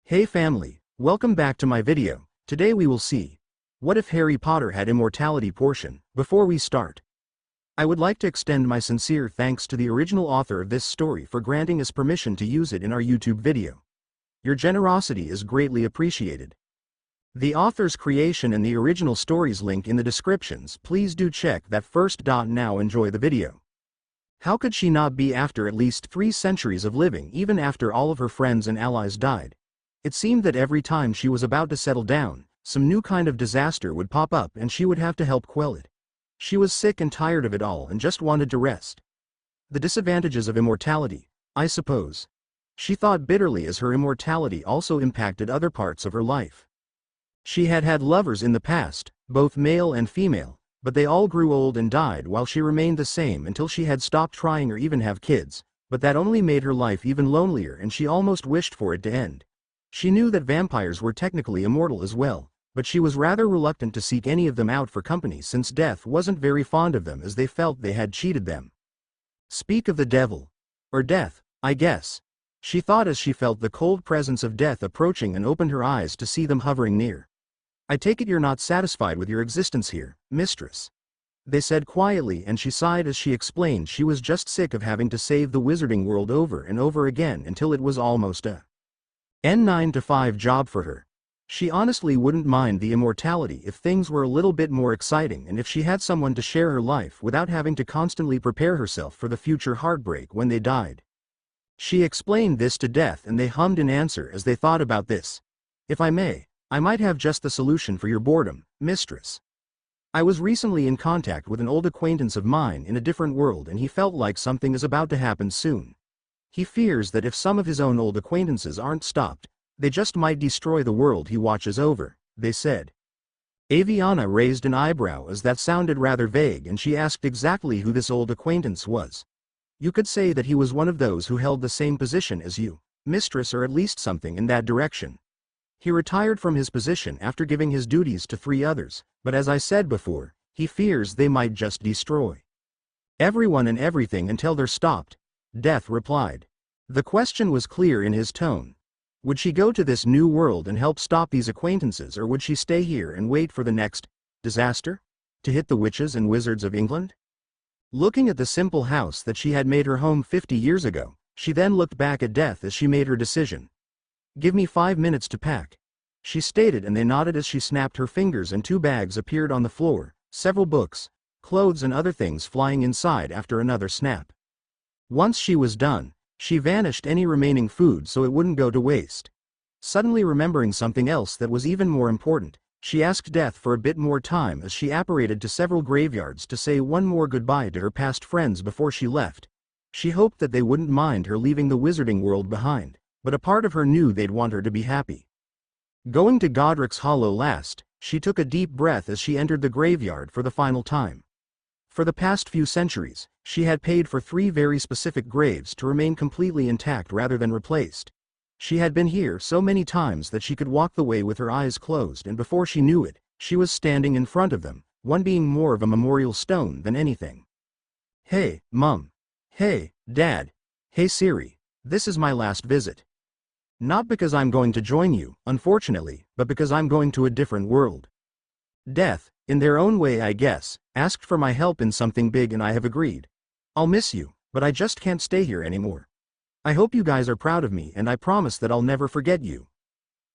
Hey family, welcome back to my video. Today we will see, what if Harry Potter had immortality portion? Before we start, I would like to extend my sincere thanks to the original author of this story for granting us permission to use it in our YouTube video. Your generosity is greatly appreciated. The author's creation and the original stories link in the descriptions. Please do check that first. Now enjoy the video. How could she not be after at least 3 centuries of living, even after all of her friends and allies died? It seemed that every time she was about to settle down, some new kind of disaster would pop up and she would have to help quell it. She was sick and tired of it all and just wanted to rest. The disadvantages of immortality, I suppose. She thought bitterly as her immortality also impacted other parts of her life. She had had lovers in the past, both male and female, but they all grew old and died while she remained the same until she had stopped trying or even have kids, but that only made her life even lonelier and she almost wished for it to end. She knew that vampires were technically immortal as well, but she was rather reluctant to seek any of them out for company since death wasn't very fond of them as they felt they had cheated them. Speak of the devil. Or death, I guess. She thought as she felt the cold presence of death approaching and opened her eyes to see them hovering near. I take it you're not satisfied with your existence here, Mistress. They said quietly, and she sighed as she explained she was just sick of having to save the wizarding world over and over again until it was almost a 9-to-5 job for her. She honestly wouldn't mind the immortality if things were a little bit more exciting and if she had someone to share her life without having to constantly prepare herself for the future heartbreak when they died. She explained this to Death and they hummed in answer as they thought about this. If I may, I might have just the solution for your boredom, Mistress. I was recently in contact with an old acquaintance of mine in a different world and he felt like something is about to happen soon. He fears that if some of his own old acquaintances aren't stopped, they just might destroy the world he watches over, they said. Avyanna raised an eyebrow as that sounded rather vague and she asked exactly who this old acquaintance was. You could say that he was one of those who held the same position as you, Mistress, or at least something in that direction. He retired from his position after giving his duties to 3 others, but as I said before, he fears they might just destroy everyone and everything until they're stopped. Death replied. The question was clear in his tone. Would she go to this new world and help stop these acquaintances, or would she stay here and wait for the next disaster to hit the witches and wizards of England? Looking at the simple house that she had made her home 50 years ago, she then looked back at Death as she made her decision. Give me 5 minutes to pack, she stated, and they nodded as she snapped her fingers and 2 bags appeared on the floor, several books, clothes and other things flying inside after another snap. Once she was done, she vanished any remaining food so it wouldn't go to waste. Suddenly remembering something else that was even more important, she asked Death for a bit more time as she apparated to several graveyards to say one more goodbye to her past friends before she left. She hoped that they wouldn't mind her leaving the wizarding world behind, but a part of her knew they'd want her to be happy. Going to Godric's Hollow last, she took a deep breath as she entered the graveyard for the final time. For the past few centuries, she had paid for 3 very specific graves to remain completely intact rather than replaced. She had been here so many times that she could walk the way with her eyes closed, and before she knew it, she was standing in front of them, one being more of a memorial stone than anything. Hey, Mum. Hey, Dad. Hey Siri. This is my last visit. Not because I'm going to join you, unfortunately, but because I'm going to a different world. Death, in their own way I guess, asked for my help in something big and I have agreed. I'll miss you, but I just can't stay here anymore. I hope you guys are proud of me and I promise that I'll never forget you.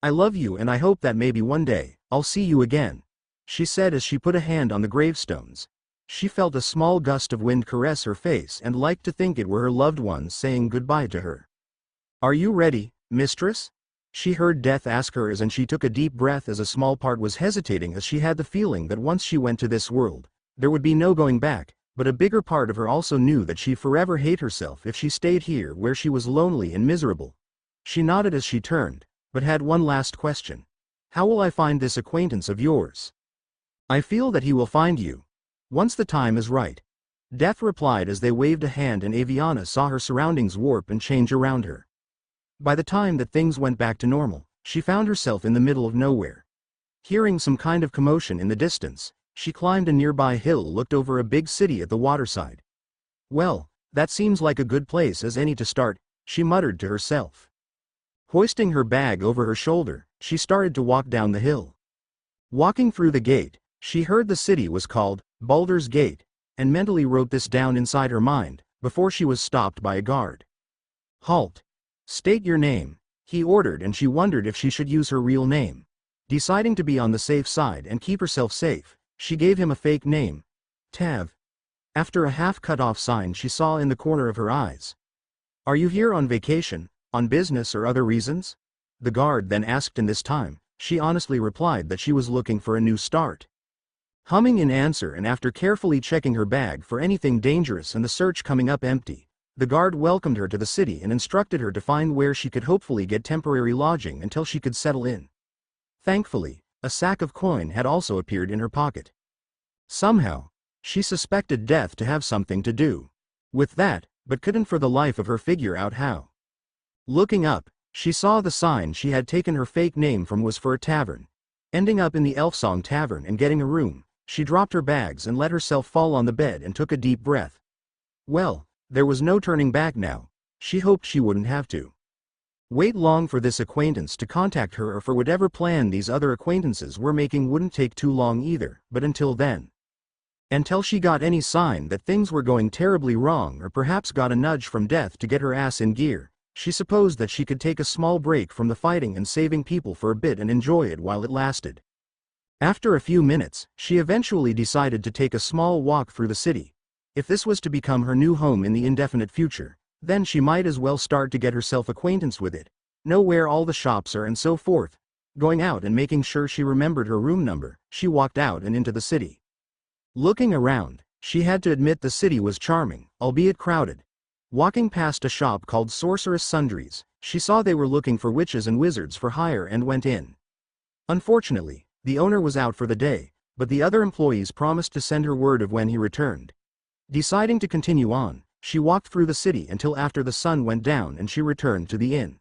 I love you and I hope that maybe one day, I'll see you again, she said as she put a hand on the gravestones. She felt a small gust of wind caress her face and liked to think it were her loved ones saying goodbye to her. Are you ready, Mistress? She heard Death ask her and she took a deep breath as a small part was hesitating as she had the feeling that once she went to this world, there would be no going back, but a bigger part of her also knew that she'd forever hate herself if she stayed here where she was lonely and miserable. She nodded as she turned, but had one last question. How will I find this acquaintance of yours? I feel that he will find you. Once the time is right. Death replied as they waved a hand and Avyanna saw her surroundings warp and change around her. By the time that things went back to normal, she found herself in the middle of nowhere. Hearing some kind of commotion in the distance, she climbed a nearby hill and looked over a big city at the waterside. Well, that seems like a good place as any to start, she muttered to herself. Hoisting her bag over her shoulder, she started to walk down the hill. Walking through the gate, she heard the city was called Baldur's Gate, and mentally wrote this down inside her mind, before she was stopped by a guard. "Halt. State your name," he ordered, and she wondered if she should use her real name. Deciding to be on the safe side and keep herself safe, she gave him a fake name, Tav. After a half-cut-off sign she saw in the corner of her eyes. "Are you here on vacation, on business or other reasons?" The guard then asked, and this time, she honestly replied that she was looking for a new start. Humming in answer and after carefully checking her bag for anything dangerous and the search coming up empty, the guard welcomed her to the city and instructed her to find where she could hopefully get temporary lodging until she could settle in. Thankfully, a sack of coin had also appeared in her pocket. Somehow, she suspected death to have something to do with that, but couldn't for the life of her figure out how. Looking up, she saw the sign she had taken her fake name from was for a tavern. Ending up in the Elfsong Tavern and getting a room, she dropped her bags and let herself fall on the bed and took a deep breath. Well, there was no turning back now. She hoped she wouldn't have to wait long for this acquaintance to contact her, or for whatever plan these other acquaintances were making wouldn't take too long either, but until then. Until she got any sign that things were going terribly wrong, or perhaps got a nudge from death to get her ass in gear, she supposed that she could take a small break from the fighting and saving people for a bit and enjoy it while it lasted. After a few minutes, she eventually decided to take a small walk through the city. If this was to become her new home in the indefinite future, then she might as well start to get herself acquainted with it, know where all the shops are and so forth. Going out and making sure she remembered her room number, she walked out and into the city. Looking around, she had to admit the city was charming, albeit crowded. Walking past a shop called Sorceress Sundries, she saw they were looking for witches and wizards for hire and went in. Unfortunately, the owner was out for the day, but the other employees promised to send her word of when he returned. Deciding to continue on, she walked through the city until after the sun went down and she returned to the inn.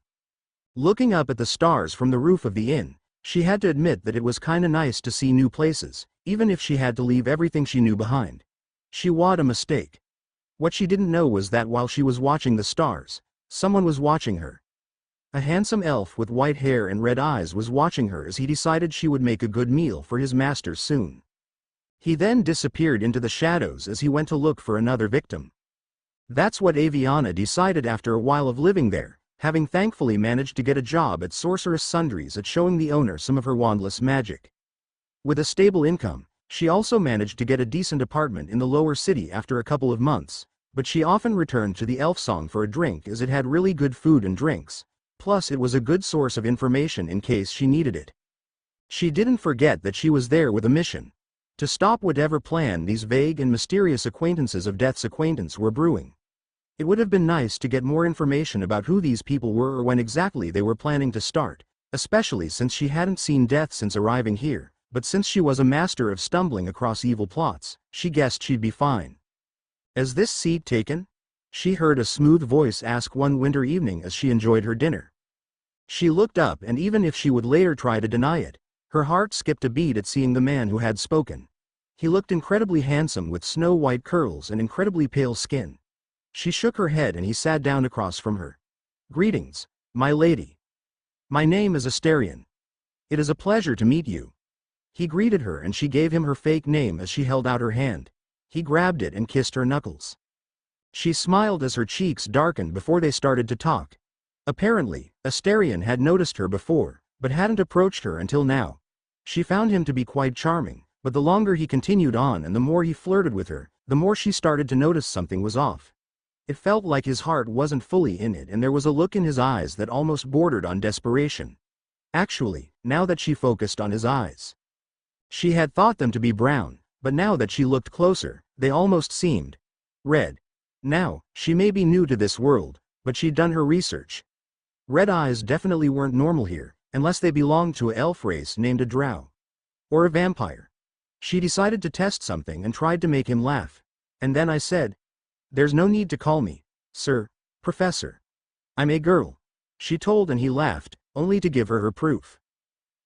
Looking up at the stars from the roof of the inn, she had to admit that it was kinda nice to see new places, even if she had to leave everything she knew behind. She had a mistake. What she didn't know was that while she was watching the stars, someone was watching her. A handsome elf with white hair and red eyes was watching her as he decided she would make a good meal for his masters soon. He then disappeared into the shadows as he went to look for another victim. That's what Avyanna decided after a while of living there, having thankfully managed to get a job at Sorceress Sundries at showing the owner some of her wandless magic. With a stable income, she also managed to get a decent apartment in the lower city after a couple of months, but she often returned to the Elfsong for a drink as it had really good food and drinks, plus it was a good source of information in case she needed it. She didn't forget that she was there with a mission: to stop whatever plan these vague and mysterious acquaintances of Death's acquaintance were brewing. It would have been nice to get more information about who these people were or when exactly they were planning to start, especially since she hadn't seen Death since arriving here, but since she was a master of stumbling across evil plots, she guessed she'd be fine. "Is this seat taken?" she heard a smooth voice ask one winter evening as she enjoyed her dinner. She looked up, and even if she would later try to deny it, her heart skipped a beat at seeing the man who had spoken. He looked incredibly handsome with snow-white curls and incredibly pale skin. She shook her head and he sat down across from her. "Greetings, my lady. My name is Asterion. It is a pleasure to meet you." He greeted her and she gave him her fake name as she held out her hand. He grabbed it and kissed her knuckles. She smiled as her cheeks darkened before they started to talk. Apparently, Asterion had noticed her before, but hadn't approached her until now. She found him to be quite charming, but the longer he continued on and the more he flirted with her, the more she started to notice something was off. It felt like his heart wasn't fully in it, and there was a look in his eyes that almost bordered on desperation. Actually, now that she focused on his eyes, she had thought them to be brown, but now that she looked closer, they almost seemed red. Now, she may be new to this world, but she'd done her research. Red eyes definitely weren't normal here, unless they belonged to an elf race named a drow. Or a vampire. She decided to test something and tried to make him laugh. "And then I said, there's no need to call me, sir, professor. I'm a girl," she told, and he laughed, only to give her her proof.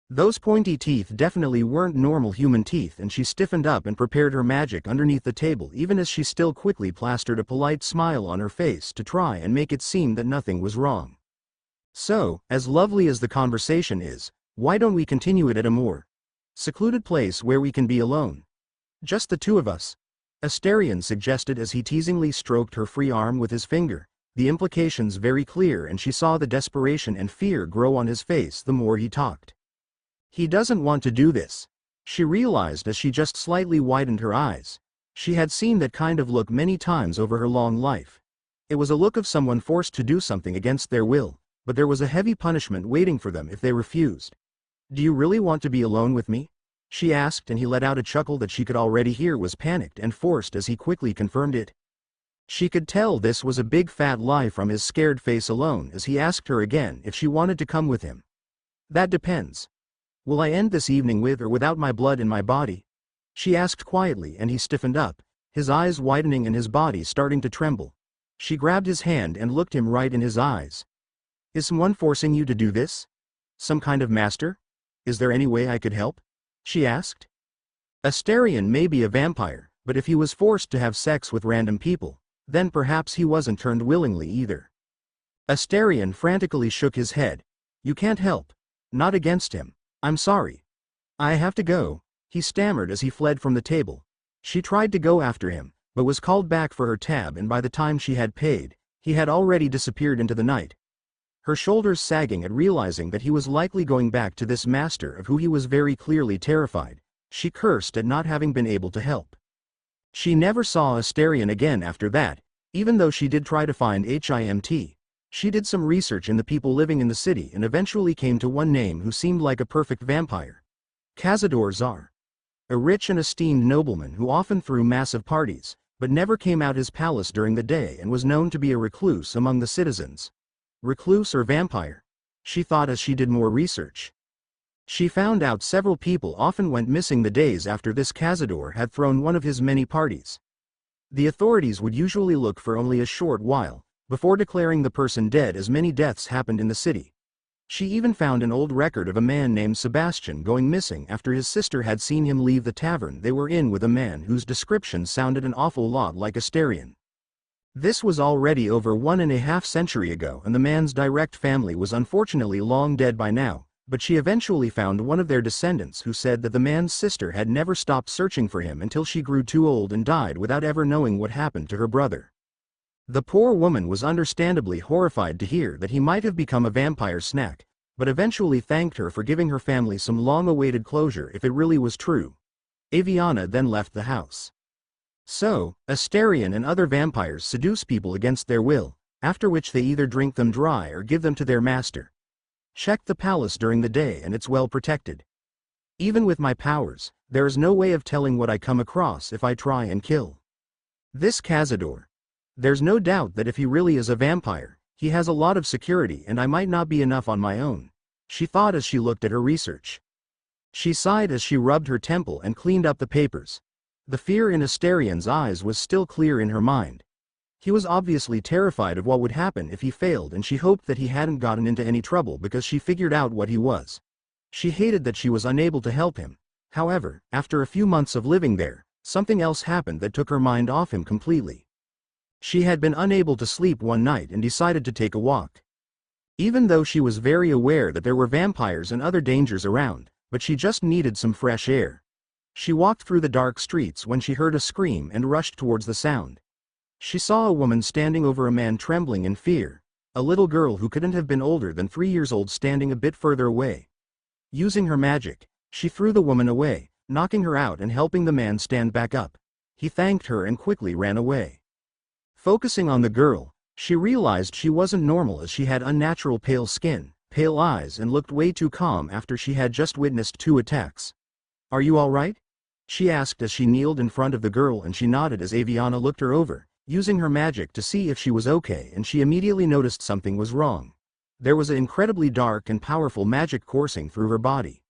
Those pointy teeth definitely weren't normal human teeth, and she stiffened up and prepared her magic underneath the table, even as she still quickly plastered a polite smile on her face to try and make it seem that nothing was wrong. So, as lovely as the conversation is, why don't we continue it at a more secluded place where we can be alone? Just the two of us. Asterion suggested as he teasingly stroked her free arm with his finger, the implications very clear, and she saw the desperation and fear grow on his face the more he talked. He doesn't want to do this, she realized as she just slightly widened her eyes. She had seen that kind of look many times over her long life. It was a look of someone forced to do something against their will, but there was a heavy punishment waiting for them if they refused. "Do you really want to be alone with me?" she asked, and he let out a chuckle that she could already hear was panicked and forced as he quickly confirmed it. She could tell this was a big fat lie from his scared face alone as he asked her again if she wanted to come with him. "That depends. Will I end this evening with or without my blood in my body?" she asked quietly, and he stiffened up, his eyes widening and his body starting to tremble. She grabbed his hand and looked him right in his eyes. "Is someone forcing you to do this? Some kind of master? Is there any way I could help?" she asked. Asterion may be a vampire, but if he was forced to have sex with random people, then perhaps he wasn't turned willingly either. Asterion frantically shook his head. "You can't help. Not against him. I'm sorry. I have to go," he stammered as he fled from the table. She tried to go after him, but was called back for her tab, and by the time she had paid, he had already disappeared into the night. Her shoulders sagging at realizing that he was likely going back to this master of who he was very clearly terrified, she cursed at not having been able to help. She never saw Asterion again after that, even though she did try to find him. She did some research in the people living in the city and eventually came to one name who seemed like a perfect vampire. Cazador Czar. A rich and esteemed nobleman who often threw massive parties, but never came out his palace during the day and was known to be a recluse among the citizens. Recluse or vampire? She thought as she did more research. She found out several people often went missing the days after this Cazador had thrown one of his many parties. The authorities would usually look for only a short while before declaring the person dead, as many deaths happened in the city. She even found an old record of a man named Sebastian going missing after his sister had seen him leave the tavern they were in with a man whose description sounded an awful lot like Asterion. This was already over 1.5 centuries ago, and the man's direct family was unfortunately long dead by now, but she eventually found one of their descendants who said that the man's sister had never stopped searching for him until she grew too old and died without ever knowing what happened to her brother. The poor woman was understandably horrified to hear that he might have become a vampire snack, but eventually thanked her for giving her family some long-awaited closure if it really was true. Avyanna then left the house. So, Asterion and other vampires seduce people against their will, after which they either drink them dry or give them to their master. Check the palace during the day and it's well protected. Even with my powers, there is no way of telling what I come across if I try and kill this Cazador. There's no doubt that if he really is a vampire, he has a lot of security and I might not be enough on my own, she thought as she looked at her research. She sighed as she rubbed her temple and cleaned up the papers. The fear in Asterion's eyes was still clear in her mind. He was obviously terrified of what would happen if he failed, and she hoped that he hadn't gotten into any trouble because she figured out what he was. She hated that she was unable to help him. However, after a few months of living there, something else happened that took her mind off him completely. She had been unable to sleep one night and decided to take a walk. Even though she was very aware that there were vampires and other dangers around, but she just needed some fresh air. She walked through the dark streets when she heard a scream and rushed towards the sound. She saw a woman standing over a man trembling in fear, a little girl who couldn't have been older than 3 years old standing a bit further away. Using her magic, she threw the woman away, knocking her out and helping the man stand back up. He thanked her and quickly ran away. Focusing on the girl, she realized she wasn't normal as she had unnatural pale skin, pale eyes, and looked way too calm after she had just witnessed 2 attacks. "Are you all right?" she asked as she kneeled in front of the girl, and she nodded as Avyanna looked her over, using her magic to see if she was okay, and she immediately noticed something was wrong. There was an incredibly dark and powerful magic coursing through her body.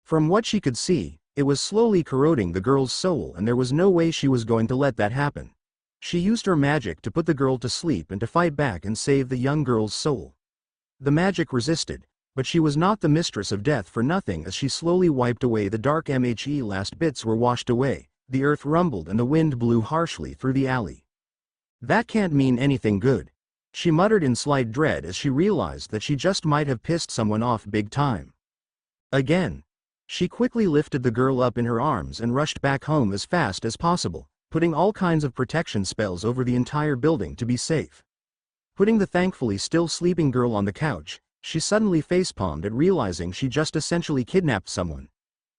From what she could see, it was slowly corroding the girl's soul, and there was no way she was going to let that happen. She used her magic to put the girl to sleep and to fight back and save the young girl's soul. The magic resisted, but she was not the mistress of death for nothing as she slowly wiped away the dark MHE. Last bits were washed away, the earth rumbled and the wind blew harshly through the alley. "That can't mean anything good," She muttered in slight dread as she realized that she just might have pissed someone off big time. Again. She quickly lifted the girl up in her arms and rushed back home as fast as possible, putting all kinds of protection spells over the entire building to be safe. Putting the thankfully still sleeping girl on the couch, she suddenly facepalmed at realizing she just essentially kidnapped someone.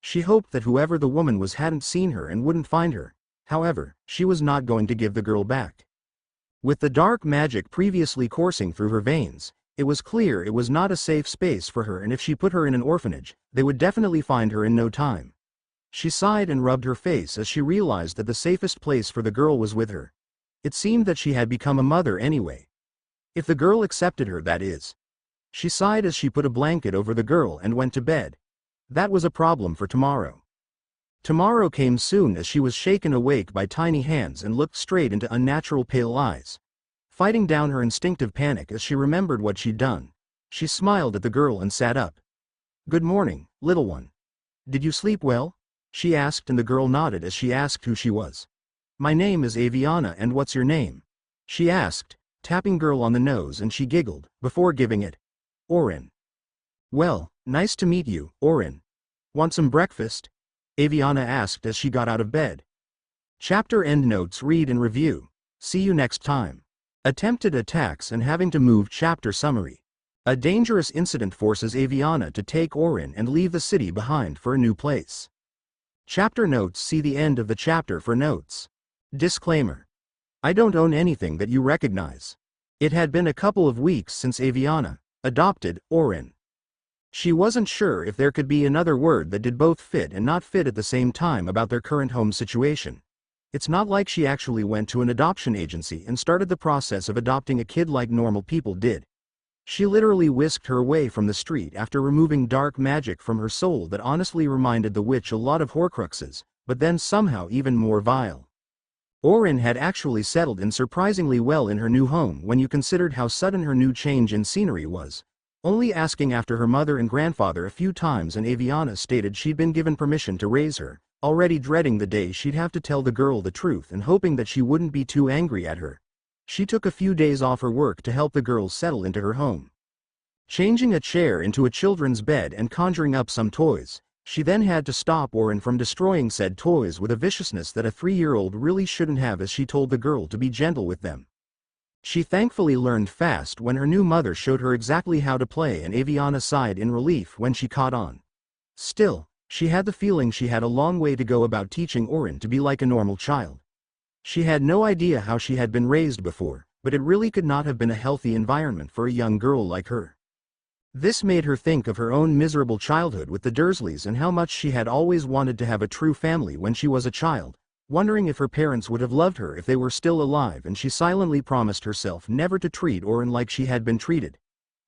She hoped that whoever the woman was hadn't seen her and wouldn't find her. However, she was not going to give the girl back. With the dark magic previously coursing through her veins, it was clear it was not a safe space for her, and if she put her in an orphanage, they would definitely find her in no time. She sighed and rubbed her face as she realized that the safest place for the girl was with her. It seemed that she had become a mother anyway. If the girl accepted her, that is. She sighed as she put a blanket over the girl and went to bed. That was a problem for tomorrow. Tomorrow came soon as she was shaken awake by tiny hands and looked straight into unnatural pale eyes. Fighting down her instinctive panic as she remembered what she'd done, she smiled at the girl and sat up. "Good morning, little one. Did you sleep well?" she asked, and the girl nodded as she asked who she was. "My name is Avyanna, and what's your name?" she asked, tapping girl on the nose, and she giggled, before giving it. "Orin." "Well, nice to meet you, Orin. Want some breakfast?" Avyanna asked as she got out of bed. Chapter endnotes read and review. See you next time. Attempted attacks and having to move. Chapter summary. A dangerous incident forces Avyanna to take Orin and leave the city behind for a new place. Chapter notes. See the end of the chapter for notes. Disclaimer. I don't own anything that you recognize. It had been a couple of weeks since Avyanna adopted Orin. She wasn't sure if there could be another word that did both fit and not fit at the same time about their current home situation. It's not like she actually went to an adoption agency and started the process of adopting a kid like normal people did. She literally whisked her away from the street after removing dark magic from her soul that honestly reminded the witch a lot of Horcruxes, but then somehow even more vile. Orin had actually settled in surprisingly well in her new home when you considered how sudden her new change in scenery was. Only asking after her mother and grandfather a few times, and Avyanna stated she'd been given permission to raise her, already dreading the day she'd have to tell the girl the truth and hoping that she wouldn't be too angry at her. She took a few days off her work to help the girl settle into her home. Changing a chair into a children's bed and conjuring up some toys, she then had to stop Orin from destroying said toys with a viciousness that a 3-year-old really shouldn't have, as she told the girl to be gentle with them. She thankfully learned fast when her new mother showed her exactly how to play, and Avyanna sighed in relief when she caught on. Still, she had the feeling she had a long way to go about teaching Orin to be like a normal child. She had no idea how she had been raised before, but it really could not have been a healthy environment for a young girl like her. This made her think of her own miserable childhood with the Dursleys and how much she had always wanted to have a true family when she was a child, wondering if her parents would have loved her if they were still alive, and she silently promised herself never to treat Orin like she had been treated.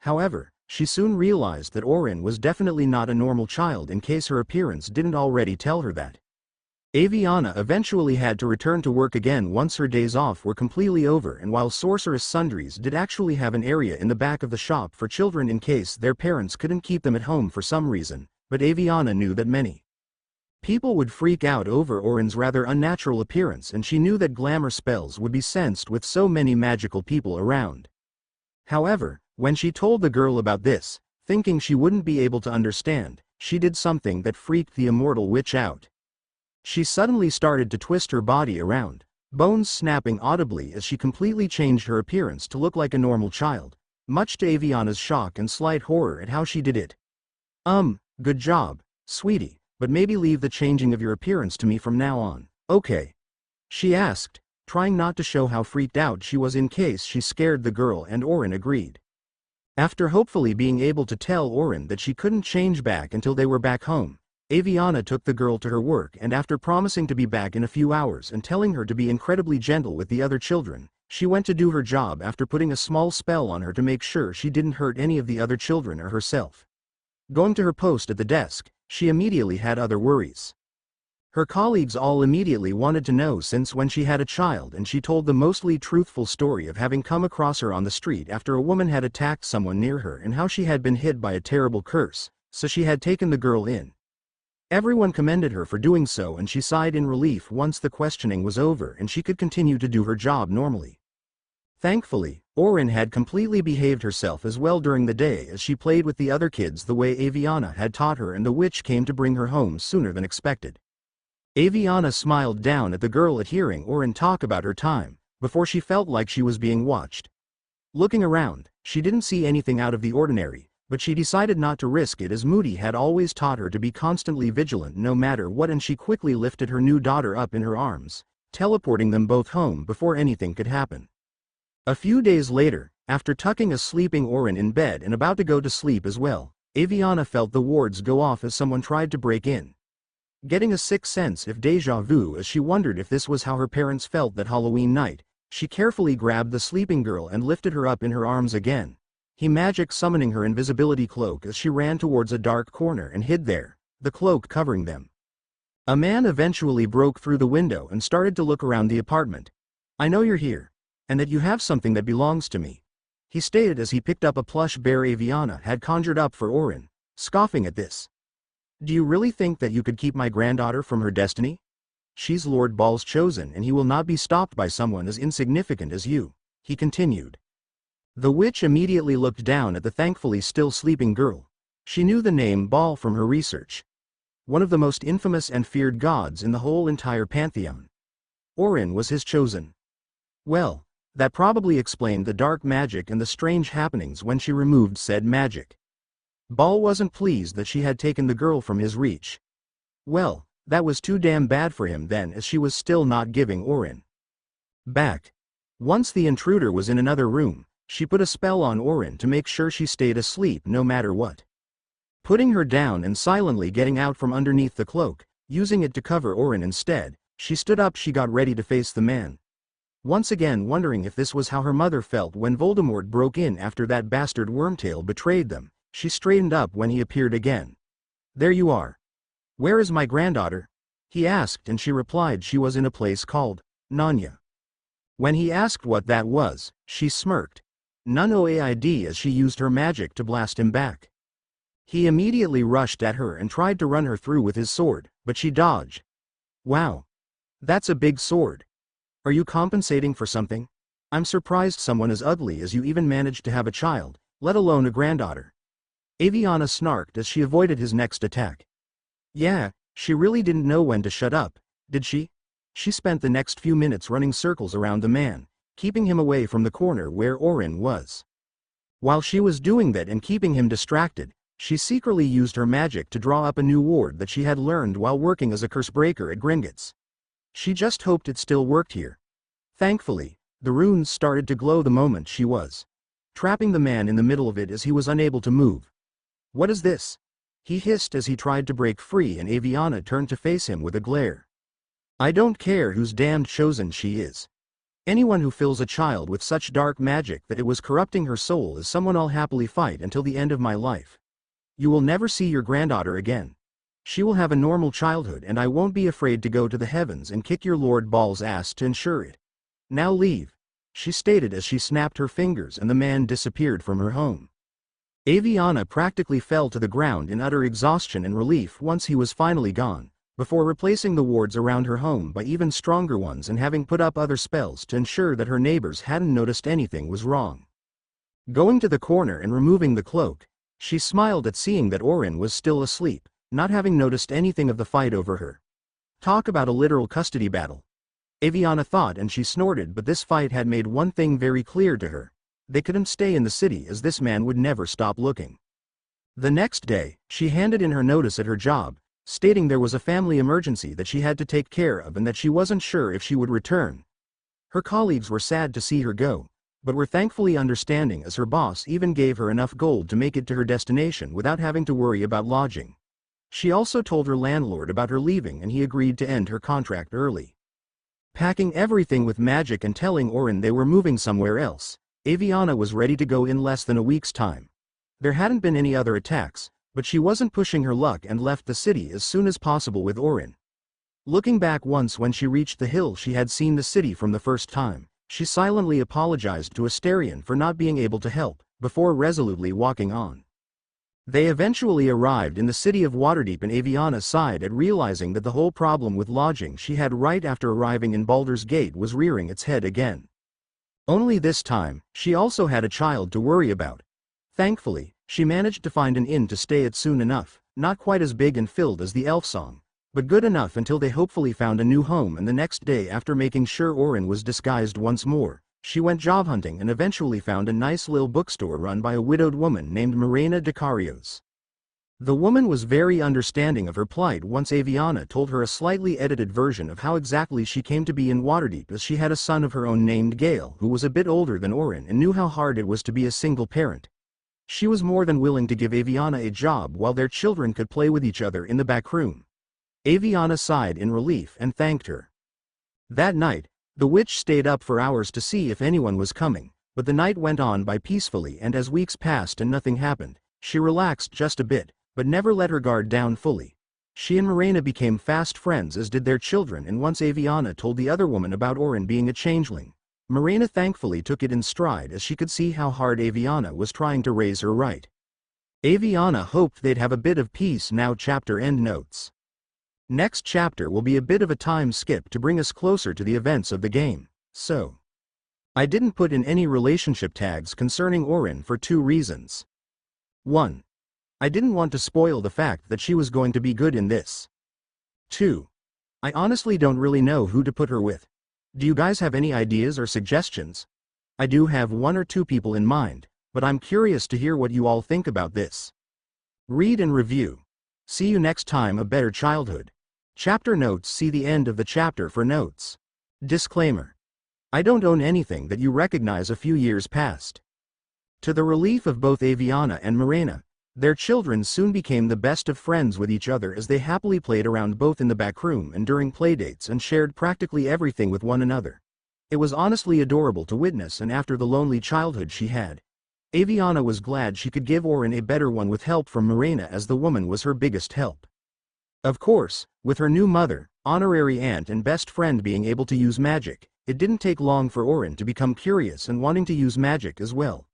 However, she soon realized that Orin was definitely not a normal child, in case her appearance didn't already tell her that. Avyanna eventually had to return to work again once her days off were completely over, and while Sorceress Sundries did actually have an area in the back of the shop for children in case their parents couldn't keep them at home for some reason, but Avyanna knew that many people would freak out over Orin's rather unnatural appearance, and she knew that glamour spells would be sensed with so many magical people around. However, when she told the girl about this, thinking she wouldn't be able to understand, she did something that freaked the immortal witch out. She suddenly started to twist her body around, bones snapping audibly as she completely changed her appearance to look like a normal child, much to Avyanna's shock and slight horror at how she did it. Good job, sweetie, but maybe leave the changing of your appearance to me from now on, okay?" she asked, trying not to show how freaked out she was in case she scared the girl, and Orin agreed. After hopefully being able to tell Orin that she couldn't change back until they were back home, Avyanna took the girl to her work, and after promising to be back in a few hours and telling her to be incredibly gentle with the other children, she went to do her job after putting a small spell on her to make sure she didn't hurt any of the other children or herself. Going to her post at the desk, she immediately had other worries. Her colleagues all immediately wanted to know since when she had a child, and she told the mostly truthful story of having come across her on the street after a woman had attacked someone near her and how she had been hit by a terrible curse, so she had taken the girl in. Everyone commended her for doing so, and she sighed in relief once the questioning was over and she could continue to do her job normally. Thankfully, Orin had completely behaved herself as well during the day as she played with the other kids the way Avyanna had taught her, and the witch came to bring her home sooner than expected. Avyanna smiled down at the girl at hearing Orin talk about her time, before she felt like she was being watched. Looking around, she didn't see anything out of the ordinary, but she decided not to risk it as Moody had always taught her to be constantly vigilant no matter what, and she quickly lifted her new daughter up in her arms, teleporting them both home before anything could happen. A few days later, after tucking a sleeping Orin in bed and about to go to sleep as well, Avyanna felt the wards go off as someone tried to break in. Getting a sick sense of déjà vu as she wondered if this was how her parents felt that Halloween night, she carefully grabbed the sleeping girl and lifted her up in her arms again, he magic summoning her invisibility cloak as she ran towards a dark corner and hid there, the cloak covering them. A man eventually broke through the window and started to look around the apartment. "I know you're here, and that you have something that belongs to me," he stated as he picked up a plush bear Avyanna had conjured up for Orin, scoffing at this. "Do you really think that you could keep my granddaughter from her destiny? She's Lord Ball's chosen, and he will not be stopped by someone as insignificant as you," he continued. The witch immediately looked down at the thankfully still sleeping girl. She knew the name Ball from her research. One of the most infamous and feared gods in the whole entire pantheon. Orin was his chosen. Well, that probably explained the dark magic and the strange happenings when she removed said magic. Ball wasn't pleased that she had taken the girl from his reach. Well, that was too damn bad for him then, as she was still not giving Orin back. Once the intruder was in another room, she put a spell on Orin to make sure she stayed asleep no matter what. Putting her down and silently getting out from underneath the cloak, using it to cover Orin instead, she stood up. She got ready to face the man. Once again wondering if this was how her mother felt when Voldemort broke in after that bastard Wormtail betrayed them, she straightened up when he appeared again. "There you are. Where is my granddaughter?" he asked, and she replied she was in a place called Narnia. When he asked what that was, she smirked. None OAID, as she used her magic to blast him back. He immediately rushed at her and tried to run her through with his sword, but she dodged. "Wow. That's a big sword. Are you compensating for something? I'm surprised someone as ugly as you even managed to have a child, let alone a granddaughter." Avyanna snarked as she avoided his next attack. Yeah, she really didn't know when to shut up, did she? She spent the next few minutes running circles around the man, keeping him away from the corner where Orin was. While she was doing that and keeping him distracted, she secretly used her magic to draw up a new ward that she had learned while working as a curse breaker at Gringotts. She just hoped it still worked here. Thankfully, the runes started to glow the moment she was trapping the man in the middle of it as he was unable to move. "What is this?" he hissed as he tried to break free, and Avyanna turned to face him with a glare. "I don't care whose damned chosen she is. Anyone who fills a child with such dark magic that it was corrupting her soul is someone I'll happily fight until the end of my life. You will never see your granddaughter again. She will have a normal childhood, and I won't be afraid to go to the heavens and kick your Lord Ball's ass to ensure it. Now leave," she stated as she snapped her fingers and the man disappeared from her home. Avyanna practically fell to the ground in utter exhaustion and relief once he was finally gone, before replacing the wards around her home by even stronger ones and having put up other spells to ensure that her neighbors hadn't noticed anything was wrong. Going to the corner and removing the cloak, she smiled at seeing that Orin was still asleep, not having noticed anything of the fight over her. Talk about a literal custody battle, Avyanna thought, and she snorted, but this fight had made one thing very clear to her. They couldn't stay in the city as this man would never stop looking. The next day, she handed in her notice at her job, stating there was a family emergency that she had to take care of and that she wasn't sure if she would return. Her colleagues were sad to see her go, but were thankfully understanding as her boss even gave her enough gold to make it to her destination without having to worry about lodging. She also told her landlord about her leaving and he agreed to end her contract early. Packing everything with magic and telling Orin they were moving somewhere else, Avyanna was ready to go in less than a week's time. There hadn't been any other attacks, but she wasn't pushing her luck and left the city as soon as possible with Orin. Looking back once when she reached the hill she had seen the city from the first time, she silently apologized to Asterion for not being able to help, before resolutely walking on. They eventually arrived in the city of Waterdeep, and Avyanna sighed at realizing that the whole problem with lodging she had right after arriving in Baldur's Gate was rearing its head again. Only this time, she also had a child to worry about. Thankfully, she managed to find an inn to stay at soon enough, not quite as big and filled as the elf song, but good enough until they hopefully found a new home. And the next day, after making sure Orin was disguised once more, she went job hunting and eventually found a nice little bookstore run by a widowed woman named Mirena Decarios. The woman was very understanding of her plight once Avyanna told her a slightly edited version of how exactly she came to be in Waterdeep, as she had a son of her own named Gale who was a bit older than Orin and knew how hard it was to be a single parent. She was more than willing to give Avyanna a job while their children could play with each other in the back room. Avyanna sighed in relief and thanked her. That night, the witch stayed up for hours to see if anyone was coming, but the night went on by peacefully, and as weeks passed and nothing happened, she relaxed just a bit, but never let her guard down fully. She and Mirena became fast friends, as did their children, and once Avyanna told the other woman about Orin being a changeling, Mirena thankfully took it in stride, as she could see how hard Avyanna was trying to raise her right. Avyanna hoped they'd have a bit of peace now. Chapter end notes. Next chapter will be a bit of a time skip to bring us closer to the events of the game, so I didn't put in any relationship tags concerning Orin for 2 reasons. 1. I didn't want to spoil the fact that she was going to be good in this. 2. I honestly don't really know who to put her with. Do you guys have any ideas or suggestions? I do have 1 or 2 people in mind, but I'm curious to hear what you all think about this. Read and review. See you next time. A Better Childhood. Chapter notes. See the end of the chapter for notes. Disclaimer. I don't own anything that you recognize a few years past. To the relief of both Avyanna and Mirena, their children soon became the best of friends with each other, as they happily played around both in the back room and during playdates and shared practically everything with one another. It was honestly adorable to witness, and after the lonely childhood she had, Avyanna was glad she could give Orin a better one with help from Mirena, as the woman was her biggest help. Of course, with her new mother, honorary aunt and best friend being able to use magic, it didn't take long for Orin to become curious and wanting to use magic as well.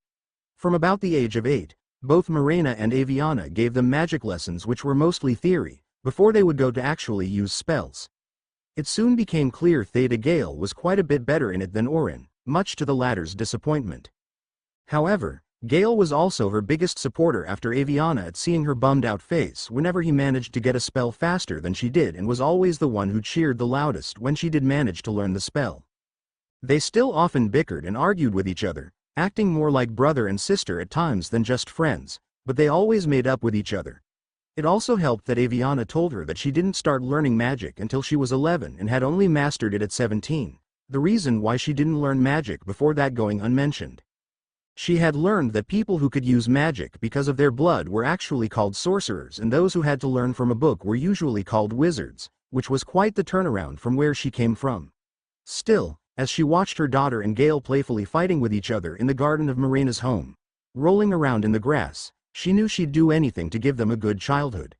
From about the age of 8, both Mirena and Avyanna gave them magic lessons, which were mostly theory, before they would go to actually use spells. It soon became clear Theta Gale was quite a bit better in it than Orin, much to the latter's disappointment. However, Gale was also her biggest supporter after Avyanna, at seeing her bummed-out face whenever he managed to get a spell faster than she did, and was always the one who cheered the loudest when she did manage to learn the spell. They still often bickered and argued with each other, acting more like brother and sister at times than just friends, but they always made up with each other. It also helped that Avyanna told her that she didn't start learning magic until she was 11 and had only mastered it at 17, the reason why she didn't learn magic before that going unmentioned. She had learned that people who could use magic because of their blood were actually called sorcerers, and those who had to learn from a book were usually called wizards, which was quite the turnaround from where she came from. Still, as she watched her daughter and Gale playfully fighting with each other in the garden of Mirena's home, rolling around in the grass, she knew she'd do anything to give them a good childhood.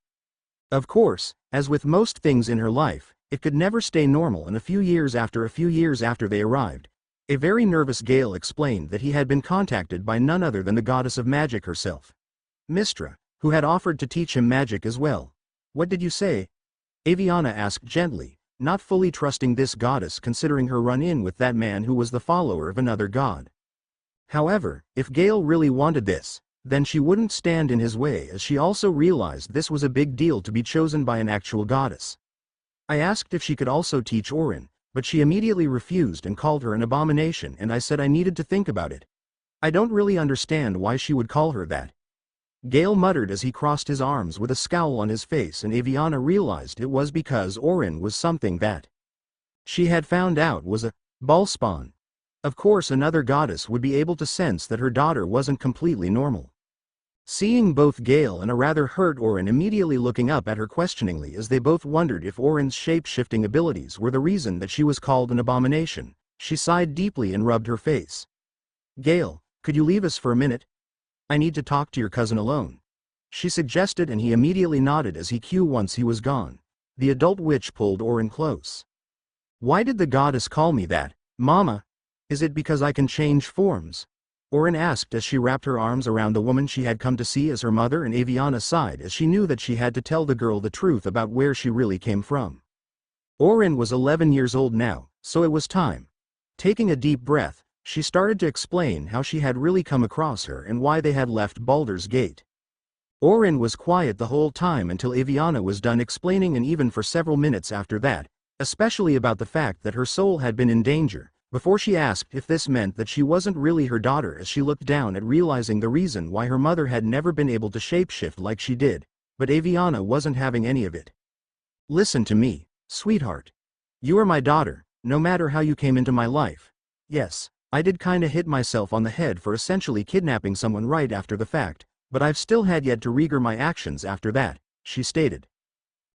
Of course, as with most things in her life, it could never stay normal, and a few years after they arrived, a very nervous Gale explained that he had been contacted by none other than the goddess of magic herself, Mistress, who had offered to teach him magic as well. "What did you say?" Avyanna asked gently, not fully trusting this goddess considering her run-in with that man who was the follower of another god. However, if Gale really wanted this, then she wouldn't stand in his way, as she also realized this was a big deal to be chosen by an actual goddess. I asked if she could also teach Orin, but she immediately refused and called her an abomination, and I said I needed to think about it. I don't really understand why she would call her that. Gale muttered as he crossed his arms with a scowl on his face, and Avyanna realized it was because Orin was something that she had found out was a ballspawn. Of course, another goddess would be able to sense that her daughter wasn't completely normal. Seeing both Gale and a rather hurt Orin immediately looking up at her questioningly, as they both wondered if Orin's shape-shifting abilities were the reason that she was called an abomination, she sighed deeply and rubbed her face. "Gale, could you leave us for a minute? I need to talk to your cousin alone," she suggested, and he immediately nodded as he cued once he was gone. The adult witch pulled Orin close. "Why did the goddess call me that, Mama? Is it because I can change forms?" Orin asked as she wrapped her arms around the woman she had come to see as her mother, and Avyanna sighed as she knew that she had to tell the girl the truth about where she really came from. Orin was 11 years old now, so it was time. Taking a deep breath, She started to explain how she had really come across her and why they had left Baldur's Gate. Orin was quiet the whole time until Avyanna was done explaining, and even for several minutes after that, especially about the fact that her soul had been in danger, before she asked if this meant that she wasn't really her daughter, as she looked down at realizing the reason why her mother had never been able to shapeshift like she did, but Avyanna wasn't having any of it. "Listen to me, sweetheart. You are my daughter, no matter how you came into my life. Yes, I did kinda hit myself on the head for essentially kidnapping someone right after the fact, but I've still had yet to regret my actions after that," she stated.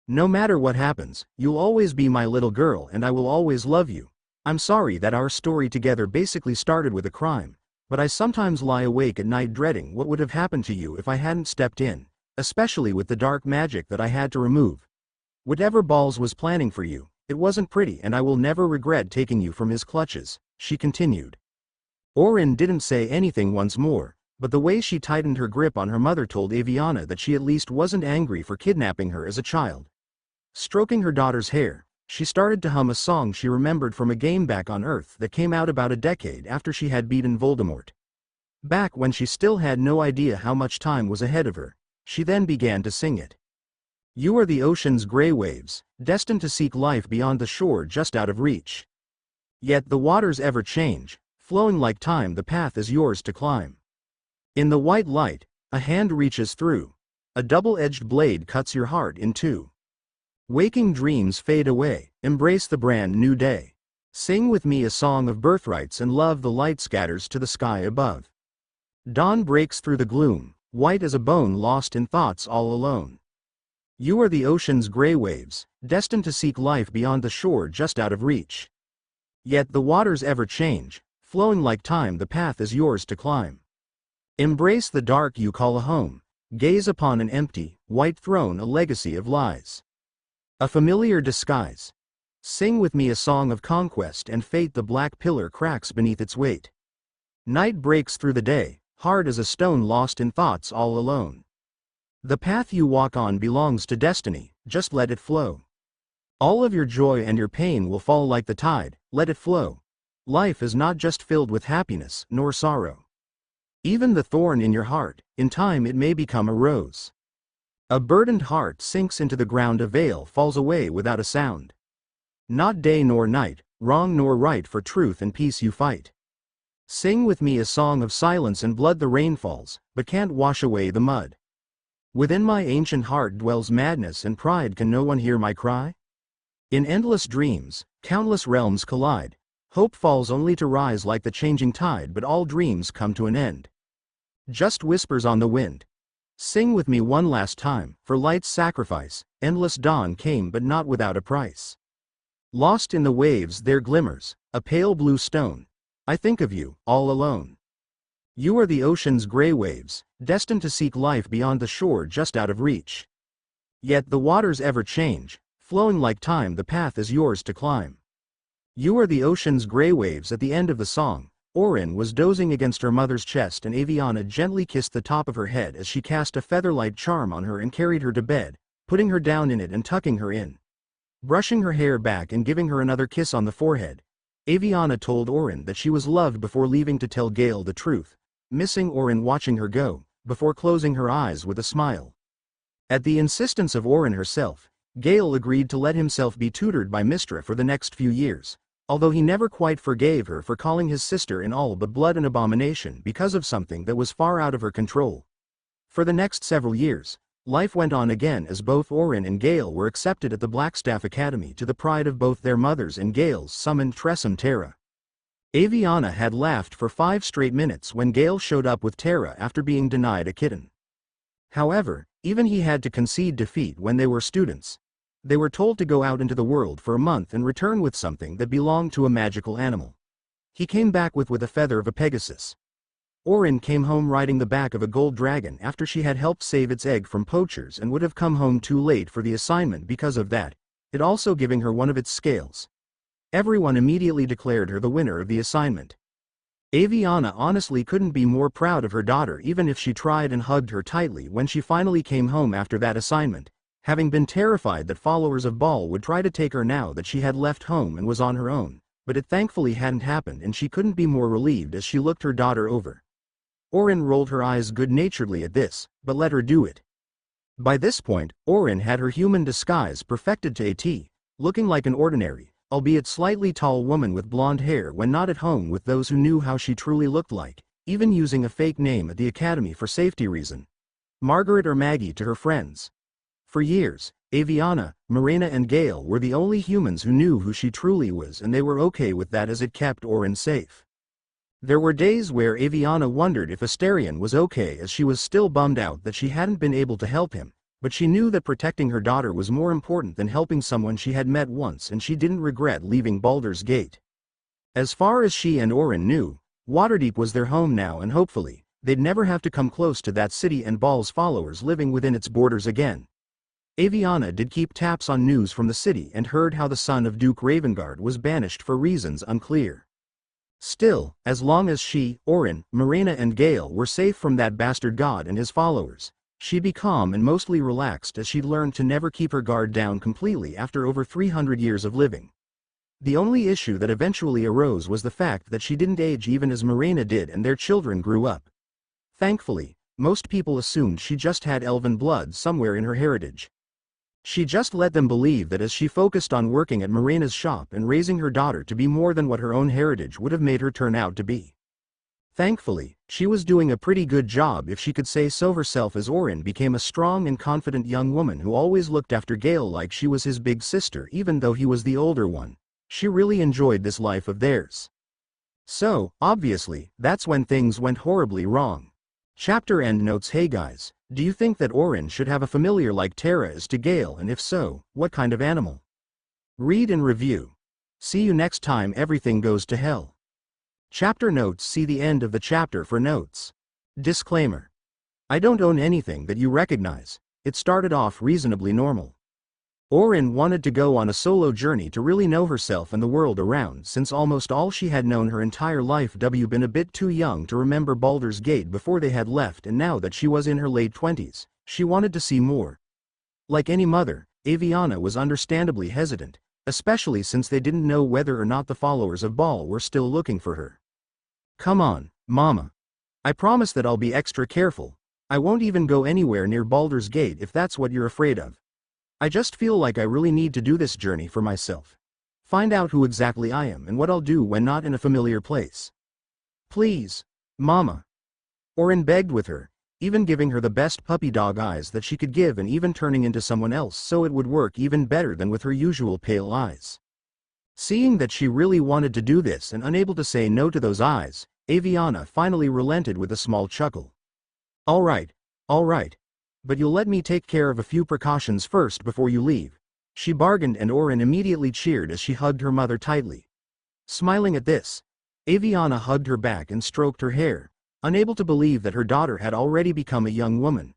"No matter what happens, you'll always be my little girl and I will always love you. I'm sorry that our story together basically started with a crime, but I sometimes lie awake at night dreading what would have happened to you if I hadn't stepped in, especially with the dark magic that I had to remove. Whatever Balls was planning for you, it wasn't pretty, and I will never regret taking you from his clutches," she continued. Orin didn't say anything once more, but the way she tightened her grip on her mother told Avyanna that she at least wasn't angry for kidnapping her as a child. Stroking her daughter's hair, she started to hum a song she remembered from a game back on Earth that came out about a decade after she had beaten Voldemort. Back when she still had no idea how much time was ahead of her, she then began to sing it. "You are the ocean's gray waves, destined to seek life beyond the shore just out of reach. Yet the waters ever change, flowing like time, the path is yours to climb. In the white light, a hand reaches through, a double-edged blade cuts your heart in two. Waking dreams fade away, embrace the brand new day. Sing with me a song of birthrights and love, the light scatters to the sky above. Dawn breaks through the gloom, white as a bone lost in thoughts all alone. You are the ocean's gray waves, destined to seek life beyond the shore just out of reach. Yet the waters ever change, flowing like time, the path is yours to climb. Embrace the dark you call a home, gaze upon an empty, white throne, a legacy of lies. A familiar disguise. Sing with me a song of conquest and fate, the black pillar cracks beneath its weight. Night breaks through the day, hard as a stone lost in thoughts all alone. The path you walk on belongs to destiny, just let it flow. All of your joy and your pain will fall like the tide, let it flow. Life is not just filled with happiness nor sorrow. Even the thorn in your heart, in time it may become a rose. A burdened heart sinks into the ground, a veil falls away without a sound. Not day nor night, wrong nor right, for truth and peace you fight. Sing with me a song of silence and blood, the rain falls, but can't wash away the mud. Within my ancient heart dwells madness and pride, can no one hear my cry? In endless dreams, countless realms collide, hope falls only to rise like the changing tide, but all dreams come to an end. Just whispers on the wind. Sing with me one last time, for light's sacrifice, endless dawn came but not without a price. Lost in the waves there glimmers, a pale blue stone. I think of you, all alone. You are the ocean's gray waves, destined to seek life beyond the shore just out of reach. Yet the waters ever change, flowing like time, the path is yours to climb. You are the ocean's gray waves. At the end of the song, Orin was dozing against her mother's chest, and Avyanna gently kissed the top of her head as she cast a featherlight charm on her and carried her to bed, putting her down in it and tucking her in. Brushing her hair back and giving her another kiss on the forehead, Avyanna told Orin that she was loved before leaving to tell Gale the truth, missing Orin watching her go, before closing her eyes with a smile. At the insistence of Orin herself, Gale agreed to let himself be tutored by Mistress for the next few years, although he never quite forgave her for calling his sister in all but blood an abomination because of something that was far out of her control. For the next several years, life went on again as both Orin and Gale were accepted at the Blackstaff Academy, to the pride of both their mothers and Gale's summoned Tresem Terra. Avyanna had laughed for 5 straight minutes when Gale showed up with Terra after being denied a kitten. However, even he had to concede defeat when they were students. They were told to go out into the world for a month and return with something that belonged to a magical animal. He came back with a feather of a Pegasus. Orin came home riding the back of a gold dragon after she had helped save its egg from poachers, and would have come home too late for the assignment because of that, it also giving her one of its scales. Everyone immediately declared her the winner of the assignment. Avyanna honestly couldn't be more proud of her daughter, even if she tried and hugged her tightly when she finally came home after that assignment, having been terrified that followers of Ball would try to take her now that she had left home and was on her own, but it thankfully hadn't happened and she couldn't be more relieved as she looked her daughter over. Orin rolled her eyes good-naturedly at this, but let her do it. By this point, Orin had her human disguise perfected to a T, looking like an ordinary, albeit slightly tall woman with blonde hair when not at home with those who knew how she truly looked like, even using a fake name at the academy for safety reason. Margaret or Maggie to her friends. For years, Avyanna, Marina and Gale were the only humans who knew who she truly was, and they were okay with that as it kept Orin safe. There were days where Avyanna wondered if Asterion was okay, as she was still bummed out that she hadn't been able to help him, but she knew that protecting her daughter was more important than helping someone she had met once, and she didn't regret leaving Baldur's Gate. As far as she and Orin knew, Waterdeep was their home now, and hopefully, they'd never have to come close to that city and Baal's followers living within its borders again. Avyanna did keep tabs on news from the city and heard how the son of Duke Ravengard was banished for reasons unclear. Still, as long as she, Orin, Marina and Gale were safe from that bastard god and his followers, she'd be calm and mostly relaxed, as she'd learned to never keep her guard down completely after over 300 years of living. The only issue that eventually arose was the fact that she didn't age even as Marina did, and their children grew up. Thankfully, most people assumed she just had elven blood somewhere in her heritage. She just let them believe that as she focused on working at Marina's shop and raising her daughter to be more than what her own heritage would have made her turn out to be. Thankfully, she was doing a pretty good job, if she could say so herself, as Orin became a strong and confident young woman who always looked after Gale like she was his big sister even though he was the older one. She really enjoyed this life of theirs. So, obviously, that's when things went horribly wrong. Chapter end notes. Hey guys, do you think that Orin should have a familiar like Tara is to Gale, and if so, what kind of animal? Read and review. See you next time everything goes to hell. Chapter notes. See the end of the chapter for notes. Disclaimer. I don't own anything that you recognize. It started off reasonably normal. Orin wanted to go on a solo journey to really know herself and the world around, since almost all she had known her entire life been a bit too young to remember Baldur's Gate before they had left, and now that she was in her late 20s, she wanted to see more. Like any mother, Avyanna was understandably hesitant, especially since they didn't know whether or not the followers of Baal were still looking for her. Come on, Mama. I promise that I'll be extra careful. I won't even go anywhere near Baldur's Gate if that's what you're afraid of. I just feel like I really need to do this journey for myself. Find out who exactly I am and what I'll do when not in a familiar place. Please, Mama. Orin begged with her, even giving her the best puppy dog eyes that she could give, and even turning into someone else so it would work even better than with her usual pale eyes. Seeing that she really wanted to do this and unable to say no to those eyes, Avyanna finally relented with a small chuckle. All right. But you'll let me take care of a few precautions first before you leave, she bargained, and Orin immediately cheered as she hugged her mother tightly. Smiling at this, Avyanna hugged her back and stroked her hair, unable to believe that her daughter had already become a young woman.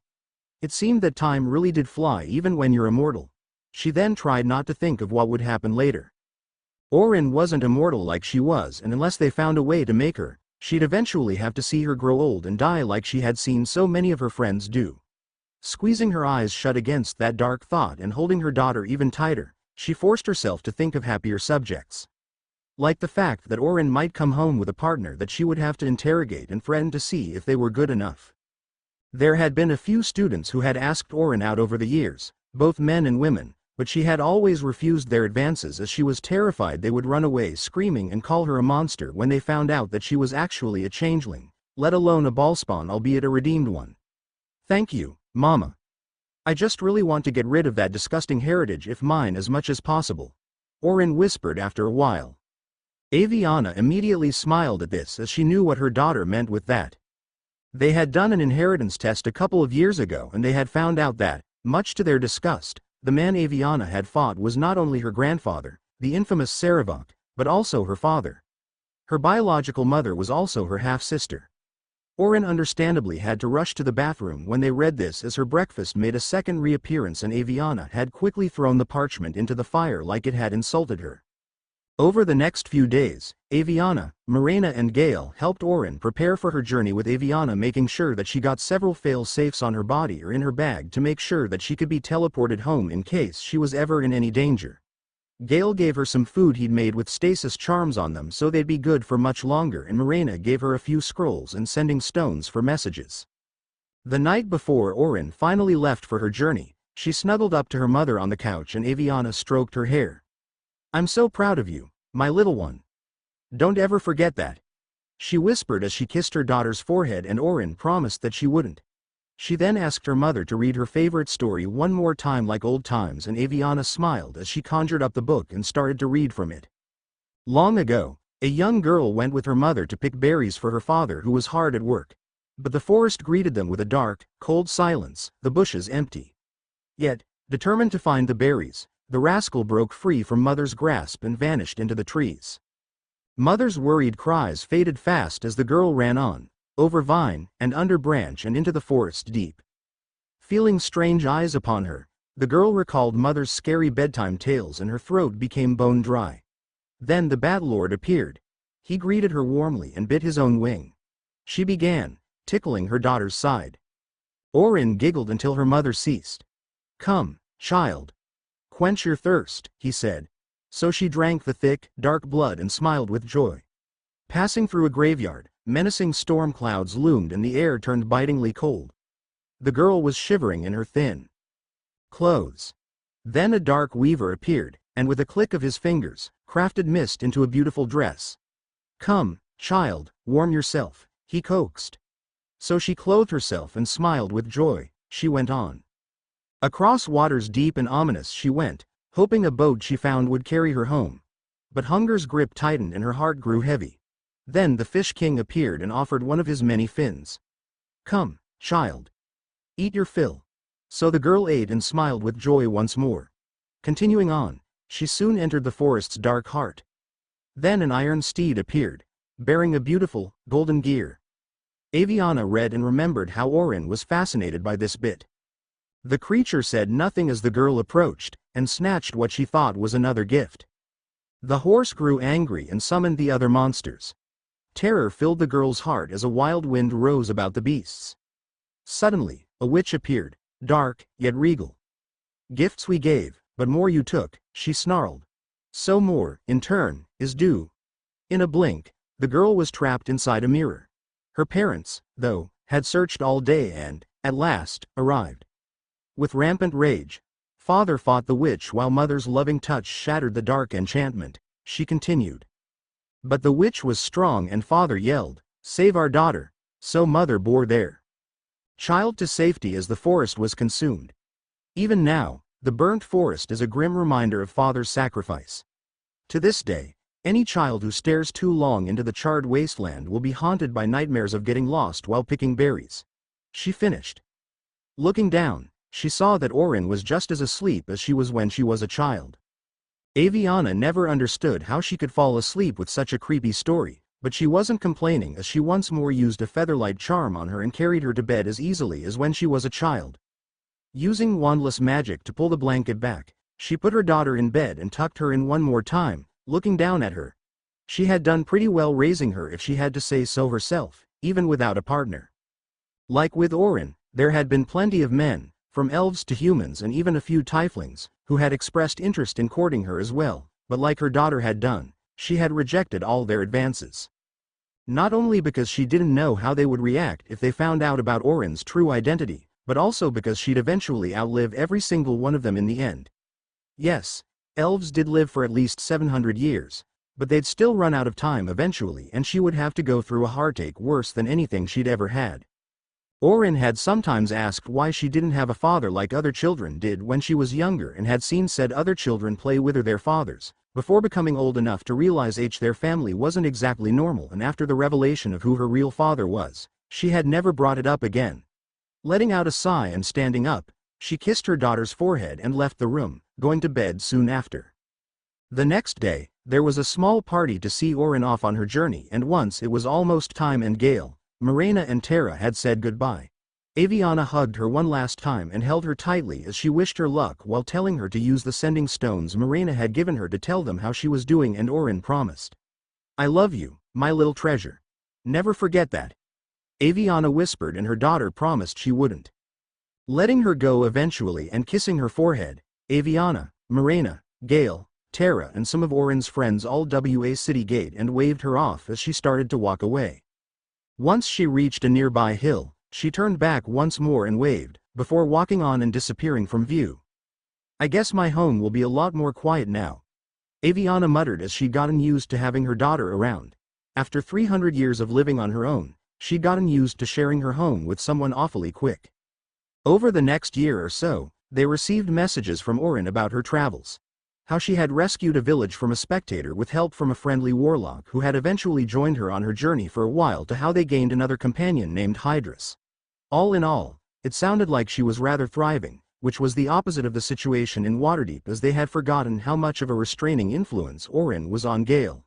It seemed that time really did fly even when you're immortal. She then tried not to think of what would happen later. Orin wasn't immortal like she was, and unless they found a way to make her, she'd eventually have to see her grow old and die like she had seen so many of her friends do. Squeezing her eyes shut against that dark thought and holding her daughter even tighter, she forced herself to think of happier subjects. Like the fact that Orin might come home with a partner that she would have to interrogate and threaten to see if they were good enough. There had been a few students who had asked Orin out over the years, both men and women, but she had always refused their advances as she was terrified they would run away screaming and call her a monster when they found out that she was actually a changeling, let alone a ballspawn, albeit a redeemed one. Thank you, Mama. I just really want to get rid of that disgusting heritage if mine as much as possible, Orin whispered after a while. Avyanna immediately smiled at this, as she knew what her daughter meant with that. They had done an inheritance test a couple of years ago, and they had found out that, much to their disgust, the man Avyanna had fought was not only her grandfather, the infamous Sarevok, but also her father. Her biological mother was also her half-sister. Orin understandably had to rush to the bathroom when they read this, as her breakfast made a second reappearance and Avyanna had quickly thrown the parchment into the fire like it had insulted her. Over the next few days, Avyanna, Marina and Gale helped Orin prepare for her journey, with Avyanna making sure that she got several fail-safes on her body or in her bag to make sure that she could be teleported home in case she was ever in any danger. Gale gave her some food he'd made with stasis charms on them so they'd be good for much longer, and Morena gave her a few scrolls and sending stones for messages. The night before Orin finally left for her journey, she snuggled up to her mother on the couch and Avyanna stroked her hair. "I'm so proud of you, my little one. Don't ever forget that," she whispered as she kissed her daughter's forehead, and Orin promised that she wouldn't. She then asked her mother to read her favorite story one more time like old times, and Avyanna smiled as she conjured up the book and started to read from it. Long ago, a young girl went with her mother to pick berries for her father who was hard at work. But the forest greeted them with a dark, cold silence, the bushes empty. Yet, determined to find the berries, the rascal broke free from Mother's grasp and vanished into the trees. Mother's worried cries faded fast as the girl ran on, over vine and under branch and into the forest deep. Feeling strange eyes upon her, the girl recalled Mother's scary bedtime tales and her throat became bone dry. Then the Bat Lord appeared. He greeted her warmly and bit his own wing. She began, tickling her daughter's side. Orin giggled until her mother ceased. "Come, child. Quench your thirst," he said. So she drank the thick, dark blood and smiled with joy. Passing through a graveyard, menacing storm clouds loomed and the air turned bitingly cold. The girl was shivering in her thin clothes. Then a dark weaver appeared, and with a click of his fingers, crafted mist into a beautiful dress. "Come, child, warm yourself," he coaxed. So she clothed herself and smiled with joy. She went on. Across waters deep and ominous she went, hoping a boat she found would carry her home. But hunger's grip tightened and her heart grew heavy. Then the Fish King appeared and offered one of his many fins. "Come, child. Eat your fill." So the girl ate and smiled with joy once more. Continuing on, she soon entered the forest's dark heart. Then an iron steed appeared, bearing a beautiful, golden gear. Avyanna read and remembered how Orin was fascinated by this bit. The creature said nothing as the girl approached, and snatched what she thought was another gift. The horse grew angry and summoned the other monsters. Terror filled the girl's heart as a wild wind rose about the beasts. Suddenly, a witch appeared, dark, yet regal. "Gifts we gave, but more you took," she snarled. "So more, in turn, is due." In a blink, the girl was trapped inside a mirror. Her parents, though, had searched all day and, at last, arrived. With rampant rage, father fought the witch while mother's loving touch shattered the dark enchantment. She continued. But the witch was strong and father yelled, "Save our daughter," so mother bore their child to safety as the forest was consumed. Even now, the burnt forest is a grim reminder of father's sacrifice. To this day, any child who stares too long into the charred wasteland will be haunted by nightmares of getting lost while picking berries. She finished. Looking down, she saw that Orin was just as asleep as she was when she was a child. Avyanna never understood how she could fall asleep with such a creepy story, but she wasn't complaining as she once more used a featherlight charm on her and carried her to bed as easily as when she was a child. Using wandless magic to pull the blanket back, she put her daughter in bed and tucked her in one more time, looking down at her. She had done pretty well raising her if she had to say so herself, even without a partner. Like with Orin, there had been plenty of men, from elves to humans and even a few tieflings, who had expressed interest in courting her as well, but like her daughter had done, she had rejected all their advances. Not only because she didn't know how they would react if they found out about Orin's true identity, but also because she'd eventually outlive every single one of them in the end. Yes, elves did live for at least 700 years, but they'd still run out of time eventually and she would have to go through a heartache worse than anything she'd ever had. Orin had sometimes asked why she didn't have a father like other children did when she was younger and had seen said other children play with their fathers, before becoming old enough to realize their family wasn't exactly normal, and after the revelation of who her real father was, she had never brought it up again. Letting out a sigh and standing up, she kissed her daughter's forehead and left the room, going to bed soon after. The next day, there was a small party to see Orin off on her journey, and once it was almost time and Gale, Morena and Tara had said goodbye. Avyanna hugged her one last time and held her tightly as she wished her luck while telling her to use the sending stones Morena had given her to tell them how she was doing, and Orin promised. "I love you, my little treasure. Never forget that," Avyanna whispered, and her daughter promised she wouldn't. Letting her go eventually and kissing her forehead, Avyanna, Morena, Gale, Tara and some of Orin's friends all wa city gate and waved her off as she started to walk away. Once she reached a nearby hill, she turned back once more and waved, before walking on and disappearing from view. I guess my home will be a lot more quiet now, Avyanna muttered as she'd gotten used to having her daughter around. After 300 years of living on her own, she'd gotten used to sharing her home with someone awfully quick. Over the next year or so, they received messages from Orin about her travels. How she had rescued a village from a spectator with help from a friendly warlock who had eventually joined her on her journey for a while, to how they gained another companion named Hydrus. All in all, it sounded like she was rather thriving, which was the opposite of the situation in Waterdeep, as they had forgotten how much of a restraining influence Orin was on Gale.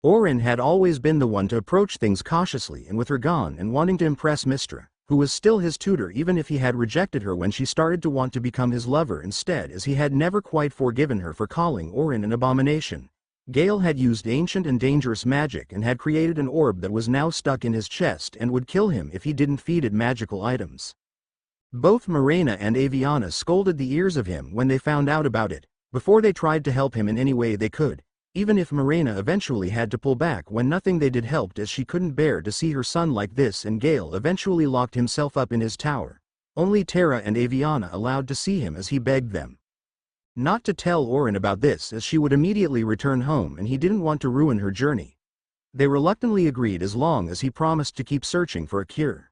Orin had always been the one to approach things cautiously, and with her gone and wanting to impress Mistress, who was still his tutor even if he had rejected her when she started to want to become his lover instead, as he had never quite forgiven her for calling Orin an abomination. Gale had used ancient and dangerous magic and had created an orb that was now stuck in his chest and would kill him if he didn't feed it magical items. Both Morena and Avyanna scolded the ears of him when they found out about it, before they tried to help him in any way they could, even if Morena eventually had to pull back when nothing they did helped, as she couldn't bear to see her son like this, and Gale eventually locked himself up in his tower. Only Tara and Avyanna allowed to see him as he begged them not to tell Orin about this, as she would immediately return home and he didn't want to ruin her journey. They reluctantly agreed as long as he promised to keep searching for a cure.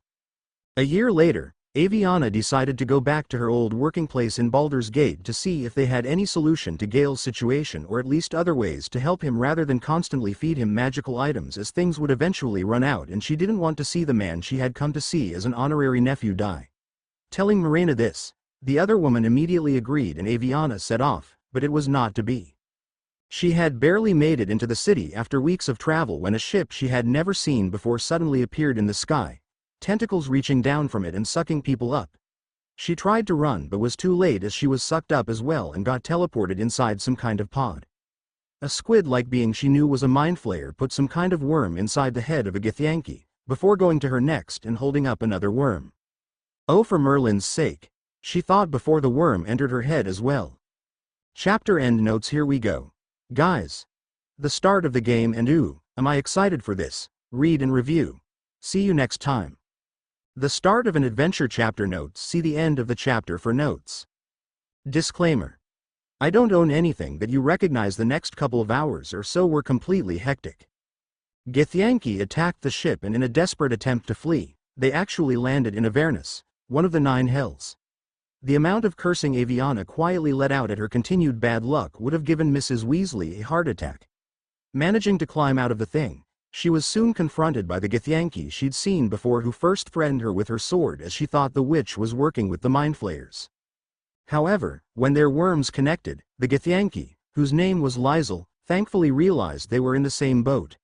A year later, Avyanna decided to go back to her old working place in Baldur's Gate to see if they had any solution to Gale's situation, or at least other ways to help him rather than constantly feed him magical items, as things would eventually run out and she didn't want to see the man she had come to see as an honorary nephew die. Telling Morena this, the other woman immediately agreed and Avyanna set off, but it was not to be. She had barely made it into the city after weeks of travel when a ship she had never seen before suddenly appeared in the sky, tentacles reaching down from it and sucking people up. She tried to run but was too late, as she was sucked up as well and got teleported inside some kind of pod. A squid-like being she knew was a mindflayer put some kind of worm inside the head of a Githyanki, before going to her next and holding up another worm. Oh, for Merlin's sake, she thought before the worm entered her head as well. Chapter end notes. Here we go. Guys. The start of the game, and ooh, am I excited for this. Read and review. See you next time. The start of an adventure. Chapter notes. See the end of the chapter for notes. Disclaimer. I don't own anything that you recognize. The next couple of hours or so were completely hectic. Githyanki attacked the ship, and in a desperate attempt to flee, they actually landed in Avernus, one of the 9 hells. The amount of cursing Avyanna quietly let out at her continued bad luck would have given Mrs. Weasley a heart attack. Managing to climb out of the thing, she was soon confronted by the Githyanki she'd seen before, who first threatened her with her sword as she thought the witch was working with the mindflayers. However, when their worms connected, the Githyanki, whose name was Lizel, thankfully realized they were in the same boat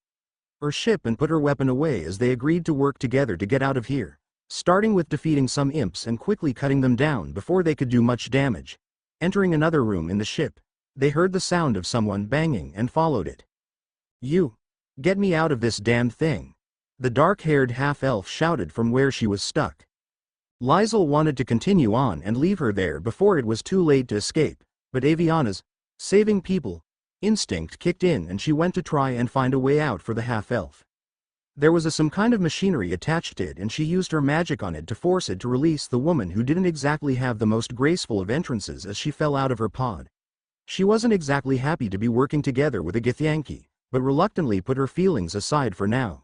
or ship and put her weapon away, as they agreed to work together to get out of here, starting with defeating some imps and quickly cutting them down before they could do much damage. Entering another room in the ship, they heard the sound of someone banging and followed it. "You! Get me out of this damned thing!" the dark-haired half-elf shouted from where she was stuck. Lizel wanted to continue on and leave her there before it was too late to escape, but Avyanna's saving people instinct kicked in and she went to try and find a way out for the half-elf. There was some kind of machinery attached to it, and she used her magic on it to force it to release the woman, who didn't exactly have the most graceful of entrances as she fell out of her pod. She wasn't exactly happy to be working together with a Githyanki, but reluctantly put her feelings aside for now.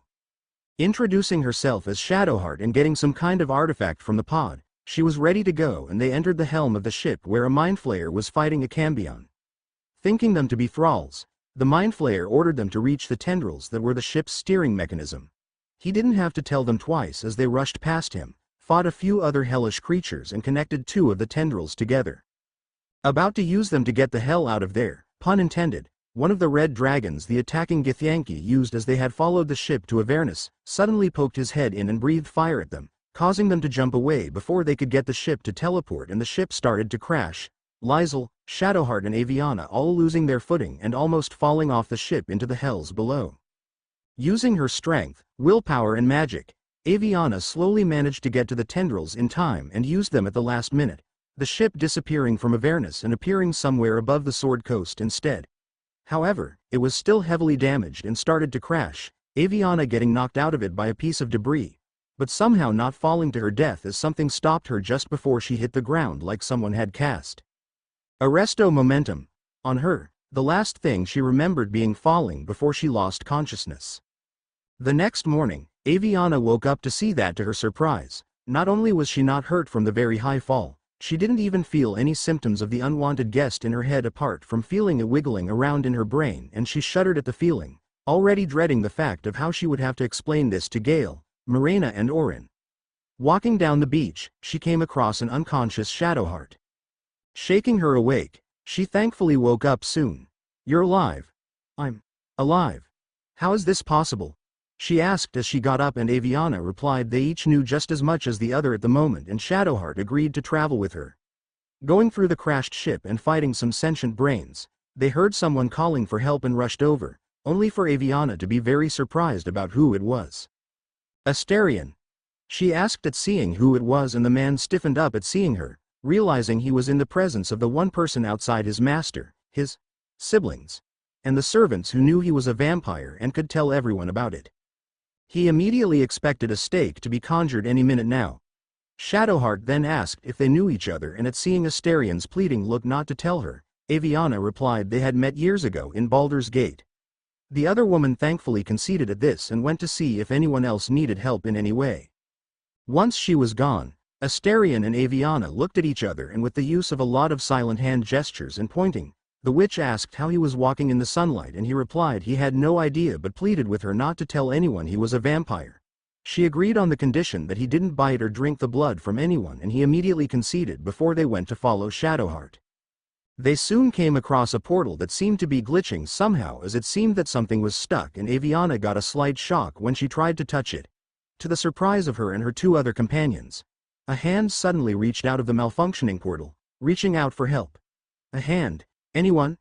Introducing herself as Shadowheart and getting some kind of artifact from the pod, she was ready to go, and they entered the helm of the ship where a mindflayer was fighting a cambion. Thinking them to be thralls, the mindflayer ordered them to reach the tendrils that were the ship's steering mechanism. He didn't have to tell them twice, as they rushed past him, fought a few other hellish creatures and connected 2 of the tendrils together. About to use them to get the hell out of there, pun intended, one of the red dragons the attacking Githyanki used as they had followed the ship to Avernus, suddenly poked his head in and breathed fire at them, causing them to jump away before they could get the ship to teleport, and the ship started to crash. Lizel, Shadowheart and Avyanna all losing their footing and almost falling off the ship into the hells below. Using her strength, willpower and magic, Avyanna slowly managed to get to the tendrils in time and used them at the last minute, the ship disappearing from Avernus and appearing somewhere above the Sword Coast instead. However, it was still heavily damaged and started to crash, Avyanna getting knocked out of it by a piece of debris, but somehow not falling to her death as something stopped her just before she hit the ground like someone had cast arresto momentum on her, the last thing she remembered being falling before she lost consciousness. The next morning, Avyanna woke up to see that, to her surprise, not only was she not hurt from the very high fall, she didn't even feel any symptoms of the unwanted guest in her head apart from feeling it wiggling around in her brain, and she shuddered at the feeling, already dreading the fact of how she would have to explain this to Gale, Morena and Orin. Walking down the beach, she came across an unconscious Shadowheart. Shaking her awake, she thankfully woke up soon. "You're alive." "I'm alive. How is this possible?" she asked as she got up, and Avyanna replied they each knew just as much as the other at the moment, and Shadowheart agreed to travel with her. Going through the crashed ship and fighting some sentient brains, they heard someone calling for help and rushed over, only for Avyanna to be very surprised about who it was. "Astarion?" she asked at seeing who it was, and the man stiffened up at seeing her, realizing he was in the presence of the one person outside his master, his siblings, and the servants who knew he was a vampire and could tell everyone about it. He immediately expected a stake to be conjured any minute now. Shadowheart then asked if they knew each other, and at seeing Astarion's pleading look not to tell her, Avyanna replied they had met years ago in Baldur's Gate. The other woman thankfully conceded at this and went to see if anyone else needed help in any way. Once she was gone, Astarion and Avyanna looked at each other, and with the use of a lot of silent hand gestures and pointing, the witch asked how he was walking in the sunlight, and he replied he had no idea but pleaded with her not to tell anyone he was a vampire. She agreed on the condition that he didn't bite or drink the blood from anyone, and he immediately conceded before they went to follow Shadowheart. They soon came across a portal that seemed to be glitching somehow, as it seemed that something was stuck, and Avyanna got a slight shock when she tried to touch it. To the surprise of her and her two other companions, a hand suddenly reached out of the malfunctioning portal, reaching out for help. "A hand? Anyone?"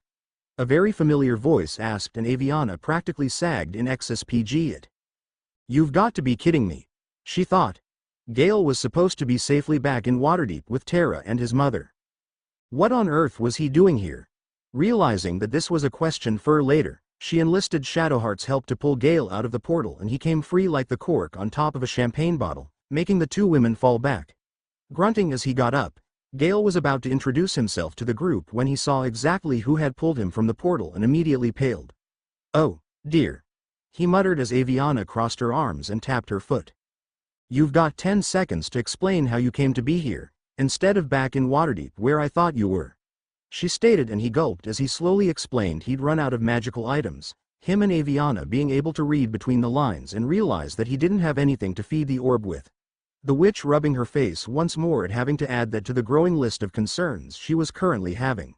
a very familiar voice asked, and Avyanna practically sagged in excess PG it. "You've got to be kidding me," she thought. Gale was supposed to be safely back in Waterdeep with Terra and his mother. What on earth was he doing here? Realizing that this was a question for later, she enlisted Shadowheart's help to pull Gale out of the portal, and he came free like the cork on top of a champagne bottle, making the two women fall back. Grunting as he got up, Gale was about to introduce himself to the group when he saw exactly who had pulled him from the portal and immediately paled. "Oh, dear," he muttered as Avyanna crossed her arms and tapped her foot. "You've got 10 seconds to explain how you came to be here, instead of back in Waterdeep where I thought you were," she stated, and he gulped as he slowly explained he'd run out of magical items, him and Avyanna being able to read between the lines and realized that he didn't have anything to feed the orb with. The witch rubbing her face once more at having to add that to the growing list of concerns she was currently having.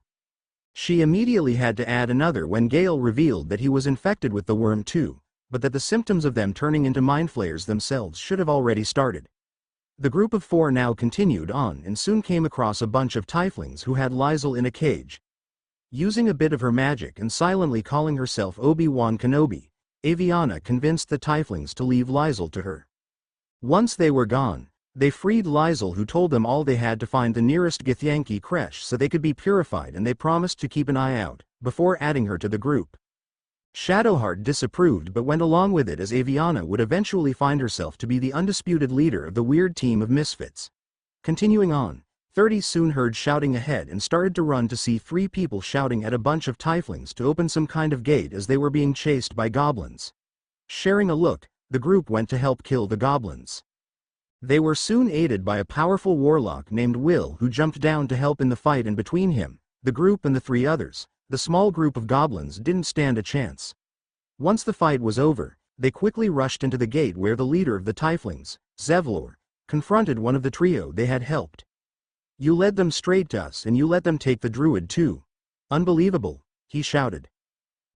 She immediately had to add another when Gale revealed that he was infected with the worm too, but that the symptoms of them turning into mindflayers themselves should have already started. The group of 4 now continued on and soon came across a bunch of tieflings who had Lizel in a cage. Using a bit of her magic and silently calling herself Obi-Wan Kenobi, Avyanna convinced the tieflings to leave Lizel to her. Once they were gone, they freed Lizel, who told them all they had to find the nearest Githyanki creche so they could be purified, and they promised to keep an eye out, before adding her to the group. Shadowheart disapproved but went along with it, as Avyanna would eventually find herself to be the undisputed leader of the weird team of misfits. Continuing on, 30 soon heard shouting ahead and started to run to see 3 people shouting at a bunch of tieflings to open some kind of gate as they were being chased by goblins. Sharing a look, the group went to help kill the goblins. They were soon aided by a powerful warlock named Will, who jumped down to help in the fight, and between him, the group and the 3 others, the small group of goblins didn't stand a chance. Once the fight was over, they quickly rushed into the gate where the leader of the tieflings, Zevlor, confronted one of the trio they had helped. "You led them straight to us, and you let them take the druid too. Unbelievable," he shouted.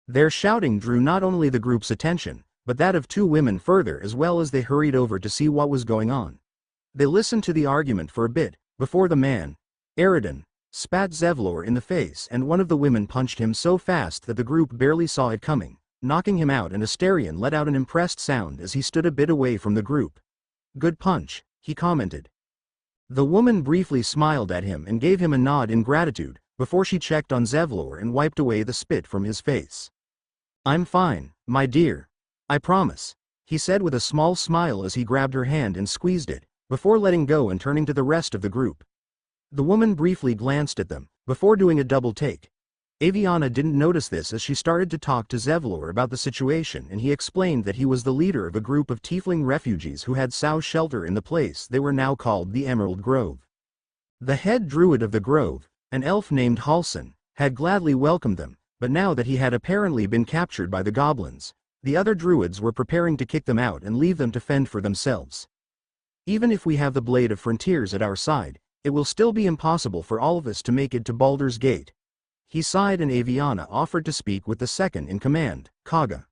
Their shouting drew not only the group's attention, but that of 2 women further, as well as they hurried over to see what was going on. They listened to the argument for a bit, before the man, Eridan, spat Zevlor in the face, and one of the women punched him so fast that the group barely saw it coming, knocking him out, and Astarion let out an impressed sound as he stood a bit away from the group. "Good punch," he commented. The woman briefly smiled at him and gave him a nod in gratitude, before she checked on Zevlor and wiped away the spit from his face. "I'm fine, my dear. I promise," he said with a small smile as he grabbed her hand and squeezed it, before letting go and turning to the rest of the group. The woman briefly glanced at them, before doing a double take. Avyanna didn't notice this as she started to talk to Zevlor about the situation, and he explained that he was the leader of a group of tiefling refugees who had sought shelter in the place they were now called the Emerald Grove. The head druid of the grove, an elf named Halsin, had gladly welcomed them, but now that he had apparently been captured by the goblins, the other druids were preparing to kick them out and leave them to fend for themselves. "Even if we have the Blade of Frontiers at our side, it will still be impossible for all of us to make it to Baldur's Gate." He sighed, and Avyanna offered to speak with the second in command, Kaga.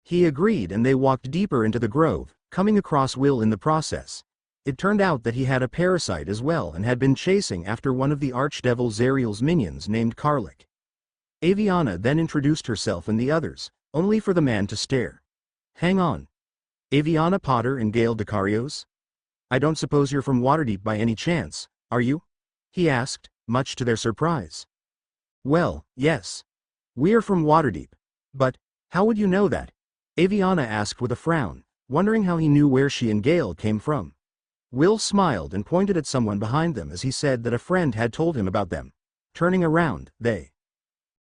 He agreed, and they walked deeper into the grove, coming across Will in the process. It turned out that he had a parasite as well and had been chasing after one of the Archdevil Zariel's minions named Karlik. Avyanna then introduced herself and the others, only for the man to stare. "Hang on. Avyanna Potter and Gale Decarios? I don't suppose you're from Waterdeep by any chance, are you?" he asked, much to their surprise. "Well, yes. We're from Waterdeep. But how would you know that?" Avyanna asked with a frown, wondering how he knew where she and Gale came from. Will smiled and pointed at someone behind them as he said that a friend had told him about them. Turning around, they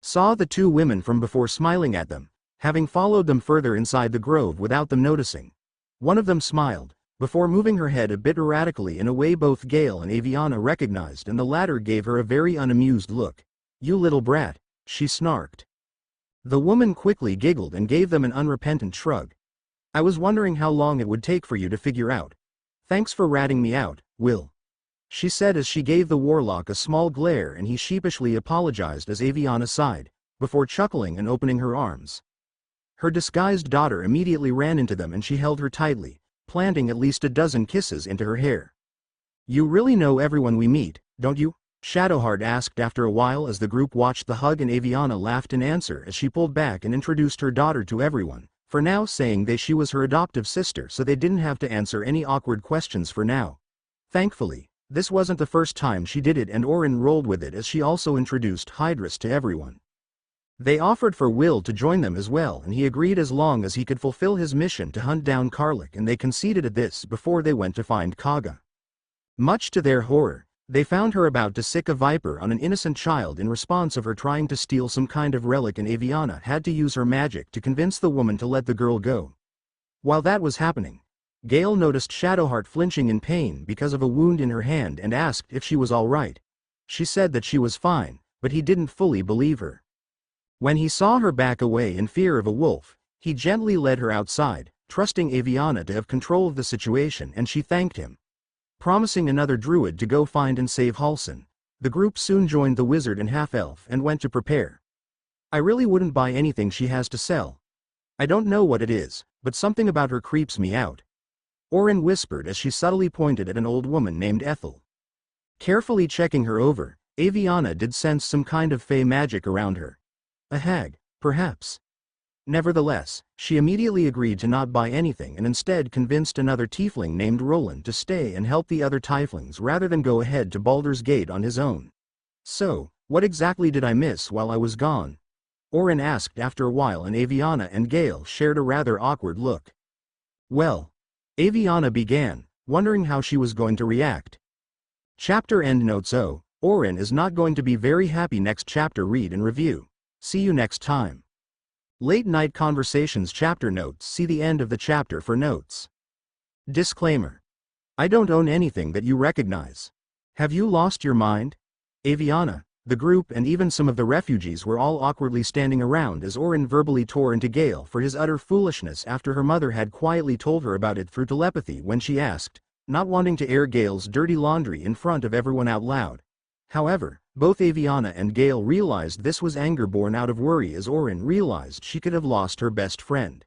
saw the two women from before smiling at them, having followed them further inside the grove without them noticing. One of them smiled, before moving her head a bit erratically in a way both Gale and Avyanna recognized, and the latter gave her a very unamused look. "You little brat," she snarked. The woman quickly giggled and gave them an unrepentant shrug. "I was wondering how long it would take for you to figure out. Thanks for ratting me out, Will," she said as she gave the warlock a small glare, and he sheepishly apologized as Avyanna sighed, before chuckling and opening her arms. Her disguised daughter immediately ran into them and she held her tightly, planting at least a dozen kisses into her hair. "You really know everyone we meet, don't you?" Shadowheart asked after a while as the group watched the hug, and Avyanna laughed in answer as she pulled back and introduced her daughter to everyone, for now saying that she was her adoptive sister so they didn't have to answer any awkward questions for now. Thankfully, this wasn't the first time she did it, and Orin rolled with it as she also introduced Hydrus to everyone. They offered for Will to join them as well, and he agreed as long as he could fulfill his mission to hunt down Karlik, and they conceded at this before they went to find Kaga. Much to their horror, they found her about to sick a viper on an innocent child in response of her trying to steal some kind of relic, and Avyanna had to use her magic to convince the woman to let the girl go. While that was happening, Gale noticed Shadowheart flinching in pain because of a wound in her hand and asked if she was all right. She said that she was fine, but he didn't fully believe her. When he saw her back away in fear of a wolf, he gently led her outside, trusting Avyanna to have control of the situation, and she thanked him. Promising another druid to go find and save Halsin, the group soon joined the wizard and half-elf and went to prepare. "I really wouldn't buy anything she has to sell. I don't know what it is, but something about her creeps me out," Orin whispered as she subtly pointed at an old woman named Ethel. Carefully checking her over, Avyanna did sense some kind of fey magic around her. A hag, perhaps. Nevertheless, she immediately agreed to not buy anything and instead convinced another tiefling named Roland to stay and help the other tieflings rather than go ahead to Baldur's Gate on his own. "So, what exactly did I miss while I was gone?" Orin asked after a while, and Avyanna and Gale shared a rather awkward look. "Well," Avyanna began, wondering how she was going to react. Chapter endnotes. Orin is not going to be very happy. Next chapter read and review. See you next time. Late Night Conversations chapter notes. See the end of the chapter for notes. Disclaimer. I don't own anything that you recognize. Have you lost your mind? Avyanna, the group and even some of the refugees were all awkwardly standing around as Orin verbally tore into Gale for his utter foolishness after her mother had quietly told her about it through telepathy when she asked, not wanting to air Gale's dirty laundry in front of everyone out loud. However, both Avyanna and Gale realized this was anger born out of worry as Orin realized she could have lost her best friend.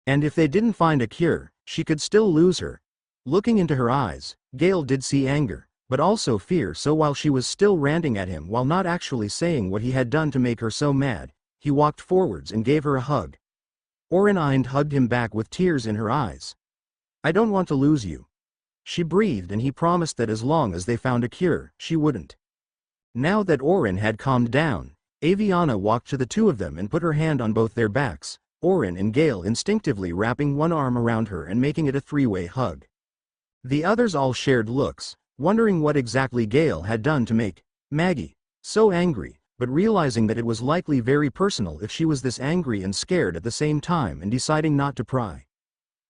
And if they didn't find a cure, she could still lose her. Looking into her eyes, Gale did see anger, but also fear, so while she was still ranting at him while not actually saying what he had done to make her so mad, he walked forwards and gave her a hug. Orin hugged him back with tears in her eyes. "I don't want to lose you," she breathed, and he promised that as long as they found a cure, she wouldn't. Now that Orin had calmed down, Avyanna walked to the two of them and put her hand on both their backs, Orin and Gale instinctively wrapping one arm around her and making it a three-way hug. The others all shared looks, wondering what exactly Gale had done to make Maggie so angry, but realizing that it was likely very personal if she was this angry and scared at the same time and deciding not to pry.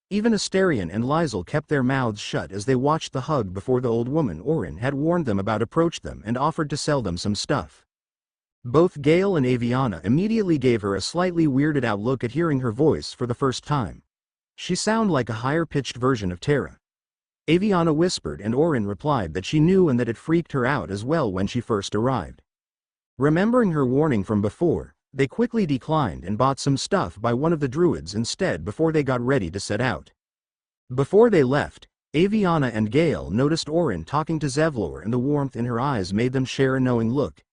Even Asterion and Lizel kept their mouths shut as they watched the hug before the old woman Orin had warned them about approached them and offered to sell them some stuff. Both Gale and Avyanna immediately gave her a slightly weirded out look at hearing her voice for the first time. She sounded like a higher-pitched version of Terra. Avyanna whispered and Orin replied that she knew and that it freaked her out as well when she first arrived. Remembering her warning from before, they quickly declined and bought some stuff by one of the druids instead before they got ready to set out. Before they left, Avyanna and Gale noticed Orin talking to Zevlor and the warmth in her eyes made them share a knowing look.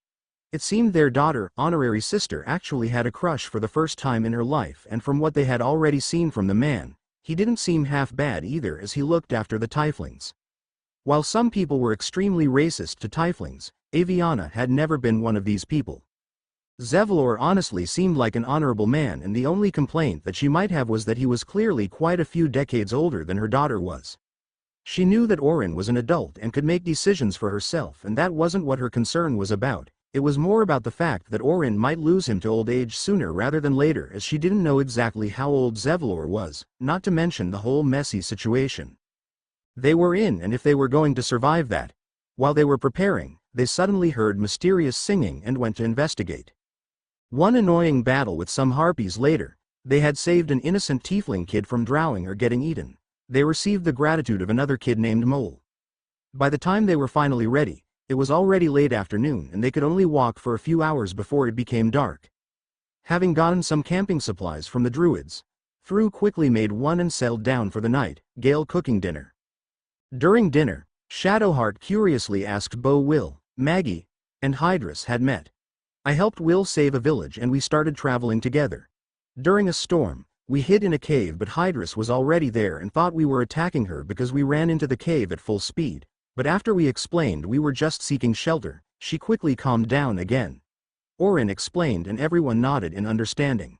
It seemed their daughter, honorary sister, actually had a crush for the first time in her life, and from what they had already seen from the man, he didn't seem half bad either as he looked after the tieflings. While some people were extremely racist to tieflings, Avyanna had never been one of these people. Zevlor honestly seemed like an honorable man, and the only complaint that she might have was that he was clearly quite a few decades older than her daughter was. She knew that Orin was an adult and could make decisions for herself, and that wasn't what her concern was about. It was more about the fact that Orin might lose him to old age sooner rather than later, as she didn't know exactly how old Zevlor was, not to mention the whole messy situation they were in and if they were going to survive that. While they were preparing, they suddenly heard mysterious singing and went to investigate. One annoying battle with some harpies later, they had saved an innocent tiefling kid from drowning or getting eaten. They received the gratitude of another kid named Mole. By the time they were finally ready, it was already late afternoon and they could only walk for a few hours before it became dark. Having gotten some camping supplies from the druids, Thru quickly made one and settled down for the night, Gale cooking dinner. During dinner, Shadowheart curiously asked Bo Will, Maggie, and Hydrus had met. I helped Will save a village and we started traveling together. During a storm, we hid in a cave, but Hydrus was already there and thought we were attacking her because we ran into the cave at full speed. But after we explained we were just seeking shelter, she quickly calmed down again. Orin explained and everyone nodded in understanding.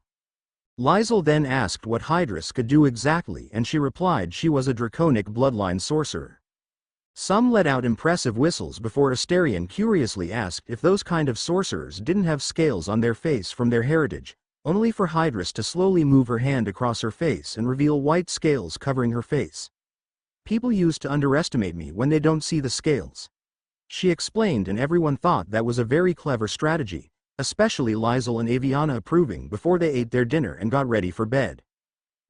Lizel then asked what Hydrus could do exactly, and she replied she was a draconic bloodline sorcerer. Some let out impressive whistles before Asterion curiously asked if those kind of sorcerers didn't have scales on their face from their heritage, only for Hydrus to slowly move her hand across her face and reveal white scales covering her face. People used to underestimate me when they don't see the scales. She explained, and everyone thought that was a very clever strategy, especially Lizel and Avyanna approving before they ate their dinner and got ready for bed.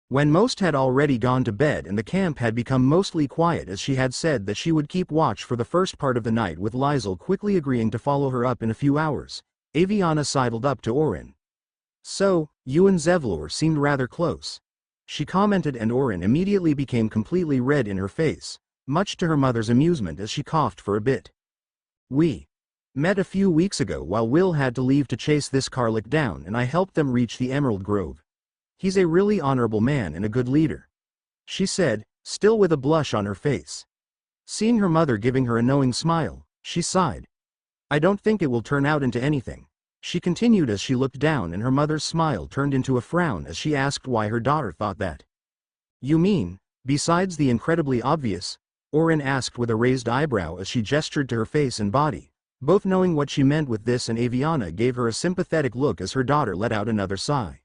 When most had already gone to bed and the camp had become mostly quiet, as she had said that she would keep watch for the first part of the night, with Lizel quickly agreeing to follow her up in a few hours, Avyanna sidled up to Orin. So, you and Zevlor seemed rather close, she commented, and Orin immediately became completely red in her face, much to her mother's amusement as she coughed for a bit. We met a few weeks ago while Will had to leave to chase this Karlik down, and I helped them reach the Emerald Grove. He's a really honorable man and a good leader, she said, still with a blush on her face. Seeing her mother giving her a knowing smile, she sighed. I don't think it will turn out into anything, she continued as she looked down, and her mother's smile turned into a frown as she asked why her daughter thought that. You mean, besides the incredibly obvious? Orin asked with a raised eyebrow as she gestured to her face and body, both knowing what she meant with this, and Avyanna gave her a sympathetic look as her daughter let out another sigh.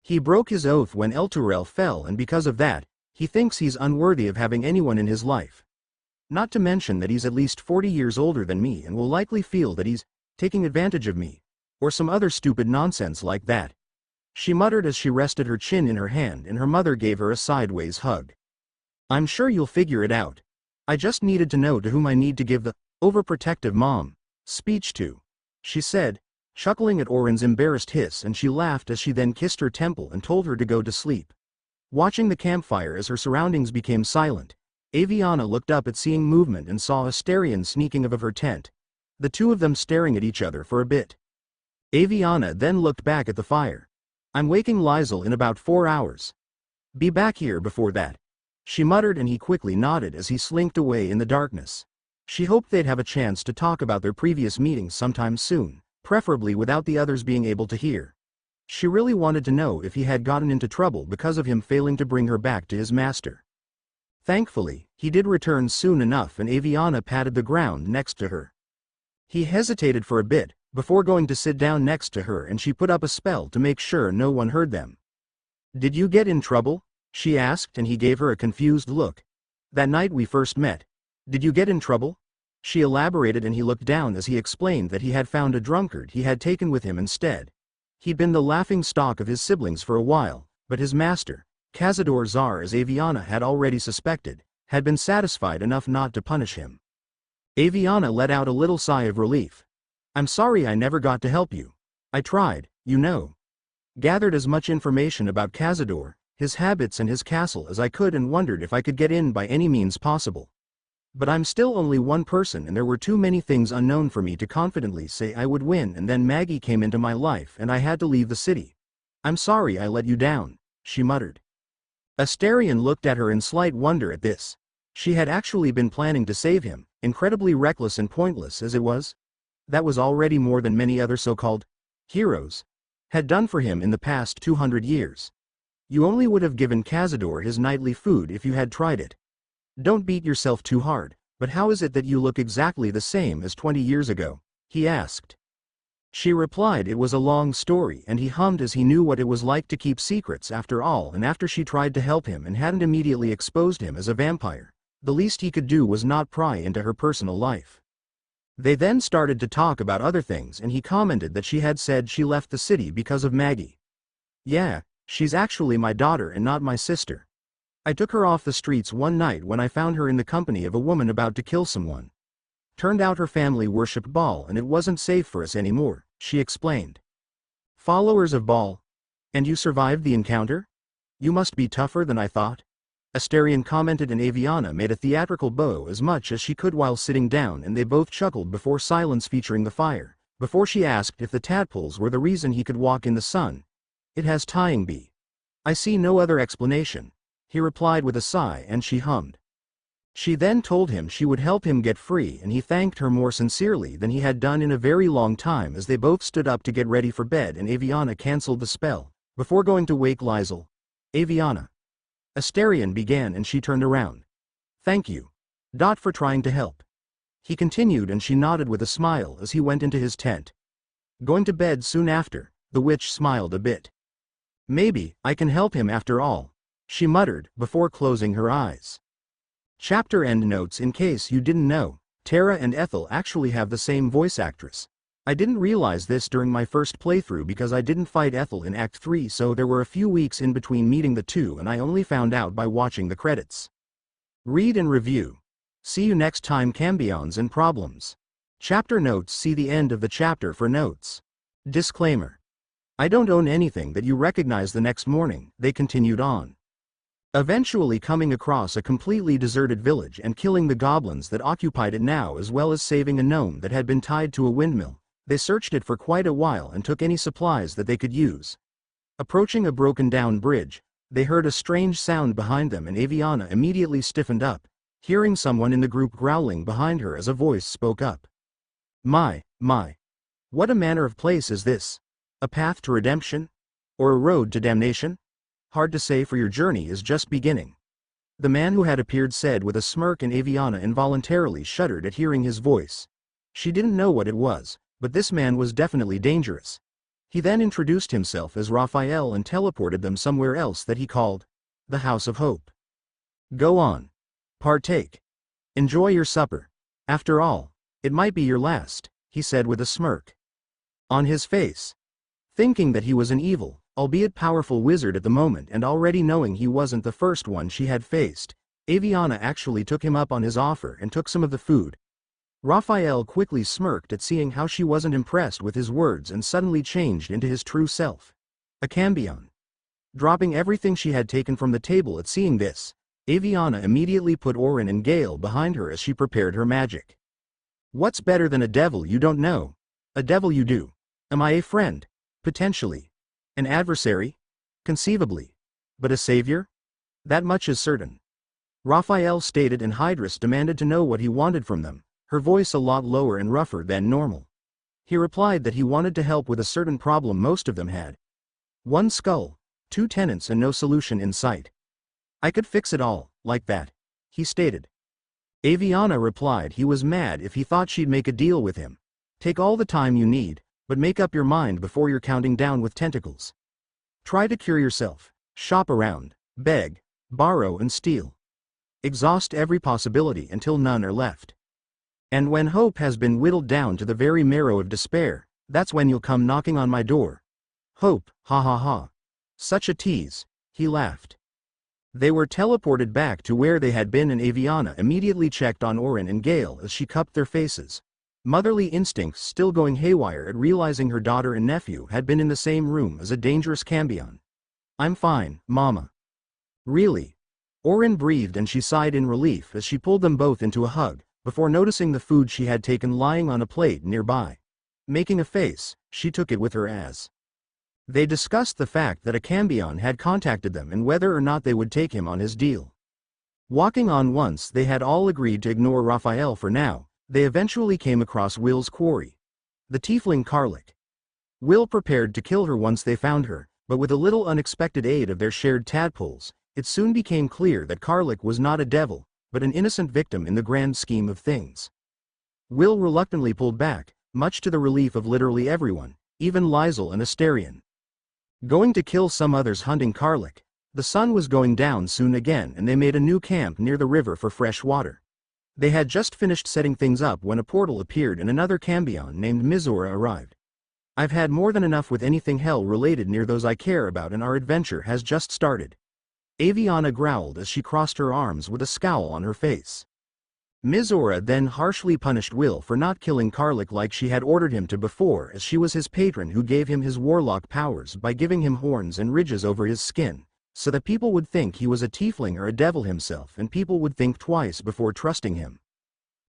He broke his oath when Elturel fell, and because of that, he thinks he's unworthy of having anyone in his life. Not to mention that he's at least 40 years older than me and will likely feel that he's taking advantage of me, or some other stupid nonsense like that, she muttered as she rested her chin in her hand, and her mother gave her a sideways hug. I'm sure you'll figure it out. I just needed to know to whom I need to give the overprotective mom speech to, she said, chuckling at Orin's embarrassed hiss, and she laughed as she then kissed her temple and told her to go to sleep. Watching the campfire as her surroundings became silent, Avyanna looked up at seeing movement and saw Asterion sneaking out of her tent, the two of them staring at each other for a bit. Avyanna then looked back at the fire. I'm waking Lizel in about 4 hours. Be back here before that, she muttered, and he quickly nodded as he slinked away in the darkness. She hoped they'd have a chance to talk about their previous meetings sometime soon, preferably without the others being able to hear. She really wanted to know if he had gotten into trouble because of him failing to bring her back to his master. Thankfully, he did return soon enough and Avyanna patted the ground next to her. He hesitated for a bit, before going to sit down next to her, and she put up a spell to make sure no one heard them. "Did you get in trouble?" she asked, and he gave her a confused look. "That night we first met. Did you get in trouble?" She elaborated, and he looked down as he explained that he had found a drunkard he had taken with him instead. He'd been the laughing stock of his siblings for a while, but his master, Cazador Zar, as Avyanna had already suspected, had been satisfied enough not to punish him. Avyanna let out a little sigh of relief. "I'm sorry I never got to help you. I tried, you know. Gathered as much information about Cazador, his habits and his castle as I could, and wondered if I could get in by any means possible. But I'm still only one person, and there were too many things unknown for me to confidently say I would win, and then Maggie came into my life and I had to leave the city. I'm sorry I let you down," she muttered. Astarion looked at her in slight wonder at this. She had actually been planning to save him, incredibly reckless and pointless as it was. That was already more than many other so-called heroes had done for him in the past 200 years. "You only would have given Cazador his nightly food if you had tried it. Don't beat yourself too hard, but how is it that you look exactly the same as 20 years ago?" he asked. She replied it was a long story, and he hummed as he knew what it was like to keep secrets after all, and after she tried to help him and hadn't immediately exposed him as a vampire, the least he could do was not pry into her personal life. They then started to talk about other things, and he commented that she had said she left the city because of Maggie. "Yeah, she's actually my daughter and not my sister. I took her off the streets one night when I found her in the company of a woman about to kill someone. Turned out her family worshipped Baal and it wasn't safe for us anymore," she explained. "Followers of Baal? And you survived the encounter? You must be tougher than I thought," Astarion commented, and Avyanna made a theatrical bow as much as she could while sitting down, and they both chuckled before silence featuring the fire, before she asked if the tadpoles were the reason he could walk in the sun. "It has tying bee. I see no other explanation," he replied with a sigh, and she hummed. She then told him she would help him get free, and he thanked her more sincerely than he had done in a very long time as they both stood up to get ready for bed, and Avyanna cancelled the spell, before going to wake Liesel. "Avyanna," Astarion began, and she turned around. "Thank you. For trying to help," he continued, and she nodded with a smile as he went into his tent. Going to bed soon after, the witch smiled a bit. "Maybe I can help him after all," she muttered, before closing her eyes. Chapter end notes: in case you didn't know, Tara and Ethel actually have the same voice actress. I didn't realize this during my first playthrough because I didn't fight Ethel in Act 3, so there were a few weeks in between meeting the two, and I only found out by watching the credits. Read and review. See you next time. Cambions and problems. Chapter notes: see the end of the chapter for notes. Disclaimer. I don't own anything that you recognize. The next morning, they continued on, eventually coming across a completely deserted village and killing the goblins that occupied it now, as well as saving a gnome that had been tied to a windmill. They searched it for quite a while and took any supplies that they could use. Approaching a broken-down bridge, they heard a strange sound behind them, and Avyanna immediately stiffened up, hearing someone in the group growling behind her as a voice spoke up. My, what a manner of place is this? A path to redemption? Or a road to damnation? Hard to say, for your journey is just beginning," the man who had appeared said with a smirk, and Avyanna involuntarily shuddered at hearing his voice. She didn't know what it was, but this man was definitely dangerous. He then introduced himself as Raphael and teleported them somewhere else that he called the House of Hope. "Go on. Partake. Enjoy your supper. After all, it might be your last," he said with a smirk on his face. Thinking that he was an evil, albeit powerful wizard at the moment, and already knowing he wasn't the first one she had faced, Avyanna actually took him up on his offer and took some of the food. Raphael quickly smirked at seeing how she wasn't impressed with his words and suddenly changed into his true self, a cambion. Dropping everything she had taken from the table at seeing this, Avyanna immediately put Orin and Gale behind her as she prepared her magic. "What's better than a devil you don't know? A devil you do. Am I a friend? Potentially. An adversary? Conceivably. But a savior? That much is certain," Raphael stated, and Hydrus demanded to know what he wanted from them. her voice a lot lower and rougher than normal. He replied that he wanted to help with a certain problem most of them had. One skull, two tenants and no solution in sight. I could fix it all, like that, he stated. Avyanna replied he was mad if he thought she'd make a deal with him. Take all the time you need, but make up your mind before you're counting down with tentacles. Try to cure yourself, shop around, beg, borrow and steal. Exhaust every possibility until none are left. And when hope has been whittled down to the very marrow of despair, that's when you'll come knocking on my door. Hope, ha ha ha. Such a tease, he laughed. They were teleported back to where they had been and Avyanna immediately checked on Orin and Gale as she cupped their faces. Motherly instincts still going haywire at realizing her daughter and nephew had been in the same room as a dangerous cambion. I'm fine, Mama. Really? Orin breathed and she sighed in relief as she pulled them both into a hug, before noticing the food she had taken lying on a plate nearby. Making a face, she took it with her as. They discussed the fact that a cambion had contacted them and whether or not they would take him on his deal. Walking on once they had all agreed to ignore Raphael for now, they eventually came across Will's quarry. The tiefling Karlik. Will prepared to kill her once they found her, but with a little unexpected aid of their shared tadpoles, it soon became clear that Karlik was not a devil, but an innocent victim in the grand scheme of things. Will reluctantly pulled back, much to the relief of literally everyone, even Lizel and Asterion. Going to kill some others hunting Karlik. The sun was going down soon again and they made a new camp near the river for fresh water. They had just finished setting things up when a portal appeared and another cambion named Mizora arrived. I've had more than enough with anything hell related near those I care about and our adventure has just started. Avyanna growled as she crossed her arms with a scowl on her face. Mizora then harshly punished Will for not killing Karlik like she had ordered him to before, as she was his patron who gave him his warlock powers by giving him horns and ridges over his skin, so that people would think he was a tiefling or a devil himself and people would think twice before trusting him.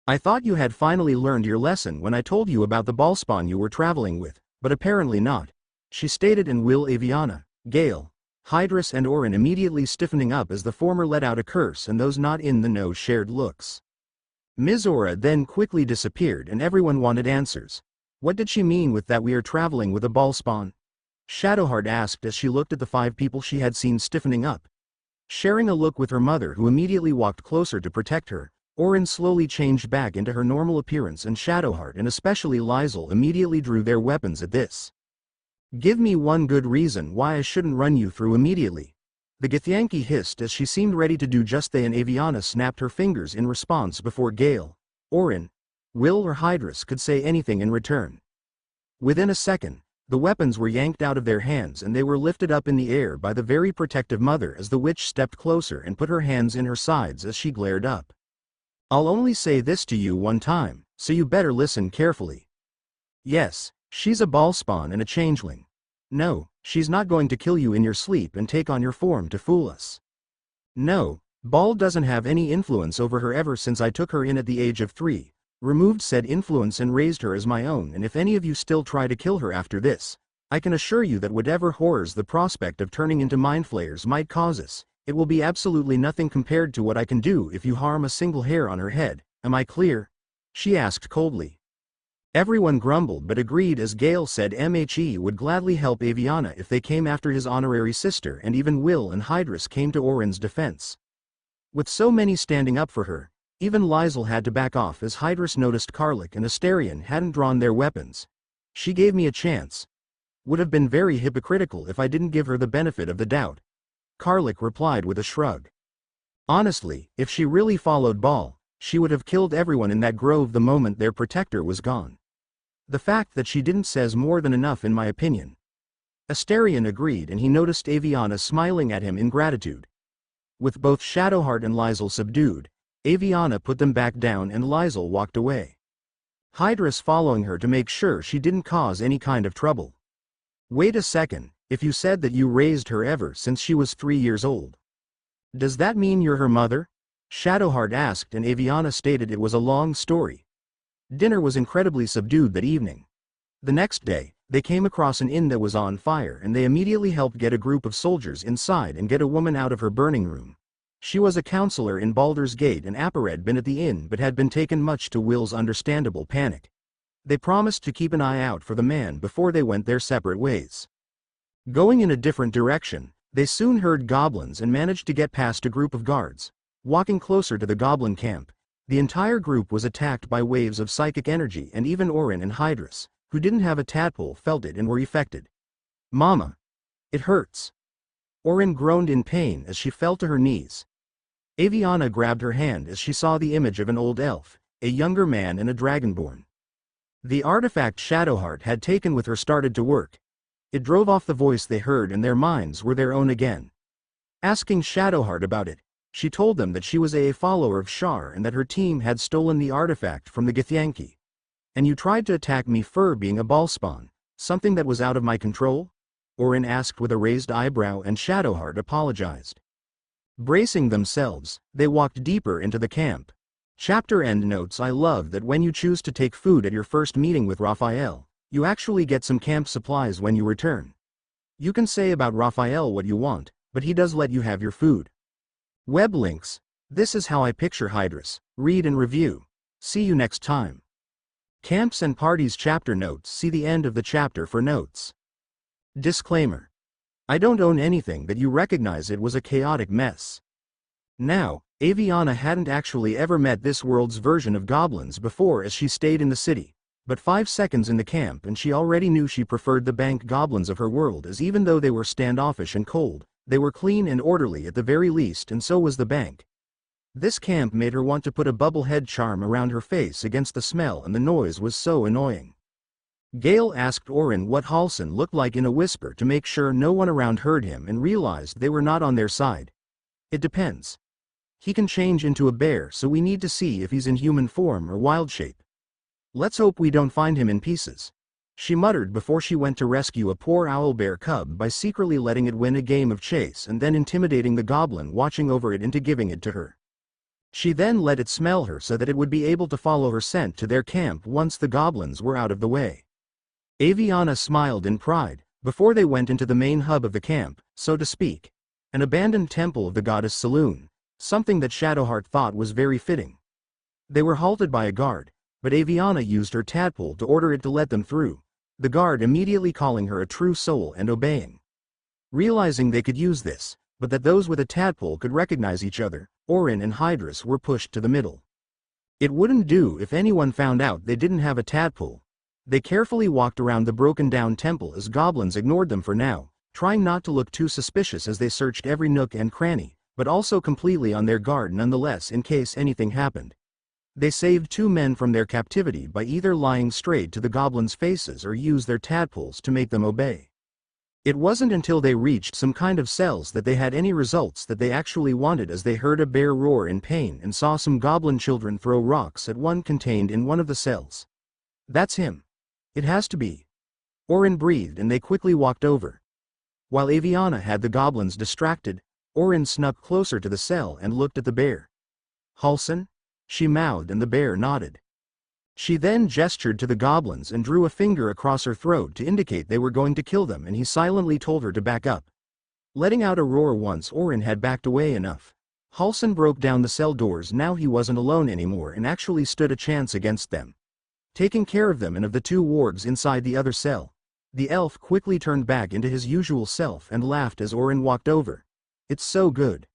I thought you had finally learned your lesson when I told you about the ballspawn you were traveling with, but apparently not, she stated, and Will, Avyanna, Gale, Hydrus and Orin immediately stiffening up as the former let out a curse and those not in the know shared looks. Mizora then quickly disappeared and everyone wanted answers. What did she mean with that we are traveling with a ballspawn? Shadowheart asked as she looked at the 5 people she had seen stiffening up. Sharing a look with her mother who immediately walked closer to protect her, Orin slowly changed back into her normal appearance and Shadowheart and especially Lizel immediately drew their weapons at this. Give me one good reason why I shouldn't run you through immediately. The Githyanki hissed as she seemed ready to do just that and Avyanna snapped her fingers in response before Gale, Orin, Will or Hydrus could say anything in return. Within a second, the weapons were yanked out of their hands and they were lifted up in the air by the very protective mother as the witch stepped closer and put her hands in her sides as she glared up. I'll only say this to you one time, so you better listen carefully. Yes, she's a ballspawn and a changeling. No, she's not going to kill you in your sleep and take on your form to fool us. No, Ball doesn't have any influence over her ever since I took her in at the age of 3, removed said influence and raised her as my own, and if any of you still try to kill her after this, I can assure you that whatever horrors the prospect of turning into mindflayers might cause us, it will be absolutely nothing compared to what I can do if you harm a single hair on her head. Am I clear? She asked coldly. Everyone grumbled but agreed as Gale said MHE would gladly help Avyanna if they came after his honorary sister, and even Will and Hydrus came to Orin's defense. With so many standing up for her, even Lizel had to back off as Hydrus noticed Karlik and Asterion hadn't drawn their weapons. She gave me a chance. Would have been very hypocritical if I didn't give her the benefit of the doubt. Karlik replied with a shrug. Honestly, if she really followed Ball, she would have killed everyone in that grove the moment their protector was gone. The fact that she didn't says more than enough in my opinion. Asterion agreed and he noticed Avyanna smiling at him in gratitude. With both Shadowheart and Lizel subdued, Avyanna put them back down and Lizel walked away. Hydrus following her to make sure she didn't cause any kind of trouble. Wait a second, if you said that you raised her ever since she was 3 years old, does that mean you're her mother? Shadowheart asked and Avyanna stated it was a long story. Dinner was incredibly subdued that evening. The next day, they came across an inn that was on fire and they immediately helped get a group of soldiers inside and get a woman out of her burning room. She was a counselor in Baldur's Gate and Appa had been at the inn but had been taken much to Will's understandable panic. They promised to keep an eye out for the man before they went their separate ways. Going in a different direction, they soon heard goblins and managed to get past a group of guards. Walking closer to the goblin camp, the entire group was attacked by waves of psychic energy, and even Orin and Hydrus, who didn't have a tadpole, felt it and were affected. "Mama! It hurts!" Orin groaned in pain as she fell to her knees. Avyanna grabbed her hand as she saw the image of an old elf, a younger man and a dragonborn. The artifact Shadowheart had taken with her started to work. It drove off the voice they heard and their minds were their own again. Asking Shadowheart about it, she told them that she was a follower of Shar and that her team had stolen the artifact from the Githyanki. "And you tried to attack me for being a ballspawn, something that was out of my control?" Orin asked with a raised eyebrow, and Shadowheart apologized. Bracing themselves, they walked deeper into the camp. Chapter end notes. I love that when you choose to take food at your first meeting with Raphael, you actually get some camp supplies when you return. You can say about Raphael what you want, but he does let you have your food. Web links. This is how I picture Hydrus. Read and review. See you next time. Camps and parties. Chapter notes. See the end of the chapter for notes. Disclaimer. I don't own anything that you recognize. It was a chaotic mess. Now, Avyanna hadn't actually ever met this world's version of goblins before, as she stayed in the city. But 5 seconds in the camp and she already knew she preferred the bank goblins of her world, as even though they were standoffish and cold, they were clean and orderly at the very least, and so was the bank. This camp made her want to put a bubble head charm around her face against the smell, and the noise was so annoying. Gale asked Orin what Halsin looked like in a whisper to make sure no one around heard him, and realized they were not on their side. "It depends. He can change into a bear, so we need to see if he's in human form or wild shape. Let's hope we don't find him in pieces," she muttered before she went to rescue a poor owlbear cub by secretly letting it win a game of chase and then intimidating the goblin watching over it into giving it to her. She then let it smell her so that it would be able to follow her scent to their camp once the goblins were out of the way. Avyanna smiled in pride before they went into the main hub of the camp, so to speak, an abandoned temple of the goddess Saloon, something that Shadowheart thought was very fitting. They were halted by a guard, but Avyanna used her tadpole to order it to let them through, the guard immediately calling her a true soul and obeying. Realizing they could use this, but that those with a tadpole could recognize each other, Orin and Hydrus were pushed to the middle. It wouldn't do if anyone found out they didn't have a tadpole. They carefully walked around the broken-down temple as goblins ignored them for now, trying not to look too suspicious as they searched every nook and cranny, but also completely on their guard nonetheless in case anything happened. They saved 2 men from their captivity by either lying straight to the goblins' faces or used their tadpoles to make them obey. It wasn't until they reached some kind of cells that they had any results that they actually wanted, as they heard a bear roar in pain and saw some goblin children throw rocks at one contained in one of the cells. "That's him. It has to be." Orin breathed and they quickly walked over. While Avyanna had the goblins distracted, Orin snuck closer to the cell and looked at the bear. "Halsin?" she mouthed, and the bear nodded. She then gestured to the goblins and drew a finger across her throat to indicate they were going to kill them, and he silently told her to back up. Letting out a roar once Orin had backed away enough, Halsin broke down the cell doors. Now he wasn't alone anymore and actually stood a chance against them. Taking care of them and of the 2 wargs inside the other cell, the elf quickly turned back into his usual self and laughed as Orin walked over. "It's so good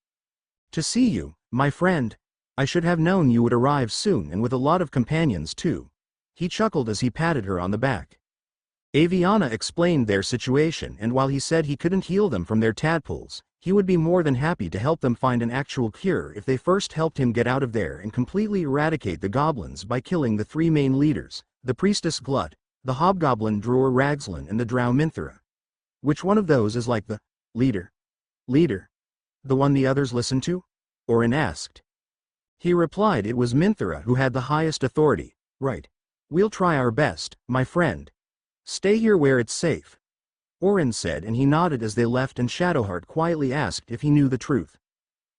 to see you, my friend. I should have known you would arrive soon, and with a lot of companions too." He chuckled as he patted her on the back. Avyanna explained their situation, and while he said he couldn't heal them from their tadpoles, he would be more than happy to help them find an actual cure if they first helped him get out of there and completely eradicate the goblins by killing the 3 main leaders, the priestess Glut, the hobgoblin Dror Ragslin, and the drow Minthara. "Which one of those is like the leader? The one the others listen to?" Orin asked. He replied it was Minthara who had the highest authority. "Right. We'll try our best, my friend. Stay here where it's safe," Orin said, and he nodded as they left, and Shadowheart quietly asked if he knew the truth.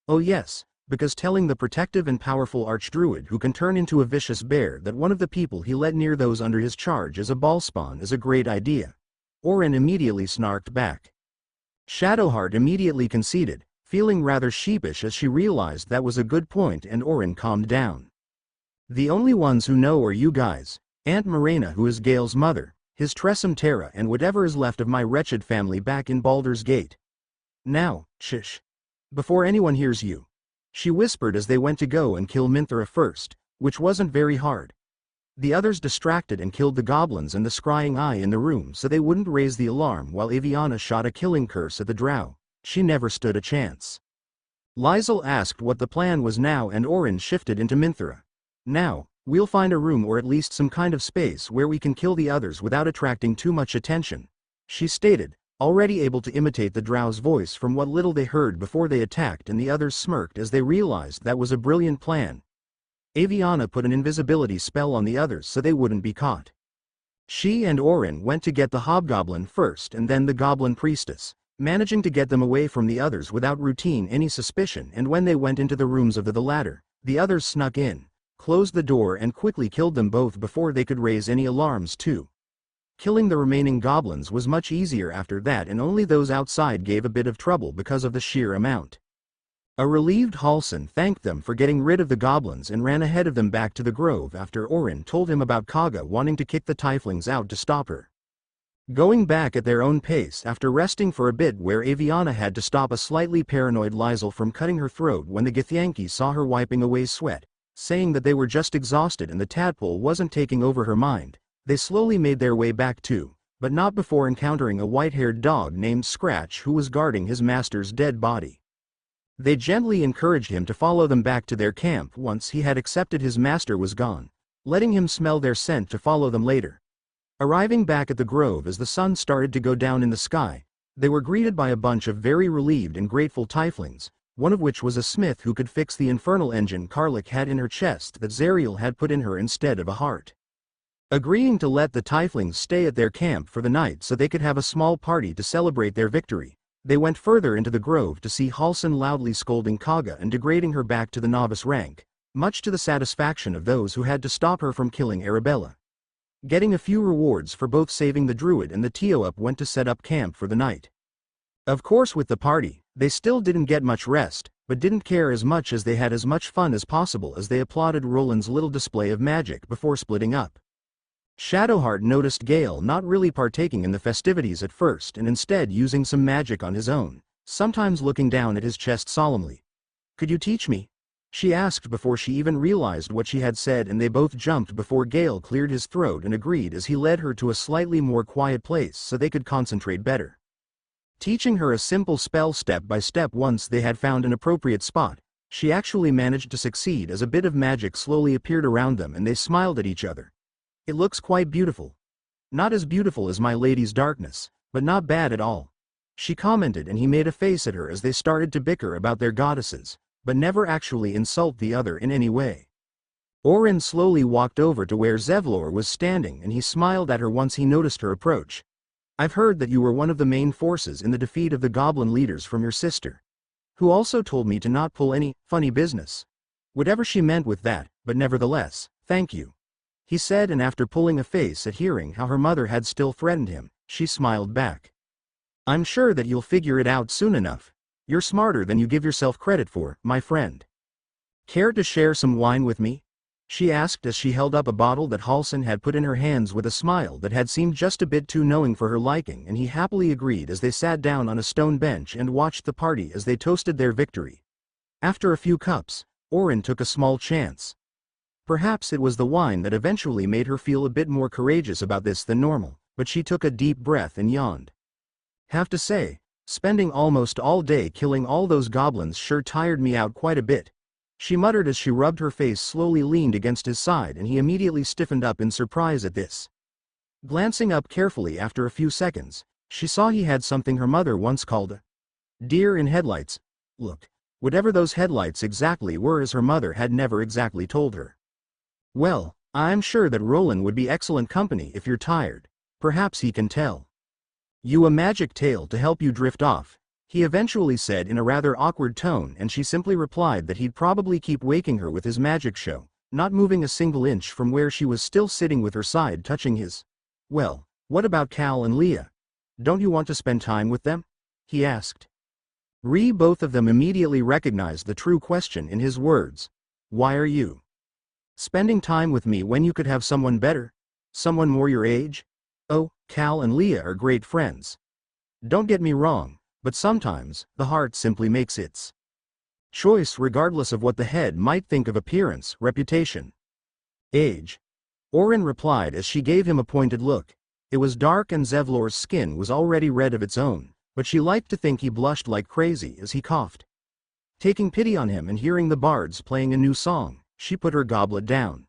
"Oh yes, because telling the protective and powerful archdruid who can turn into a vicious bear that one of the people he let near those under his charge is a ballspawn is a great idea," Orin immediately snarked back. Shadowheart immediately conceded, feeling rather sheepish as she realized that was a good point, and Orin calmed down. The only ones who know are you guys, Aunt Morena, who is Gale's mother, his Tressum Terra, and whatever is left of my wretched family back in Baldur's Gate. Now, shush. Before anyone hears you. She whispered as they went to go and kill Minthara first, which wasn't very hard. The others distracted and killed the goblins and the scrying eye in the room so they wouldn't raise the alarm, while Avyanna shot a killing curse at the drow. She never stood a chance. Lizel asked what the plan was now, and Orin shifted into Minthara. Now, we'll find a room or at least some kind of space where we can kill the others without attracting too much attention, she stated, already able to imitate the drow's voice from what little they heard before they attacked, and the others smirked as they realized that was a brilliant plan. Avyanna put an invisibility spell on the others so they wouldn't be caught. She and Orin went to get the hobgoblin first and then the goblin priestess, managing to get them away from the others without routine any suspicion, and when they went into the rooms of the latter, the others snuck in, closed the door and quickly killed them both before they could raise any alarms too. Killing the remaining goblins was much easier after that, and only those outside gave a bit of trouble because of the sheer amount. A relieved Halsin thanked them for getting rid of the goblins and ran ahead of them back to the grove after Orin told him about Kaga wanting to kick the tieflings out to stop her. Going back at their own pace after resting for a bit, where Avyanna had to stop a slightly paranoid Lizel from cutting her throat when the Githyanki saw her wiping away sweat, saying that they were just exhausted and the tadpole wasn't taking over her mind, they slowly made their way back too, but not before encountering a white-haired dog named Scratch who was guarding his master's dead body. They gently encouraged him to follow them back to their camp once he had accepted his master was gone, letting him smell their scent to follow them later. Arriving back at the grove as the sun started to go down in the sky, they were greeted by a bunch of very relieved and grateful tieflings, one of which was a smith who could fix the infernal engine Karlach had in her chest that Zariel had put in her instead of a heart. Agreeing to let the tieflings stay at their camp for the night so they could have a small party to celebrate their victory, they went further into the grove to see Halsin loudly scolding Kaga and degrading her back to the novice rank, much to the satisfaction of those who had to stop her from killing Arabella. Getting a few rewards for both saving the druid and the Teo-up went to set up camp for the night. Of course, with the party, they still didn't get much rest, but didn't care as much as they had as much fun as possible as they applauded Roland's little display of magic before splitting up. Shadowheart noticed Gale not really partaking in the festivities at first and instead using some magic on his own, sometimes looking down at his chest solemnly. "Could you teach me?" she asked before she even realized what she had said, and they both jumped before Gale cleared his throat and agreed as he led her to a slightly more quiet place so they could concentrate better. Teaching her a simple spell step by step once they had found an appropriate spot, she actually managed to succeed as a bit of magic slowly appeared around them and they smiled at each other. "It looks quite beautiful. Not as beautiful as my lady's darkness, but not bad at all," she commented, and he made a face at her as they started to bicker about their goddesses, but never actually insult the other in any way. Orin slowly walked over to where Zevlor was standing and he smiled at her once he noticed her approach. "I've heard that you were one of the main forces in the defeat of the goblin leaders from your sister, who also told me to not pull any funny business." Whatever she meant with that, but nevertheless, thank you, he said, and after pulling a face at hearing how her mother had still threatened him, she smiled back. "I'm sure that you'll figure it out soon enough. You're smarter than you give yourself credit for, my friend. Care to share some wine with me?" she asked as she held up a bottle that Halsin had put in her hands with a smile that had seemed just a bit too knowing for her liking, and he happily agreed as they sat down on a stone bench and watched the party as they toasted their victory. After a few cups, Orin took a small chance. Perhaps it was the wine that eventually made her feel a bit more courageous about this than normal, but she took a deep breath and yawned. "Have to say, spending almost all day killing all those goblins sure tired me out quite a bit," she muttered as she rubbed her face, slowly leaned against his side, and he immediately stiffened up in surprise at this. Glancing up carefully after a few seconds, she saw he had something her mother once called a deer in headlights look, whatever those headlights exactly were, as her mother had never exactly told her. "Well, I'm sure that Roland would be excellent company if you're tired. Perhaps he can tell you a magic tale to help you drift off," he eventually said in a rather awkward tone, and she simply replied that he'd probably keep waking her with his magic show, not moving a single inch from where she was, still sitting with her side touching his. "Well, what about Cal and Leah? Don't you want to spend time with them?" he asked. Both of them immediately recognized the true question in his words. Why are you spending time with me when you could have someone better? Someone more your age? Oh, Cal and Leah are great friends. Don't get me wrong, but sometimes, the heart simply makes its choice regardless of what the head might think of appearance, reputation, age. Orin replied as she gave him a pointed look. It was dark and Zevlor's skin was already red of its own, but she liked to think he blushed like crazy as he coughed. Taking pity on him and hearing the bards playing a new song, she put her goblet down.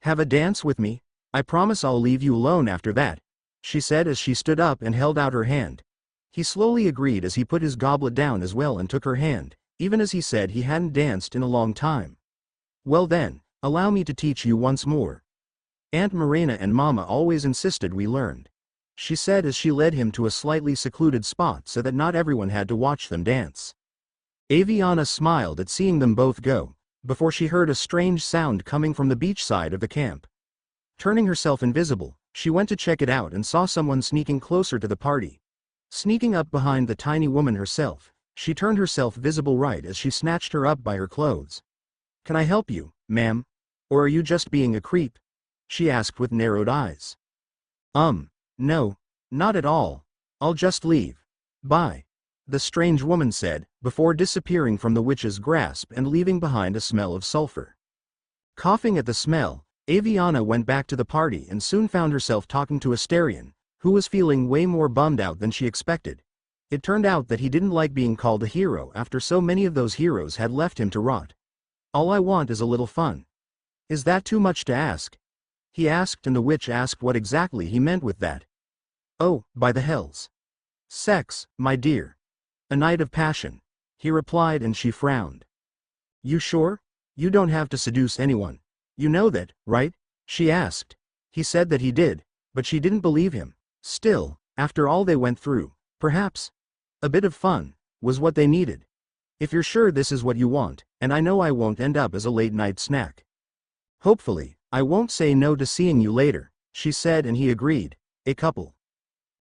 Have a dance with me? I promise I'll leave you alone after that, she said as she stood up and held out her hand. He slowly agreed as he put his goblet down as well and took her hand, even as he said he hadn't danced in a long time. Well then, allow me to teach you once more. Aunt Marina and Mama always insisted we learned, she said as she led him to a slightly secluded spot so that not everyone had to watch them dance. Avyanna smiled at seeing them both go, before she heard a strange sound coming from the beach side of the camp. Turning herself invisible, she went to check it out and saw someone sneaking closer to the party. Sneaking up behind the tiny woman herself, she turned herself visible right as she snatched her up by her clothes. Can I help you, ma'am? Or are you just being a creep? She asked with narrowed eyes. No, not at all. I'll just leave. Bye. The strange woman said, before disappearing from the witch's grasp and leaving behind a smell of sulfur. Coughing at the smell, Avyanna went back to the party and soon found herself talking to Asterion, who was feeling way more bummed out than she expected. It turned out that he didn't like being called a hero after so many of those heroes had left him to rot. All I want is a little fun. Is that too much to ask? He asked, and the witch asked what exactly he meant with that. Oh, by the hells. Sex, my dear. A night of passion, he replied, and she frowned. You sure? You don't have to seduce anyone. You know that, right? She asked. He said that he did, but she didn't believe him. Still, after all they went through, perhaps a bit of fun was what they needed. If you're sure this is what you want, and I know I won't end up as a late-night snack. Hopefully, I won't say no to seeing you later, she said, and he agreed. A couple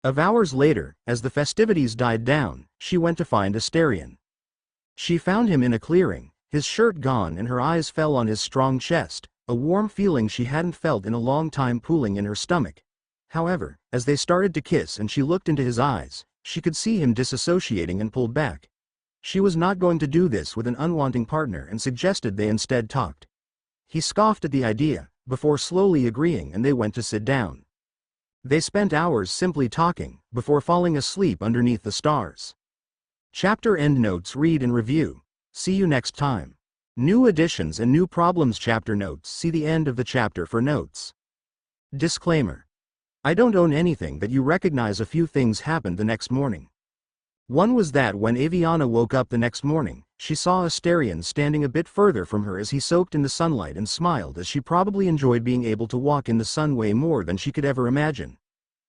of hours later, as the festivities died down, she went to find Asterion. She found him in a clearing, his shirt gone, and her eyes fell on his strong chest, a warm feeling she hadn't felt in a long time pooling in her stomach. However, as they started to kiss and she looked into his eyes, she could see him disassociating and pulled back. She was not going to do this with an unwanting partner and suggested they instead talked. He scoffed at the idea, before slowly agreeing, and they went to sit down. They spent hours simply talking, before falling asleep underneath the stars. Chapter endnotes read and review. See you next time. New additions and new problems. Chapter notes. See the end of the chapter for notes. Disclaimer. I don't own anything, but you recognize a few things happened the next morning. One was that when Avyanna woke up the next morning, she saw Asterion standing a bit further from her as he soaked in the sunlight and smiled, as she probably enjoyed being able to walk in the sun way more than she could ever imagine.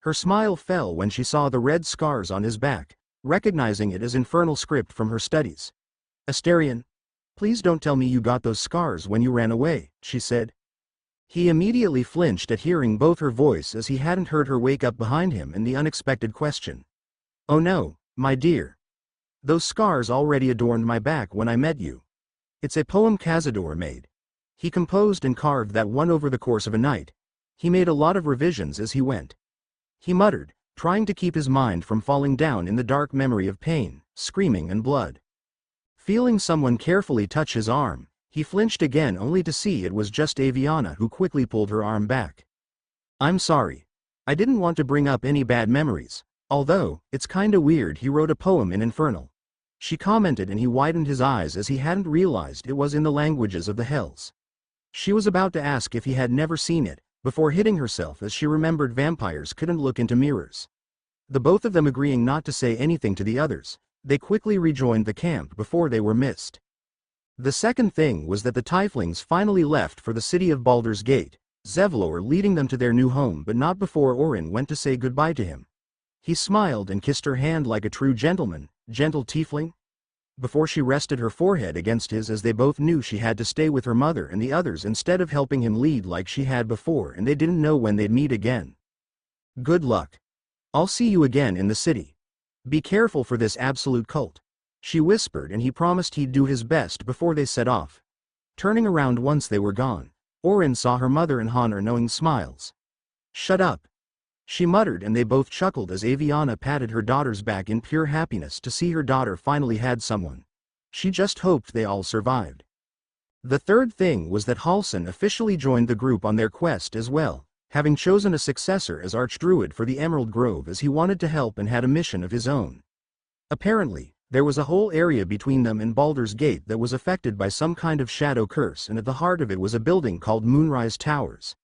Her smile fell when she saw the red scars on his back, recognizing it as infernal script from her studies. Asterion, please don't tell me you got those scars when you ran away, she said. He immediately flinched at hearing both her voice, as he hadn't heard her wake up behind him and the unexpected question. Oh no, my dear. Those scars already adorned my back when I met you. It's a poem Cazador made. He composed and carved that one over the course of a night. He made a lot of revisions as he went. He muttered, trying to keep his mind from falling down in the dark memory of pain, screaming, and blood. Feeling someone carefully touch his arm, he flinched again, only to see it was just Avyanna, who quickly pulled her arm back. I'm sorry. I didn't want to bring up any bad memories. Although, it's kinda weird he wrote a poem in Infernal. She commented, and he widened his eyes as he hadn't realized it was in the languages of the Hells. She was about to ask if he had never seen it, before hitting herself as she remembered vampires couldn't look into mirrors. The both of them agreeing not to say anything to the others, they quickly rejoined the camp before they were missed. The second thing was that the Tieflings finally left for the city of Baldur's Gate, Zevlor leading them to their new home, but not before Orin went to say goodbye to him. He smiled and kissed her hand like a true gentleman. Gentle tiefling? Before she rested her forehead against his, as they both knew she had to stay with her mother and the others instead of helping him lead like she had before, and they didn't know when they'd meet again. Good luck. I'll see you again in the city. Be careful for this absolute cult. she whispered, and he promised he'd do his best before they set off. Turning around once they were gone, Orin saw her mother and Honor knowing smiles. "Shut up," she muttered, and they both chuckled as Avyanna patted her daughter's back in pure happiness to see her daughter finally had someone. She just hoped they all survived. The third thing was that Halsin officially joined the group on their quest as well, having chosen a successor as Archdruid for the Emerald Grove as he wanted to help and had a mission of his own. Apparently, there was a whole area between them and Baldur's Gate that was affected by some kind of shadow curse, and at the heart of it was a building called Moonrise Towers.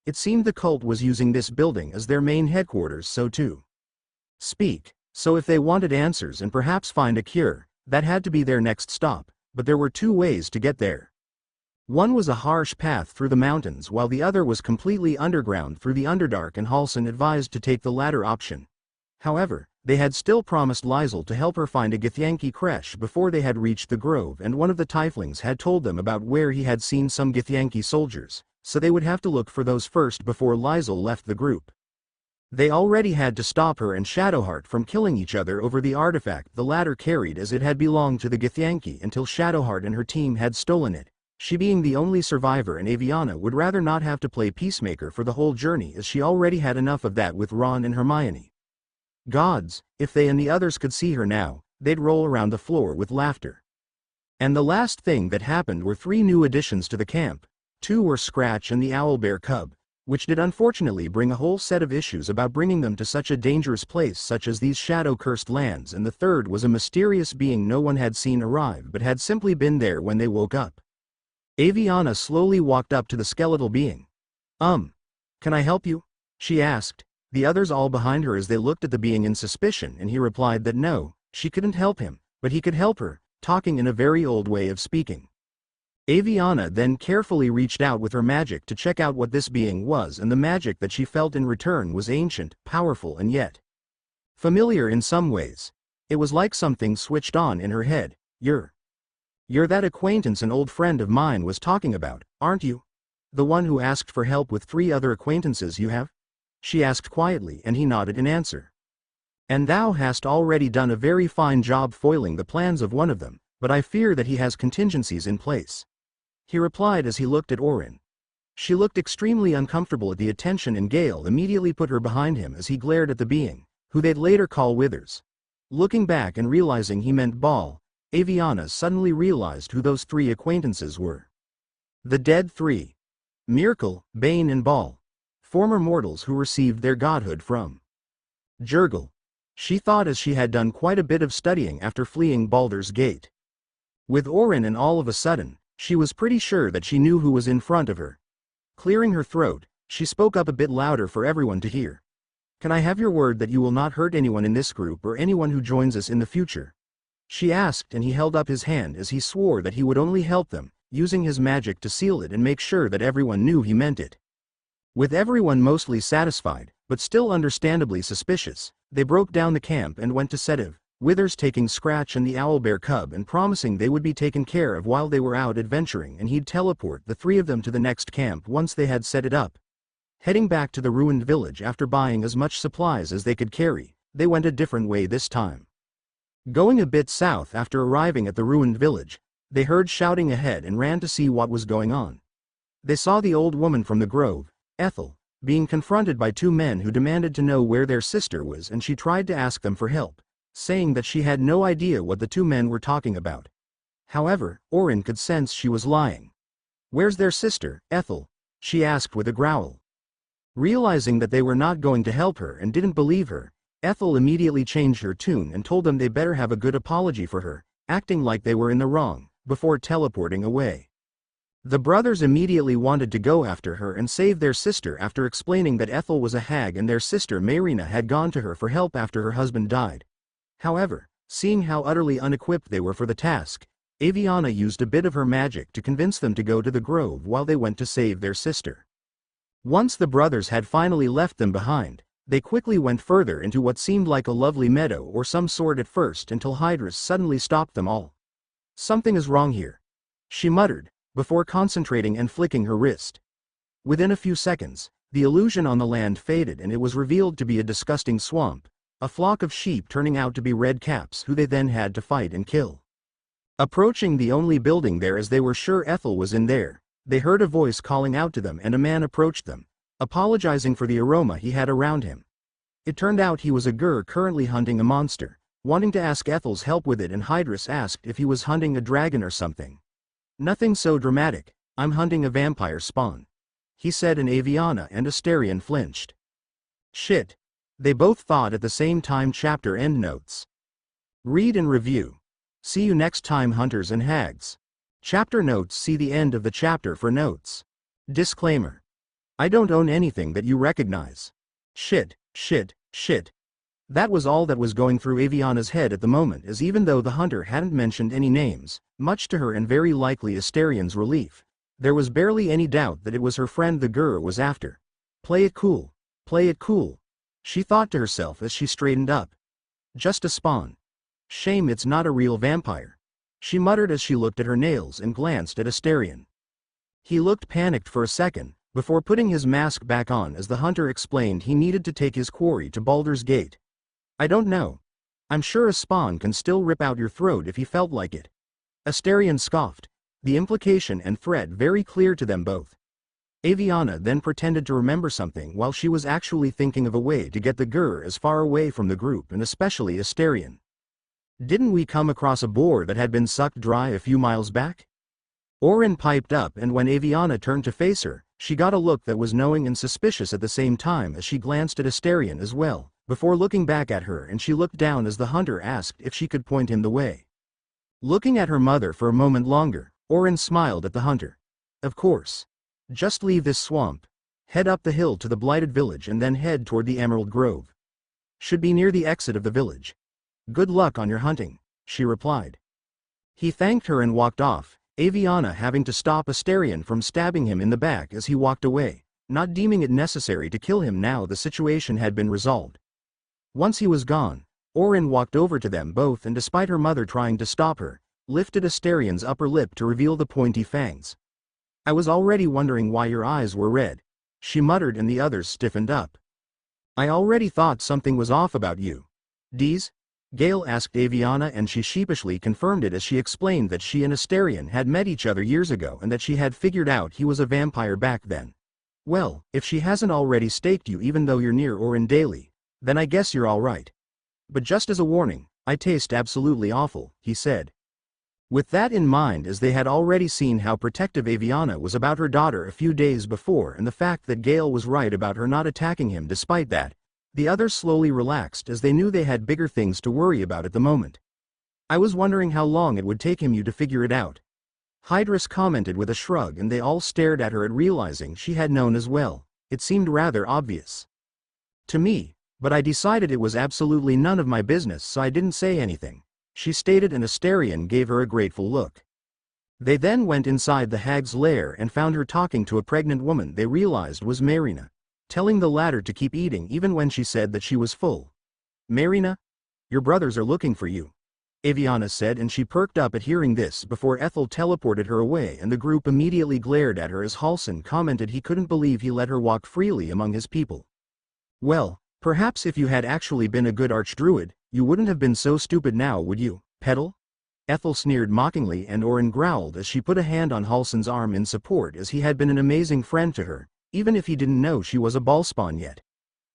It seemed the cult was using this building as their main headquarters to speak, so if they wanted answers and perhaps find a cure, that had to be their next stop, but there were two ways to get there. One was a harsh path through the mountains while the other was completely underground through the Underdark, and Halsin advised to take the latter option. However, they had still promised Lizel to help her find a Githyanki creche before they had reached the grove, and one of the tieflings had told them about where he had seen some Githyanki soldiers, so they would have to look for those first before Lizel left the group. They already had to stop her and Shadowheart from killing each other over the artifact the latter carried, as it had belonged to the Githyanki until Shadowheart and her team had stolen it. She being the only survivor, and Avyanna would rather not have to play peacemaker for the whole journey, as she already had enough of that with Ron and Hermione. Gods, if they and the others could see her now, they'd roll around the floor with laughter. And the last thing that happened were 3 new additions to the camp. 2 were Scratch and the Owlbear cub, which did unfortunately bring a whole set of issues about bringing them to such a dangerous place such as these shadow-cursed lands, and the third was a mysterious being no one had seen arrive but had simply been there when they woke up. Avyanna slowly walked up to the skeletal being. Can I help you?" she asked, the others all behind her as they looked at the being in suspicion, and he replied that no, she couldn't help him, but he could help her, talking in a very old way of speaking. Avyanna then carefully reached out with her magic to check out what this being was, and the magic that she felt in return was ancient, powerful, and yet familiar in some ways. It was like something switched on in her head. You're that acquaintance an old friend of mine was talking about, aren't you? The one who asked for help with 3 other acquaintances you have?" she asked quietly, and he nodded in answer. "And thou hast already done a very fine job foiling the plans of one of them, but I fear that he has contingencies in place," he replied as he looked at Orin. She looked extremely uncomfortable at the attention, and Gale immediately put her behind him as he glared at the being, who they'd later call Withers. Looking back and realizing he meant Ball, Avyanna suddenly realized who those 3 acquaintances were. The dead 3. Myrkul, Bane and Ball. Former mortals who received their godhood from Jurgle. She thought, as she had done quite a bit of studying after fleeing Baldur's Gate. With Orin, and all of a sudden, she was pretty sure that she knew who was in front of her. Clearing her throat, she spoke up a bit louder for everyone to hear. "Can I have your word that you will not hurt anyone in this group or anyone who joins us in the future?" she asked, and he held up his hand as he swore that he would only help them, using his magic to seal it and make sure that everyone knew he meant it. With everyone mostly satisfied, but still understandably suspicious, they broke down the camp and went to Setiv, Withers taking Scratch and the Owlbear cub and promising they would be taken care of while they were out adventuring, and he'd teleport the 3 of them to the next camp once they had set it up. Heading back to the ruined village after buying as much supplies as they could carry, they went a different way this time. Going a bit south after arriving at the ruined village, they heard shouting ahead and ran to see what was going on. They saw the old woman from the grove, Ethel, being confronted by 2 men who demanded to know where their sister was, and she tried to ask them for help, saying that she had no idea what the 2 men were talking about. However, Orin could sense she was lying. "Where's their sister, Ethel?" she asked with a growl. Realizing that they were not going to help her and didn't believe her, Ethel immediately changed her tune and told them they better have a good apology for her, acting like they were in the wrong, before teleporting away. The brothers immediately wanted to go after her and save their sister after explaining that Ethel was a hag and their sister Marina had gone to her for help after her husband died. However, seeing how utterly unequipped they were for the task, Avyanna used a bit of her magic to convince them to go to the grove while they went to save their sister. Once the brothers had finally left them behind, they quickly went further into what seemed like a lovely meadow or some sort at first, until Hydrus suddenly stopped them all. "Something is wrong here," she muttered, before concentrating and flicking her wrist. Within a few seconds, the illusion on the land faded and it was revealed to be a disgusting swamp, a flock of sheep turning out to be red caps who they then had to fight and kill. Approaching the only building there as they were sure Ethel was in there, they heard a voice calling out to them and a man approached them, apologizing for the aroma he had around him. It turned out he was a Gur currently hunting a monster, wanting to ask Ethel's help with it, and Hydrus asked if he was hunting a dragon or something. Nothing so dramatic, I'm hunting a vampire spawn, he said, and Avyanna and Asterion flinched. Shit. They both thought at the same time. Chapter endnotes. Read and review. See you next time, hunters and hags. Chapter notes. See the end of the chapter for notes. Disclaimer. I don't own anything that you recognize. Shit, shit, shit. That was all that was going through Avyanna's head at the moment, as even though the hunter hadn't mentioned any names, much to her and very likely Asterion's relief, there was barely any doubt that it was her friend the Gur was after. Play it cool. Play it cool, she thought to herself as she straightened up. Just a spawn. Shame it's not a real vampire, she muttered as she looked at her nails and glanced at Asterion. He looked panicked for a second, before putting his mask back on as the hunter explained he needed to take his quarry to Baldur's Gate. I don't know. I'm sure a spawn can still rip out your throat if he felt like it. Asterion scoffed, the implication and threat very clear to them both. Avyanna then pretended to remember something while she was actually thinking of a way to get the Gur as far away from the group and especially Asterion. Didn't we come across a boar that had been sucked dry a few miles back? Orin piped up, and when Avyanna turned to face her, she got a look that was knowing and suspicious at the same time as she glanced at Asterion as well, before looking back at her, and she looked down as the hunter asked if she could point him the way. Looking at her mother for a moment longer, Orin smiled at the hunter. Of course. Just leave this swamp, head up the hill to the Blighted Village and then head toward the Emerald Grove. Should be near the exit of the village. Good luck on your hunting, she replied. He thanked her and walked off, Avyanna having to stop Asterion from stabbing him in the back as he walked away, not deeming it necessary to kill him now the situation had been resolved. Once he was gone, Orin walked over to them both and, despite her mother trying to stop her, lifted Asterion's upper lip to reveal the pointy fangs. I was already wondering why your eyes were red, she muttered, and the others stiffened up. I already thought something was off about you. Dees? Gale asked Avyanna, and she sheepishly confirmed it as she explained that she and Asterion had met each other years ago and that she had figured out he was a vampire back then. Well, if she hasn't already staked you even though you're near Orin daily, then I guess you're alright. But just as a warning, I taste absolutely awful, he said. With that in mind, as they had already seen how protective Avyanna was about her daughter a few days before and the fact that Gale was right about her not attacking him despite that, the others slowly relaxed as they knew they had bigger things to worry about at the moment. I was wondering how long it would take you to figure it out. Hydrus commented with a shrug, and they all stared at her at realizing she had known as well. It seemed rather obvious to me, but I decided it was absolutely none of my business, so I didn't say anything, she stated, and Asterion gave her a grateful look. They then went inside the hag's lair and found her talking to a pregnant woman they realized was Marina, telling the latter to keep eating even when she said that she was full. Marina? Your brothers are looking for you, Avyanna said, and she perked up at hearing this before Ethel teleported her away, and the group immediately glared at her as Halsin commented he couldn't believe he let her walk freely among his people. Well, perhaps if you had actually been a good archdruid, you wouldn't have been so stupid now, would you, Petal? Ethel sneered mockingly, and Orin growled as she put a hand on Halsin's arm in support, as he had been an amazing friend to her, even if he didn't know she was a ballspawn yet.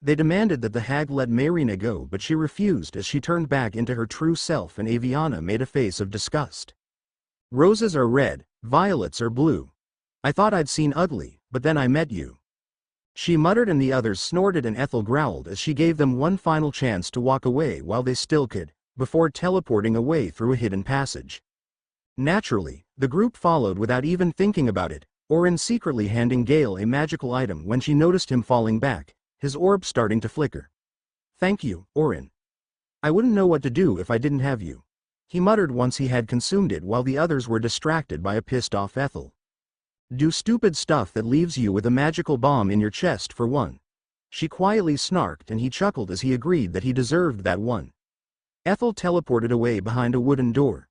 They demanded that the hag let Marina go, but she refused as she turned back into her true self, and Avyanna made a face of disgust. Roses are red, violets are blue. I thought I'd seen ugly, but then I met you, she muttered, and the others snorted, and Ethel growled as she gave them one final chance to walk away while they still could, before teleporting away through a hidden passage. Naturally, the group followed without even thinking about it, Orin secretly handing Gale a magical item when she noticed him falling back, his orb starting to flicker. Thank you, Orin. I wouldn't know what to do if I didn't have you, he muttered once he had consumed it, while the others were distracted by a pissed-off Ethel. Do stupid stuff that leaves you with a magical bomb in your chest for one, she quietly snarked, and he chuckled as he agreed that he deserved that one. Ethel teleported away behind a wooden door.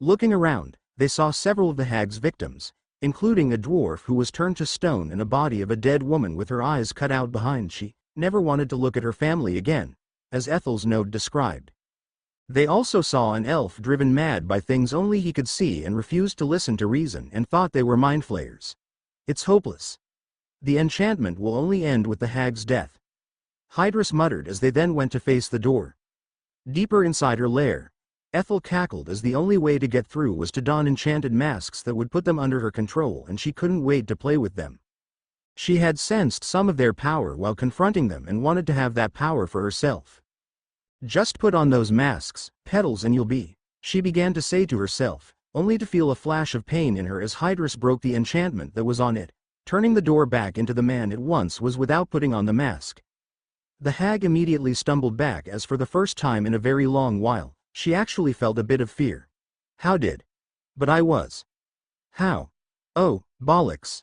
Looking around, they saw several of the hag's victims, including a dwarf who was turned to stone and a body of a dead woman with her eyes cut out behind. She never wanted to look at her family again, as Ethel's note described. They also saw an elf driven mad by things only he could see and refused to listen to reason and thought they were mindflayers. It's hopeless. The enchantment will only end with the hag's death. Hydrus muttered as they then went to face the door. Deeper inside her lair, Ethel cackled as the only way to get through was to don enchanted masks that would put them under her control, and she couldn't wait to play with them. She had sensed some of their power while confronting them and wanted to have that power for herself. Just put on those masks, Petals, and you'll be, she began to say to herself, only to feel a flash of pain in her as Hydrus broke the enchantment that was on it. Turning the door back into the man at once was without putting on the mask. The hag immediately stumbled back as for the first time in a very long while, she actually felt a bit of fear. How did? But I was. How? Oh, bollocks.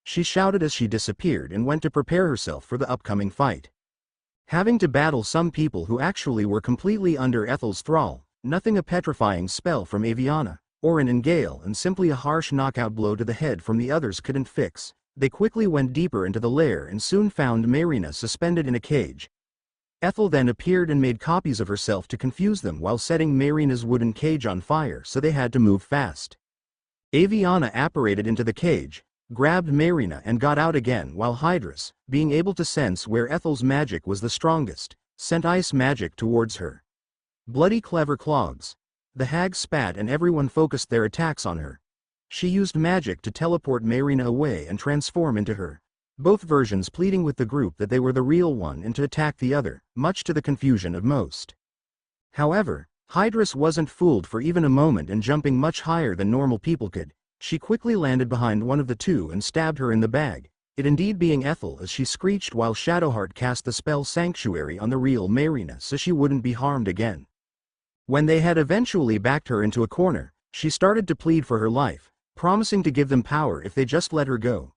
She shouted as she disappeared and went to prepare herself for the upcoming fight. Having to battle some people who actually were completely under Ethel's thrall, nothing a petrifying spell from Avyanna, Orin and Gale, and simply a harsh knockout blow to the head from the others couldn't fix. They quickly went deeper into the lair and soon found Marina suspended in a cage. Ethel then appeared and made copies of herself to confuse them while setting Marina's wooden cage on fire, so they had to move fast. Avyanna apparated into the cage, grabbed Marina and got out again, while Hydrus, being able to sense where Ethel's magic was the strongest, sent ice magic towards her. Bloody clever clogs. The hag spat and everyone focused their attacks on her. She used magic to teleport Marina away and transform into her. Both versions pleading with the group that they were the real one and to attack the other, much to the confusion of most. However, Hydrus wasn't fooled for even a moment, and jumping much higher than normal people could, she quickly landed behind one of the two and stabbed her in the bag, it indeed being Ethel, as she screeched while Shadowheart cast the spell Sanctuary on the real Marina so she wouldn't be harmed again. When they had eventually backed her into a corner, she started to plead for her life, promising to give them power if they just let her go.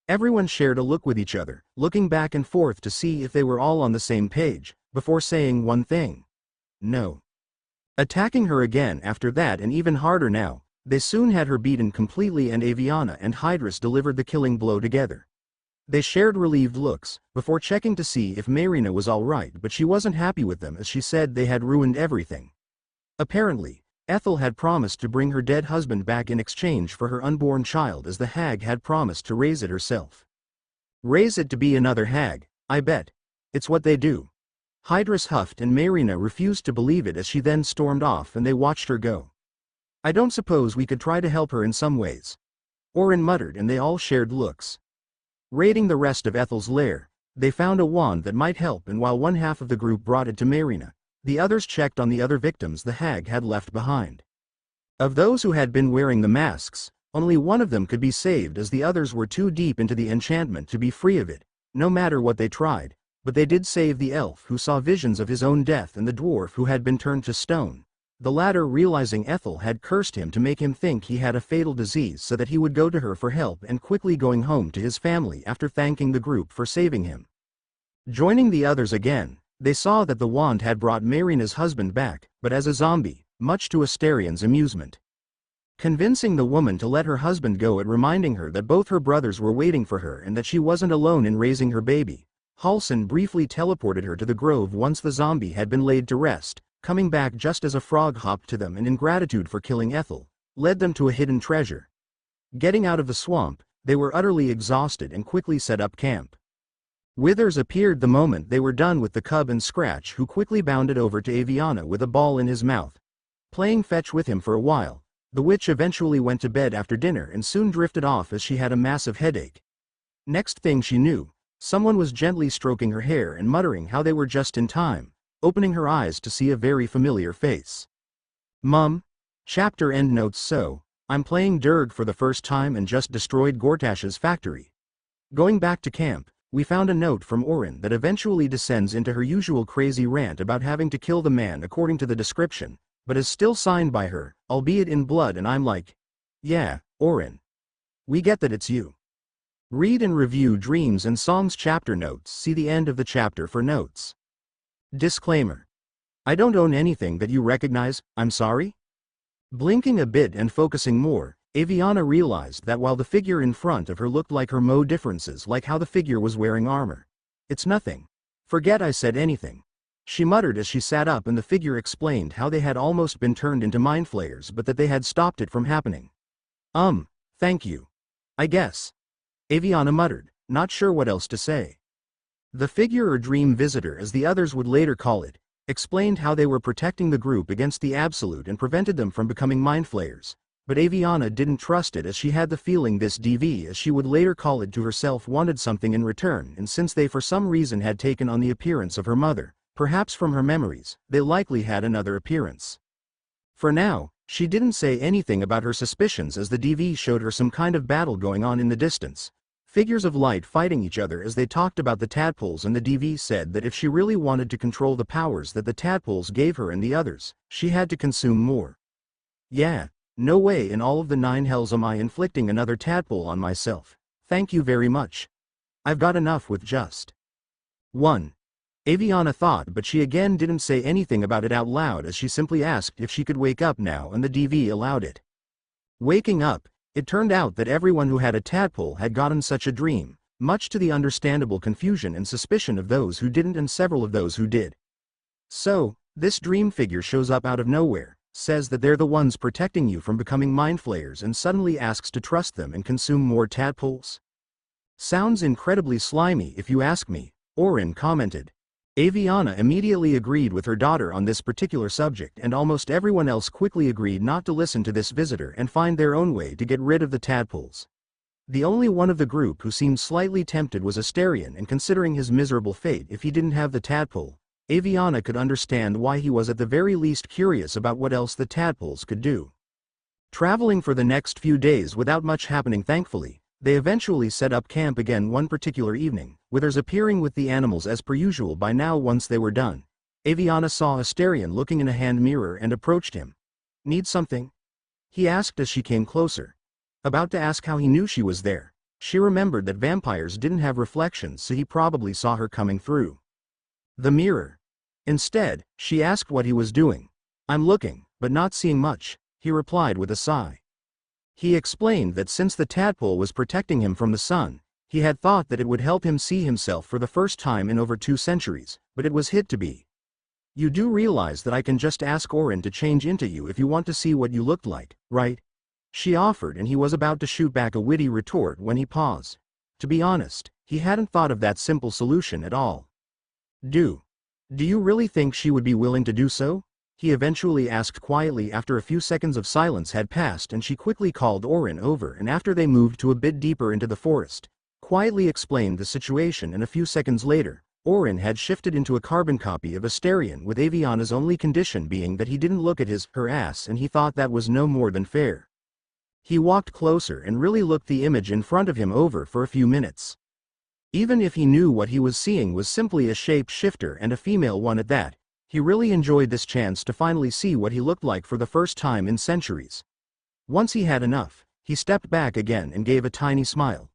Everyone shared a look with each other, looking back and forth to see if they were all on the same page, before saying one thing. No. Attacking her again after that, and even harder now, they soon had her beaten completely, and Avyanna and Hydrus delivered the killing blow together. They shared relieved looks, before checking to see if Marina was alright, but she wasn't happy with them as she said they had ruined everything. Apparently, Ethel had promised to bring her dead husband back in exchange for her unborn child, as the hag had promised to raise it herself. Raise it to be another hag, I bet. It's what they do. Hydrus huffed and Marina refused to believe it as she then stormed off and they watched her go. I don't suppose we could try to help her in some ways? Orin muttered, and they all shared looks. Raiding the rest of Ethel's lair, they found a wand that might help, and while one half of the group brought it to Marina, the others checked on the other victims the hag had left behind. Of those who had been wearing the masks, only one of them could be saved, as the others were too deep into the enchantment to be free of it, no matter what they tried, but they did save the elf who saw visions of his own death and the dwarf who had been turned to stone, the latter realizing Ethel had cursed him to make him think he had a fatal disease so that he would go to her for help, and quickly going home to his family after thanking the group for saving him. Joining the others again, they saw that the wand had brought Marina's husband back, but as a zombie, much to Astarion's amusement. Convincing the woman to let her husband go and reminding her that both her brothers were waiting for her and that she wasn't alone in raising her baby, Halsin briefly teleported her to the grove once the zombie had been laid to rest, coming back just as a frog hopped to them and, in gratitude for killing Ethel, led them to a hidden treasure. Getting out of the swamp, they were utterly exhausted and quickly set up camp. Withers appeared the moment they were done with the cub and Scratch, who quickly bounded over to Avyanna with a ball in his mouth. Playing fetch with him for a while, the witch eventually went to bed after dinner and soon drifted off as she had a massive headache. Next thing she knew, someone was gently stroking her hair and muttering how they were just in time, opening her eyes to see a very familiar face. Mum. Chapter endnotes. So, I'm playing Durg for the first time and just destroyed Gortash's factory. Going back to camp, we found a note from Orin that eventually descends into her usual crazy rant about having to kill the man according to the description, but is still signed by her, albeit in blood, and I'm like, yeah, Orin. We get that it's you. Read and review Dreams and Songs chapter notes. See the end of the chapter for notes. Disclaimer. I don't own anything that you recognize, I'm sorry? Blinking a bit and focusing more, Avyanna realized that while the figure in front of her looked like her, differences like how the figure was wearing armor. It's nothing. Forget I said anything. She muttered as she sat up, and the figure explained how they had almost been turned into mindflayers but that they had stopped it from happening. Thank you. I guess. Avyanna muttered, not sure what else to say. The figure, or dream visitor as the others would later call it, explained how they were protecting the group against the Absolute and prevented them from becoming mindflayers. But Avyanna didn't trust it, as she had the feeling this DV, as she would later call it to herself, wanted something in return, and since they for some reason had taken on the appearance of her mother, perhaps from her memories, they likely had another appearance. For now, she didn't say anything about her suspicions as the DV showed her some kind of battle going on in the distance. Figures of light fighting each other as they talked about the tadpoles, and the DV said that if she really wanted to control the powers that the tadpoles gave her and the others, she had to consume more. Yeah, no way in all of the 9 hells am I inflicting another tadpole on myself. Thank you very much. I've got enough with just 1. Avyanna thought, but she again didn't say anything about it out loud, as she simply asked if she could wake up now, and the DV allowed it. Waking up, it turned out that everyone who had a tadpole had gotten such a dream, much to the understandable confusion and suspicion of those who didn't and several of those who did. So, this dream figure shows up out of nowhere, says that they're the ones protecting you from becoming mindflayers, and suddenly asks to trust them and consume more tadpoles? Sounds incredibly slimy if you ask me, Orin commented. Avyanna immediately agreed with her daughter on this particular subject, and almost everyone else quickly agreed not to listen to this visitor and find their own way to get rid of the tadpoles. The only one of the group who seemed slightly tempted was Asterion, and considering his miserable fate if he didn't have the tadpole, Avyanna could understand why he was at the very least curious about what else the tadpoles could do. Traveling for the next few days without much happening, thankfully, they eventually set up camp again one particular evening, Withers appearing with the animals as per usual. By now, once they were done, Avyanna saw Asterion looking in a hand mirror and approached him. Need something? He asked as she came closer. About to ask how he knew she was there, she remembered that vampires didn't have reflections, so he probably saw her coming through the mirror. Instead, she asked what he was doing. I'm looking, but not seeing much, he replied with a sigh. He explained that since the tadpole was protecting him from the sun, he had thought that it would help him see himself for the first time in over 2 centuries, but it was hit to be. You do realize that I can just ask Orin to change into you if you want to see what you looked like, right? She offered, and he was about to shoot back a witty retort when he paused. To be honest, he hadn't thought of that simple solution at all. Do you really think she would be willing to do so? He eventually asked quietly after a few seconds of silence had passed, and she quickly called Orin over, and after they moved to a bit deeper into the forest, quietly explained the situation, and a few seconds later, Orin had shifted into a carbon copy of Asterion, with Avyanna's only condition being that he didn't look at her ass, and he thought that was no more than fair. He walked closer and really looked the image in front of him over for a few minutes. Even if he knew what he was seeing was simply a shape shifter, and a female one at that, he really enjoyed this chance to finally see what he looked like for the first time in centuries. Once he had enough, he stepped back again and gave a tiny smile.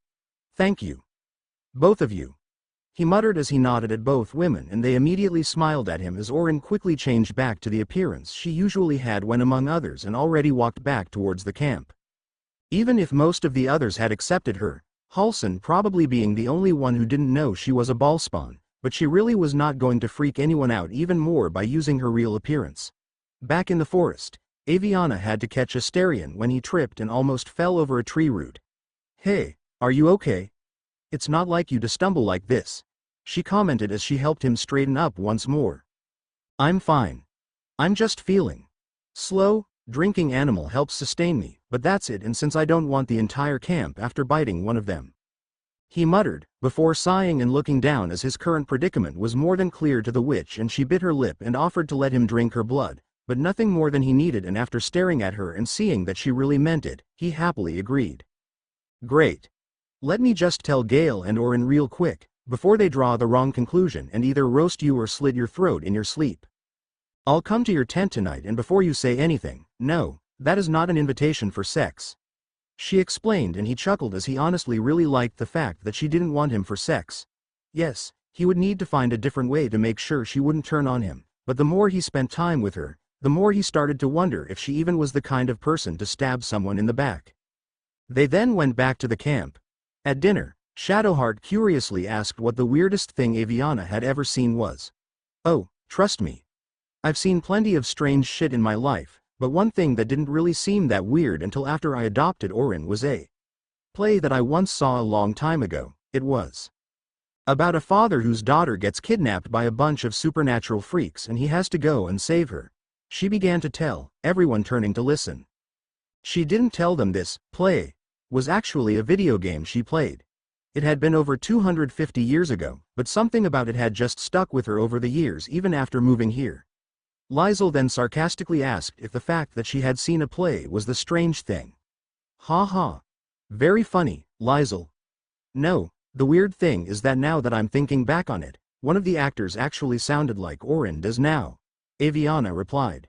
Thank you. Both of you. He muttered as he nodded at both women, and they immediately smiled at him as Orin quickly changed back to the appearance she usually had when among others, and already walked back towards the camp. Even if most of the others had accepted her, Halsin probably being the only one who didn't know she was a ballspawn, but she really was not going to freak anyone out even more by using her real appearance. Back in the forest, Avyanna had to catch Asterion when he tripped and almost fell over a tree root. Hey, are you okay? It's not like you to stumble like this, she commented as she helped him straighten up once more. I'm fine. I'm just feeling slow. Drinking animal helps sustain me, but that's it, and since I don't want the entire camp after biting one of them. He muttered, before sighing and looking down as his current predicament was more than clear to the witch, and she bit her lip and offered to let him drink her blood, but nothing more than he needed, and after staring at her and seeing that she really meant it, he happily agreed. Great. Let me just tell Gale and Orin real quick, before they draw the wrong conclusion and either roast you or slit your throat in your sleep. I'll come to your tent tonight, and before you say anything, no, that is not an invitation for sex. She explained, and he chuckled as he honestly really liked the fact that she didn't want him for sex. Yes, he would need to find a different way to make sure she wouldn't turn on him, but the more he spent time with her, the more he started to wonder if she even was the kind of person to stab someone in the back. They then went back to the camp. At dinner, Shadowheart curiously asked what the weirdest thing Avyanna had ever seen was. Oh, Trust me. I've seen plenty of strange shit in my life, but one thing that didn't really seem that weird until after I adopted Orin was a play that I once saw a long time ago. It was about a father whose daughter gets kidnapped by a bunch of supernatural freaks and he has to go and save her. She began to tell, everyone turning to listen. She didn't tell them this play was actually a video game she played. It had been over 250 years ago, but something about it had just stuck with her over the years even after moving here. Liesl then sarcastically asked if the fact that she had seen a play was the strange thing. Ha ha. Very funny, Liesl. No, the weird thing is that now that I'm thinking back on it, one of the actors actually sounded like Orin does now. Avyanna replied.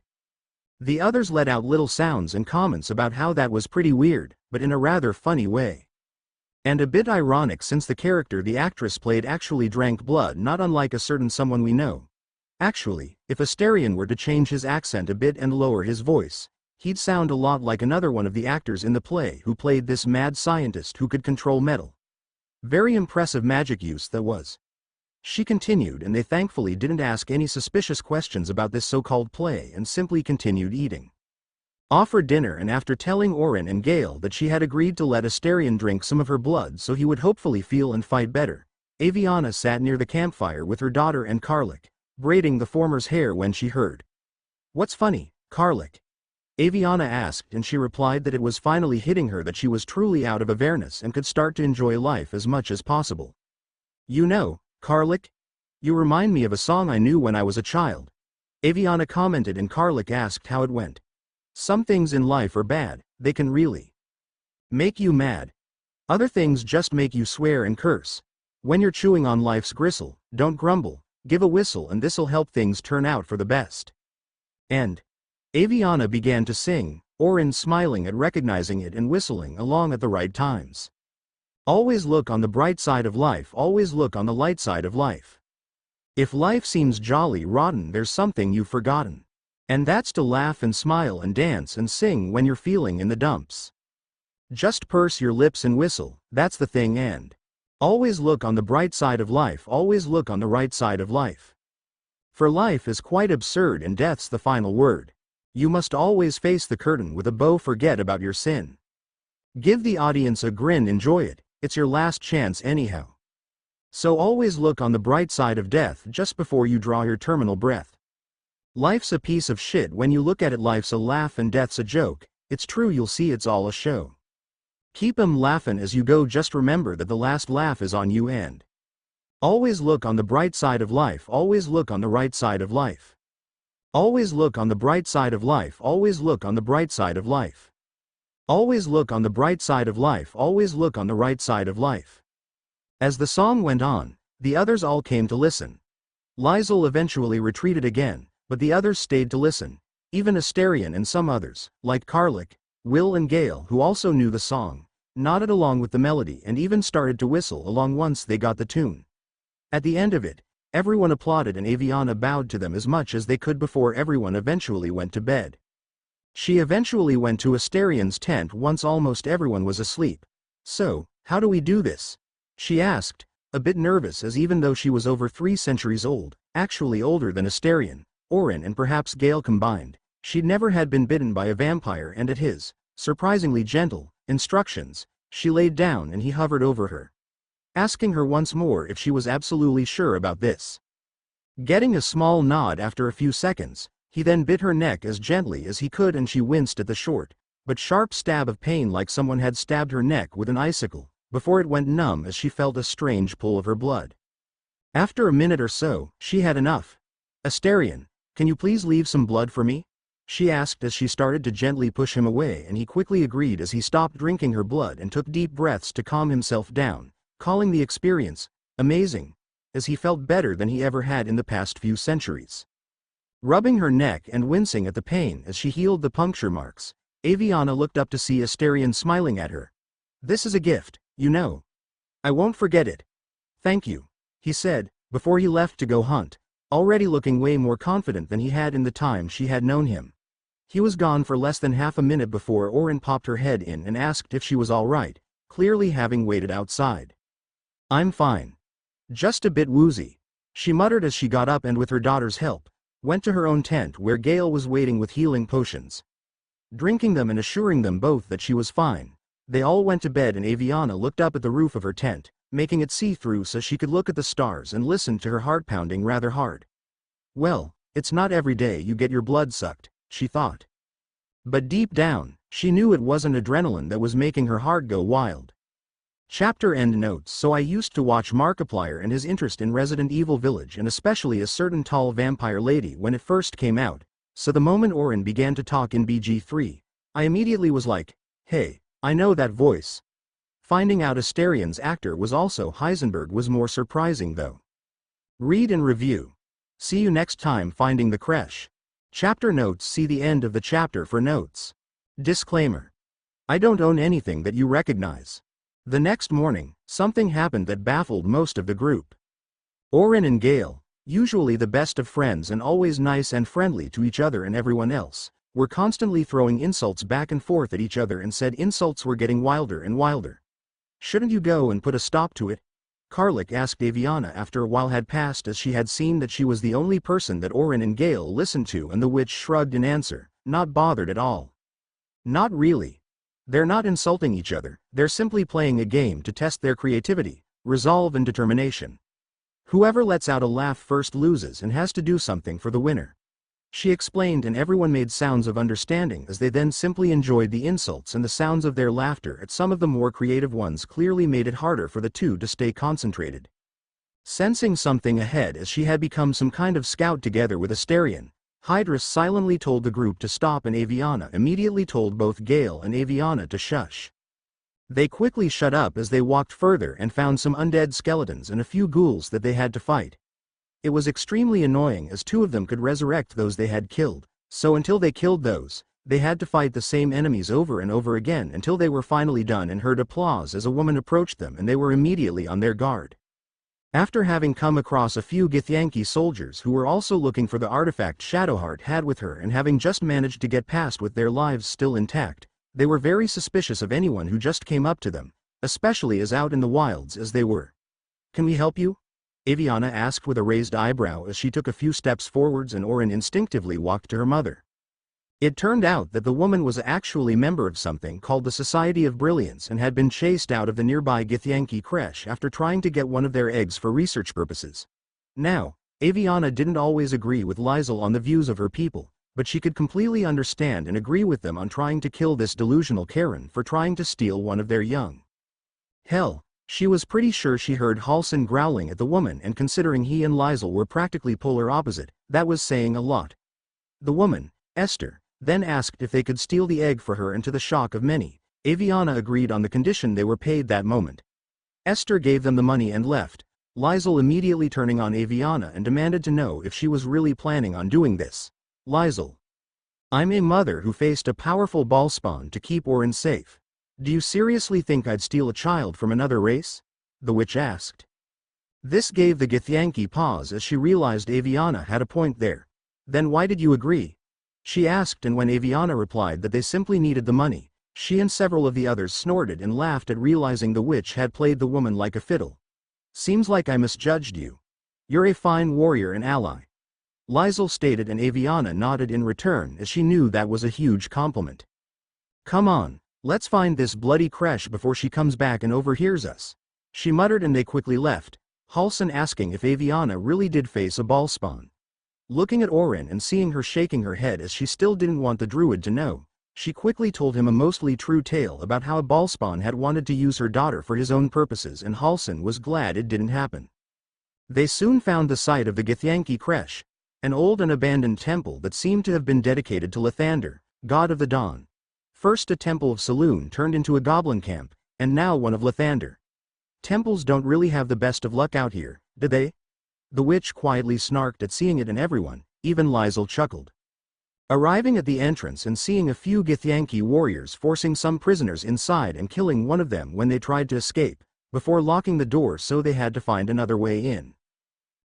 The others let out little sounds and comments about how that was pretty weird, but in a rather funny way. And a bit ironic since the character the actress played actually drank blood, not unlike a certain someone we know. Actually, if Asterion were to change his accent a bit and lower his voice, he'd sound a lot like another one of the actors in the play who played this mad scientist who could control metal. Very impressive magic use that was. She continued, and they thankfully didn't ask any suspicious questions about this so-called play and simply continued eating. Offered dinner, and after telling Orin and Gale that she had agreed to let Asterion drink some of her blood so he would hopefully feel and fight better, Avyanna sat near the campfire with her daughter and Karlik, braiding the former's hair when she heard. "What's funny, Karlik?" Avyanna asked, and she replied that it was finally hitting her that she was truly out of Avernus and could start to enjoy life as much as possible. "You know, Karlik? You remind me of a song I knew when I was a child," Avyanna commented, and Karlik asked how it went. "Some things in life are bad, they can really make you mad. Other things just make you swear and curse. When you're chewing on life's gristle, don't grumble, give a whistle, and this'll help things turn out for the best." And Avyanna began to sing, Orin smiling at recognizing it and whistling along at the right times. Always look on the bright side of life, always look on the light side of life. If life seems jolly rotten, there's something you've forgotten. And that's to laugh and smile and dance and sing when you're feeling in the dumps. Just purse your lips and whistle, that's the thing. And always look on the bright side of life, always look on the right side of life. For life is quite absurd and death's the final word. You must always face the curtain with a bow, forget about your sin. Give the audience a grin, enjoy it, it's your last chance anyhow. So always look on the bright side of death just before you draw your terminal breath. Life's a piece of shit when you look at it, life's a laugh and death's a joke, it's true, you'll see it's all a show. Keep 'em laughin' as you go, just remember that the last laugh is on you. And always look on the bright side of life, always look on the right side of life. Always look on the bright side of life, always look on the bright side of life. Always look on the bright side of life, always look on the right side of life. As the song went on, the others all came to listen. Liesl eventually retreated again, but the others stayed to listen. Even Asterion and some others, like Karlik, Will and Gale, who also knew the song, nodded along with the melody and even started to whistle along once they got the tune. At the end of it, everyone applauded and Avyanna bowed to them as much as they could before everyone eventually went to bed. She eventually went to Asterion's tent once almost everyone was asleep. "So, how do we do this?" she asked, a bit nervous, as even though she was over 3 centuries old, actually older than Asterion, Orin and perhaps Gale combined, she'd never had been bitten by a vampire, and at his surprisingly gentle instructions, she laid down and he hovered over her, asking her once more if she was absolutely sure about this. Getting a small nod after a few seconds, he then bit her neck as gently as he could, and she winced at the short, but sharp stab of pain like someone had stabbed her neck with an icicle, before it went numb as she felt a strange pull of her blood. After a minute or so, she had enough. "Asterion, can you please leave some blood for me?" she asked as she started to gently push him away, and he quickly agreed as he stopped drinking her blood and took deep breaths to calm himself down, calling the experience amazing, as he felt better than he ever had in the past few centuries. Rubbing her neck and wincing at the pain as she healed the puncture marks, Avyanna looked up to see Asterion smiling at her. "This is a gift, you know. I won't forget it. Thank you," he said, before he left to go hunt, already looking way more confident than he had in the time she had known him. He was gone for less than half a minute before Orin popped her head in and asked if she was all right, clearly having waited outside. "I'm fine. Just a bit woozy," She muttered as she got up and with her daughter's help, went to her own tent where Gale was waiting with healing potions. Drinking them and assuring them both that she was fine, they all went to bed and Avyanna looked up at the roof of her tent, making it see-through so she could look at the stars and listen to her heart pounding rather hard. Well, it's not every day you get your blood sucked, she thought. But deep down, she knew it wasn't adrenaline that was making her heart go wild. Chapter end notes. So I used to watch Markiplier and his interest in Resident Evil Village and especially a certain tall vampire lady when it first came out, so the moment Orin began to talk in BG3, I immediately was like, hey, I know that voice. Finding out Asterian's actor was also Heisenberg was more surprising though. Read and review. See you next time finding the creche. Chapter notes. See the end of the chapter for notes. Disclaimer. I don't own anything that you recognize. The next morning, something happened that baffled most of the group. Orin and Gale, usually the best of friends and always nice and friendly to each other and everyone else, were constantly throwing insults back and forth at each other and said insults were getting wilder and wilder. Shouldn't you go and put a stop to it? Karlik asked Avyanna after a while had passed as she had seen that she was the only person that Orin and Gale listened to and the witch shrugged in answer, not bothered at all. Not really. They're not insulting each other, they're simply playing a game to test their creativity, resolve and determination. Whoever lets out a laugh first loses and has to do something for the winner. She explained and everyone made sounds of understanding as they then simply enjoyed the insults and the sounds of their laughter at some of the more creative ones clearly made it harder for the two to stay concentrated. Sensing something ahead as she had become some kind of scout together with Asterian, Hydrus silently told the group to stop and Avyanna immediately told both Gale and Avyanna to shush. They quickly shut up as they walked further and found some undead skeletons and a few ghouls that they had to fight. It was extremely annoying as two of them could resurrect those they had killed, so until they killed those, they had to fight the same enemies over and over again until they were finally done and heard applause as a woman approached them and they were immediately on their guard. After having come across a few Githyanki soldiers who were also looking for the artifact Shadowheart had with her and having just managed to get past with their lives still intact, they were very suspicious of anyone who just came up to them, especially as out in the wilds as they were. Can we help you? Avyanna asked with a raised eyebrow as she took a few steps forwards and Orin instinctively walked to her mother. It turned out that the woman was actually a member of something called the Society of Brilliance and had been chased out of the nearby Githyanki creche after trying to get one of their eggs for research purposes. Now, Avyanna didn't always agree with Lizel on the views of her people, but she could completely understand and agree with them on trying to kill this delusional Karen for trying to steal one of their young. Hell, she was pretty sure she heard Halsin growling at the woman and considering he and Lizel were practically polar opposite, that was saying a lot. The woman, Esther, then asked if they could steal the egg for her and to the shock of many, Avyanna agreed on the condition they were paid that moment. Esther gave them the money and left, Lizel immediately turning on Avyanna and demanded to know if she was really planning on doing this. Lizel. I'm a mother who faced a powerful ballspawn to keep Orin safe. Do you seriously think I'd steal a child from another race? The witch asked. This gave the Githyanki pause as she realized Avyanna had a point there. Then why did you agree? She asked, and when Avyanna replied that they simply needed the money, she and several of the others snorted and laughed at realizing the witch had played the woman like a fiddle. Seems like I misjudged you. You're a fine warrior and ally. Lizel stated, and Avyanna nodded in return as she knew that was a huge compliment. Come on, let's find this bloody creche before she comes back and overhears us. She muttered and they quickly left, Halsin asking if Avyanna really did face a ballspawn. Looking at Orin and seeing her shaking her head as she still didn't want the druid to know, she quickly told him a mostly true tale about how a ballspawn had wanted to use her daughter for his own purposes and Halsin was glad it didn't happen. They soon found the site of the Githyanki creche, an old and abandoned temple that seemed to have been dedicated to Lathander, god of the dawn. First a temple of Saloon turned into a goblin camp, and now one of Lathander. Temples don't really have the best of luck out here, do they? The witch quietly snarked at seeing it and everyone, even Lizel chuckled. Arriving at the entrance and seeing a few Githyanki warriors forcing some prisoners inside and killing one of them when they tried to escape, before locking the door so they had to find another way in.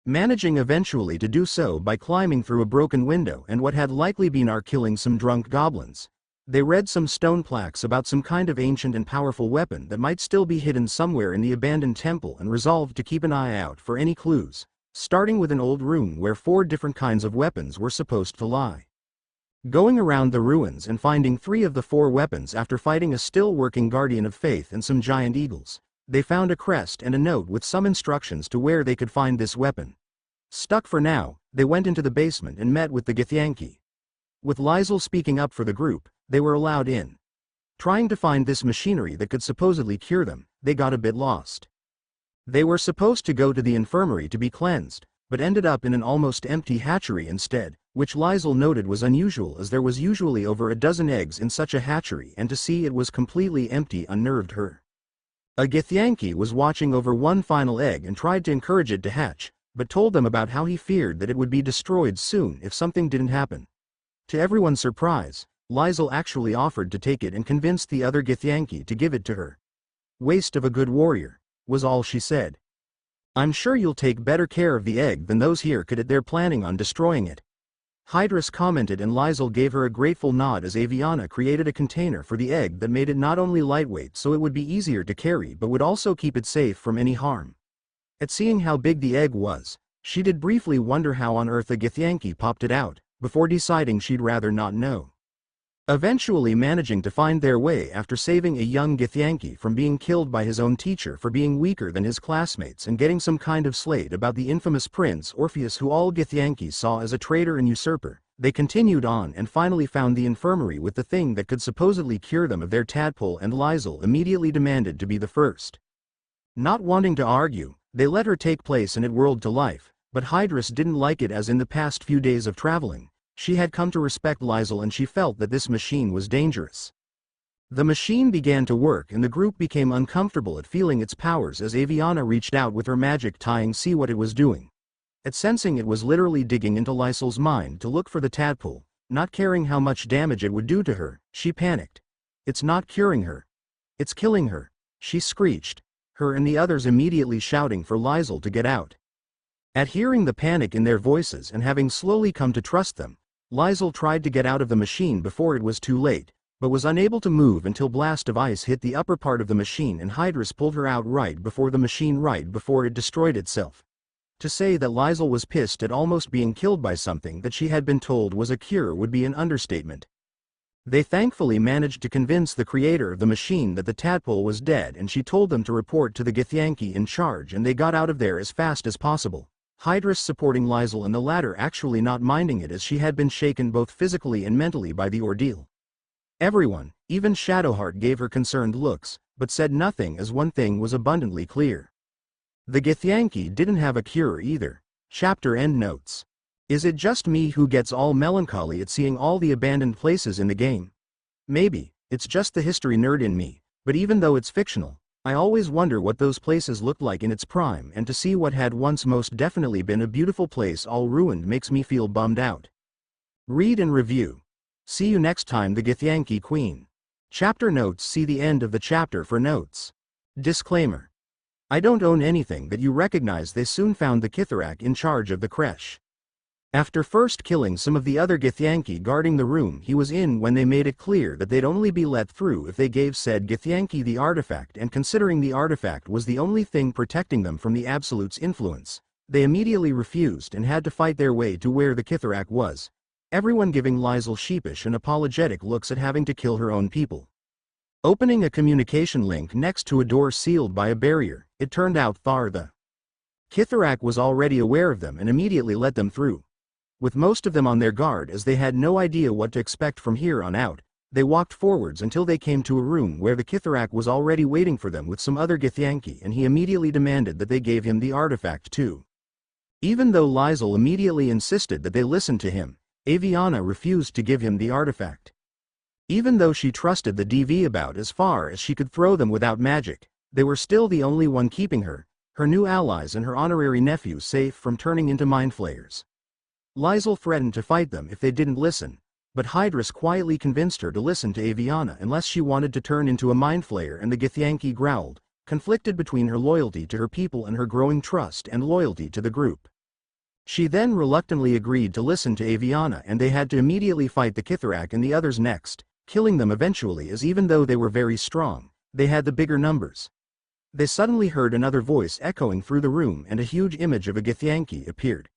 Managing eventually to do so by climbing through a broken window and what had likely been killing some drunk goblins, they read some stone plaques about some kind of ancient and powerful weapon that might still be hidden somewhere in the abandoned temple and resolved to keep an eye out for any clues, starting with an old room where 4 different kinds of weapons were supposed to lie. Going around the ruins and finding 3 of the 4 weapons after fighting a still-working Guardian of Faith and some giant eagles, they found a crest and a note with some instructions to where they could find this weapon. Stuck for now, they went into the basement and met with the Githyanki. With Liesl speaking up for the group, they were allowed in. Trying to find this machinery that could supposedly cure them, they got a bit lost. They were supposed to go to the infirmary to be cleansed, but ended up in an almost empty hatchery instead, which Liesl noted was unusual as there was usually over a dozen eggs in such a hatchery, and to see it was completely empty unnerved her. A Githyanki was watching over one final egg and tried to encourage it to hatch, but told them about how he feared that it would be destroyed soon if something didn't happen. To everyone's surprise, Liesl actually offered to take it and convinced the other Githyanki to give it to her. "Waste of a good warrior," was all she said. "I'm sure you'll take better care of the egg than those here could. They're planning on destroying it." Hydrus commented, and Liesl gave her a grateful nod as Avyanna created a container for the egg that made it not only lightweight so it would be easier to carry but would also keep it safe from any harm. At seeing how big the egg was, she did briefly wonder how on earth a Githyanki popped it out, before deciding she'd rather not know. Eventually managing to find their way after saving a young Githyanki from being killed by his own teacher for being weaker than his classmates and getting some kind of slate about the infamous Prince Orpheus who all Githyankis saw as a traitor and usurper, they continued on and finally found the infirmary with the thing that could supposedly cure them of their tadpole, and Liesl immediately demanded to be the first. Not wanting to argue, they let her take place and it whirled to life, but Hydrus didn't like it as in the past few days of traveling, she had come to respect Liesl and she felt that this machine was dangerous. The machine began to work and the group became uncomfortable at feeling its powers as Avyanna reached out with her magic tying see what it was doing. At sensing it was literally digging into Liesl's mind to look for the tadpole, not caring how much damage it would do to her, she panicked. "It's not curing her. It's killing her," she screeched, her and the others immediately shouting for Liesl to get out. At hearing the panic in their voices and having slowly come to trust them, Liesl tried to get out of the machine before it was too late, but was unable to move until blast of ice hit the upper part of the machine and Hydrus pulled her out right before it destroyed itself. To say that Liesl was pissed at almost being killed by something that she had been told was a cure would be an understatement. They thankfully managed to convince the creator of the machine that the tadpole was dead, and she told them to report to the Githyanki in charge, and they got out of there as fast as possible. Hydrus supporting Liesl and the latter actually not minding it as she had been shaken both physically and mentally by the ordeal. Everyone, even Shadowheart, gave her concerned looks, but said nothing as one thing was abundantly clear. The Githyanki didn't have a cure either. Chapter end notes. Is it just me who gets all melancholy at seeing all the abandoned places in the game? Maybe, it's just the history nerd in me, but even though it's fictional, I always wonder what those places looked like in its prime, and to see what had once most definitely been a beautiful place all ruined makes me feel bummed out. Read and review. See you next time. The Githyanki Queen. Chapter notes. See the end of the chapter for notes. Disclaimer. I don't own anything that you recognize. They soon found the Kitharak in charge of the creche. After first killing some of the other Githyanki guarding the room he was in when they made it clear that they'd only be let through if they gave said Githyanki the artifact, and considering the artifact was the only thing protecting them from the Absolute's influence, they immediately refused and had to fight their way to where the Kitharak was, everyone giving Liesl sheepish and apologetic looks at having to kill her own people. Opening a communication link next to a door sealed by a barrier, it turned out the Kitharak was already aware of them and immediately let them through. With most of them on their guard as they had no idea what to expect from here on out, they walked forwards until they came to a room where the Kitharak was already waiting for them with some other Githyanki, and he immediately demanded that they gave him the artifact too. Even though Liesl immediately insisted that they listen to him, Avyanna refused to give him the artifact. Even though she trusted the DV about as far as she could throw them without magic, they were still the only one keeping her, her new allies and her honorary nephew safe from turning into mindflayers. Liesl threatened to fight them if they didn't listen, but Hydrus quietly convinced her to listen to Avyanna unless she wanted to turn into a mindflayer, and the Githyanki growled, conflicted between her loyalty to her people and her growing trust and loyalty to the group. She then reluctantly agreed to listen to Avyanna, and they had to immediately fight the Kitharak and the others next, killing them eventually as even though they were very strong, they had the bigger numbers. They suddenly heard another voice echoing through the room and a huge image of a Githyanki appeared.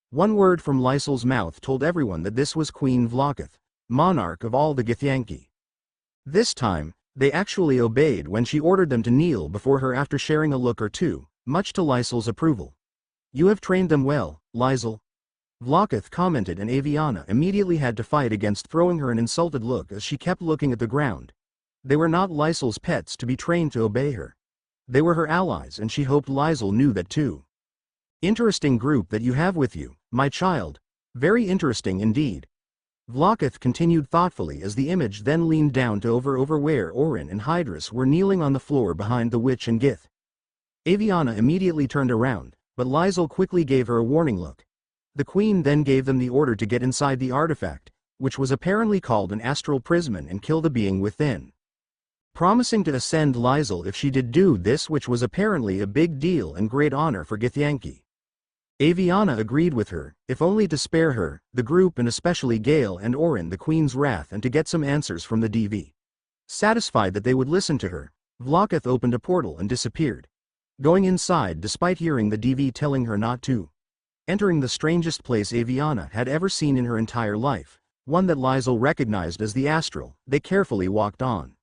One word from Lysol's mouth told everyone that this was Queen Vlokith, monarch of all the Githyanki. This time, they actually obeyed when she ordered them to kneel before her after sharing a look or two, much to Lysol's approval. "You have trained them well, Lysol," Vlokith commented, and Avyanna immediately had to fight against throwing her an insulted look as she kept looking at the ground. They were not Lysol's pets to be trained to obey her. They were her allies, and she hoped Lysol knew that too. "Interesting group that you have with you, my child. Very interesting indeed." Vlokith continued thoughtfully as the image then leaned down to over where Orin and Hydrus were kneeling on the floor behind the witch and Gith. Avyanna immediately turned around, but Lysol quickly gave her a warning look. The queen then gave them the order to get inside the artifact, which was apparently called an astral prism, and kill the being within, promising to ascend Lysol if she did do this, which was apparently a big deal and great honor for Githyanki. Avyanna agreed with her, if only to spare her, the group, and especially Gale and Orin, the queen's wrath, and to get some answers from the DV. Satisfied that they would listen to her, Vlokith opened a portal and disappeared. Going inside despite hearing the DV telling her not to. Entering the strangest place Avyanna had ever seen in her entire life, one that Lysol recognized as the astral, they carefully walked on.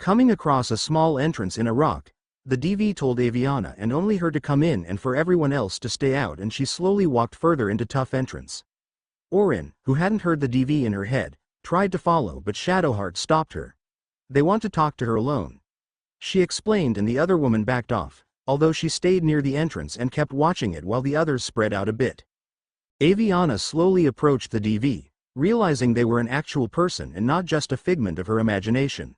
Coming across a small entrance in a rock, the DV told Avyanna and only her to come in and for everyone else to stay out, and she slowly walked further into tough entrance. Orin, who hadn't heard the DV in her head, tried to follow, but Shadowheart stopped her. "They want to talk to her alone," she explained, and the other woman backed off, although she stayed near the entrance and kept watching it while the others spread out a bit. Avyanna slowly approached the DV, realizing they were an actual person and not just a figment of her imagination.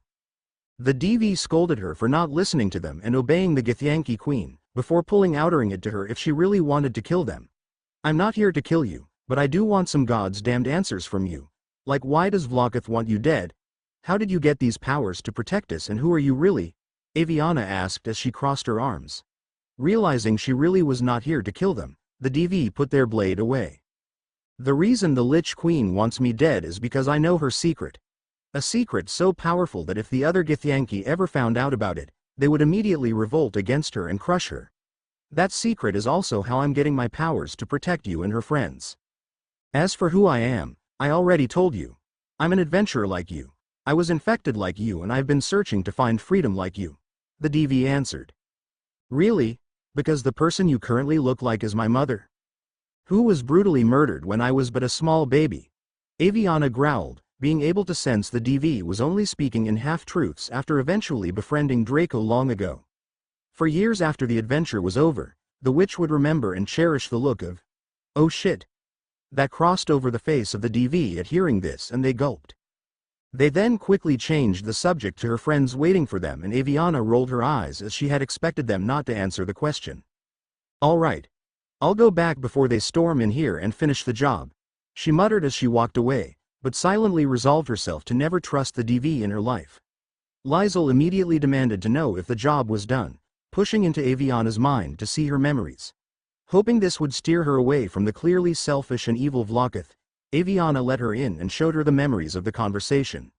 The DV scolded her for not listening to them and obeying the Githyanki queen, before outering it to her if she really wanted to kill them. "I'm not here to kill you, but I do want some God's damned answers from you. Like, why does Vlokith want you dead? How did you get these powers to protect us, and who are you really?" Avyanna asked as she crossed her arms. Realizing she really was not here to kill them, the DV put their blade away. "The reason the Lich Queen wants me dead is because I know her secret. A secret so powerful that if the other Githyanki ever found out about it, they would immediately revolt against her and crush her. That secret is also how I'm getting my powers to protect you and her friends. As for who I am, I already told you. I'm an adventurer like you. I was infected like you, and I've been searching to find freedom like you," the DV answered. "Really? Because the person you currently look like is my mother, who was brutally murdered when I was but a small baby," Avyanna growled, being able to sense the DV was only speaking in half-truths after eventually befriending Draco long ago. For years after the adventure was over, the witch would remember and cherish the look of, "Oh shit," that crossed over the face of the DV at hearing this, and they gulped. They then quickly changed the subject to her friends waiting for them, and Avyanna rolled her eyes as she had expected them not to answer the question. "All right. I'll go back before they storm in here and finish the job," she muttered as she walked away, but silently resolved herself to never trust the DV in her life. Lysol immediately demanded to know if the job was done, pushing into Avyanna's mind to see her memories. Hoping this would steer her away from the clearly selfish and evil Vlokith, Avyanna let her in and showed her the memories of the conversation.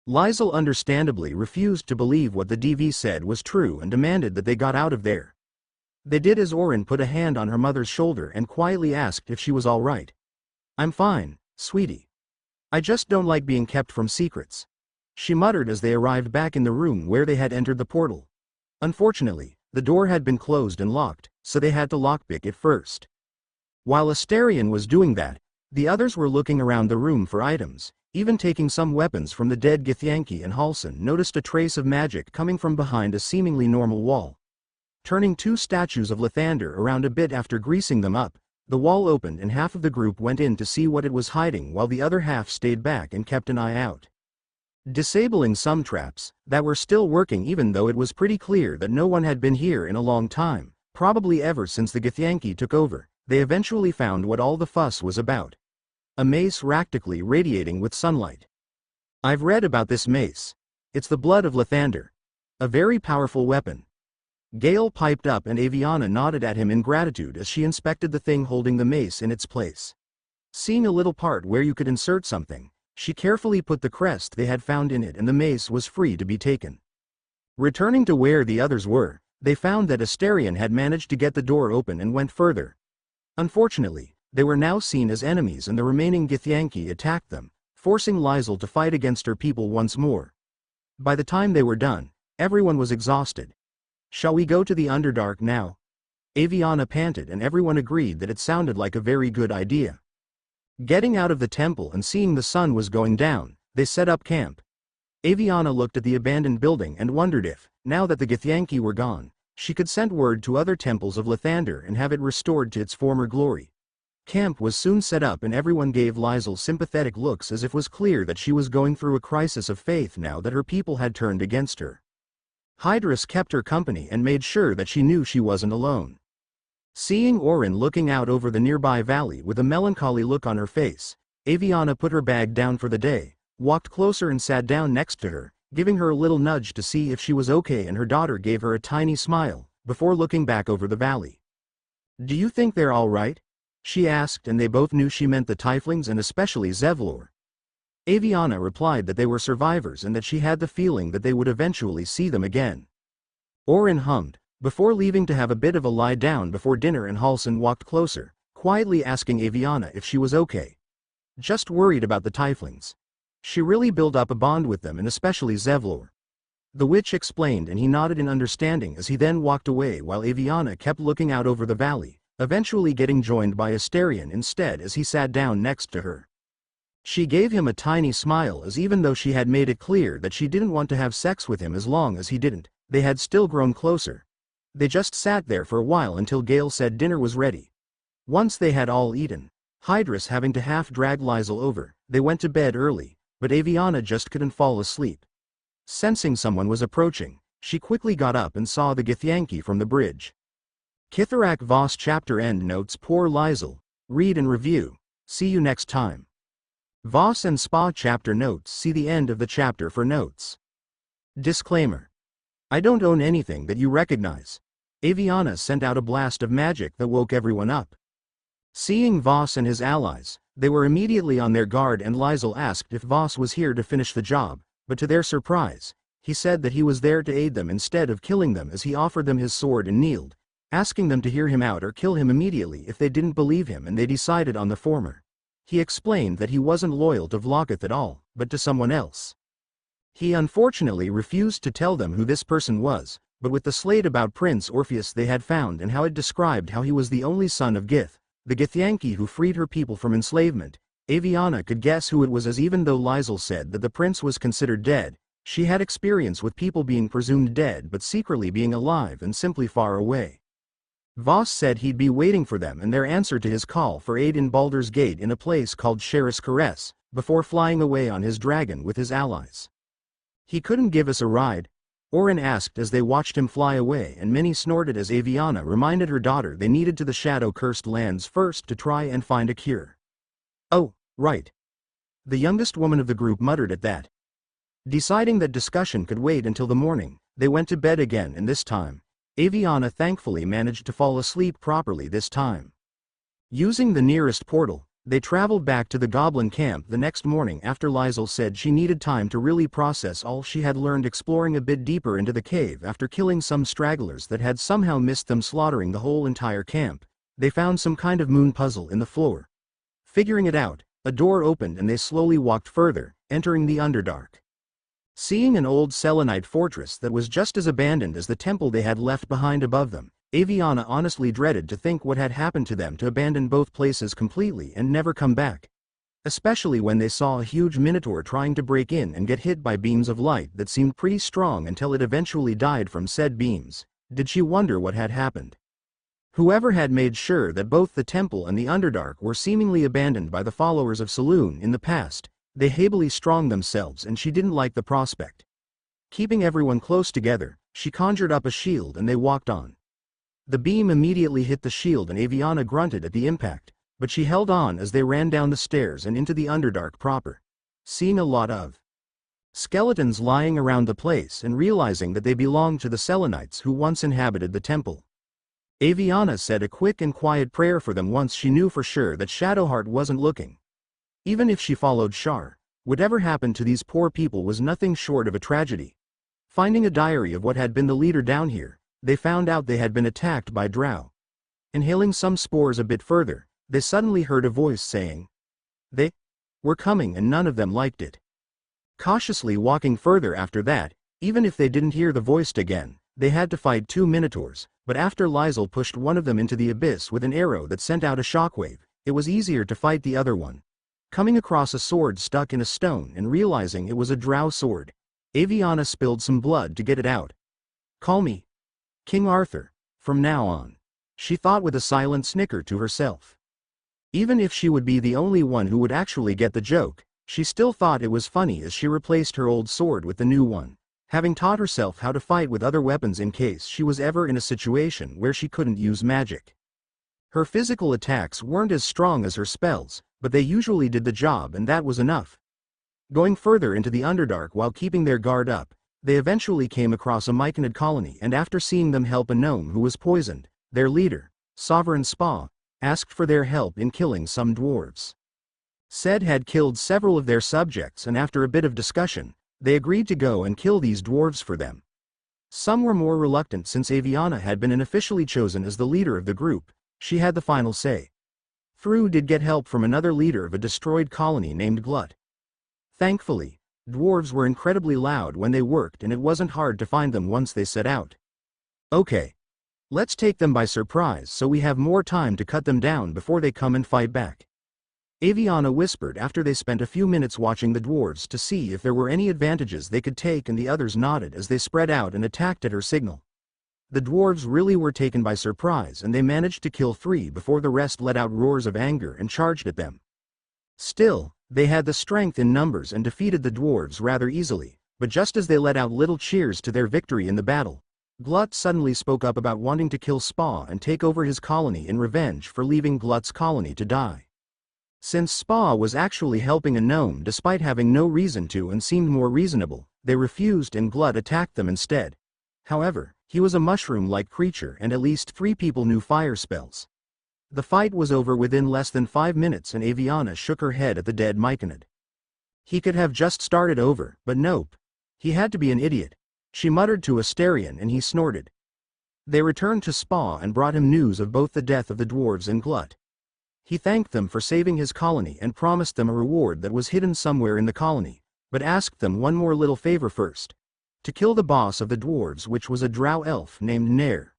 Lysol understandably refused to believe what the DV said was true and demanded that they got out of there. They did as Orin put a hand on her mother's shoulder and quietly asked if she was all right. "I'm fine, sweetie. I just don't like being kept from secrets," she muttered as they arrived back in the room where they had entered the portal. Unfortunately, the door had been closed and locked, so they had to lockpick it first. While Astarion was doing that, the others were looking around the room for items, even taking some weapons from the dead Githyanki, and Halsin noticed a trace of magic coming from behind a seemingly normal wall. Turning two statues of Lathander around a bit after greasing them up, the wall opened and half of the group went in to see what it was hiding while the other half stayed back and kept an eye out. Disabling some traps that were still working, even though it was pretty clear that no one had been here in a long time, probably ever since the Githyanki took over, they eventually found what all the fuss was about. A mace practically radiating with sunlight. "I've read about this mace. It's the blood of Lathander. A very powerful weapon." Gale piped up, and Avyanna nodded at him in gratitude as she inspected the thing holding the mace in its place. Seeing a little part where you could insert something, she carefully put the crest they had found in it, and the mace was free to be taken. Returning to where the others were, they found that Asterion had managed to get the door open and went further. Unfortunately, they were now seen as enemies and the remaining Githyanki attacked them, forcing Lizel to fight against her people once more. By the time they were done, everyone was exhausted. "Shall we go to the Underdark now?" Avyanna panted, and everyone agreed that it sounded like a very good idea. Getting out of the temple and seeing the sun was going down, they set up camp. Avyanna looked at the abandoned building and wondered if, now that the Githyanki were gone, she could send word to other temples of Lathander and have it restored to its former glory. Camp was soon set up and everyone gave Lizel sympathetic looks as if it was clear that she was going through a crisis of faith now that her people had turned against her. Hydrus kept her company and made sure that she knew she wasn't alone. Seeing Orin looking out over the nearby valley with a melancholy look on her face, Avyanna put her bag down for the day, walked closer and sat down next to her, giving her a little nudge to see if she was okay, and her daughter gave her a tiny smile, before looking back over the valley. "Do you think they're all right?" she asked, and they both knew she meant the Tieflings and especially Zevlor. Avyanna replied that they were survivors and that she had the feeling that they would eventually see them again. Orin hummed, before leaving to have a bit of a lie down before dinner, and Halsin walked closer, quietly asking Avyanna if she was okay. "Just worried about the Tieflings." She really built up a bond with them and especially Zevlor. The witch explained and he nodded in understanding as he then walked away while Avyanna kept looking out over the valley, eventually getting joined by Asterion instead as he sat down next to her. She gave him a tiny smile as even though she had made it clear that she didn't want to have sex with him as long as he didn't, they had still grown closer. They just sat there for a while until Gale said dinner was ready. Once they had all eaten, Hydrus having to half drag Lizel over, they went to bed early, but Avyanna just couldn't fall asleep. Sensing someone was approaching, she quickly got up and saw the Githyanki from the bridge. Kitharak Voss chapter end notes. Poor Lizel. Read and review. See you next time. Voss and Spa chapter notes. See the end of the chapter for notes. Disclaimer. I don't own anything that you recognize. Avyanna sent out a blast of magic that woke everyone up. Seeing Voss and his allies, they were immediately on their guard, and Lizel asked if Voss was here to finish the job, but to their surprise, he said that he was there to aid them instead of killing them, as he offered them his sword and kneeled, asking them to hear him out or kill him immediately if they didn't believe him, and they decided on the former. He explained that he wasn't loyal to Vlokith at all, but to someone else. He unfortunately refused to tell them who this person was, but with the slate about Prince Orpheus they had found and how it described how he was the only son of Gith, the Githyanki who freed her people from enslavement, Avyanna could guess who it was, as even though Lizel said that the prince was considered dead, she had experience with people being presumed dead but secretly being alive and simply far away. Voss said he'd be waiting for them and their answer to his call for aid in Baldur's Gate in a place called Sheris Caress, before flying away on his dragon with his allies. "He couldn't give us a ride?" Orin asked as they watched him fly away, and many snorted as Avyanna reminded her daughter they needed to the shadow-cursed lands first to try and find a cure. "Oh, right." The youngest woman of the group muttered at that. Deciding that discussion could wait until the morning, they went to bed again, and this time, Avyanna thankfully managed to fall asleep properly this time. Using the nearest portal, they traveled back to the goblin camp the next morning after Lizel said she needed time to really process all she had learned, exploring a bit deeper into the cave after killing some stragglers that had somehow missed them, slaughtering the whole entire camp. They found some kind of moon puzzle in the floor. Figuring it out, a door opened and they slowly walked further, entering the Underdark. Seeing an old Selenite fortress that was just as abandoned as the temple they had left behind above them, Avyanna honestly dreaded to think what had happened to them to abandon both places completely and never come back. Especially when they saw a huge minotaur trying to break in and get hit by beams of light that seemed pretty strong until it eventually died from said beams. Did she wonder what had happened? Whoever had made sure that both the temple and the Underdark were seemingly abandoned by the followers of Saloon in the past, they habily strong themselves, and she didn't like the prospect. Keeping everyone close together, she conjured up a shield and they walked on. The beam immediately hit the shield and Avyanna grunted at the impact, but she held on as they ran down the stairs and into the Underdark proper. Seeing a lot of skeletons lying around the place and realizing that they belonged to the Selenites who once inhabited the temple, Avyanna said a quick and quiet prayer for them once she knew for sure that Shadowheart wasn't looking. Even if she followed Shar, whatever happened to these poor people was nothing short of a tragedy. Finding a diary of what had been the leader down here, they found out they had been attacked by drow. Inhaling some spores a bit further, they suddenly heard a voice saying, "They were coming," and none of them liked it. Cautiously walking further after that, even if they didn't hear the voice again, they had to fight 2 minotaurs, but after Lizel pushed one of them into the abyss with an arrow that sent out a shockwave, it was easier to fight the other one. Coming across a sword stuck in a stone and realizing it was a drow sword, Avyanna spilled some blood to get it out. "Call me King Arthur from now on," she thought with a silent snicker to herself. Even if she would be the only one who would actually get the joke, she still thought it was funny as she replaced her old sword with the new one, having taught herself how to fight with other weapons in case she was ever in a situation where she couldn't use magic. Her physical attacks weren't as strong as her spells, but they usually did the job, and that was enough. Going further into the Underdark while keeping their guard up, they eventually came across a Myconid colony, and after seeing them help a gnome who was poisoned, their leader, Sovereign Spa, asked for their help in killing some dwarves. Said had killed several of their subjects, and after a bit of discussion, they agreed to go and kill these dwarves for them. Some were more reluctant since Avyanna had been unofficially chosen as the leader of the group. She had the final say. Thru did get help from another leader of a destroyed colony named Glut. Thankfully, dwarves were incredibly loud when they worked, and it wasn't hard to find them once they set out. "Okay. Let's take them by surprise so we have more time to cut them down before they come and fight back," Avyanna whispered after they spent a few minutes watching the dwarves to see if there were any advantages they could take, and the others nodded as they spread out and attacked at her signal. The dwarves really were taken by surprise, and they managed to kill 3 before the rest let out roars of anger and charged at them. Still, they had the strength in numbers and defeated the dwarves rather easily, but just as they let out little cheers to their victory in the battle, Glut suddenly spoke up about wanting to kill Spa and take over his colony in revenge for leaving Glut's colony to die. Since Spa was actually helping a gnome despite having no reason to and seemed more reasonable, they refused and Glut attacked them instead. However, he was a mushroom-like creature and at least 3 people knew fire spells. The fight was over within less than 5 minutes, and Avyanna shook her head at the dead Myconid. He could have just started over, but nope. He had to be an idiot. She muttered to Asterion and he snorted. They returned to Spa and brought him news of both the death of the dwarves and Glut. He thanked them for saving his colony and promised them a reward that was hidden somewhere in the colony, but asked them one more little favor first. To kill the boss of the dwarves, which was a drow elf named Nair.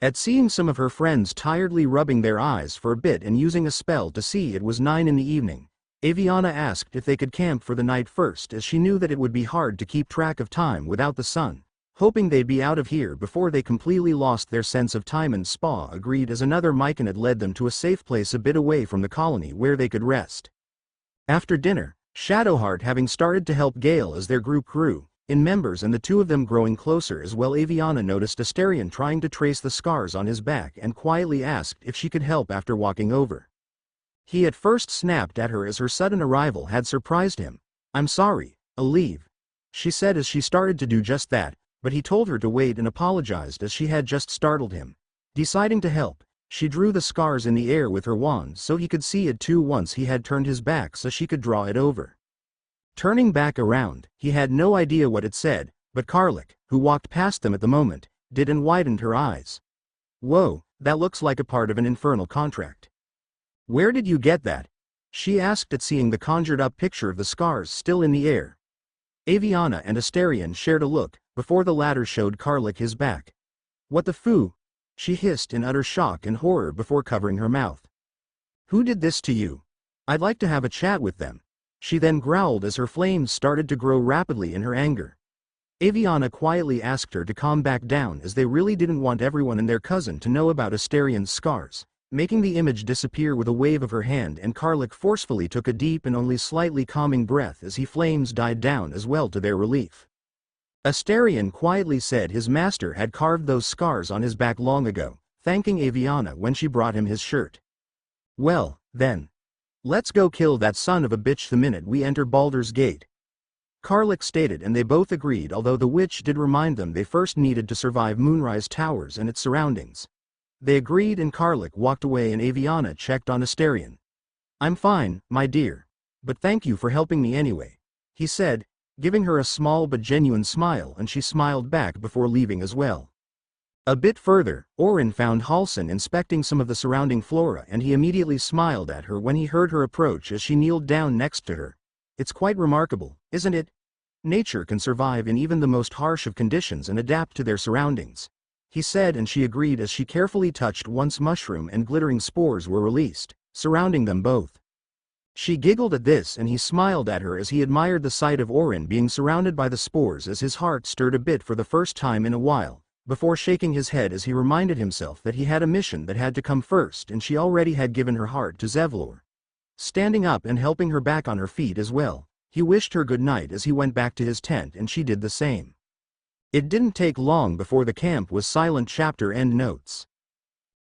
At seeing some of her friends tiredly rubbing their eyes for a bit and using a spell to see it was 9 in the evening, Avyanna asked if they could camp for the night first, as she knew that it would be hard to keep track of time without the sun, hoping they'd be out of here before they completely lost their sense of time, and Spa agreed as another Myconid led them to a safe place a bit away from the colony where they could rest. After dinner, Shadowheart having started to help Gale as their group grew in members and the two of them growing closer as well, Avyanna noticed Asterion trying to trace the scars on his back and quietly asked if she could help after walking over. He at first snapped at her as her sudden arrival had surprised him. "I'm sorry, I'll leave," she said as she started to do just that, but he told her to wait and apologized as she had just startled him. Deciding to help, she drew the scars in the air with her wand so he could see it too once he had turned his back so she could draw it over. Turning back around, he had no idea what it said, but Karlik, who walked past them at the moment, did and widened her eyes. "Whoa, that looks like a part of an infernal contract. Where did you get that?" she asked at seeing the conjured-up picture of the scars still in the air. Avyanna and Asterion shared a look, before the latter showed Karlik his back. "What the foo?" she hissed in utter shock and horror before covering her mouth. "Who did this to you? I'd like to have a chat with them," she then growled as her flames started to grow rapidly in her anger. Avyanna quietly asked her to calm back down as they really didn't want everyone and their cousin to know about Asterion's scars, making the image disappear with a wave of her hand, and Karlik forcefully took a deep and only slightly calming breath as his flames died down as well to their relief. Asterion quietly said his master had carved those scars on his back long ago, thanking Avyanna when she brought him his shirt. "Well, then. Let's go kill that son of a bitch the minute we enter Baldur's Gate," Karlik stated, and they both agreed, although the witch did remind them they first needed to survive Moonrise Towers and its surroundings. They agreed and Karlik walked away and Avyanna checked on Asterion. "I'm fine, my dear. But thank you for helping me anyway," he said, giving her a small but genuine smile, and she smiled back before leaving as well. A bit further, Orin found Halsin inspecting some of the surrounding flora, and he immediately smiled at her when he heard her approach as she kneeled down next to her. It's quite remarkable, isn't it? Nature can survive in even the most harsh of conditions and adapt to their surroundings, he said, and she agreed as she carefully touched once mushroom and glittering spores were released, surrounding them both. She giggled at this, and he smiled at her as he admired the sight of Orin being surrounded by the spores, as his heart stirred a bit for the first time in a while, before shaking his head as he reminded himself that he had a mission that had to come first, and she already had given her heart to Zevlor. Standing up and helping her back on her feet as well, he wished her good night as he went back to his tent, and she did the same. It didn't take long before the camp was silent. Chapter end notes.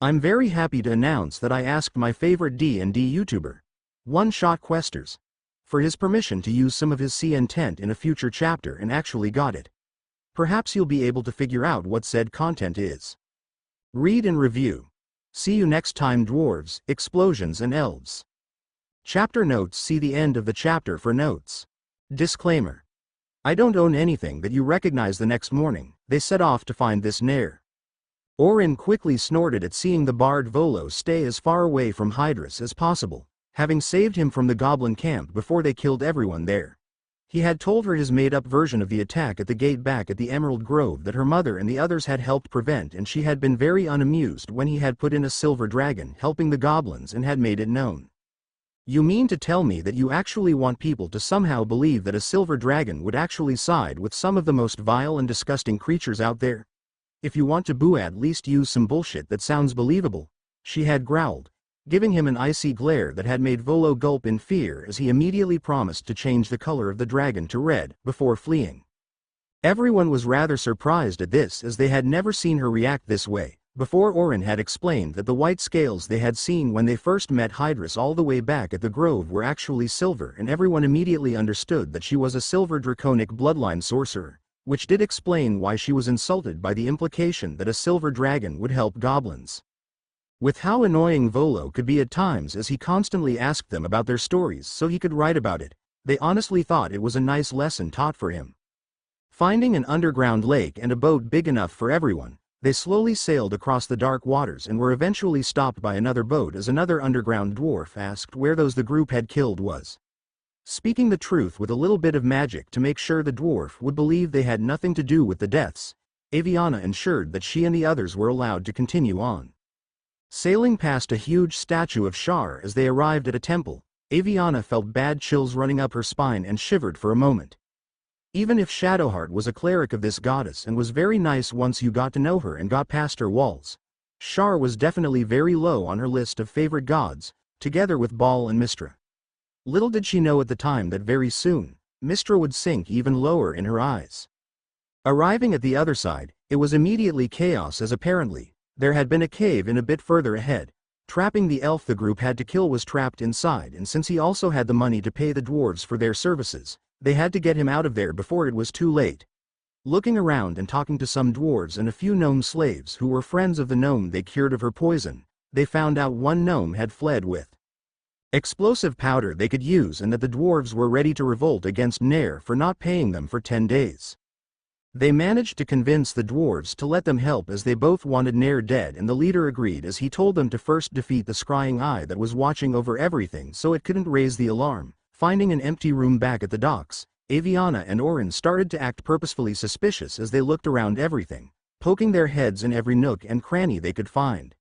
I'm very happy to announce that I asked my favorite D&D YouTuber, One Shot Questers, for his permission to use some of his CN tent in a future chapter, and actually got it. Perhaps you'll be able to figure out what said content is. Read and review. See you next time, dwarves, explosions and elves. Chapter notes. See the end of the chapter for notes. Disclaimer. I don't own anything that you recognize. The next morning, they set off to find this Nair. Orin quickly snorted at seeing the bard Volo stay as far away from Hydrus as possible, having saved him from the goblin camp before they killed everyone there. He had told her his made-up version of the attack at the gate back at the Emerald Grove that her mother and the others had helped prevent, and she had been very unamused when he had put in a silver dragon helping the goblins and had made it known. You mean to tell me that you actually want people to somehow believe that a silver dragon would actually side with some of the most vile and disgusting creatures out there? If you want to boo, at least use some bullshit that sounds believable, she had growled, giving him an icy glare that had made Volo gulp in fear as he immediately promised to change the color of the dragon to red before fleeing. Everyone was rather surprised at this, as they had never seen her react this way before. Orin had explained that the white scales they had seen when they first met Hydrus all the way back at the grove were actually silver, and everyone immediately understood that she was a silver draconic bloodline sorcerer, which did explain why she was insulted by the implication that a silver dragon would help goblins. With how annoying Volo could be at times as he constantly asked them about their stories so he could write about it, they honestly thought it was a nice lesson taught for him. Finding an underground lake and a boat big enough for everyone, they slowly sailed across the dark waters and were eventually stopped by another boat as another underground dwarf asked where those the group had killed was. Speaking the truth with a little bit of magic to make sure the dwarf would believe they had nothing to do with the deaths, Avyanna ensured that she and the others were allowed to continue on. Sailing past a huge statue of Shar as they arrived at a temple, Avyanna felt bad chills running up her spine and shivered for a moment. Even if Shadowheart was a cleric of this goddess and was very nice once you got to know her and got past her walls, Shar was definitely very low on her list of favorite gods, together with Baal and Mistra. Little did she know at the time that very soon, Mistra would sink even lower in her eyes. Arriving at the other side, it was immediately chaos, as apparently there had been a cave in a bit further ahead. Trapping the elf the group had to kill was trapped inside, and since he also had the money to pay the dwarves for their services, they had to get him out of there before it was too late. Looking around and talking to some dwarves and a few gnome slaves who were friends of the gnome they cured of her poison, they found out one gnome had fled with explosive powder they could use, and that the dwarves were ready to revolt against Nair for not paying them for 10 days. They managed to convince the dwarves to let them help, as they both wanted Nair dead, and the leader agreed as he told them to first defeat the scrying eye that was watching over everything so it couldn't raise the alarm. Finding an empty room back at the docks, Avyanna and Orin started to act purposefully suspicious as they looked around everything, poking their heads in every nook and cranny they could find.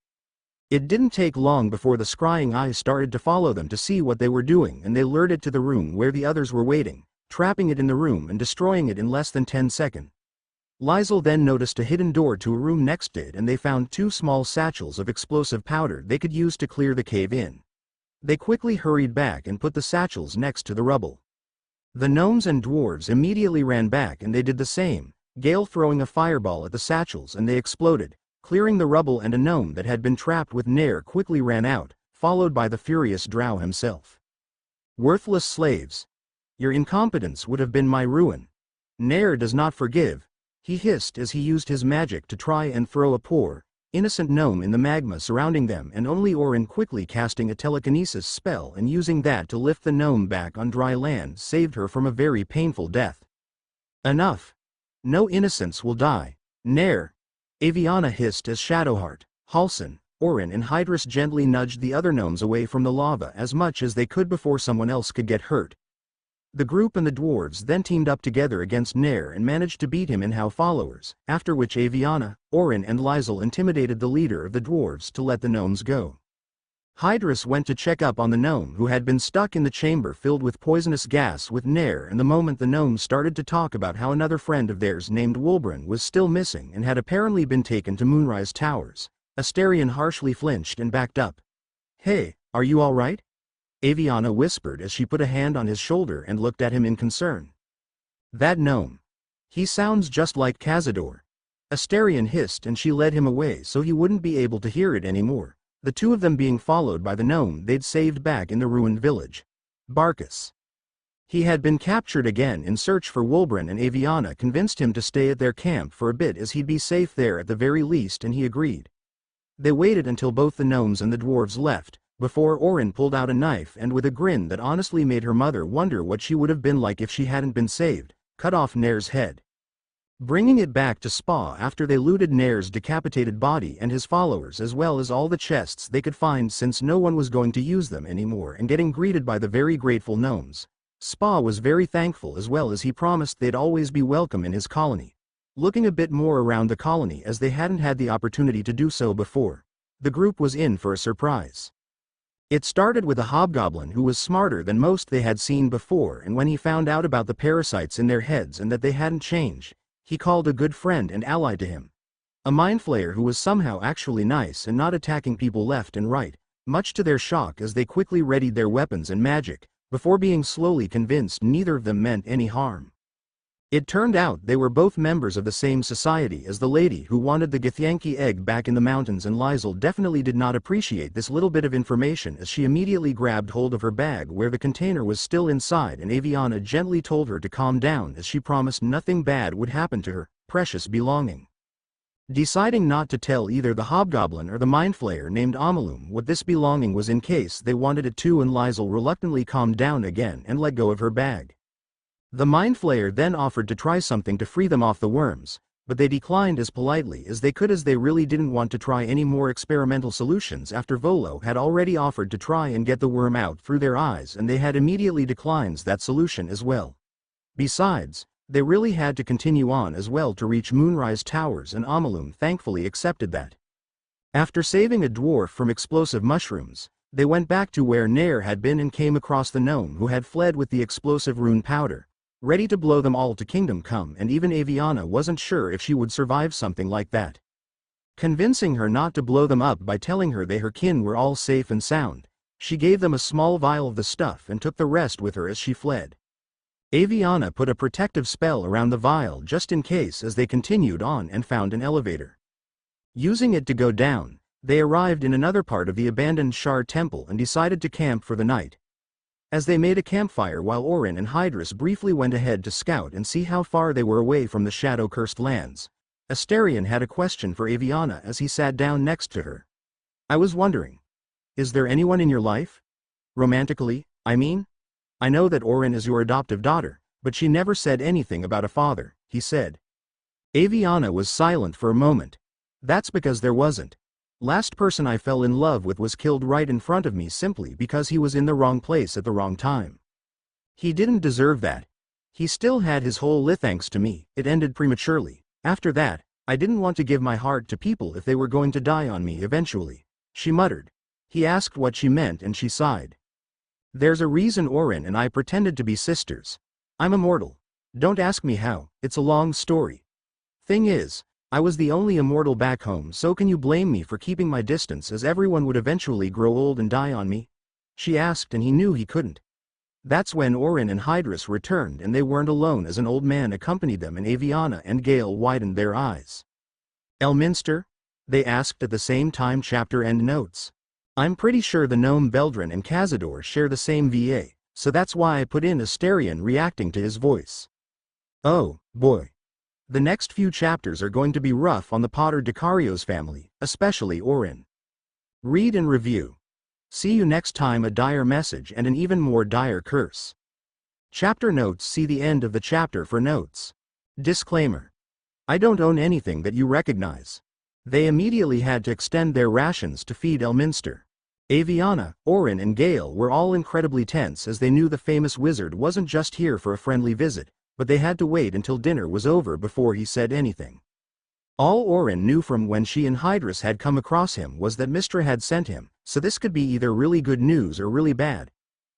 It didn't take long before the scrying eye started to follow them to see what they were doing, and they lured it to the room where the others were waiting, trapping it in the room and destroying it in less than 10 seconds. Liesel then noticed a hidden door to a room next to it, and they found 2 small satchels of explosive powder they could use to clear the cave in. They quickly hurried back and put the satchels next to the rubble. The gnomes and dwarves immediately ran back, and they did the same, Gale throwing a fireball at the satchels, and they exploded, clearing the rubble, and a gnome that had been trapped with Nair quickly ran out, followed by the furious drow himself. Worthless slaves! Your incompetence would have been my ruin. Nair does not forgive, he hissed as he used his magic to try and throw a poor, innocent gnome in the magma surrounding them, and only Orin quickly casting a telekinesis spell and using that to lift the gnome back on dry land saved her from a very painful death. Enough. No innocents will die. Nair. Avyanna hissed as Shadowheart, Halsin, Orin and Hydrus gently nudged the other gnomes away from the lava as much as they could before someone else could get hurt. The group and the dwarves then teamed up together against Nair and managed to beat him in how followers, after which Avyanna, Orin and Lizel intimidated the leader of the dwarves to let the gnomes go. Hydrus went to check up on the gnome who had been stuck in the chamber filled with poisonous gas with Nair, and the moment the gnomes started to talk about how another friend of theirs named Wulbren was still missing and had apparently been taken to Moonrise Towers, Asterion harshly flinched and backed up. "Hey, are you all right?" Avyanna whispered as she put a hand on his shoulder and looked at him in concern. "That gnome. He sounds just like Cazador." Asterion hissed and she led him away so he wouldn't be able to hear it anymore, the two of them being followed by the gnome they'd saved back in the ruined village. Barkus. He had been captured again in search for Wulbren, and Avyanna convinced him to stay at their camp for a bit as he'd be safe there at the very least, and he agreed. They waited until both the gnomes and the dwarves left, before Orin pulled out a knife and with a grin that honestly made her mother wonder what she would have been like if she hadn't been saved, cut off Nair's head. Bringing it back to Spa after they looted Nair's decapitated body and his followers as well as all the chests they could find since no one was going to use them anymore, and getting greeted by the very grateful gnomes. Spa was very thankful as well as he promised they'd always be welcome in his colony. Looking a bit more around the colony as they hadn't had the opportunity to do so before, the group was in for a surprise. It started with a hobgoblin who was smarter than most they had seen before, and when he found out about the parasites in their heads and that they hadn't changed, he called a good friend and ally to him. A mindflayer who was somehow actually nice and not attacking people left and right, much to their shock as they quickly readied their weapons and magic, before being slowly convinced neither of them meant any harm. It turned out they were both members of the same society as the lady who wanted the Githyanki egg back in the mountains, and Lizel definitely did not appreciate this little bit of information as she immediately grabbed hold of her bag where the container was still inside, and Avyanna gently told her to calm down as she promised nothing bad would happen to her precious belonging. Deciding not to tell either the hobgoblin or the mindflayer named Amalum what this belonging was in case they wanted it too, and Lizel reluctantly calmed down again and let go of her bag. The mindflayer then offered to try something to free them off the worms, but they declined as politely as they could as they really didn't want to try any more experimental solutions after Volo had already offered to try and get the worm out through their eyes, and they had immediately declined that solution as well. Besides, they really had to continue on as well to reach Moonrise Towers, and Amalum thankfully accepted that. After saving a dwarf from explosive mushrooms, they went back to where Nair had been and came across the gnome who had fled with the explosive rune powder, ready to blow them all to Kingdom Come, and even Avyanna wasn't sure if she would survive something like that. Convincing her not to blow them up by telling her her kin were all safe and sound, she gave them a small vial of the stuff and took the rest with her as she fled. Avyanna put a protective spell around the vial just in case as they continued on and found an elevator. Using it to go down, they arrived in another part of the abandoned Shar Temple and decided to camp for the night. As they made a campfire while Orin and Hydrus briefly went ahead to scout and see how far they were away from the shadow-cursed lands, Asterion had a question for Avyanna as he sat down next to her. "I was wondering, is there anyone in your life? Romantically, I mean? I know that Orin is your adoptive daughter, but she never said anything about a father," he said. Avyanna was silent for a moment. "That's because there wasn't. Last person I fell in love with was killed right in front of me simply because he was in the wrong place at the wrong time. He didn't deserve that. He still had his whole life thanks to me. It ended prematurely. After that, I didn't want to give my heart to people if they were going to die on me eventually," she muttered. He asked what she meant and she sighed. "There's a reason Orin and I pretended to be sisters. I'm immortal. Don't ask me how, it's a long story. Thing is, I was the only immortal back home, so can you blame me for keeping my distance as everyone would eventually grow old and die on me?" she asked, and he knew he couldn't. That's when Orin and Hydrus returned and they weren't alone as an old man accompanied them, and Avyanna and Gale widened their eyes. "Elminster?" they asked at the same time. Chapter end notes. I'm pretty sure the gnome Beldrin and Cazador share the same VA, so that's why I put in Asterion reacting to his voice. Oh, boy. The next few chapters are going to be rough on the Potter Decario's family, especially Orin. Read and review. See you next time. A dire message and an even more dire curse. Chapter notes. See the end of the chapter for notes. Disclaimer. I don't own anything that you recognize. They immediately had to extend their rations to feed Elminster. Avyanna, Orin and Gale were all incredibly tense as they knew the famous wizard wasn't just here for a friendly visit, but they had to wait until dinner was over before he said anything. All Orin knew from when she and Hydrus had come across him was that Mistress had sent him, so this could be either really good news or really bad.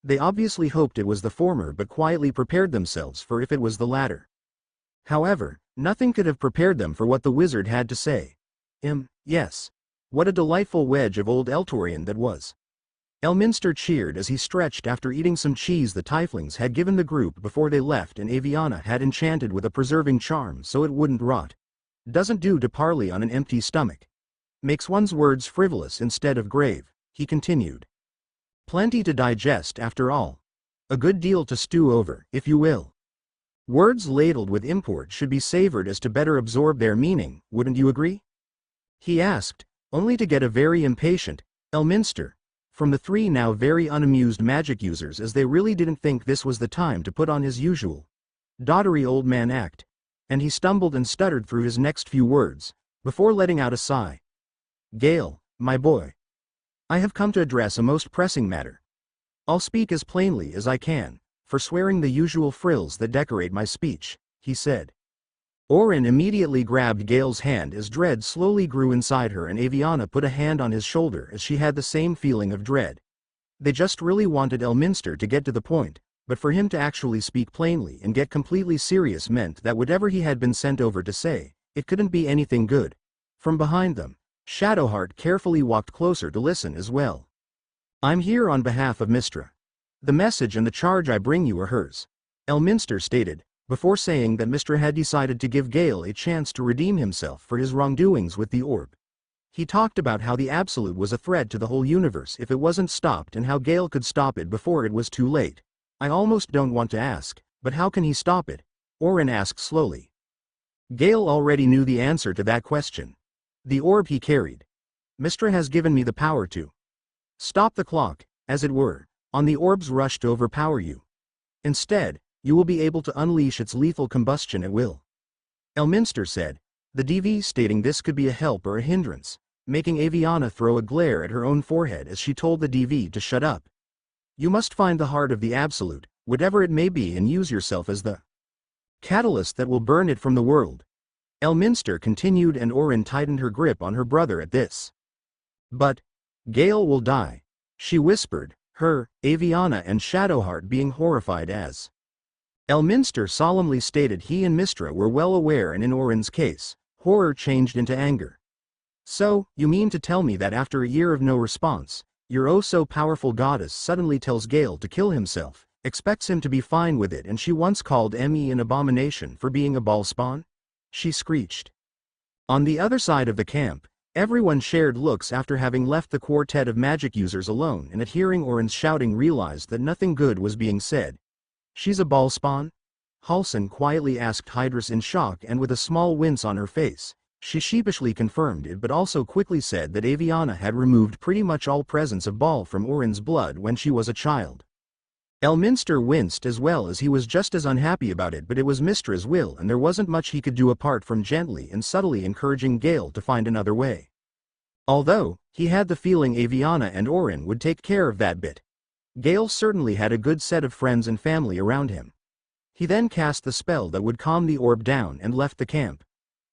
They obviously hoped it was the former but quietly prepared themselves for if it was the latter. However, nothing could have prepared them for what the wizard had to say. Yes. What a delightful wedge of old Eltorian that was. Elminster cheered as he stretched after eating some cheese the tieflings had given the group before they left and Avyanna had enchanted with a preserving charm so it wouldn't rot. Doesn't do to parley on an empty stomach. Makes one's words frivolous instead of grave, he continued. Plenty to digest after all. A good deal to stew over, if you will. Words ladled with import should be savored as to better absorb their meaning, wouldn't you agree? He asked, only to get a very impatient, Elminster, from the three now very unamused magic users as they really didn't think this was the time to put on his usual doddery old man act, and he stumbled and stuttered through his next few words, before letting out a sigh. Gale, my boy. I have come to address a most pressing matter. I'll speak as plainly as I can, forswearing the usual frills that decorate my speech, he said. Orin immediately grabbed Gale's hand as dread slowly grew inside her and Avyanna put a hand on his shoulder as she had the same feeling of dread. They just really wanted Elminster to get to the point, but for him to actually speak plainly and get completely serious meant that whatever he had been sent over to say, it couldn't be anything good. From behind them, Shadowheart carefully walked closer to listen as well. I'm here on behalf of Mistress. The message and the charge I bring you are hers, Elminster stated, before saying that Mistress had decided to give Gale a chance to redeem himself for his wrongdoings with the orb. He talked about how the Absolute was a threat to the whole universe if it wasn't stopped and how Gale could stop it before it was too late. I almost don't want to ask, but how can he stop it? Orin asked slowly. Gale already knew the answer to that question. The orb he carried. Mistress has given me the power to stop the clock, as it were, on the orb's rush to overpower you. Instead, you will be able to unleash its lethal combustion at will. Elminster said, the DV stating this could be a help or a hindrance, making Avyanna throw a glare at her own forehead as she told the DV to shut up. You must find the heart of the Absolute, whatever it may be, and use yourself as the catalyst that will burn it from the world. Elminster continued and Orin tightened her grip on her brother at this. But Gale will die, she whispered, her, Avyanna and Shadowheart being horrified as Elminster solemnly stated he and Mistress were well aware, and in Orin's case, horror changed into anger. So, you mean to tell me that after a year of no response, your oh-so-powerful goddess suddenly tells Gale to kill himself, expects him to be fine with it, and she once called me an abomination for being a ball spawn? She screeched. On the other side of the camp, everyone shared looks after having left the quartet of magic users alone, and at hearing Orin's shouting realized that nothing good was being said. She's a ball spawn? Halsin quietly asked Hydrus in shock, and with a small wince on her face, she sheepishly confirmed it, but also quickly said that Avyanna had removed pretty much all presence of ball from Orin's blood when she was a child. Elminster winced as well, as he was just as unhappy about it, but it was Mistress' will and there wasn't much he could do apart from gently and subtly encouraging Gale to find another way. Although, he had the feeling Avyanna and Orin would take care of that bit. Gale certainly had a good set of friends and family around him. He then cast the spell that would calm the orb down and left the camp.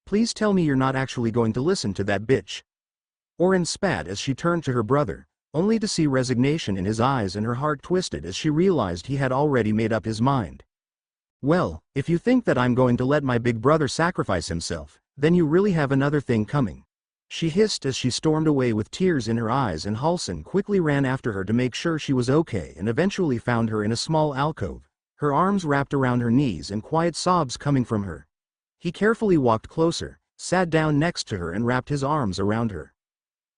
Please tell me you're not actually going to listen to that bitch. Orin spat as she turned to her brother, only to see resignation in his eyes, and her heart twisted as she realized he had already made up his mind. Well, if you think that I'm going to let my big brother sacrifice himself, then you really have another thing coming. She hissed as she stormed away with tears in her eyes, and Halsin quickly ran after her to make sure she was okay and eventually found her in a small alcove, her arms wrapped around her knees and quiet sobs coming from her. He carefully walked closer, sat down next to her and wrapped his arms around her.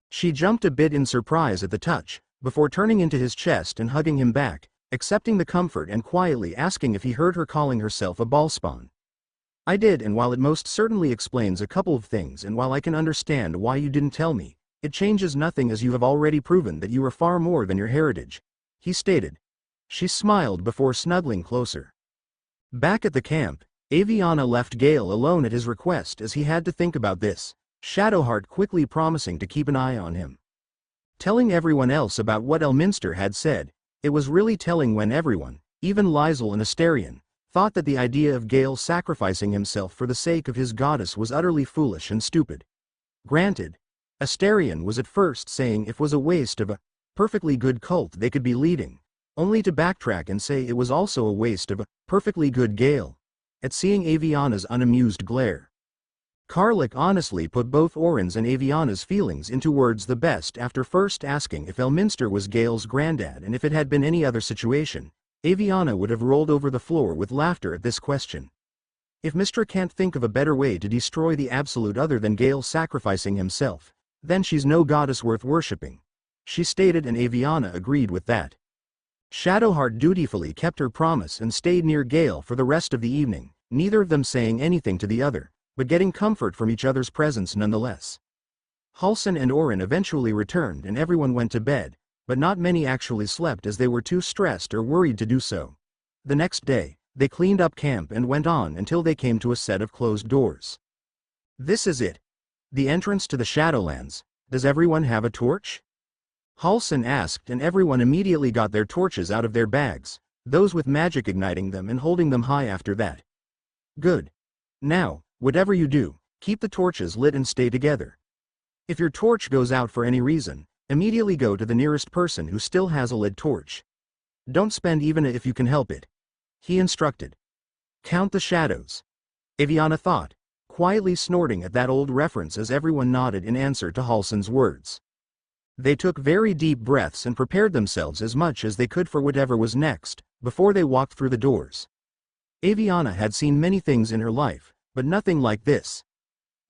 She jumped a bit in surprise at the touch, before turning into his chest and hugging him back, accepting the comfort and quietly asking if he heard her calling herself a ballspawn. I did, and while it most certainly explains a couple of things, and while I can understand why you didn't tell me, it changes nothing, as you have already proven that you are far more than your heritage, he stated. She smiled before snuggling closer. Back at the camp, Avyanna left Gale alone at his request as he had to think about this, Shadowheart quickly promising to keep an eye on him. Telling everyone else about what Elminster had said, it was really telling when everyone, even Liesel and Asterion, thought that the idea of Gale sacrificing himself for the sake of his goddess was utterly foolish and stupid. Granted, Asterion was at first saying it was a waste of a perfectly good cult they could be leading, only to backtrack and say it was also a waste of a perfectly good Gale, at seeing Avyanna's unamused glare. Karlik honestly put both Orin's and Avyanna's feelings into words the best after first asking if Elminster was Gale's granddad, and if it had been any other situation, Avyanna would have rolled over the floor with laughter at this question. If Mistress can't think of a better way to destroy the absolute other than Gale sacrificing himself, then she's no goddess worth worshipping, she stated, and Avyanna agreed with that. Shadowheart dutifully kept her promise and stayed near Gale for the rest of the evening, neither of them saying anything to the other, but getting comfort from each other's presence nonetheless. Halsin and Orin eventually returned and everyone went to bed, but not many actually slept as they were too stressed or worried to do so. The next day, they cleaned up camp and went on until they came to a set of closed doors. This is it. The entrance to the Shadowlands. Does everyone have a torch? Halsin asked, and everyone immediately got their torches out of their bags, those with magic igniting them and holding them high after that. Good. Now, whatever you do, keep the torches lit and stay together. If your torch goes out for any reason, immediately go to the nearest person who still has a lit torch. Don't spend even if you can help it, he instructed. Count the shadows. Avyanna thought, quietly snorting at that old reference as everyone nodded in answer to Halsin's words. They took very deep breaths and prepared themselves as much as they could for whatever was next, before they walked through the doors. Avyanna had seen many things in her life, but nothing like this.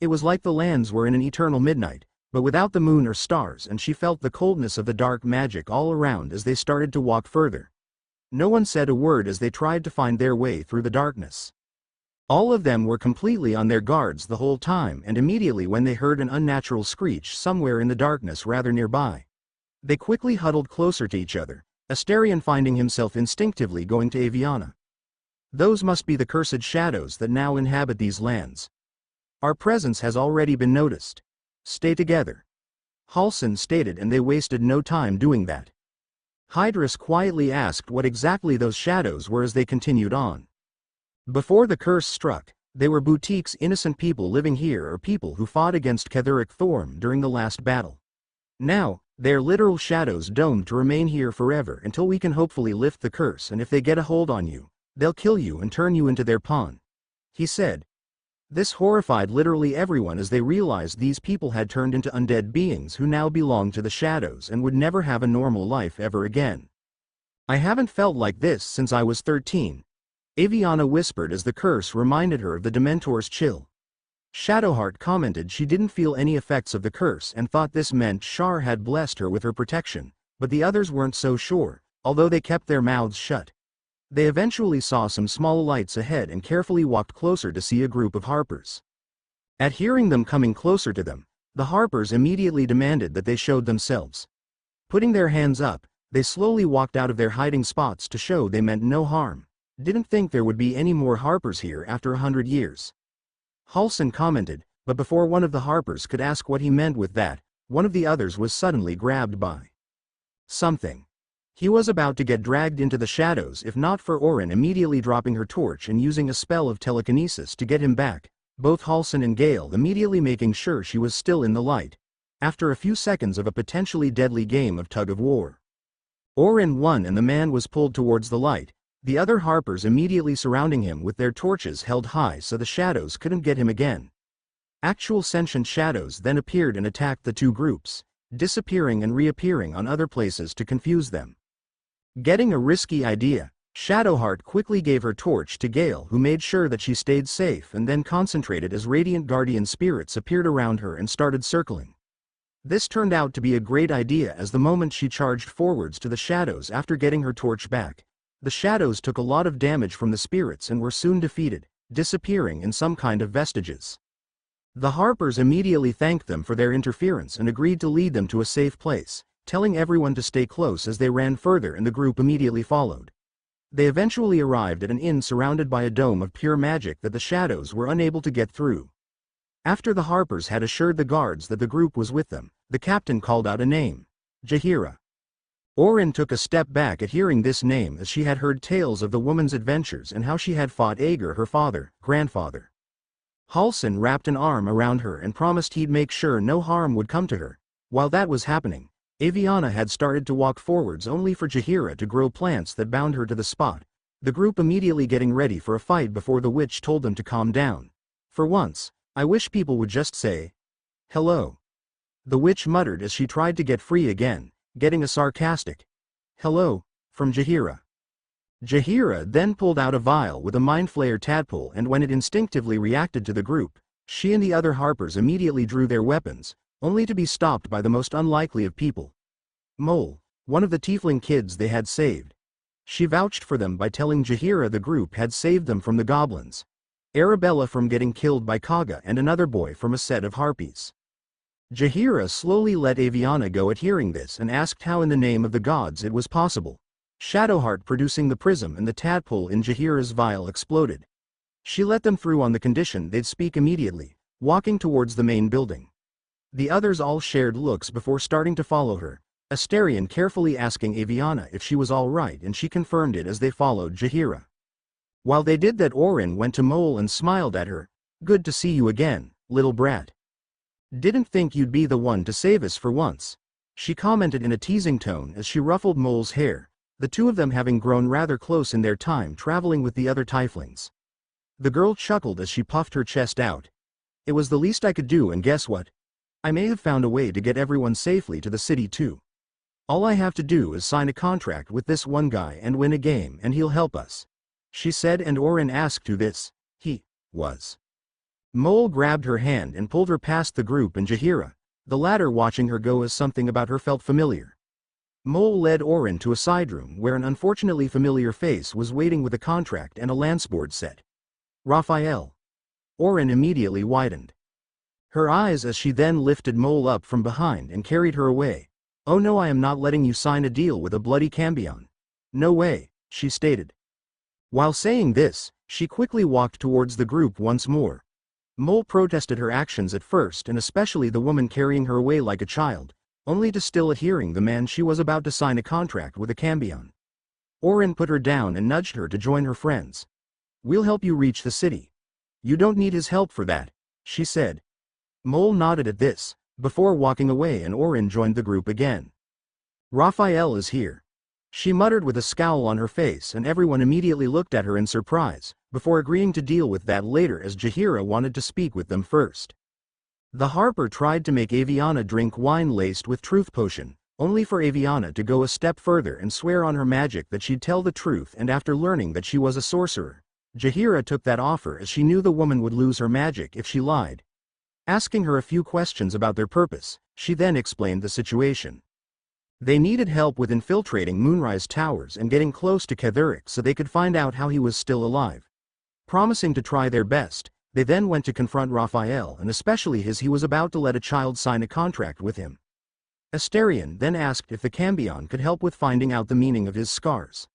It was like the lands were in an eternal midnight, but without the moon or stars, and she felt the coldness of the dark magic all around as they started to walk further. No one said a word as they tried to find their way through the darkness. All of them were completely on their guards the whole time, and immediately when they heard an unnatural screech somewhere in the darkness rather nearby, they quickly huddled closer to each other, Asterion finding himself instinctively going to Avyanna. Those must be the cursed shadows that now inhabit these lands. Our presence has already been noticed. Stay together. Halsin stated, and they wasted no time doing that. Hydrus quietly asked what exactly those shadows were as they continued on. Before the curse struck, they were Boutique's innocent people living here, or people who fought against Ketheric Thorm during the last battle. Now, they are literal shadows domed to remain here forever until we can hopefully lift the curse, and if they get a hold on you, they'll kill you and turn you into their pawn, he said. This horrified literally everyone as they realized these people had turned into undead beings who now belonged to the shadows and would never have a normal life ever again. I haven't felt like this since I was 13. Avyanna whispered as the curse reminded her of the Dementor's chill. Shadowheart commented she didn't feel any effects of the curse and thought this meant Shar had blessed her with her protection, but the others weren't so sure, although they kept their mouths shut. They eventually saw some small lights ahead and carefully walked closer to see a group of harpers. At hearing them coming closer to them, the harpers immediately demanded that they showed themselves. Putting their hands up, they slowly walked out of their hiding spots to show they meant no harm. Didn't think there would be any more harpers here after 100 years. Halsin commented, but before one of the harpers could ask what he meant with that, one of the others was suddenly grabbed by something. He was about to get dragged into the shadows if not for Orin immediately dropping her torch and using a spell of telekinesis to get him back, both Halsin and Gale immediately making sure she was still in the light, after a few seconds of a potentially deadly game of tug-of-war. Orin won and the man was pulled towards the light, the other harpers immediately surrounding him with their torches held high so the shadows couldn't get him again. Actual sentient shadows then appeared and attacked the two groups, disappearing and reappearing on other places to confuse them. Getting a risky idea, Shadowheart quickly gave her torch to Gale, who made sure that she stayed safe and then concentrated as radiant guardian spirits appeared around her and started circling. This turned out to be a great idea as the moment she charged forwards to the shadows after getting her torch back, the shadows took a lot of damage from the spirits and were soon defeated, disappearing in some kind of vestiges. The harpers immediately thanked them for their interference and agreed to lead them to a safe place, telling everyone to stay close as they ran further and the group immediately followed. They eventually arrived at an inn surrounded by a dome of pure magic that the shadows were unable to get through. After the Harpers had assured the guards that the group was with them, the captain called out a name. Jaheira. Orin took a step back at hearing this name, as she had heard tales of the woman's adventures and how she had fought Aegir, her grandfather. Halsin wrapped an arm around her and promised he'd make sure no harm would come to her. While that was happening, Avyanna had started to walk forwards, only for Jaheira to grow plants that bound her to the spot, the group immediately getting ready for a fight before the witch told them to calm down. For once, I wish people would just say, hello. The witch muttered as she tried to get free again, getting a sarcastic, hello, from Jaheira. Jaheira then pulled out a vial with a mindflayer tadpole, and when it instinctively reacted to the group, she and the other Harpers immediately drew their weapons, only to be stopped by the most unlikely of people. Mole, one of the tiefling kids they had saved. She vouched for them by telling Jaheira the group had saved them from the goblins, Arabella from getting killed by Kaga, and another boy from a set of harpies. Jaheira slowly let Avyanna go at hearing this and asked how in the name of the gods it was possible. Shadowheart producing the prism and the tadpole in Jaheira's vial exploded. She let them through on the condition they'd speak immediately, walking towards the main building. The others all shared looks before starting to follow her, Astarion carefully asking Avyanna if she was all right, and she confirmed it as they followed Jaheira. While they did that, Orin went to Mole and smiled at her. Good to see you again, little brat. Didn't think you'd be the one to save us for once, she commented in a teasing tone as she ruffled Mole's hair, the two of them having grown rather close in their time traveling with the other tieflings. The girl chuckled as she puffed her chest out. It was the least I could do, and guess what? I may have found a way to get everyone safely to the city too. All I have to do is sign a contract with this one guy and win a game, and he'll help us, she said, and Orin asked who this he was. Mole grabbed her hand and pulled her past the group and Jaheira, the latter watching her go as something about her felt familiar. Mole led Orin to a side room where an unfortunately familiar face was waiting with a contract and a lanceboard set. Raphael. Orin immediately widened her eyes as she then lifted Mole up from behind and carried her away. Oh no, I am not letting you sign a deal with a bloody cambion. No way, she stated. While saying this, she quickly walked towards the group once more. Mole protested her actions at first, and especially the woman carrying her away like a child, only to still adhering the man she was about to sign a contract with a cambion. Orin put her down and nudged her to join her friends. We'll help you reach the city. You don't need his help for that, she said. Mole nodded at this, before walking away, and Orin joined the group again. Raphael is here, she muttered with a scowl on her face, and everyone immediately looked at her in surprise, before agreeing to deal with that later as Jaheira wanted to speak with them first. The Harper tried to make Avyanna drink wine laced with truth potion, only for Avyanna to go a step further and swear on her magic that she'd tell the truth, and after learning that she was a sorcerer, Jaheira took that offer as she knew the woman would lose her magic if she lied. Asking her a few questions about their purpose, she then explained the situation. They needed help with infiltrating Moonrise Towers and getting close to Ketheric so they could find out how he was still alive. Promising to try their best, they then went to confront Raphael, and especially as he was about to let a child sign a contract with him. Astarion then asked if the cambion could help with finding out the meaning of his scars.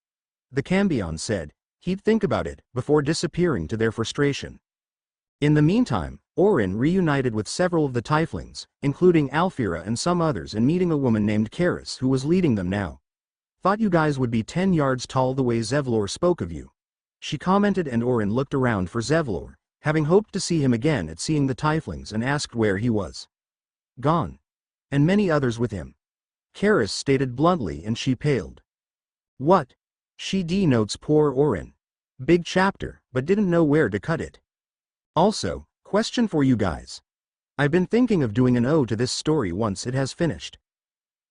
The cambion said he'd think about it, before disappearing to their frustration. In the meantime, Orin reunited with several of the tieflings, including Alfira and some others, and meeting a woman named Karis who was leading them now. Thought you guys would be 10 yards tall the way Zevlor spoke of you, she commented, and Orin looked around for Zevlor, having hoped to see him again at seeing the tieflings, and asked where he was. Gone. And many others with him, Karis stated bluntly, and she paled. What? She denotes poor Orin. Big chapter, but didn't know where to cut it. Also, question for you guys. I've been thinking of doing an ode to this story once it has finished.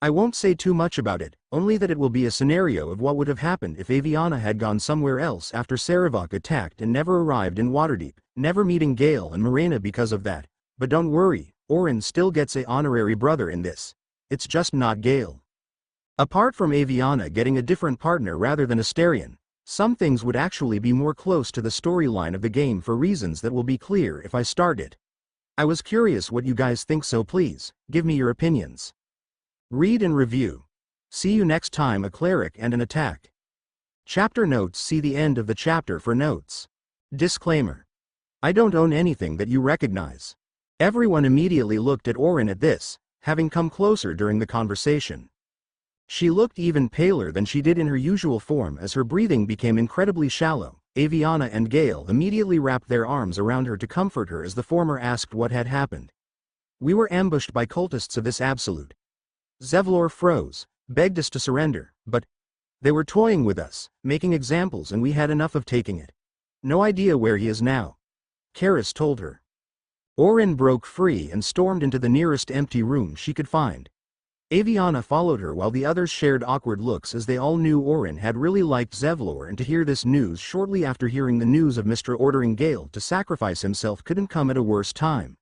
I won't say too much about it, only that it will be a scenario of what would have happened if Avyanna had gone somewhere else after Sarevok attacked and never arrived in Waterdeep, never meeting Gale and Morena because of that. But don't worry, Orin still gets a honorary brother in this. It's just not Gale. Apart from Avyanna getting a different partner rather than Astarion, some things would actually be more close to the storyline of the game for reasons that will be clear if I start it. I was curious what you guys think, so please, give me your opinions. Read and review. See you next time. A cleric and an attack. Chapter notes. See the end of the chapter for notes. Disclaimer. I don't own anything that you recognize. Everyone immediately looked at Orin at this, having come closer during the conversation. She looked even paler than she did in her usual form as her breathing became incredibly shallow. Avyanna and Gale immediately wrapped their arms around her to comfort her as the former asked what had happened. We were ambushed by cultists of this absolute. Zevlor froze, begged us to surrender, but they were toying with us, making examples, and we had enough of taking it. No idea where he is now, Karis told her. Orin broke free and stormed into the nearest empty room she could find. Avyanna followed her while the others shared awkward looks as they all knew Orin had really liked Zevlor, and to hear this news shortly after hearing the news of Mr. ordering Gale to sacrifice himself couldn't come at a worse time.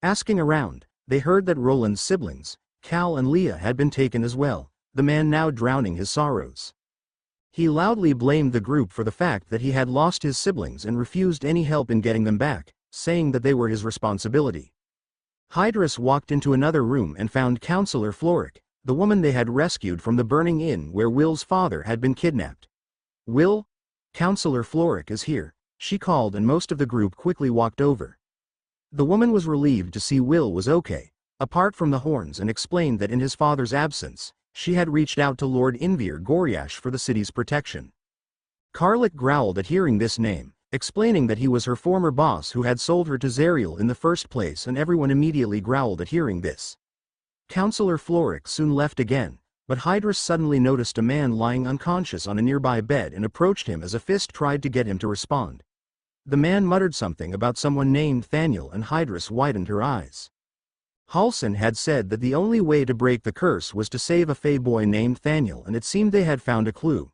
Asking around, they heard that Roland's siblings, Cal and Leah, had been taken as well, the man now drowning his sorrows. He loudly blamed the group for the fact that he had lost his siblings and refused any help in getting them back, saying that they were his responsibility. Hydrus walked into another room and found Counselor Floric, the woman they had rescued from the burning inn where Will's father had been kidnapped. Will? Counselor Floric is here, she called, and most of the group quickly walked over. The woman was relieved to see Will was okay, apart from the horns, and explained that in his father's absence, she had reached out to Lord Invir Goriash for the city's protection. Karlik growled at hearing this name, explaining that he was her former boss who had sold her to Zariel in the first place, and everyone immediately growled at hearing this. Counselor Floric soon left again, but Hydrus suddenly noticed a man lying unconscious on a nearby bed and approached him as a fist tried to get him to respond. The man muttered something about someone named Thaniel, and Hydrus widened her eyes. Halsin had said that the only way to break the curse was to save a Fey boy named Thaniel, and it seemed they had found a clue.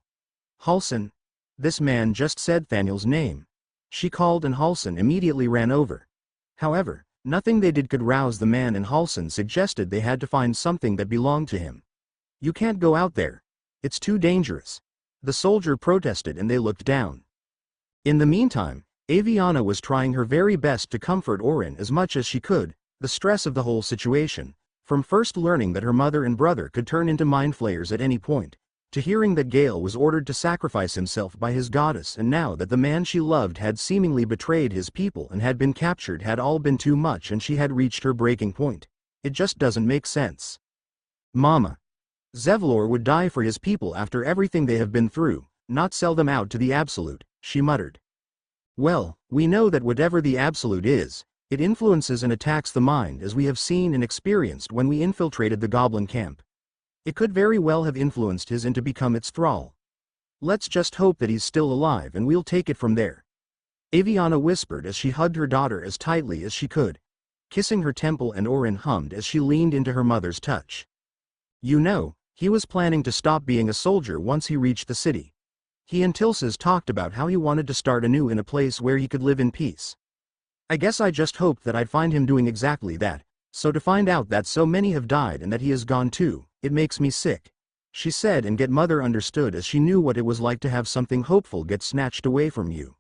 Halsin? This man just said Thaniel's name, she called, and Halsin immediately ran over. However, nothing they did could rouse the man, and Halsin suggested they had to find something that belonged to him. You can't go out there. It's too dangerous. The soldier protested, and they looked down. In the meantime, Avyanna was trying her very best to comfort Orin as much as she could. The stress of the whole situation, from first learning that her mother and brother could turn into mindflayers at any point, to hearing that Gale was ordered to sacrifice himself by his goddess, and now that the man she loved had seemingly betrayed his people and had been captured, had all been too much, and she had reached her breaking point. It just doesn't make sense. Mama. Zevlor would die for his people after everything they have been through, not sell them out to the Absolute, she muttered. Well, we know that whatever the Absolute is, it influences and attacks the mind, as we have seen and experienced when we infiltrated the goblin camp. It could very well have influenced his into become its thrall. Let's just hope that he's still alive, and we'll take it from there. Avyanna whispered as she hugged her daughter as tightly as she could, kissing her temple, and Orin hummed as she leaned into her mother's touch. You know, he was planning to stop being a soldier once he reached the city. He and Tilses talked about how he wanted to start anew in a place where he could live in peace. I guess I just hoped that I'd find him doing exactly that, so to find out that so many have died and that he is gone too, it makes me sick, she said, and get mother understood, as she knew what it was like to have something hopeful get snatched away from you.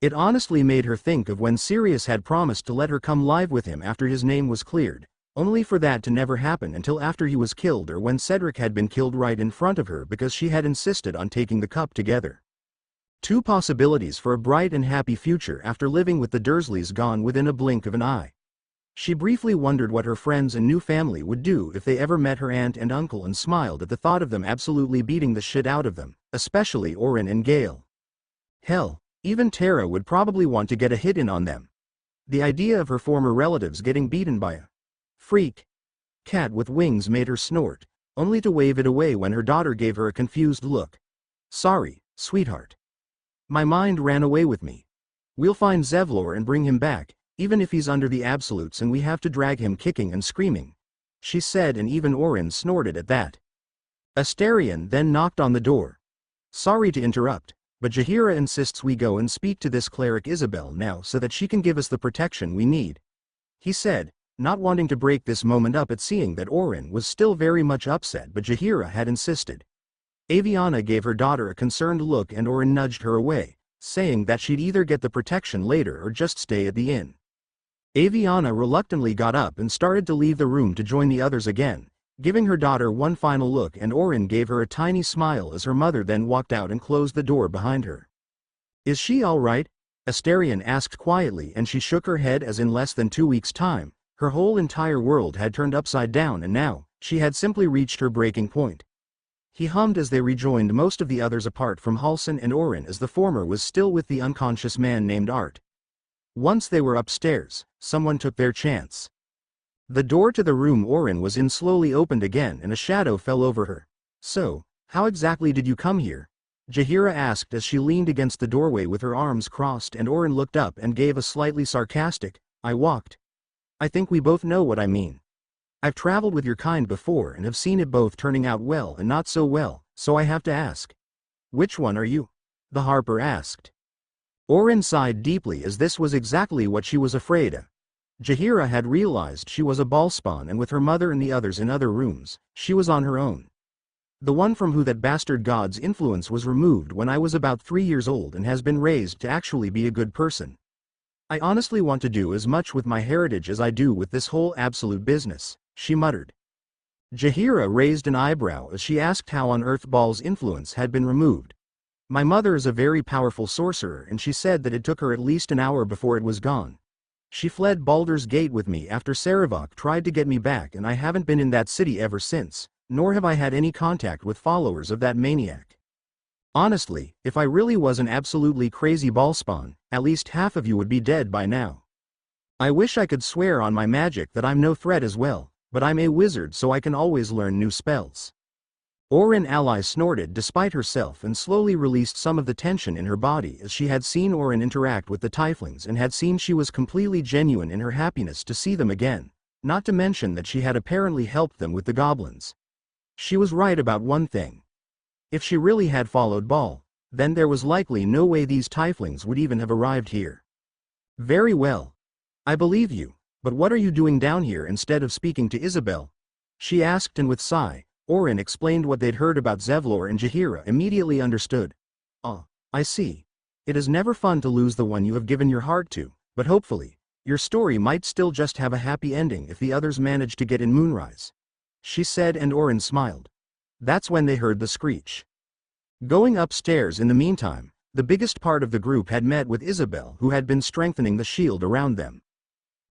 It honestly made her think of when Sirius had promised to let her come live with him after his name was cleared, only for that to never happen until after he was killed, or when Cedric had been killed right in front of her because she had insisted on taking the cup together. Two possibilities for a bright and happy future after living with the Dursleys gone within a blink of an eye. She briefly wondered what her friends and new family would do if they ever met her aunt and uncle, and smiled at the thought of them absolutely beating the shit out of them, especially Orin and Gale. Hell, even Tara would probably want to get a hit in on them. The idea of her former relatives getting beaten by a freak cat with wings made her snort, only to wave it away when her daughter gave her a confused look. Sorry, sweetheart. My mind ran away with me. We'll find Zevlor and bring him back, even if he's under the Absolutes and we have to drag him kicking and screaming, she said, and even Orin snorted at that. Astarion then knocked on the door. Sorry to interrupt, but Jaheira insists we go and speak to this cleric Isabel now so that she can give us the protection we need, he said, not wanting to break this moment up at seeing that Orin was still very much upset, but Jaheira had insisted. Avyanna gave her daughter a concerned look, and Orin nudged her away, saying that she'd either get the protection later or just stay at the inn. Avyanna reluctantly got up and started to leave the room to join the others again, giving her daughter one final look, and Orin gave her a tiny smile as her mother then walked out and closed the door behind her. "Is she all right?" Astarion asked quietly, and she shook her head as in less than 2 weeks' time, her whole entire world had turned upside down and now, she had simply reached her breaking point. He hummed as they rejoined most of the others apart from Halsin and Orin, as the former was still with the unconscious man named Art. Once they were upstairs, someone took their chance. The door to the room Orin was in slowly opened again and a shadow fell over her. "So, how exactly did you come here?" Jaheira asked as she leaned against the doorway with her arms crossed, and Orin looked up and gave a slightly sarcastic, "I walked." "I think we both know what I mean. I've traveled with your kind before and have seen it both turning out well and not so well, so I have to ask. Which one are you?" the harper asked. Orin sighed deeply, as this was exactly what she was afraid of. Jaheira had realized she was a ballspawn, and with her mother and the others in other rooms, she was on her own. "The one from who that bastard god's influence was removed when I was about 3 years old and has been raised to actually be a good person. I honestly want to do as much with my heritage as I do with this whole absolute business," she muttered. Jaheira raised an eyebrow as she asked how on earth Baal's influence had been removed. "My mother is a very powerful sorcerer, and she said that it took her at least an hour before it was gone. She fled Baldur's Gate with me after Sarevok tried to get me back, and I haven't been in that city ever since, nor have I had any contact with followers of that maniac. Honestly, if I really was an absolutely crazy ballspawn, at least half of you would be dead by now. I wish I could swear on my magic that I'm no threat as well, but I'm a wizard, so I can always learn new spells." Orin ally snorted despite herself and slowly released some of the tension in her body, as she had seen Orin interact with the tieflings and had seen she was completely genuine in her happiness to see them again, not to mention that she had apparently helped them with the goblins. She was right about one thing. If she really had followed Baal, then there was likely no way these tieflings would even have arrived here. "Very well. I believe you, but what are you doing down here instead of speaking to Isabel?" she asked, and with sigh, Orin explained what they'd heard about Zevlor, and Jaheira immediately understood. "Ah, I see. It is never fun to lose the one you have given your heart to, but hopefully, your story might still just have a happy ending if the others manage to get in Moonrise," she said, and Orin smiled. That's when they heard the screech. Going upstairs in the meantime, the biggest part of the group had met with Isabel, who had been strengthening the shield around them.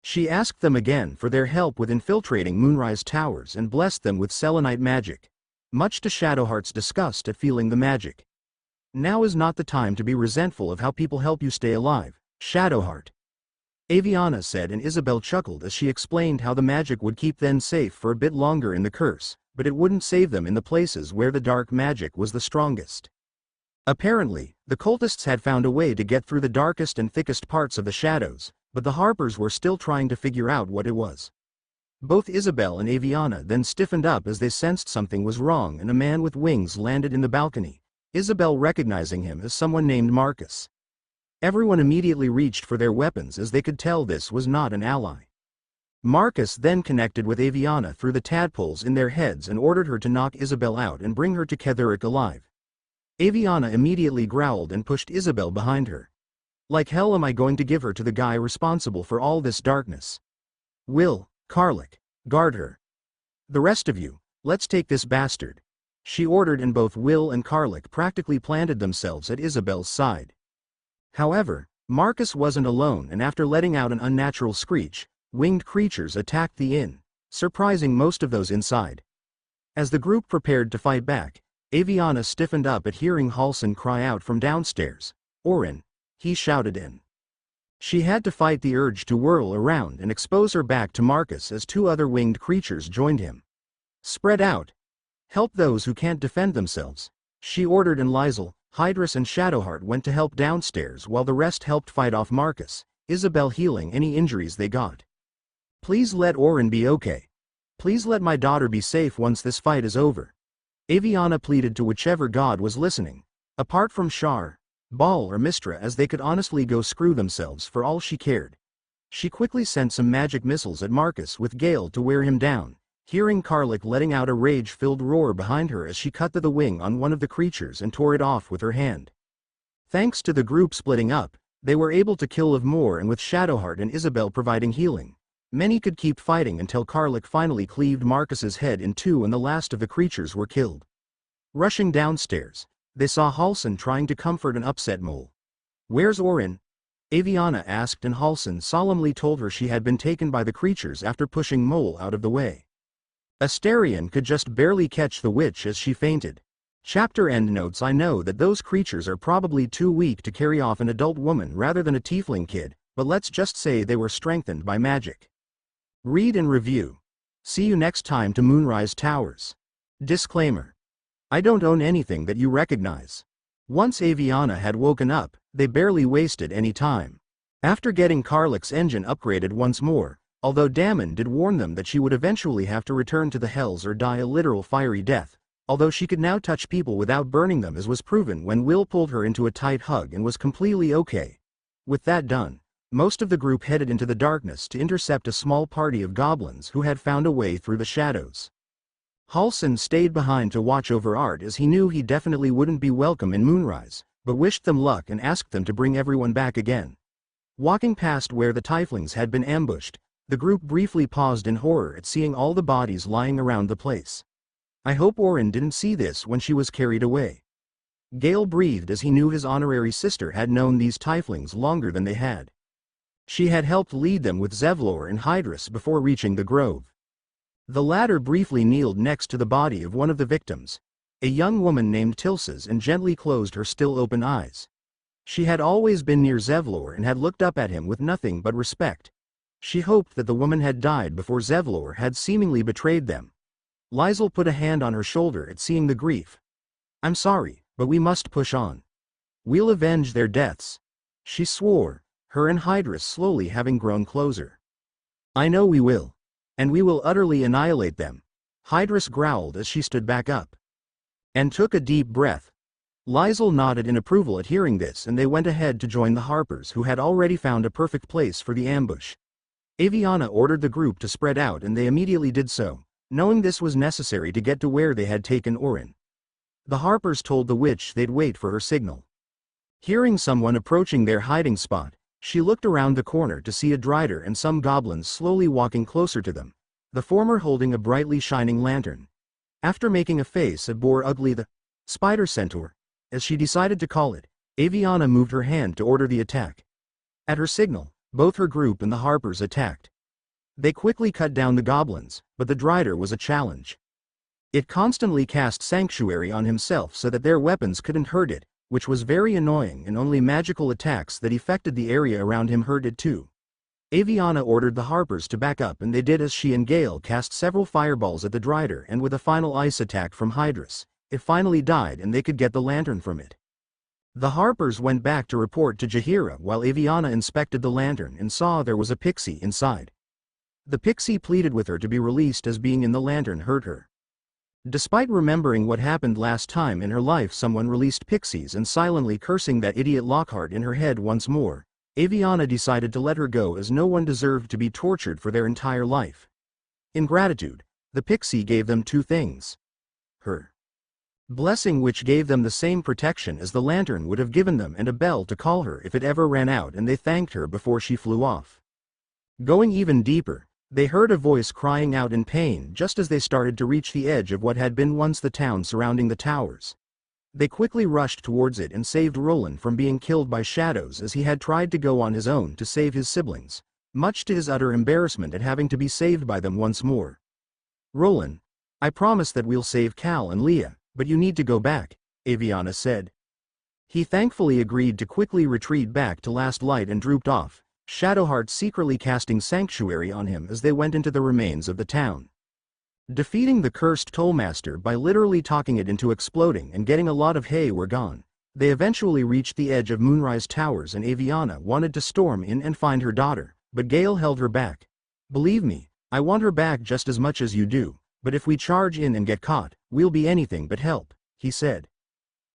She asked them again for their help with infiltrating Moonrise Towers and blessed them with selenite magic, much to Shadowheart's disgust at feeling the magic. "Now is not the time to be resentful of how people help you stay alive, Shadowheart," Avyanna said, and Isabel chuckled as she explained how the magic would keep them safe for a bit longer in the curse, but it wouldn't save them in the places where the dark magic was the strongest. Apparently, the cultists had found a way to get through the darkest and thickest parts of the shadows, but the Harpers were still trying to figure out what it was. Both Isabel and Avyanna then stiffened up as they sensed something was wrong, and a man with wings landed in the balcony, Isabel recognizing him as someone named Marcus. Everyone immediately reached for their weapons, as they could tell this was not an ally. Marcus then connected with Avyanna through the tadpoles in their heads and ordered her to knock Isabel out and bring her to Ketheric alive. Avyanna immediately growled and pushed Isabel behind her. "Like hell am I going to give her to the guy responsible for all this darkness? Will, Karlik, guard her. The rest of you, let's take this bastard," she ordered, and both Will and Karlik practically planted themselves at Isabel's side. However, Marcus wasn't alone, and after letting out an unnatural screech, winged creatures attacked the inn, surprising most of those inside. As the group prepared to fight back, Avyanna stiffened up at hearing Halsin cry out from downstairs. "Orin," he shouted in. She had to fight the urge to whirl around and expose her back to Marcus as 2 other winged creatures joined him. "Spread out. Help those who can't defend themselves," she ordered, and Lizel, Hydrus and Shadowheart went to help downstairs while the rest helped fight off Marcus, Isabel healing any injuries they got. "Please let Orin be okay. Please let my daughter be safe once this fight is over," Avyanna pleaded to whichever god was listening. Apart from Shar, Baal or Mistress, as they could honestly go screw themselves for all she cared. She quickly sent some magic missiles at Marcus with Gale to wear him down, hearing Karlik letting out a rage-filled roar behind her as she cut to the wing on one of the creatures and tore it off with her hand. Thanks to the group splitting up, they were able to kill more, and with Shadowheart and Isabel providing healing, Many could keep fighting until Karlach finally cleaved Marcus's head in two and the last of the creatures were killed. Rushing downstairs, they saw Halsin trying to comfort an upset mole. "Where's Orin?" Avyanna asked, and Halsin solemnly told her she had been taken by the creatures after pushing Mole out of the way. Astarion could just barely catch the witch as she fainted. Chapter endnotes. I know that those creatures are probably too weak to carry off an adult woman rather than a tiefling kid, but let's just say they were strengthened by magic. Read and review. See you next time to Moonrise Towers. Disclaimer. I don't own anything that you recognize. Once Avyanna had woken up, they barely wasted any time. After getting Karlach's engine upgraded once more, although Dammon did warn them that she would eventually have to return to the Hells or die a literal fiery death, although she could now touch people without burning them, as was proven when Will pulled her into a tight hug and was completely okay. With that done, most of the group headed into the darkness to intercept a small party of goblins who had found a way through the shadows. Halsin stayed behind to watch over Art, as he knew he definitely wouldn't be welcome in Moonrise, but wished them luck and asked them to bring everyone back again. Walking past where the tieflings had been ambushed, the group briefly paused in horror at seeing all the bodies lying around the place. I hope Orin didn't see this when she was carried away. Gale breathed as he knew his honorary sister had known these tieflings longer than they had. She had helped lead them with Zevlor and Hydrus before reaching the grove. The latter briefly kneeled next to the body of one of the victims, a young woman named Tilsis, and gently closed her still open eyes. She had always been near Zevlor and had looked up at him with nothing but respect. She hoped that the woman had died before Zevlor had seemingly betrayed them. Lizel put a hand on her shoulder at seeing the grief. "I'm sorry, but we must push on. We'll avenge their deaths," she swore, her and Hydrus slowly having grown closer. "I know we will. And we will utterly annihilate them," Hydrus growled as she stood back up and took a deep breath. Lizel nodded in approval at hearing this, and they went ahead to join the Harpers, who had already found a perfect place for the ambush. Avyanna ordered the group to spread out, and they immediately did so, knowing this was necessary to get to where they had taken Orin. The Harpers told the witch they'd wait for her signal. Hearing someone approaching their hiding spot, she looked around the corner to see a Drider and some goblins slowly walking closer to them, the former holding a brightly shining lantern. After making a face at Boar Ugly the Spider Centaur, as she decided to call it, Avyanna moved her hand to order the attack. At her signal, both her group and the Harpers attacked. They quickly cut down the goblins, but the Drider was a challenge. It constantly cast Sanctuary on himself so that their weapons couldn't hurt it, which was very annoying, and only magical attacks that affected the area around him hurt it too. Avyanna ordered the Harpers to back up, and they did as she and Gale cast several fireballs at the Drider, and with a final ice attack from Hydrus, it finally died and they could get the lantern from it. The Harpers went back to report to Jaheira while Avyanna inspected the lantern and saw there was a pixie inside. The pixie pleaded with her to be released as being in the lantern hurt her. Despite remembering what happened last time in her life someone released pixies and silently cursing that idiot Lockhart in her head once more, Avyanna decided to let her go, as no one deserved to be tortured for their entire life. In gratitude, the pixie gave them two things. Her blessing, which gave them the same protection as the lantern would have given them, and a bell to call her if it ever ran out, and they thanked her before she flew off. Going even deeper, they heard a voice crying out in pain just as they started to reach the edge of what had been once the town surrounding the towers. They quickly rushed towards it and saved Roland from being killed by shadows, as he had tried to go on his own to save his siblings, much to his utter embarrassment at having to be saved by them once more. "Roland, I promise that we'll save Cal and Leah, but you need to go back," Avyanna said. He thankfully agreed to quickly retreat back to Last Light and drooped off, Shadowheart secretly casting Sanctuary on him as they went into the remains of the town. Defeating the cursed Tollmaster by literally talking it into exploding and getting a lot of hay were gone, they eventually reached the edge of Moonrise Towers, and Avyanna wanted to storm in and find her daughter, but Gale held her back. "Believe me, I want her back just as much as you do, but if we charge in and get caught, we'll be anything but help," he said.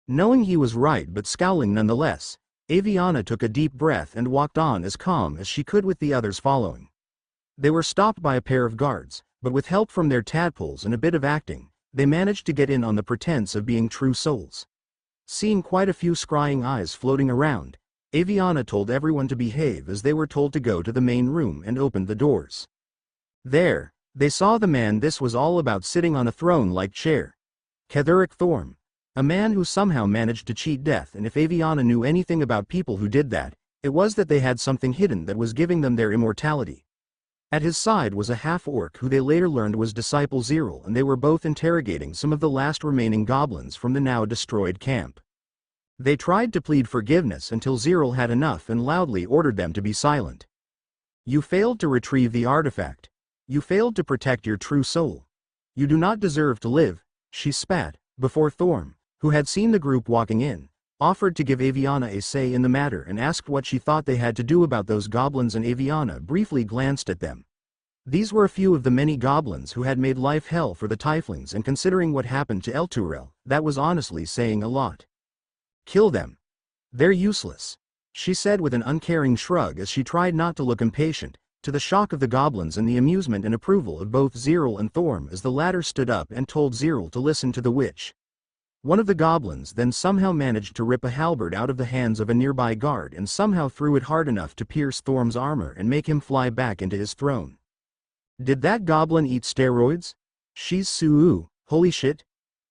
Knowing he was right but scowling nonetheless, Avyanna took a deep breath and walked on as calm as she could, with the others following. They were stopped by a pair of guards, but with help from their tadpoles and a bit of acting, they managed to get in on the pretense of being true souls. Seeing quite a few scrying eyes floating around, Avyanna told everyone to behave as they were told to go to the main room and opened the doors. There, they saw the man this was all about sitting on a throne-like chair. Ketheric Thorm. A man who somehow managed to cheat death, and if Avyanna knew anything about people who did that, it was that they had something hidden that was giving them their immortality. At his side was a half-orc who they later learned was disciple Ziril, and they were both interrogating some of the last remaining goblins from the now destroyed camp. They tried to plead forgiveness until Ziril had enough and loudly ordered them to be silent. You failed to retrieve the artifact. You failed to protect your true soul. You do not deserve to live, she spat, before Thorm, who had seen the group walking in, offered to give Avyanna a say in the matter and asked what she thought they had to do about those goblins, and Avyanna briefly glanced at them. These were a few of the many goblins who had made life hell for the tieflings, and considering what happened to Elturel, that was honestly saying a lot. Kill them. They're useless, she said with an uncaring shrug as she tried not to look impatient, to the shock of the goblins and the amusement and approval of both Ziril and Thorm as the latter stood up and told Ziril to listen to the witch. One of the goblins then somehow managed to rip a halberd out of the hands of a nearby guard and somehow threw it hard enough to pierce Thorm's armor and make him fly back into his throne. Did that goblin eat steroids? She's Suu, holy shit.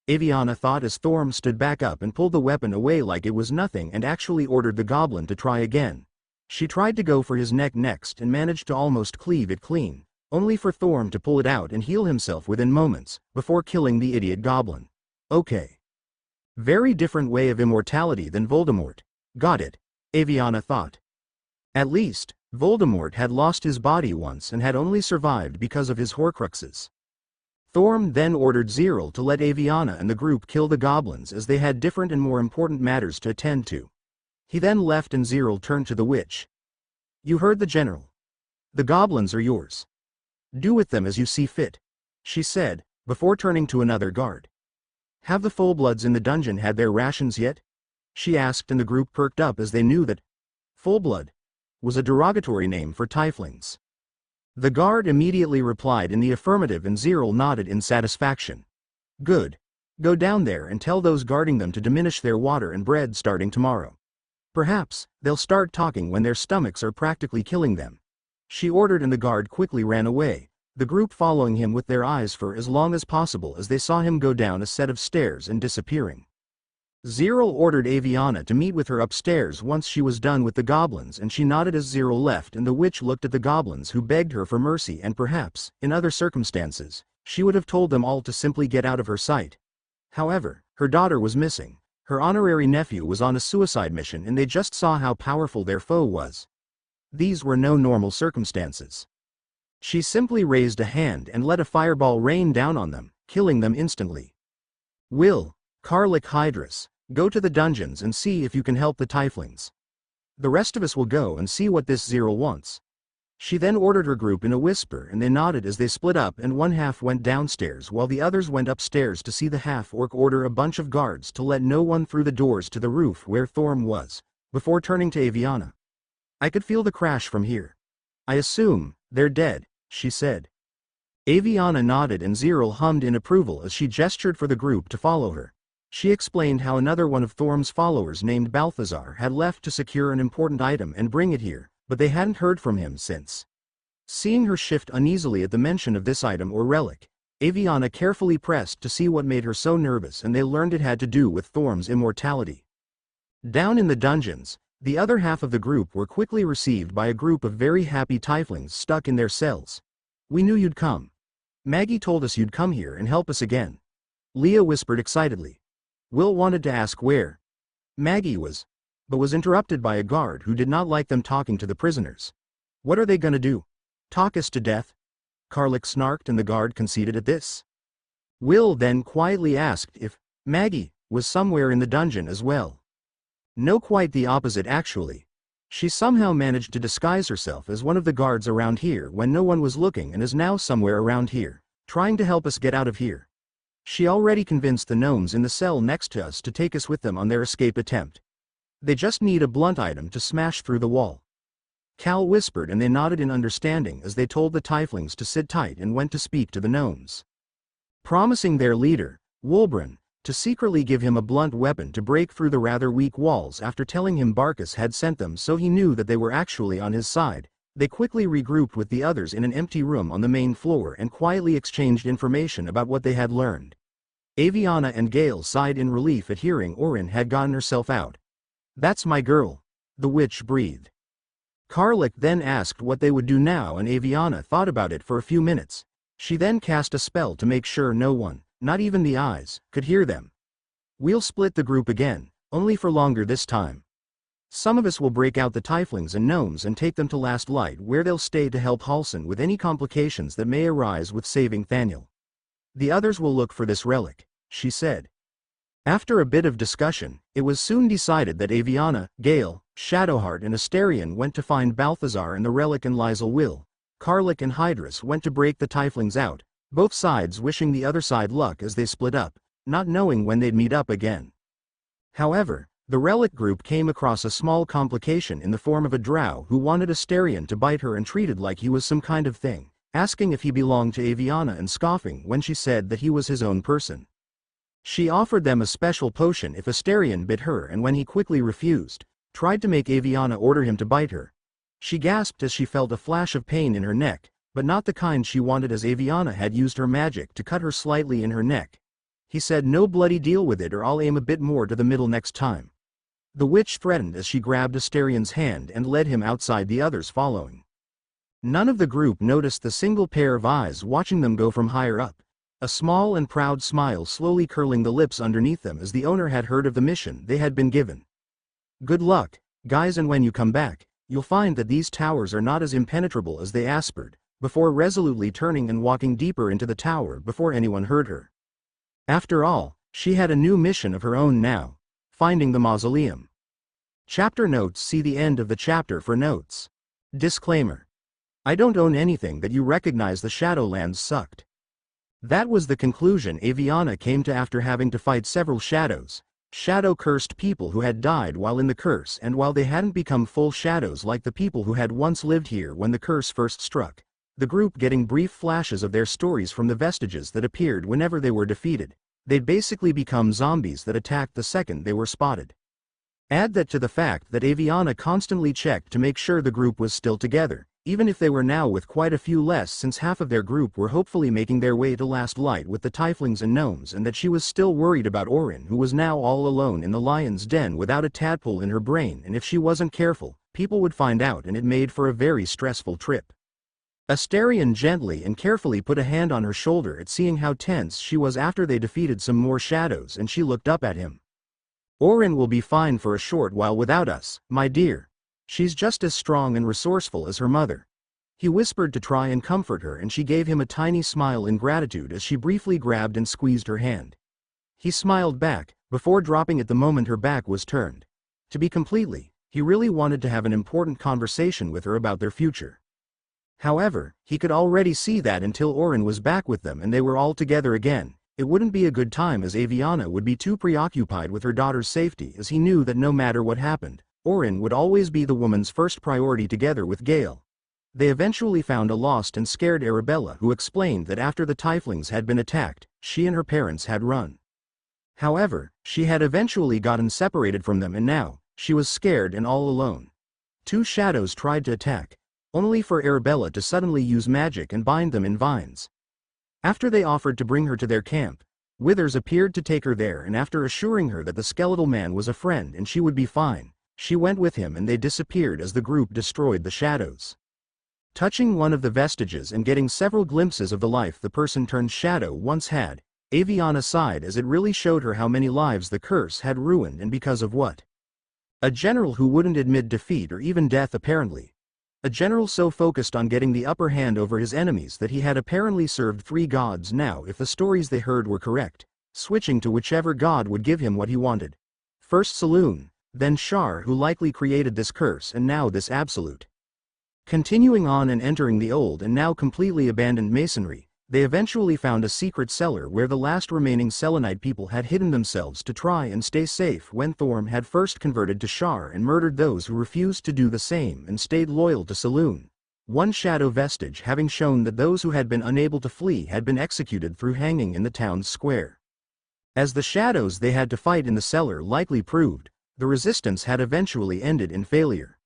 Avyanna thought as Thorm stood back up and pulled the weapon away like it was nothing and actually ordered the goblin to try again. She tried to go for his neck next and managed to almost cleave it clean, only for Thorm to pull it out and heal himself within moments, before killing the idiot goblin. Okay. Very different way of immortality than Voldemort. Got it, Avyanna thought. At least, Voldemort had lost his body once and had only survived because of his Horcruxes. Thorm then ordered Ziril to let Avyanna and the group kill the goblins as they had different and more important matters to attend to. He then left and Ziril turned to the witch. You heard the general. The goblins are yours. Do with them as you see fit, she said, before turning to another guard. Have the full-bloods in the dungeon had their rations yet? She asked, and the group perked up as they knew that full-blood was a derogatory name for tieflings. The guard immediately replied in the affirmative and Ziril nodded in satisfaction. Good. Go down there and tell those guarding them to diminish their water and bread starting tomorrow. Perhaps they'll start talking when their stomachs are practically killing them. She ordered, and the guard quickly ran away, the group following him with their eyes for as long as possible as they saw him go down a set of stairs and disappearing. Ziril ordered Avyanna to meet with her upstairs once she was done with the goblins, and she nodded as Ziril left, and the witch looked at the goblins who begged her for mercy, and perhaps, in other circumstances, she would have told them all to simply get out of her sight. However, her daughter was missing. Her honorary nephew was on a suicide mission, and they just saw how powerful their foe was. These were no normal circumstances. She simply raised a hand and let a fireball rain down on them, killing them instantly. Will, Karlik Hydrus, go to the dungeons and see if you can help the tieflings. The rest of us will go and see what this Ziril wants. She then ordered her group in a whisper, and they nodded as they split up, and one half went downstairs while the others went upstairs to see the half-orc order a bunch of guards to let no one through the doors to the roof where Thorm was, before turning to Avyanna. I could feel the crash from here. I assume they're dead, she said. Avyanna nodded and Ziril hummed in approval as she gestured for the group to follow her. She explained how another one of Thorm's followers named Balthazar had left to secure an important item and bring it here, but they hadn't heard from him since. Seeing her shift uneasily at the mention of this item or relic, Avyanna carefully pressed to see what made her so nervous, and they learned it had to do with Thorm's immortality. Down in the dungeons, the other half of the group were quickly received by a group of very happy tieflings stuck in their cells. We knew you'd come. Maggie told us you'd come here and help us again. Leah whispered excitedly. Will wanted to ask where Maggie was, but was interrupted by a guard who did not like them talking to the prisoners. What are they gonna do? Talk us to death? Karlik snarked, and the guard conceded at this. Will then quietly asked if Maggie was somewhere in the dungeon as well. No, quite the opposite actually. She somehow managed to disguise herself as one of the guards around here when no one was looking, and is now somewhere around here, trying to help us get out of here. She already convinced the gnomes in the cell next to us to take us with them on their escape attempt. They just need a blunt item to smash through the wall. Cal whispered, and they nodded in understanding as they told the tieflings to sit tight and went to speak to the gnomes, promising their leader, Wulbren, to secretly give him a blunt weapon to break through the rather weak walls after telling him Barkus had sent them, so he knew that they were actually on his side, They quickly regrouped with the others in an empty room on the main floor and quietly exchanged information about what they had learned. Avyanna and Gale sighed in relief at hearing Orin had gotten herself out. "That's my girl," the witch breathed. Karlik then asked what they would do now, and Avyanna thought about it for a few minutes. She then cast a spell to make sure no one, not even the eyes, could hear them. "We'll split the group again, only for longer this time. Some of us will break out the tieflings and gnomes and take them to Last Light, where they'll stay to help Halsin with any complications that may arise with saving Thaniel. The others will look for this relic," she said. After a bit of discussion, it was soon decided that Avyanna, Gale, Shadowheart and Asterion went to find Balthazar and the relic, and Lizel Will, Karlik and Hydrus went to break the tieflings out, both sides wishing the other side luck as they split up, not knowing when they'd meet up again. However, the relic group came across a small complication in the form of a drow who wanted Asterion to bite her and treated like he was some kind of thing, asking if he belonged to Avyanna and scoffing when she said that he was his own person. She offered them a special potion if Asterion bit her, and when he quickly refused, tried to make Avyanna order him to bite her. She gasped as she felt a flash of pain in her neck, but not the kind she wanted, as Avyanna had used her magic to cut her slightly in her neck. He said, "No bloody deal with it, or I'll aim a bit more to the middle next time." The witch threatened as she grabbed Asterion's hand and led him outside, the others following. None of the group noticed the single pair of eyes watching them go from higher up, a small and proud smile slowly curling the lips underneath them as the owner had heard of the mission they had been given. "Good luck, guys, and when you come back, you'll find that these towers are not as impenetrable as they aspired," before resolutely turning and walking deeper into the tower before anyone heard her. After all, she had a new mission of her own now: finding the mausoleum. Chapter notes: see the end of the chapter for notes. Disclaimer: I don't own anything that you recognize. The Shadowlands sucked. That was the conclusion Avyanna came to after having to fight several shadow-cursed people who had died while in the curse, and while they hadn't become full shadows like the people who had once lived here when the curse first struck, the group getting brief flashes of their stories from the vestiges that appeared whenever they were defeated. They'd basically become zombies that attacked the second they were spotted. Add that to the fact that Avyanna constantly checked to make sure the group was still together, even if they were now with quite a few less, since half of their group were hopefully making their way to Last Light with the tieflings and gnomes, and that she was still worried about Orin, who was now all alone in the lion's den without a tadpole in her brain, and if she wasn't careful, people would find out, and it made for a very stressful trip. Asterion gently and carefully put a hand on her shoulder at seeing how tense she was after they defeated some more shadows, and she looked up at him. "Orin will be fine for a short while without us, my dear. She's just as strong and resourceful as her mother," he whispered to try and comfort her, and she gave him a tiny smile in gratitude as she briefly grabbed and squeezed her hand. He smiled back, before dropping it the moment her back was turned. He really wanted to have an important conversation with her about their future. However, he could already see that until Orin was back with them and they were all together again, it wouldn't be a good time, as Avyanna would be too preoccupied with her daughter's safety, as he knew that no matter what happened, Orin would always be the woman's first priority together with Gale. They eventually found a lost and scared Arabella, who explained that after the tieflings had been attacked, she and her parents had run. However, she had eventually gotten separated from them, and now, she was scared and all alone. Two shadows tried to attack, only for Arabella to suddenly use magic and bind them in vines. After they offered to bring her to their camp, Withers appeared to take her there, and after assuring her that the skeletal man was a friend and she would be fine, she went with him and they disappeared as the group destroyed the shadows. Touching one of the vestiges and getting several glimpses of the life the person turned shadow once had, Avyanna sighed, as it really showed her how many lives the curse had ruined, and because of what? A general who wouldn't admit defeat or even death, apparently. A general so focused on getting the upper hand over his enemies that he had apparently served 3 gods now, if the stories they heard were correct, switching to whichever god would give him what he wanted. First Saloon, then Shar, who likely created this curse, and now this absolute. Continuing on and entering the old and now completely abandoned masonry, they eventually found a secret cellar where the last remaining Selenite people had hidden themselves to try and stay safe when Thorm had first converted to Shar and murdered those who refused to do the same and stayed loyal to Saloon. One shadow vestige having shown that those who had been unable to flee had been executed through hanging in the town's square. As the shadows they had to fight in the cellar likely proved, the resistance had eventually ended in failure.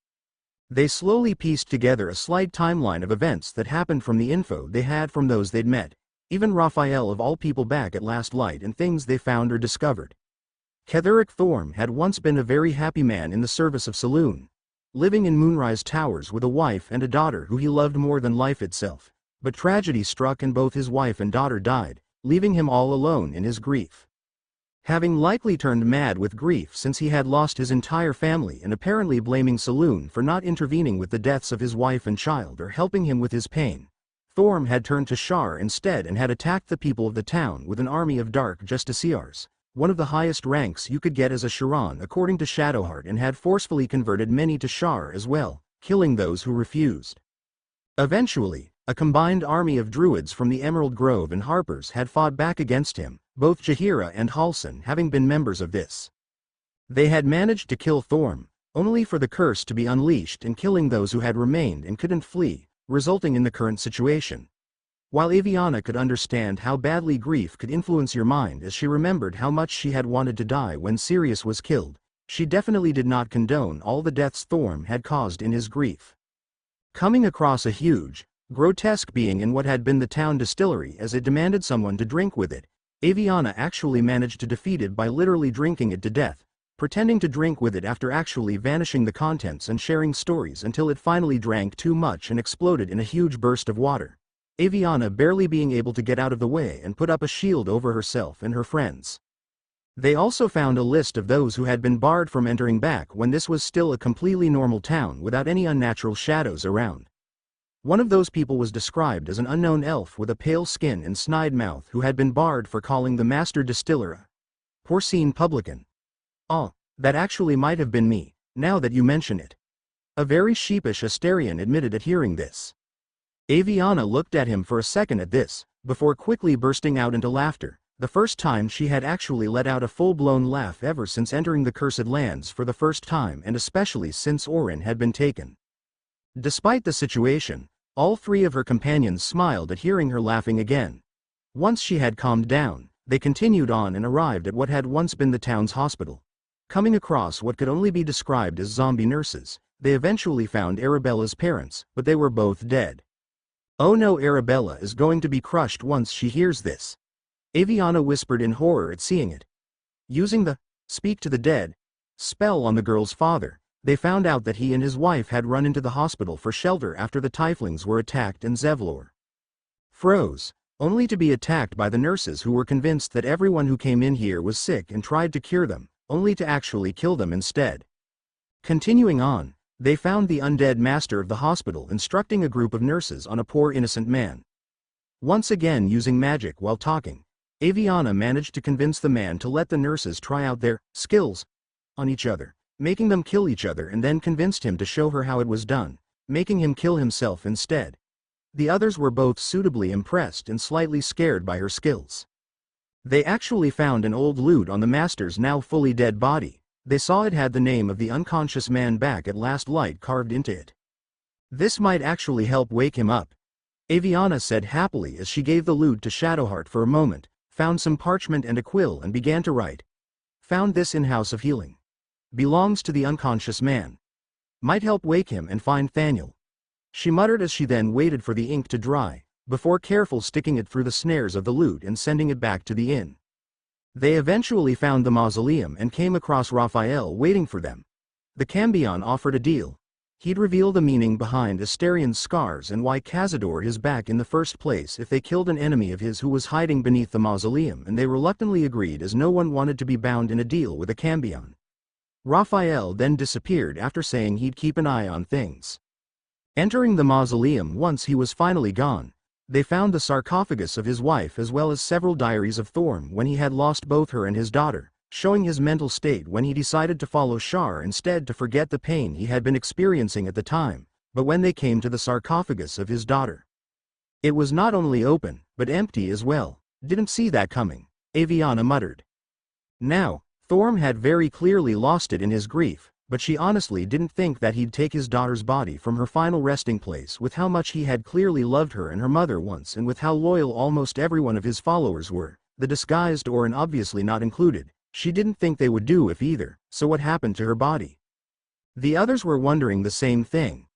They slowly pieced together a slight timeline of events that happened from the info they had from those they'd met, even Raphael of all people back at Last Light, and things they found or discovered. Ketheric Thorm had once been a very happy man in the service of Saloon, living in Moonrise Towers with a wife and a daughter who he loved more than life itself. But tragedy struck and both his wife and daughter died, leaving him all alone in his grief. Having likely turned mad with grief since he had lost his entire family and apparently blaming Saloon for not intervening with the deaths of his wife and child or helping him with his pain, Thorm had turned to Shar instead and had attacked the people of the town with an army of dark justiciars, one of the highest ranks you could get as a Sharan according to Shadowheart, and had forcefully converted many to Shar as well, killing those who refused. Eventually, a combined army of druids from the Emerald Grove and Harpers had fought back against him, both Jaheira and Halsin having been members of this. They had managed to kill Thorm, only for the curse to be unleashed and killing those who had remained and couldn't flee, resulting in the current situation. While Avyanna could understand how badly grief could influence your mind as she remembered how much she had wanted to die when Sirius was killed, she definitely did not condone all the deaths Thorm had caused in his grief. Coming across a huge, grotesque being in what had been the town distillery as it demanded someone to drink with it, Avyanna actually managed to defeat it by literally drinking it to death, pretending to drink with it after actually vanishing the contents and sharing stories until it finally drank too much and exploded in a huge burst of water, Avyanna barely being able to get out of the way and put up a shield over herself and her friends. They also found a list of those who had been barred from entering back when this was still a completely normal town without any unnatural shadows around. One of those people was described as an unknown elf with a pale skin and snide mouth who had been barred for calling the master distiller a porcine publican. "Oh, that actually might have been me, now that you mention it." A very sheepish Asterion admitted at hearing this. Avyanna looked at him for a second at this, before quickly bursting out into laughter, the first time she had actually let out a full-blown laugh ever since entering the Cursed Lands for the first time, and especially since Orin had been taken. Despite the situation, all three of her companions smiled at hearing her laughing again. Once she had calmed down, they continued on and arrived at what had once been the town's hospital. Coming across what could only be described as zombie nurses, they eventually found Arabella's parents, but they were both dead. "Oh no, Arabella is going to be crushed once she hears this," Avyanna whispered in horror at seeing it. Using the "speak to the dead" spell on the girl's father, they found out that he and his wife had run into the hospital for shelter after the Tieflings were attacked and Zevlor froze, only to be attacked by the nurses who were convinced that everyone who came in here was sick and tried to cure them, only to actually kill them instead. Continuing on, they found the undead master of the hospital instructing a group of nurses on a poor innocent man. Once again using magic while talking, Avyanna managed to convince the man to let the nurses try out their skills on each other, making them kill each other, and then convinced him to show her how it was done, making him kill himself instead. The others were both suitably impressed and slightly scared by her skills. They actually found an old lute on the master's now fully dead body. They saw it had the name of the unconscious man back at Last Light carved into it. "This might actually help wake him up," Avyanna said happily as she gave the lute to Shadowheart for a moment, found some parchment and a quill and began to write. "Found this in House of Healing. Belongs to the unconscious man. Might help wake him and find Thaniel," she muttered as she then waited for the ink to dry, before carefully sticking it through the snares of the lute and sending it back to the inn. They eventually found the mausoleum and came across Raphael waiting for them. The Cambion offered a deal. He'd reveal the meaning behind Asterion's scars and why Cazador is back in the first place if they killed an enemy of his who was hiding beneath the mausoleum, and they reluctantly agreed as no one wanted to be bound in a deal with a Cambion. Raphael then disappeared after saying he'd keep an eye on things. Entering the mausoleum once he was finally gone, they found the sarcophagus of his wife as well as several diaries of Thorm when he had lost both her and his daughter, showing his mental state when he decided to follow Shar instead to forget the pain he had been experiencing at the time, but when they came to the sarcophagus of his daughter, it was not only open, but empty as well. "Didn't see that coming," Avyanna muttered. Now, Thorm had very clearly lost it in his grief, but she honestly didn't think that he'd take his daughter's body from her final resting place with how much he had clearly loved her and her mother once, and with how loyal almost every one of his followers were, the disguised Orin obviously not included. She didn't think they would do if either, so what happened to her body? The others were wondering the same thing.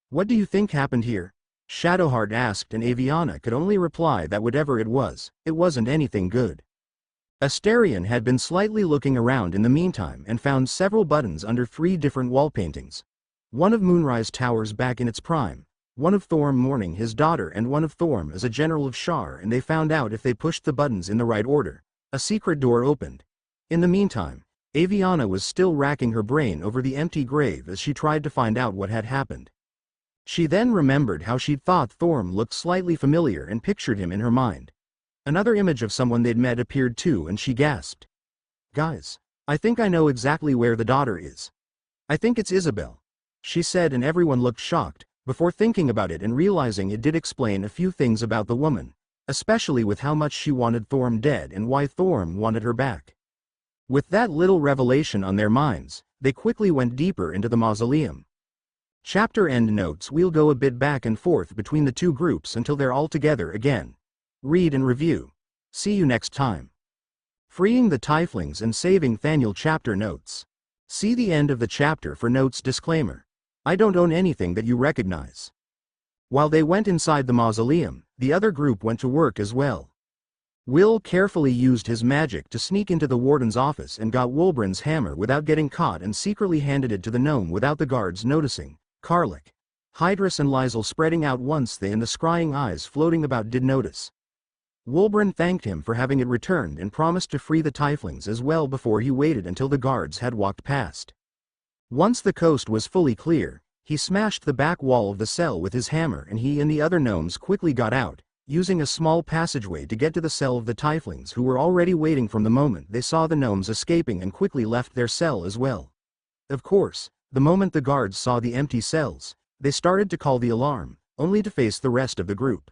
What do you think happened here? Shadowheart asked, and Avyanna could only reply that whatever it wasn't anything good. Asterion had been slightly looking around in the meantime and found several buttons under 3 different wall paintings. One of Moonrise Towers back in its prime, one of Thorm mourning his daughter, and one of Thorm as a general of Shar, and they found out if they pushed the buttons in the right order, a secret door opened. In the meantime, Avyanna was still racking her brain over the empty grave as she tried to find out what had happened. She then remembered how she'd thought Thorm looked slightly familiar and pictured him in her mind. Another image of someone they'd met appeared too, and she gasped. Guys, I think I know exactly where the daughter is. I think it's Isabel, she said, and everyone looked shocked, before thinking about it and realizing it did explain a few things about the woman, especially with how much she wanted Thorm dead and why Thorm wanted her back. With that little revelation on their minds, they quickly went deeper into the mausoleum. Chapter end notes. We'll go a bit back and forth between the two groups until they're all together again. Read and review. See you next time. Freeing the Tieflings and saving Thaniel. Chapter notes. See the end of the chapter for notes. Disclaimer. I don't own anything that you recognize. While they went inside the mausoleum, the other group went to work as well. Will carefully used his magic to sneak into the warden's office and got Wulbren's hammer without getting caught and secretly handed it to the gnome without the guards noticing. Karlik, Hydrus and Lizel spreading out once they and the scrying eyes floating about did notice. Wulbren thanked him for having it returned and promised to free the Tieflings as well before he waited until the guards had walked past. Once the coast was fully clear, he smashed the back wall of the cell with his hammer, and he and the other gnomes quickly got out, using a small passageway to get to the cell of the Tieflings, who were already waiting from the moment they saw the gnomes escaping and quickly left their cell as well. Of course, the moment the guards saw the empty cells, they started to call the alarm, only to face the rest of the group.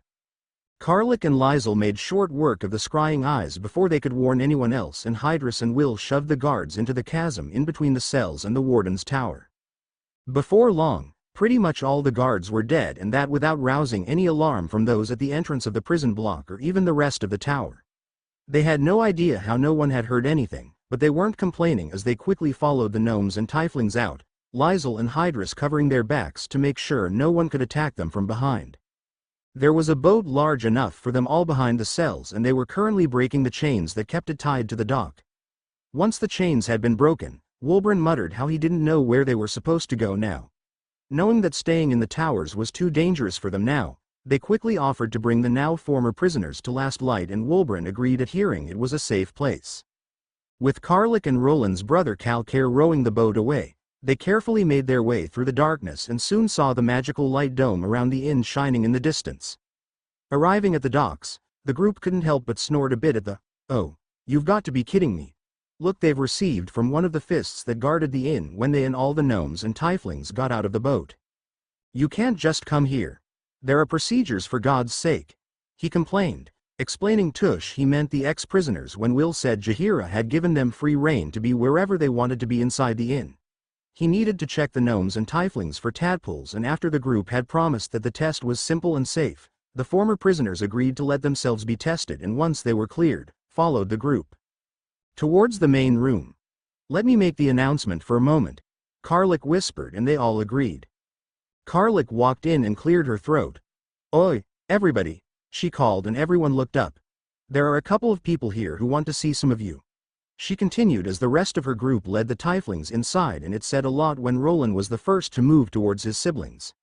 Karlik and Lizel made short work of the scrying eyes before they could warn anyone else, and Hydrus and Will shoved the guards into the chasm in between the cells and the warden's tower. Before long, pretty much all the guards were dead, and that without rousing any alarm from those at the entrance of the prison block or even the rest of the tower. They had no idea how no one had heard anything, but they weren't complaining as they quickly followed the gnomes and Tieflings out, Lizel and Hydrus covering their backs to make sure no one could attack them from behind. There was a boat large enough for them all behind the cells, and they were currently breaking the chains that kept it tied to the dock. Once the chains had been broken, Wulbren muttered how he didn't know where they were supposed to go now. Knowing that staying in the towers was too dangerous for them now, they quickly offered to bring the now former prisoners to Last Light, and Wulbren agreed at hearing it was a safe place. With Karlik and Roland's brother Kalkare rowing the boat away, they carefully made their way through the darkness and soon saw the magical light dome around the inn shining in the distance. Arriving at the docks, the group couldn't help but snort a bit at the, "Oh, you've got to be kidding me," look they've received from one of the fists that guarded the inn when they and all the gnomes and Tieflings got out of the boat. "You can't just come here. There are procedures, for God's sake," he complained, explaining Tush he meant the ex-prisoners when Will said Jaheira had given them free rein to be wherever they wanted to be inside the inn. He needed to check the gnomes and Tieflings for tadpoles, and after the group had promised that the test was simple and safe, the former prisoners agreed to let themselves be tested, and once they were cleared, followed the group towards the main room. "Let me make the announcement for a moment," Karlik whispered, and they all agreed. Karlik walked in and cleared her throat. "Oi, everybody," she called, and everyone looked up. "There are a couple of people here who want to see some of you," she continued as the rest of her group led the Tieflings inside, and it said a lot when Roland was the first to move towards his siblings.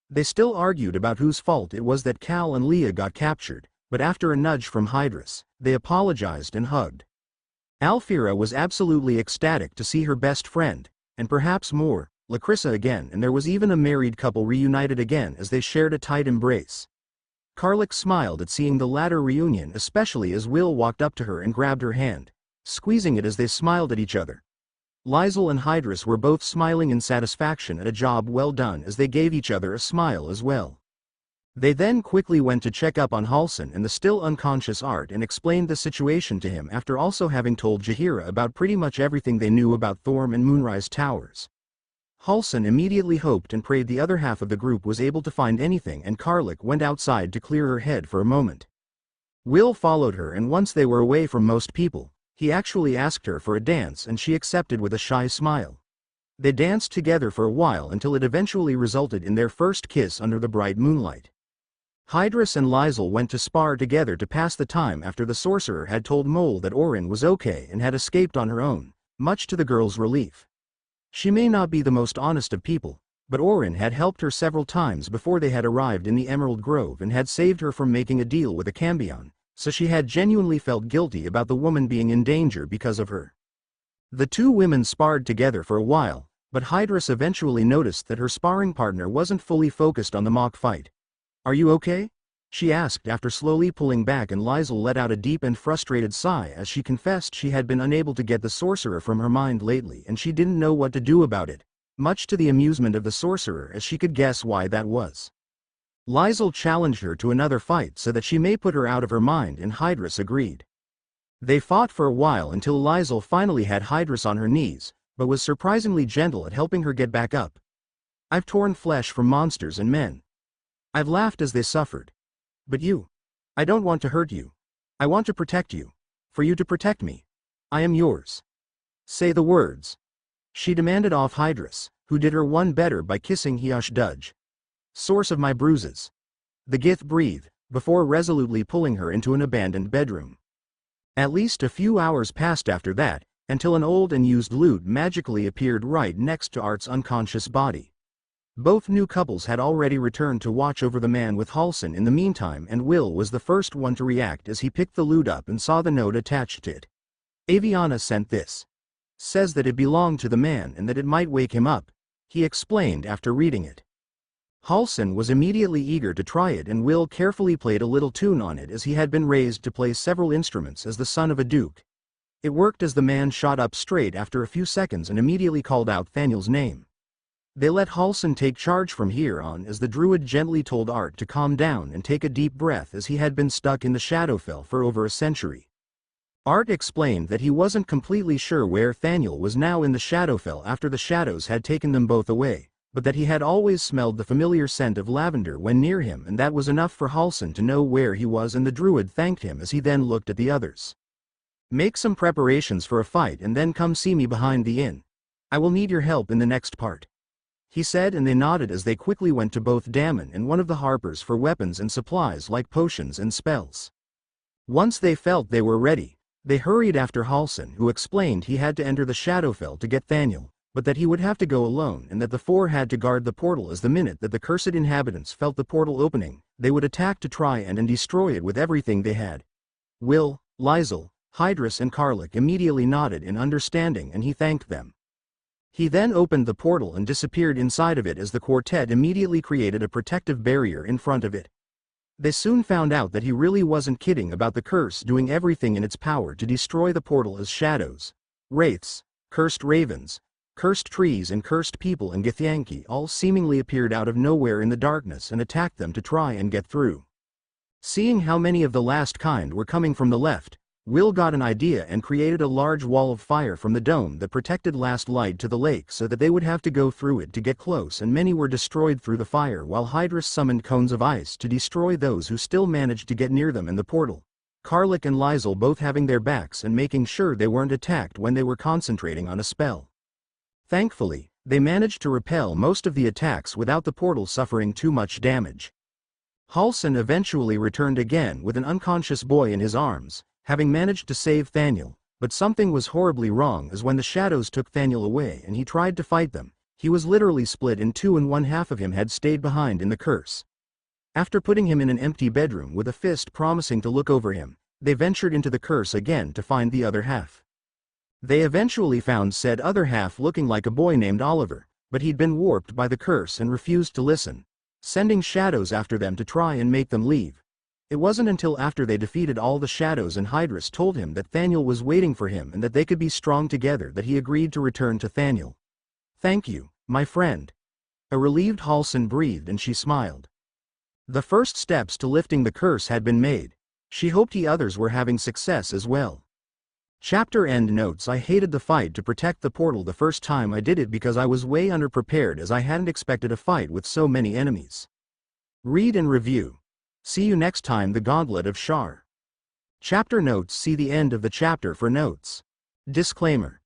They still argued about whose fault it was that Cal and Leah got captured, but after a nudge from Hydrus, they apologized and hugged. Alfira was absolutely ecstatic to see her best friend, and perhaps more, Lacrissa again, and there was even a married couple reunited again as they shared a tight embrace. Karlik smiled at seeing the latter reunion, especially as Will walked up to her and grabbed her hand, squeezing it as they smiled at each other. Lizel and Hydrus were both smiling in satisfaction at a job well done as they gave each other a smile as well. They then quickly went to check up on Halsin and the still unconscious Art and explained the situation to him after also having told Jaheira about pretty much everything they knew about Thorm and Moonrise Towers. Halsin immediately hoped and prayed the other half of the group was able to find anything, and Karlik went outside to clear her head for a moment. Will followed her, and once they were away from most people, he actually asked her for a dance and she accepted with a shy smile. They danced together for a while until it eventually resulted in their first kiss under the bright moonlight. Hydrus and Lizel went to spar together to pass the time after the sorcerer had told Mole that Orin was okay and had escaped on her own, much to the girl's relief. She may not be the most honest of people, but Orin had helped her several times before they had arrived in the Emerald Grove and had saved her from making a deal with a Cambion, so she had genuinely felt guilty about the woman being in danger because of her. The two women sparred together for a while, but Hydrus eventually noticed that her sparring partner wasn't fully focused on the mock fight. "Are you okay?" she asked after slowly pulling back, and Lizel let out a deep and frustrated sigh as she confessed she had been unable to get the sorcerer from her mind lately and she didn't know what to do about it, much to the amusement of the sorcerer as she could guess why that was. Lizel challenged her to another fight so that she may put her out of her mind, and Hydrus agreed. They fought for a while until Lizel finally had Hydrus on her knees, but was surprisingly gentle at helping her get back up. "I've torn flesh from monsters and men. I've laughed as they suffered. But you. I don't want to hurt you. I want to protect you. For you to protect me. I am yours. Say the words," she demanded of Hydrus, who did her one better by kissing Hiosh Dudge. "Source of my bruises." The Gith breathed, before resolutely pulling her into an abandoned bedroom. At least a few hours passed after that, until an old and used lute magically appeared right next to Art's unconscious body. Both new couples had already returned to watch over the man with Halsin in the meantime, and Will was the first one to react as he picked the lute up and saw the note attached to it. "Avyanna sent this. Says that it belonged to the man and that it might wake him up," he explained after reading it. Halsin was immediately eager to try it, and Will carefully played a little tune on it as he had been raised to play several instruments as the son of a duke. It worked as the man shot up straight after a few seconds and immediately called out Thaniel's name. They let Halsin take charge from here on as the druid gently told Art to calm down and take a deep breath as he had been stuck in the Shadowfell for over a century. Art explained that he wasn't completely sure where Thaniel was now in the Shadowfell after the shadows had taken them both away, but that he had always smelled the familiar scent of lavender when near him, and that was enough for Halsin to know where he was, and the druid thanked him as he then looked at the others. "Make some preparations for a fight and then come see me behind the inn. I will need your help in the next part," he said, and they nodded as they quickly went to both Damon and one of the harpers for weapons and supplies like potions and spells. Once they felt they were ready, they hurried after Halsin, who explained he had to enter the Shadowfell to get Thaniel, but that he would have to go alone and that the four had to guard the portal, as the minute that the cursed inhabitants felt the portal opening, they would attack to try and destroy it with everything they had. Will, Lizel, Hydrus and Karlach immediately nodded in understanding, and he thanked them. He then opened the portal and disappeared inside of it as the quartet immediately created a protective barrier in front of it. They soon found out that he really wasn't kidding about the curse doing everything in its power to destroy the portal, as shadows, wraiths, cursed ravens, cursed trees and cursed people and Githyanki all seemingly appeared out of nowhere in the darkness and attacked them to try and get through. Seeing how many of the last kind were coming from the left, Will got an idea and created a large wall of fire from the dome that protected Last Light to the lake so that they would have to go through it to get close, and many were destroyed through the fire, while Hydrus summoned cones of ice to destroy those who still managed to get near them in the portal. Karlach and Lizel both having their backs and making sure they weren't attacked when they were concentrating on a spell. Thankfully, they managed to repel most of the attacks without the portal suffering too much damage. Halsin eventually returned again with an unconscious boy in his arms, having managed to save Thaniel, but something was horribly wrong, as when the shadows took Thaniel away and he tried to fight them, he was literally split in two and one half of him had stayed behind in the curse. After putting him in an empty bedroom with a fist promising to look over him, they ventured into the curse again to find the other half. They eventually found said other half looking like a boy named Oliver, but he'd been warped by the curse and refused to listen, sending shadows after them to try and make them leave. It wasn't until after they defeated all the shadows and Hydrus told him that Thaniel was waiting for him and that they could be strong together that he agreed to return to Thaniel. "Thank you, my friend." A relieved Halsin breathed and she smiled. The first steps to lifting the curse had been made. She hoped the others were having success as well. Chapter end notes. I hated the fight to protect the portal the first time I did it because I was way underprepared, as I hadn't expected a fight with so many enemies. Read and review. See you next time. The Gauntlet of Shar. Chapter notes. See the end of the chapter for notes. Disclaimer.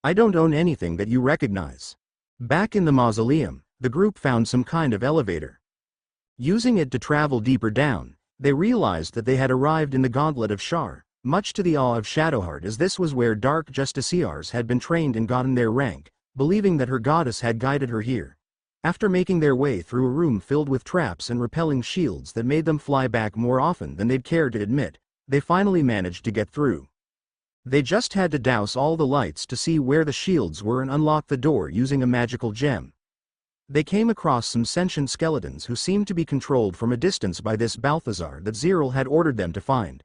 I don't own anything that you recognize. Back in the mausoleum, the group found some kind of elevator. Using it to travel deeper down, they realized that they had arrived in the Gauntlet of Shar, much to the awe of Shadowheart, as this was where dark justiciars had been trained and gotten their rank, believing that her goddess had guided her here. After making their way through a room filled with traps and repelling shields that made them fly back more often than they'd care to admit, they finally managed to get through. They just had to douse all the lights to see where the shields were and unlock the door using a magical gem. They came across some sentient skeletons who seemed to be controlled from a distance by this Balthazar that Ziril had ordered them to find.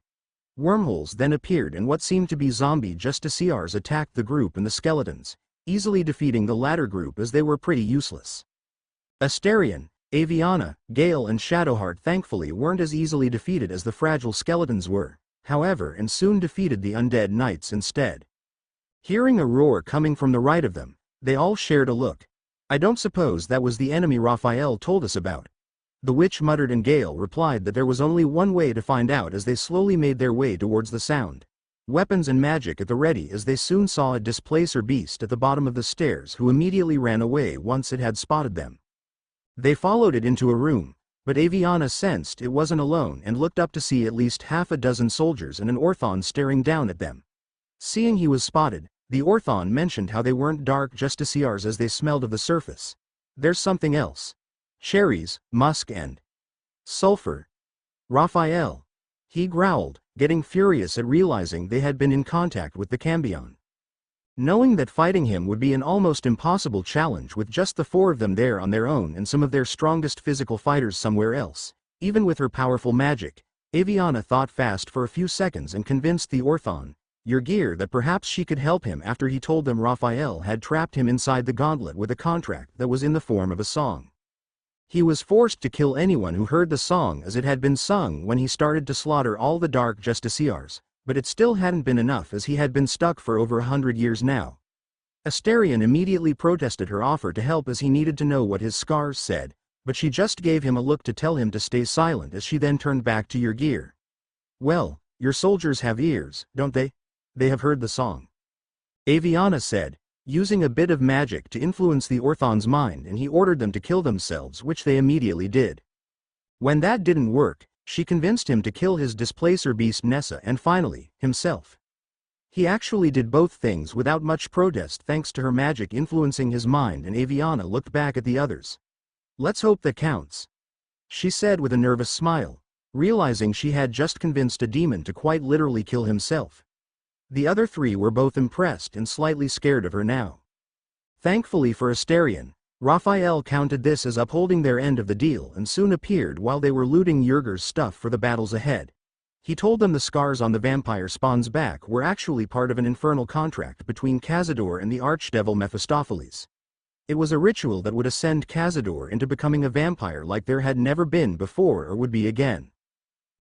Wormholes then appeared and what seemed to be zombie justiciars attacked the group and the skeletons, easily defeating the latter group as they were pretty useless. Astarion, Avyanna, Gale and Shadowheart thankfully weren't as easily defeated as the fragile skeletons were, however, and soon defeated the undead knights instead. Hearing a roar coming from the right of them, they all shared a look. "I don't suppose that was the enemy Raphael told us about," the witch muttered, and Gale replied that there was only one way to find out as they slowly made their way towards the sound. Weapons and magic at the ready, as they soon saw a displacer beast at the bottom of the stairs who immediately ran away once it had spotted them. They followed it into a room, but Avyanna sensed it wasn't alone and looked up to see at least half a dozen soldiers and an Orthon staring down at them. Seeing he was spotted, the Orthon mentioned how they weren't dark justiciars as they smelled of the surface. "There's something else. Cherries, musk and sulfur. Raphael," he growled, getting furious at realizing they had been in contact with the Cambion. Knowing that fighting him would be an almost impossible challenge with just the four of them there on their own and some of their strongest physical fighters somewhere else, even with her powerful magic, Avyanna thought fast for a few seconds and convinced the Orthon, your gear, that perhaps she could help him after he told them Raphael had trapped him inside the gauntlet with a contract that was in the form of a song. He was forced to kill anyone who heard the song as it had been sung when he started to slaughter all the dark justiciars, but it still hadn't been enough as he had been stuck for over 100 years now. Astarion immediately protested her offer to help as he needed to know what his scars said, but she just gave him a look to tell him to stay silent as she then turned back to your gear. "Well, your soldiers have ears, don't they? They have heard the song," Avyanna said, using a bit of magic to influence the Orthon's mind, and he ordered them to kill themselves, which they immediately did. When that didn't work, she convinced him to kill his displacer beast Nessa and finally, himself. He actually did both things without much protest thanks to her magic influencing his mind, and Avyanna looked back at the others. "Let's hope that counts," she said with a nervous smile, realizing she had just convinced a demon to quite literally kill himself. The other three were both impressed and slightly scared of her now. Thankfully for Astarion, Raphael counted this as upholding their end of the deal and soon appeared while they were looting Yerger's stuff for the battles ahead. He told them the scars on the vampire spawn's back were actually part of an infernal contract between Cazador and the archdevil Mephistopheles. It was a ritual that would ascend Cazador into becoming a vampire like there had never been before or would be again.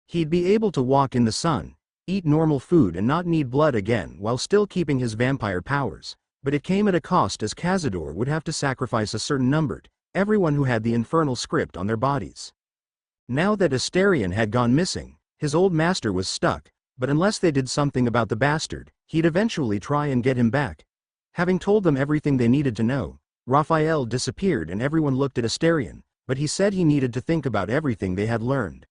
He'd be able to walk in the sun, eat normal food and not need blood again while still keeping his vampire powers, but it came at a cost as Cazador would have to sacrifice a certain number, everyone who had the infernal script on their bodies. Now that Astarion had gone missing, his old master was stuck, but unless they did something about the bastard, he'd eventually try and get him back. Having told them everything they needed to know, Raphael disappeared and everyone looked at Astarion, but he said he needed to think about everything they had learned.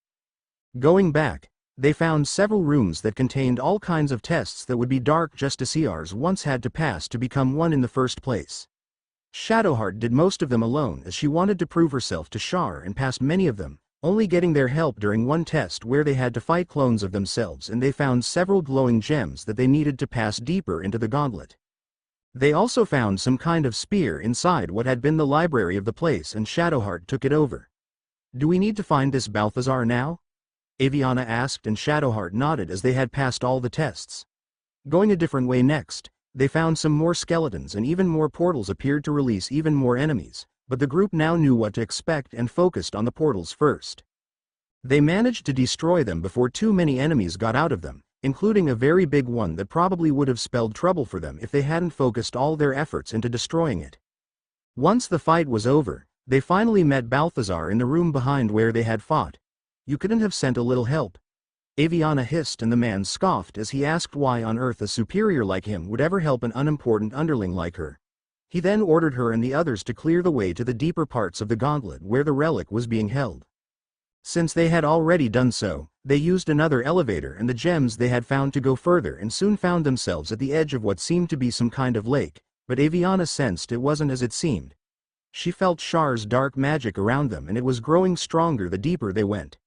Going back, they found several rooms that contained all kinds of tests that would be dark justiciars once had to pass to become one in the first place. Shadowheart did most of them alone as she wanted to prove herself to Shar and passed many of them, only getting their help during one test where they had to fight clones of themselves, and they found several glowing gems that they needed to pass deeper into the gauntlet. They also found some kind of spear inside what had been the library of the place, and Shadowheart took it over. "Do we need to find this Balthazar now?" Avyanna asked, and Shadowheart nodded as they had passed all the tests. Going a different way next, they found some more skeletons and even more portals appeared to release even more enemies, but the group now knew what to expect and focused on the portals first. They managed to destroy them before too many enemies got out of them, including a very big one that probably would have spelled trouble for them if they hadn't focused all their efforts into destroying it. Once the fight was over, they finally met Balthazar in the room behind where they had fought. "You couldn't have sent a little help?" Avyanna hissed, and the man scoffed as he asked why on earth a superior like him would ever help an unimportant underling like her. He then ordered her and the others to clear the way to the deeper parts of the gauntlet where the relic was being held. Since they had already done so, they used another elevator and the gems they had found to go further and soon found themselves at the edge of what seemed to be some kind of lake, but Avyanna sensed it wasn't as it seemed. She felt Char's dark magic around them and it was growing stronger the deeper they went.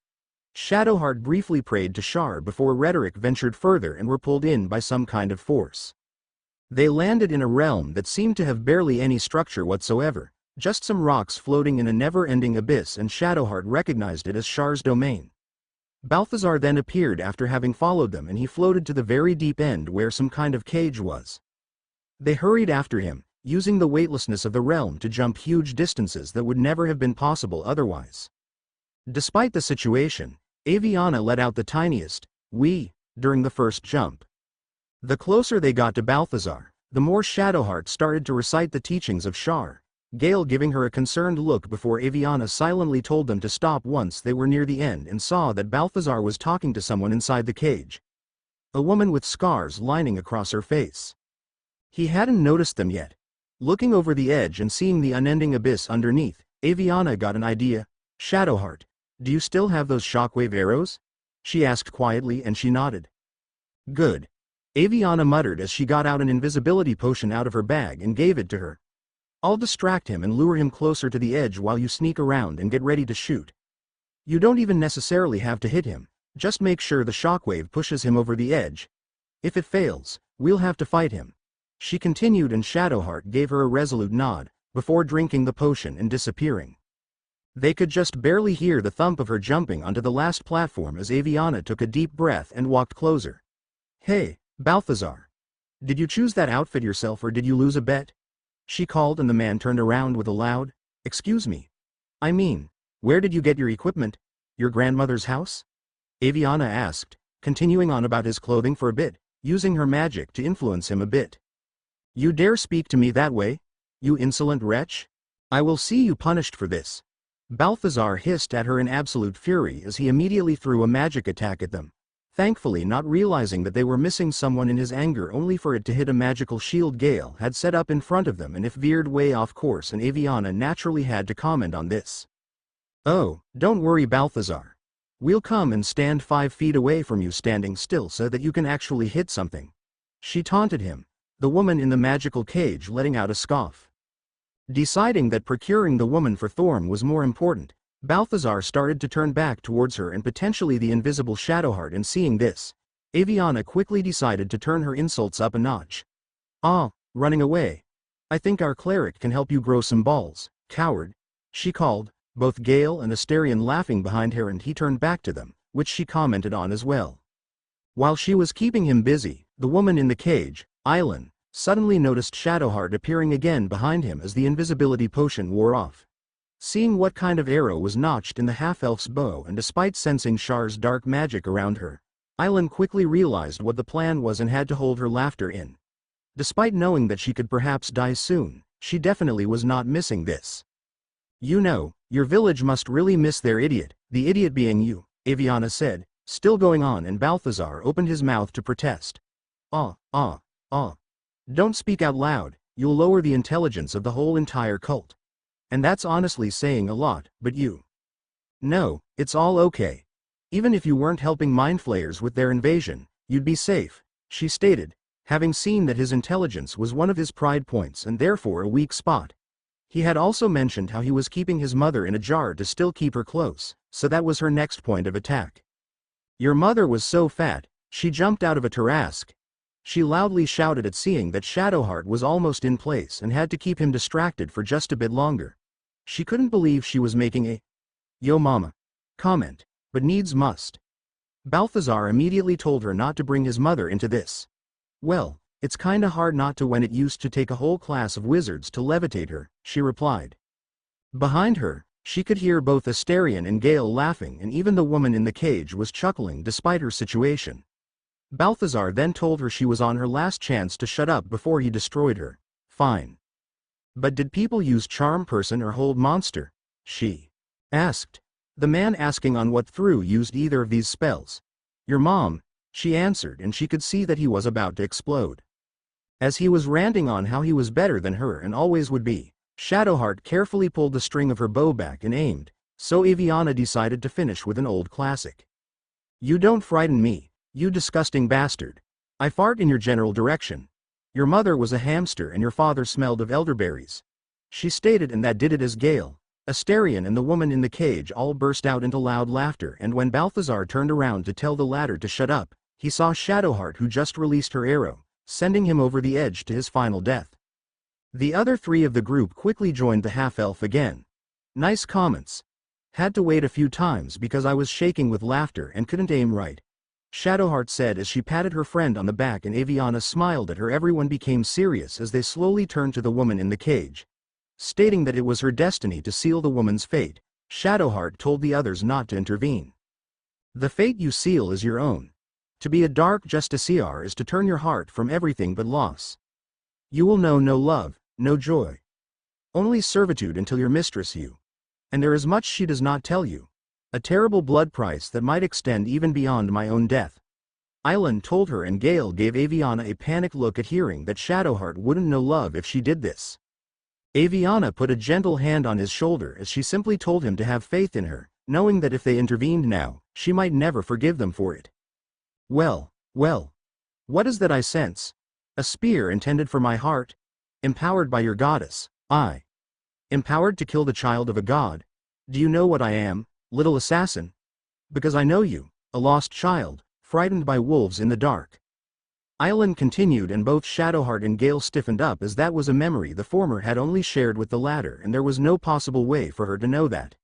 Shadowheart briefly prayed to Char before Rhetoric ventured further and were pulled in by some kind of force. They landed in a realm that seemed to have barely any structure whatsoever, just some rocks floating in a never-ending abyss, and Shadowheart recognized it as Char's domain. Balthazar then appeared after having followed them and he floated to the very deep end where some kind of cage was. They hurried after him, using the weightlessness of the realm to jump huge distances that would never have been possible otherwise. Despite the situation, Avyanna let out the tiniest "wee" during the first jump. The closer they got to Balthazar, the more Shadowheart started to recite the teachings of Char, Gale giving her a concerned look before Avyanna silently told them to stop once they were near the end and saw that Balthazar was talking to someone inside the cage. A woman with scars lining across her face. He hadn't noticed them yet. Looking over the edge and seeing the unending abyss underneath, Avyanna got an idea. "Shadowheart, do you still have those shockwave arrows?" she asked quietly, and she nodded. "Good," Avyanna muttered as she got out an invisibility potion out of her bag and gave it to her. "I'll distract him and lure him closer to the edge while you sneak around and get ready to shoot. You don't even necessarily have to hit him, just make sure the shockwave pushes him over the edge. If it fails, we'll have to fight him," she continued, and Shadowheart gave her a resolute nod, before drinking the potion and disappearing. They could just barely hear the thump of her jumping onto the last platform as Avyanna took a deep breath and walked closer. "Hey, Balthazar. Did you choose that outfit yourself or did you lose a bet?" she called, and the man turned around with a loud, "Excuse me. I mean, where did you get your equipment? Your grandmother's house?" Avyanna asked, continuing on about his clothing for a bit, using her magic to influence him a bit. "You dare speak to me that way? You insolent wretch? I will see you punished for this." Balthazar hissed at her in absolute fury as he immediately threw a magic attack at them, thankfully not realizing that they were missing someone in his anger only for it to hit a magical shield Gale had set up in front of them and if veered way off course, and Avyanna naturally had to comment on this. "Oh, don't worry Balthazar. We'll come and stand 5 feet away from you standing still so that you can actually hit something," she taunted him, the woman in the magical cage letting out a scoff. Deciding that procuring the woman for Thorm was more important, Balthazar started to turn back towards her and potentially the invisible Shadowheart, and seeing this, Avyanna quickly decided to turn her insults up a notch. "Ah, running away. I think our cleric can help you grow some balls, coward," she called, both Gale and Asterion laughing behind her, and he turned back to them, which she commented on as well. While she was keeping him busy, the woman in the cage, Island, suddenly noticed Shadowheart appearing again behind him as the invisibility potion wore off. Seeing what kind of arrow was notched in the half-elf's bow and despite sensing Char's dark magic around her, Island quickly realized what the plan was and had to hold her laughter in. Despite knowing that she could perhaps die soon, she definitely was not missing this. "You know, your village must really miss their idiot, the idiot being you," Avyanna said, still going on, and Balthazar opened his mouth to protest. Ah. Don't speak out loud, you'll lower the intelligence of the whole entire cult. And that's honestly saying a lot, but you." "No, it's all okay. Even if you weren't helping mindflayers with their invasion, you'd be safe," she stated, having seen that his intelligence was one of his pride points and therefore a weak spot. He had also mentioned how he was keeping his mother in a jar to still keep her close, so that was her next point of attack. "Your mother was so fat, she jumped out of a Tarrasque," she loudly shouted at seeing that Shadowheart was almost in place and had to keep him distracted for just a bit longer. She couldn't believe she was making a "yo mama" comment, but needs must. Balthazar immediately told her not to bring his mother into this. "Well, it's kinda hard not to when it used to take a whole class of wizards to levitate her," she replied. Behind her, she could hear both Asterion and Gale laughing, and even the woman in the cage was chuckling despite her situation. Balthazar then told her she was on her last chance to shut up before he destroyed her. "Fine. But did people use charm person or hold monster?" she asked. The man asking on what through used either of these spells. "Your mom," she answered, and she could see that he was about to explode. As he was ranting on how he was better than her and always would be, Shadowheart carefully pulled the string of her bow back and aimed, so Avyanna decided to finish with an old classic. "You don't frighten me, you disgusting bastard. I fart in your general direction. Your mother was a hamster and your father smelled of elderberries," she stated, and that did it as Gale, Astarion and the woman in the cage all burst out into loud laughter, and when Balthazar turned around to tell the latter to shut up, he saw Shadowheart, who just released her arrow, sending him over the edge to his final death. The other three of the group quickly joined the half-elf again. "Nice comments. Had to wait a few times because I was shaking with laughter and couldn't aim right," Shadowheart said as she patted her friend on the back, and Avyanna smiled at her. Everyone became serious as they slowly turned to the woman in the cage. Stating that it was her destiny to seal the woman's fate, Shadowheart told the others not to intervene. "The fate you seal is your own. To be a dark justiciar is to turn your heart from everything but loss. You will know no love, no joy. Only servitude until your mistress you. And there is much she does not tell you. A terrible blood price that might extend even beyond my own death," Island told her, and Gale gave Avyanna a panicked look at hearing that Shadowheart wouldn't know love if she did this. Avyanna put a gentle hand on his shoulder as she simply told him to have faith in her, knowing that if they intervened now, she might never forgive them for it. Well, what is that I sense? A spear intended for my heart? Empowered by your goddess, I. Empowered to kill the child of a god? Do you know what I am, little assassin? Because I know you, a lost child, frightened by wolves in the dark." Island continued, and both Shadowheart and Gale stiffened up, as that was a memory the former had only shared with the latter, and there was no possible way for her to know that.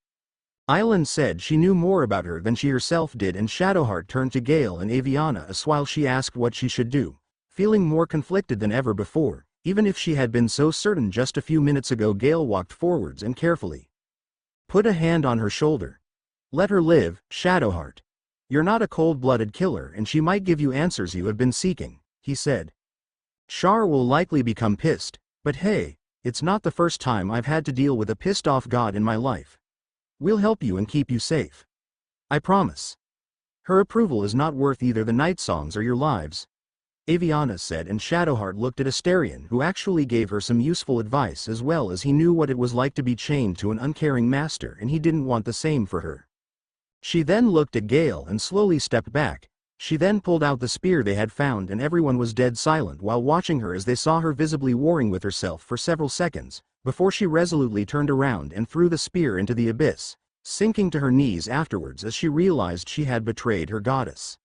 Island said she knew more about her than she herself did, and Shadowheart turned to Gale and Avyanna as while she asked what she should do, feeling more conflicted than ever before, even if she had been so certain just a few minutes ago. Gale walked forwards and carefully put a hand on her shoulder. "Let her live, Shadowheart. You're not a cold-blooded killer, and she might give you answers you have been seeking," he said. "Shar will likely become pissed, but hey, it's not the first time I've had to deal with a pissed-off god in my life. We'll help you and keep you safe. I promise." "Her approval is not worth either the night songs or your lives," Avyanna said, and Shadowheart looked at Astarion, who actually gave her some useful advice, as well as he knew what it was like to be chained to an uncaring master, and he didn't want the same for her. She then looked at Gale and slowly stepped back. She then pulled out the spear they had found, and everyone was dead silent while watching her as they saw her visibly warring with herself for several seconds, before she resolutely turned around and threw the spear into the abyss, sinking to her knees afterwards as she realized she had betrayed her goddess.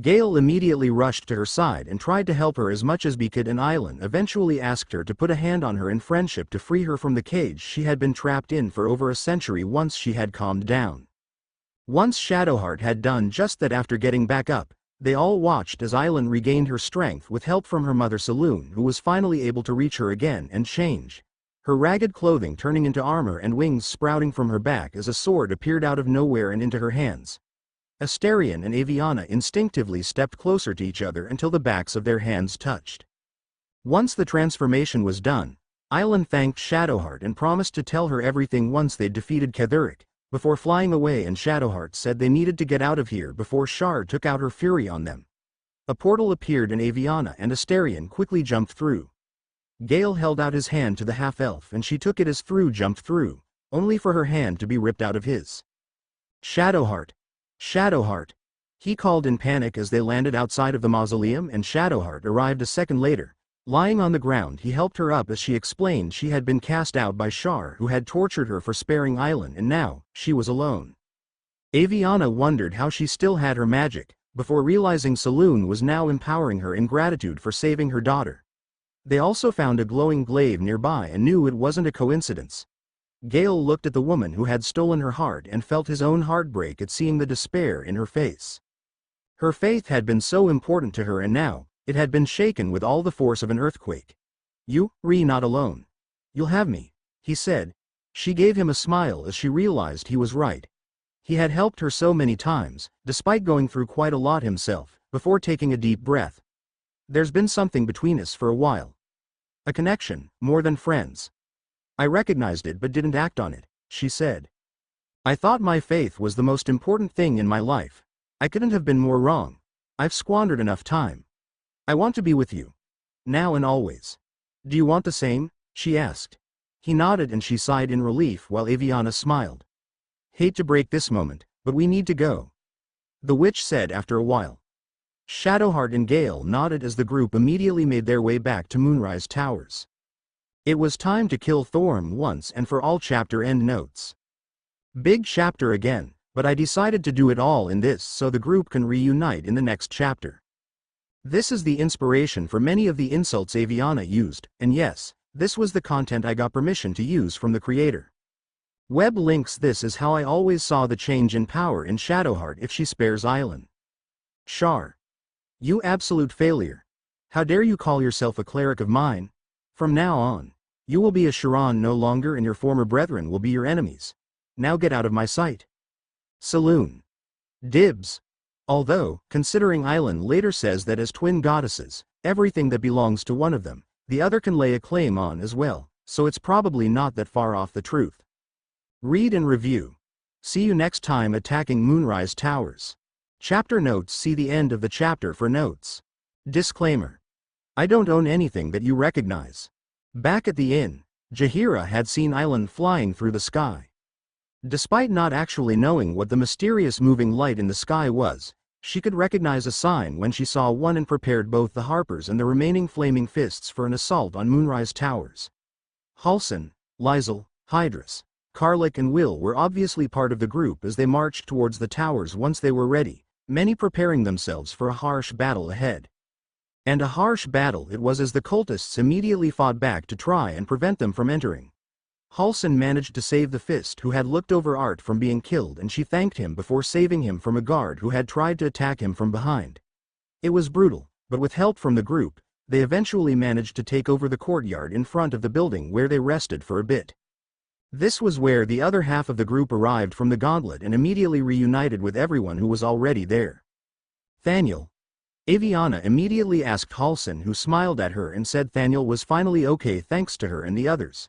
Gale immediately rushed to her side and tried to help her as much as he could, and Island eventually asked her to put a hand on her in friendship to free her from the cage she had been trapped in for over a century once she had calmed down. Once Shadowheart had done just that, after getting back up, they all watched as Island regained her strength with help from her mother Saloon, who was finally able to reach her again and change her ragged clothing, turning into armor and wings sprouting from her back as a sword appeared out of nowhere and into her hands. Astarion and Avyanna instinctively stepped closer to each other until the backs of their hands touched. Once the transformation was done, Island thanked Shadowheart and promised to tell her everything once they'd defeated Ketheric, before flying away, and Shadowheart said they needed to get out of here before Shar took out her fury on them. A portal appeared and Avyanna and Astarion quickly jumped through. Gale held out his hand to the half-elf and she took it as Through jumped through, only for her hand to be ripped out of his. "Shadowheart! Shadowheart!" he called in panic as they landed outside of the mausoleum, and Shadowheart arrived a second later. Lying on the ground, he helped her up as she explained she had been cast out by Shar, who had tortured her for sparing Island, and now she was alone. Avyanna wondered how she still had her magic, before realizing Saloon was now empowering her in gratitude for saving her daughter. They also found a glowing glaive nearby and knew it wasn't a coincidence. Gale looked at the woman who had stolen her heart and felt his own heartbreak at seeing the despair in her face. Her faith had been so important to her, and now it had been shaken with all the force of an earthquake. "You're not alone. You'll have me," he said. She gave him a smile as she realized he was right. He had helped her so many times, despite going through quite a lot himself, before taking a deep breath. "There's been something between us for a while. A connection, more than friends. I recognized it but didn't act on it," she said. "I thought my faith was the most important thing in my life. I couldn't have been more wrong. I've squandered enough time. I want to be with you." now and always. Do you want the same? She asked. He nodded and she sighed in relief while Avyanna smiled. Hate to break this moment, but we need to go, the witch said after a while. Shadowheart and Gale nodded as the group immediately made their way back to Moonrise Towers. It was time to kill Thorm once and for all. Chapter end notes. Big chapter again, but I decided to do it all in this so the group can reunite in the next chapter. This is the inspiration for many of the insults Avyanna used, and yes, this was the content I got permission to use from the creator. Web links. This is how I always saw the change in power in Shadowheart if she spares Island. Char. You absolute failure. How dare you call yourself a cleric of mine? From now on, you will be a Sharon no longer and your former brethren will be your enemies. Now get out of my sight. Saloon. Dibs. Although, considering Island later says that as twin goddesses, everything that belongs to one of them, the other can lay a claim on as well, so it's probably not that far off the truth. Read and review. See you next time attacking Moonrise Towers. Chapter notes. See the end of the chapter for notes. Disclaimer. I don't own anything that you recognize. Back at the inn, Jaheira had seen Island flying through the sky. Despite not actually knowing what the mysterious moving light in the sky was, she could recognize a sign when she saw one and prepared both the Harpers and the remaining flaming fists for an assault on Moonrise Towers. Halsin, Lizel, Hydrus, Karlik and Will were obviously part of the group as they marched towards the towers once they were ready, many preparing themselves for a harsh battle ahead. And a harsh battle it was as the cultists immediately fought back to try and prevent them from entering. Halsin managed to save the fist who had looked over Art from being killed, and she thanked him before saving him from a guard who had tried to attack him from behind. It was brutal, but with help from the group, they eventually managed to take over the courtyard in front of the building where they rested for a bit. This was where the other half of the group arrived from the Gauntlet and immediately reunited with everyone who was already there. Thaniel. Avyanna immediately asked Halsin, who smiled at her and said Thaniel was finally okay thanks to her and the others.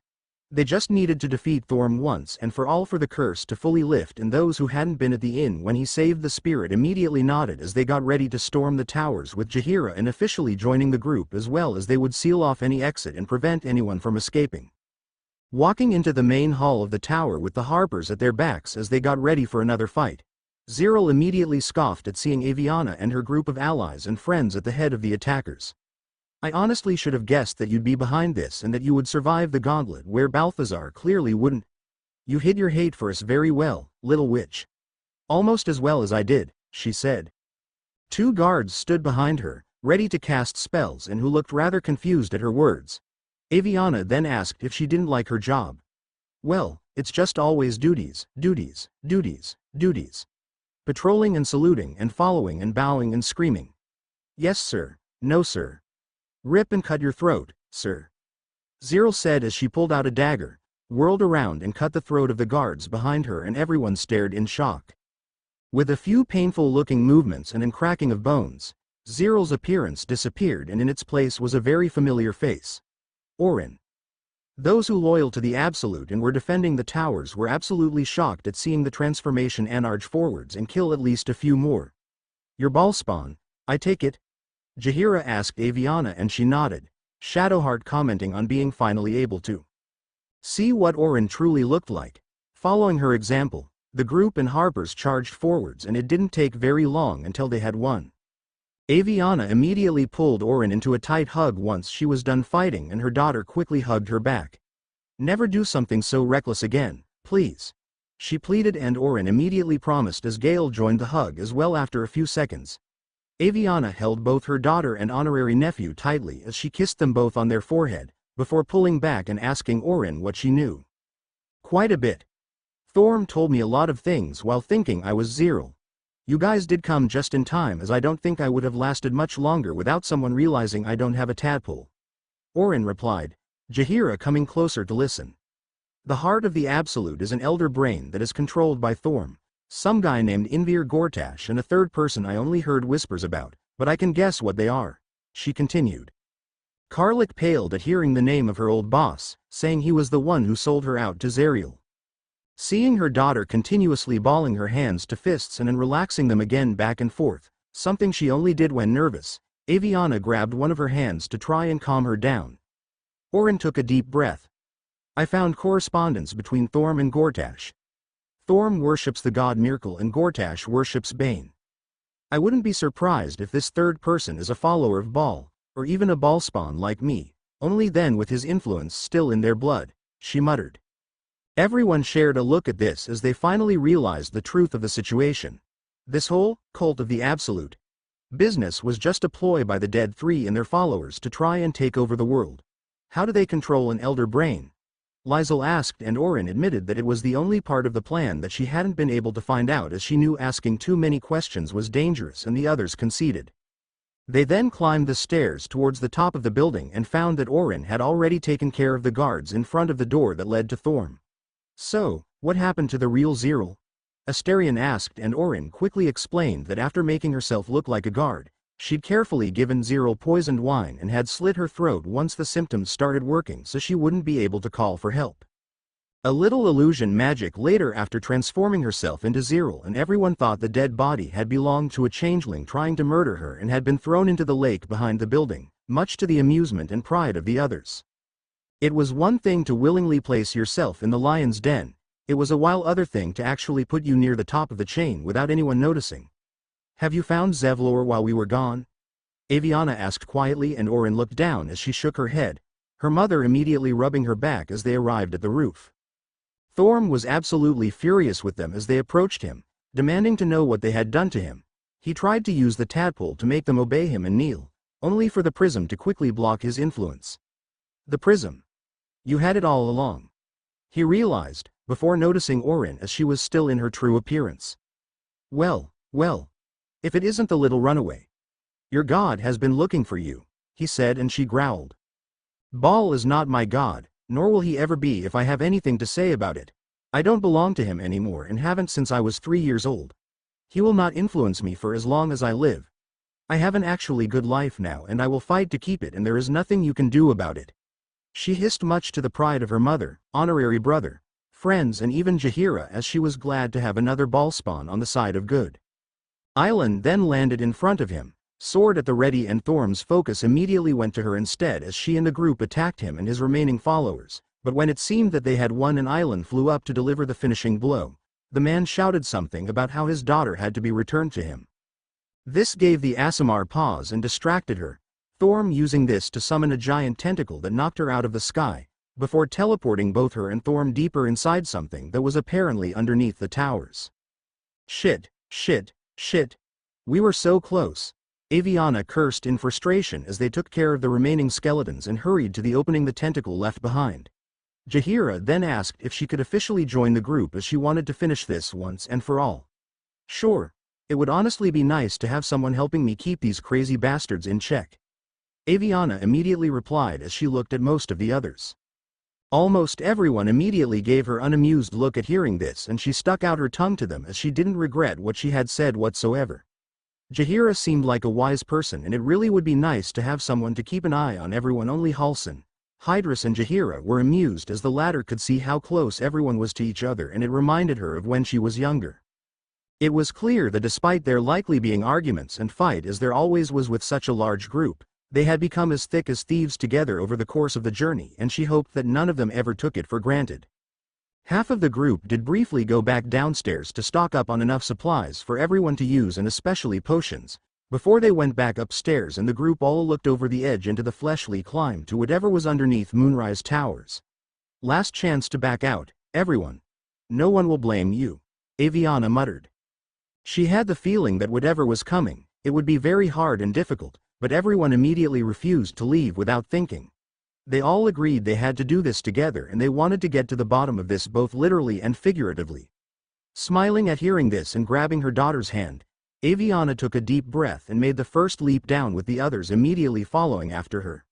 They just needed to defeat Thorm once and for all for the curse to fully lift, and those who hadn't been at the inn when he saved the spirit immediately nodded as they got ready to storm the towers, with Jaheira unofficially joining the group as well as they would seal off any exit and prevent anyone from escaping. Walking into the main hall of the tower with the Harpers at their backs as they got ready for another fight, Zyril immediately scoffed at seeing Avyanna and her group of allies and friends at the head of the attackers. I honestly should have guessed that you'd be behind this and that you would survive the Gauntlet, where Balthazar clearly wouldn't. You hid your hate for us very well, little witch. Almost as well as I did, she said. Two guards stood behind her, ready to cast spells and who looked rather confused at her words. Avyanna then asked if she didn't like her job. Well, it's just always duties, duties, duties, duties. Patrolling and saluting and following and bowing and screaming. Yes sir, no sir. Rip and cut your throat, sir. Zyril said as she pulled out a dagger, whirled around and cut the throat of the guards behind her, and everyone stared in shock. With a few painful-looking movements and an cracking of bones, Zyril's appearance disappeared and in its place was a very familiar face. Orin. Those who loyal to the Absolute and were defending the towers were absolutely shocked at seeing the transformation enlarge forwards and kill at least a few more. Your ballspawn, I take it? Jaheira asked Avyanna and she nodded, Shadowheart commenting on being finally able to see what Orin truly looked like. Following her example, the group and Harpers charged forwards, and it didn't take very long until they had won. Avyanna immediately pulled Orin into a tight hug once she was done fighting, and her daughter quickly hugged her back. Never do something so reckless again, please, she pleaded, and Orin immediately promised as Gale joined the hug as well. After a few seconds, Avyanna held both her daughter and honorary nephew tightly as she kissed them both on their forehead, before pulling back and asking Orin what she knew. Quite a bit. Thorm told me a lot of things while thinking I was Zyril. You guys did come just in time, as I don't think I would have lasted much longer without someone realizing I don't have a tadpole. Orin replied, Jaheira coming closer to listen. The heart of the Absolute is an elder brain that is controlled by Thorm, some guy named Invir Gortash, and a third person I only heard whispers about, but I can guess what they are, she continued. Karlik paled at hearing the name of her old boss, saying he was the one who sold her out to Zariel. Seeing her daughter continuously balling her hands to fists and then relaxing them again back and forth, something she only did when nervous, Avyanna grabbed one of her hands to try and calm her down. Orin took a deep breath. I found correspondence between Thorm and Gortash. Thorm worships the god Myrkul and Gortash worships Bane. I wouldn't be surprised if this third person is a follower of Baal, or even a Baal spawn like me, only then with his influence still in their blood, she muttered. Everyone shared a look at this as they finally realized the truth of the situation. This whole cult of the Absolute business was just a ploy by the Dead Three and their followers to try and take over the world. How do they control an elder brain? Lizel asked, and Orin admitted that it was the only part of the plan that she hadn't been able to find out, as she knew asking too many questions was dangerous, and the others conceded. They then climbed the stairs towards the top of the building and found that Orin had already taken care of the guards in front of the door that led to Thorm. So, what happened to the real Zyril? Asterion asked, and Orin quickly explained that after making herself look like a guard, she'd carefully given Zyril poisoned wine and had slit her throat once the symptoms started working so she wouldn't be able to call for help. A little illusion magic later after transforming herself into Zyril, and everyone thought the dead body had belonged to a changeling trying to murder her and had been thrown into the lake behind the building, much to the amusement and pride of the others. It was one thing to willingly place yourself in the lion's den, it was a while other thing to actually put you near the top of the chain without anyone noticing. Have you found Zevlor while we were gone? Avyanna asked quietly, and Orin looked down as she shook her head, her mother immediately rubbing her back as they arrived at the roof. Thorm was absolutely furious with them as they approached him, demanding to know what they had done to him. He tried to use the tadpole to make them obey him and kneel, only for the prism to quickly block his influence. The prism. You had it all along. He realized, before noticing Orin as she was still in her true appearance. Well, if it isn't the little runaway. Your god has been looking for you, he said, and she growled. Baal is not my god, nor will he ever be if I have anything to say about it. I don't belong to him anymore and haven't since I was 3 years old. He will not influence me for as long as I live. I have an actually good life now and I will fight to keep it, and there is nothing you can do about it. She hissed, much to the pride of her mother, honorary brother, friends, and even Jaheira, as she was glad to have another Baal spawn on the side of good. Island then landed in front of him, sword at the ready, and Thorm's focus immediately went to her instead as she and the group attacked him and his remaining followers, but when it seemed that they had won and Island flew up to deliver the finishing blow, the man shouted something about how his daughter had to be returned to him. This gave the Aasimar pause and distracted her, Thorm using this to summon a giant tentacle that knocked her out of the sky, before teleporting both her and Thorm deeper inside something that was apparently underneath the towers. Shit. We were so close. Avyanna cursed in frustration as they took care of the remaining skeletons and hurried to the opening the tentacle left behind. Jaheira then asked if she could officially join the group as she wanted to finish this once and for all. Sure. It would honestly be nice to have someone helping me keep these crazy bastards in check. Avyanna immediately replied as she looked at most of the others. Almost everyone immediately gave her unamused look at hearing this, and she stuck out her tongue to them as she didn't regret what she had said whatsoever. Jaheira seemed like a wise person, and it really would be nice to have someone to keep an eye on everyone. Only Halsin, Hydrus, and Jaheira were amused as the latter could see how close everyone was to each other, and it reminded her of when she was younger. It was clear that despite there likely being arguments and fight as there always was with such a large group, they had become as thick as thieves together over the course of the journey, and she hoped that none of them ever took it for granted. Half of the group did briefly go back downstairs to stock up on enough supplies for everyone to use, and especially potions, before they went back upstairs, and the group all looked over the edge into the fleshly climb to whatever was underneath Moonrise Towers. Last chance to back out, everyone. No one will blame you, Avyanna muttered. She had the feeling that whatever was coming, it would be very hard and difficult, but everyone immediately refused to leave without thinking. They all agreed they had to do this together, and they wanted to get to the bottom of this both literally and figuratively. Smiling at hearing this and grabbing her daughter's hand, Avyanna took a deep breath and made the first leap down, with the others immediately following after her.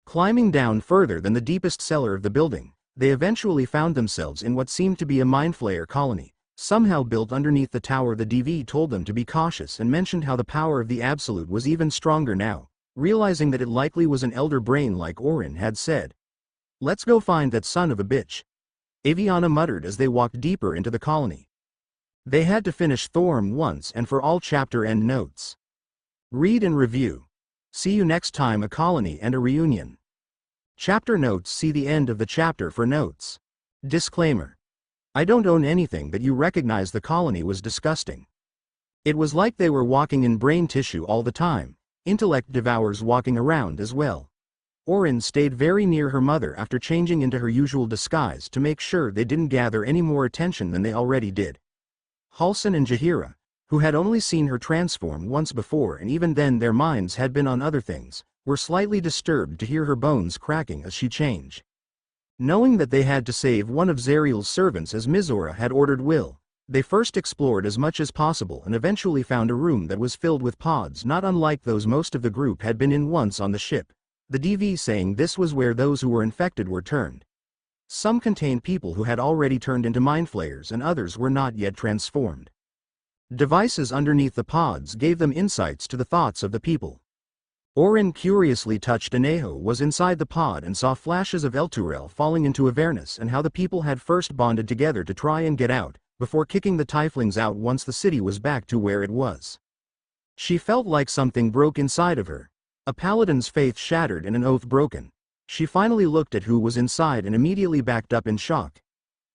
Climbing down further than the deepest cellar of the building, they eventually found themselves in what seemed to be a mindflayer colony, somehow built underneath the tower. The DV told them to be cautious and mentioned how the power of the Absolute was even stronger now, realizing that it likely was an elder brain like Orin had said. Let's go find that son of a bitch, Avyanna muttered as they walked deeper into the colony. They had to finish Thorm once and for all. Chapter end notes. Read and review. See you next time. A colony and a reunion. Chapter notes. See the end of the chapter for notes. Disclaimer. I don't own anything, but you recognize the colony was disgusting. It was like they were walking in brain tissue all the time, intellect devours walking around as well. Orin stayed very near her mother after changing into her usual disguise to make sure they didn't gather any more attention than they already did. Halsin and Jaheira, who had only seen her transform once before and even then their minds had been on other things, were slightly disturbed to hear her bones cracking as she changed. Knowing that they had to save one of Zariel's servants as Mizora had ordered Will, they first explored as much as possible and eventually found a room that was filled with pods not unlike those most of the group had been in once on the ship, the DV saying this was where those who were infected were turned. Some contained people who had already turned into mindflayers and others were not yet transformed. Devices underneath the pods gave them insights to the thoughts of the people. Orin curiously touched Anejo was inside the pod and saw flashes of Elturel falling into Avernus and how the people had first bonded together to try and get out, before kicking the tieflings out once the city was back to where it was. She felt like something broke inside of her. A paladin's faith shattered and an oath broken. She finally looked at who was inside and immediately backed up in shock.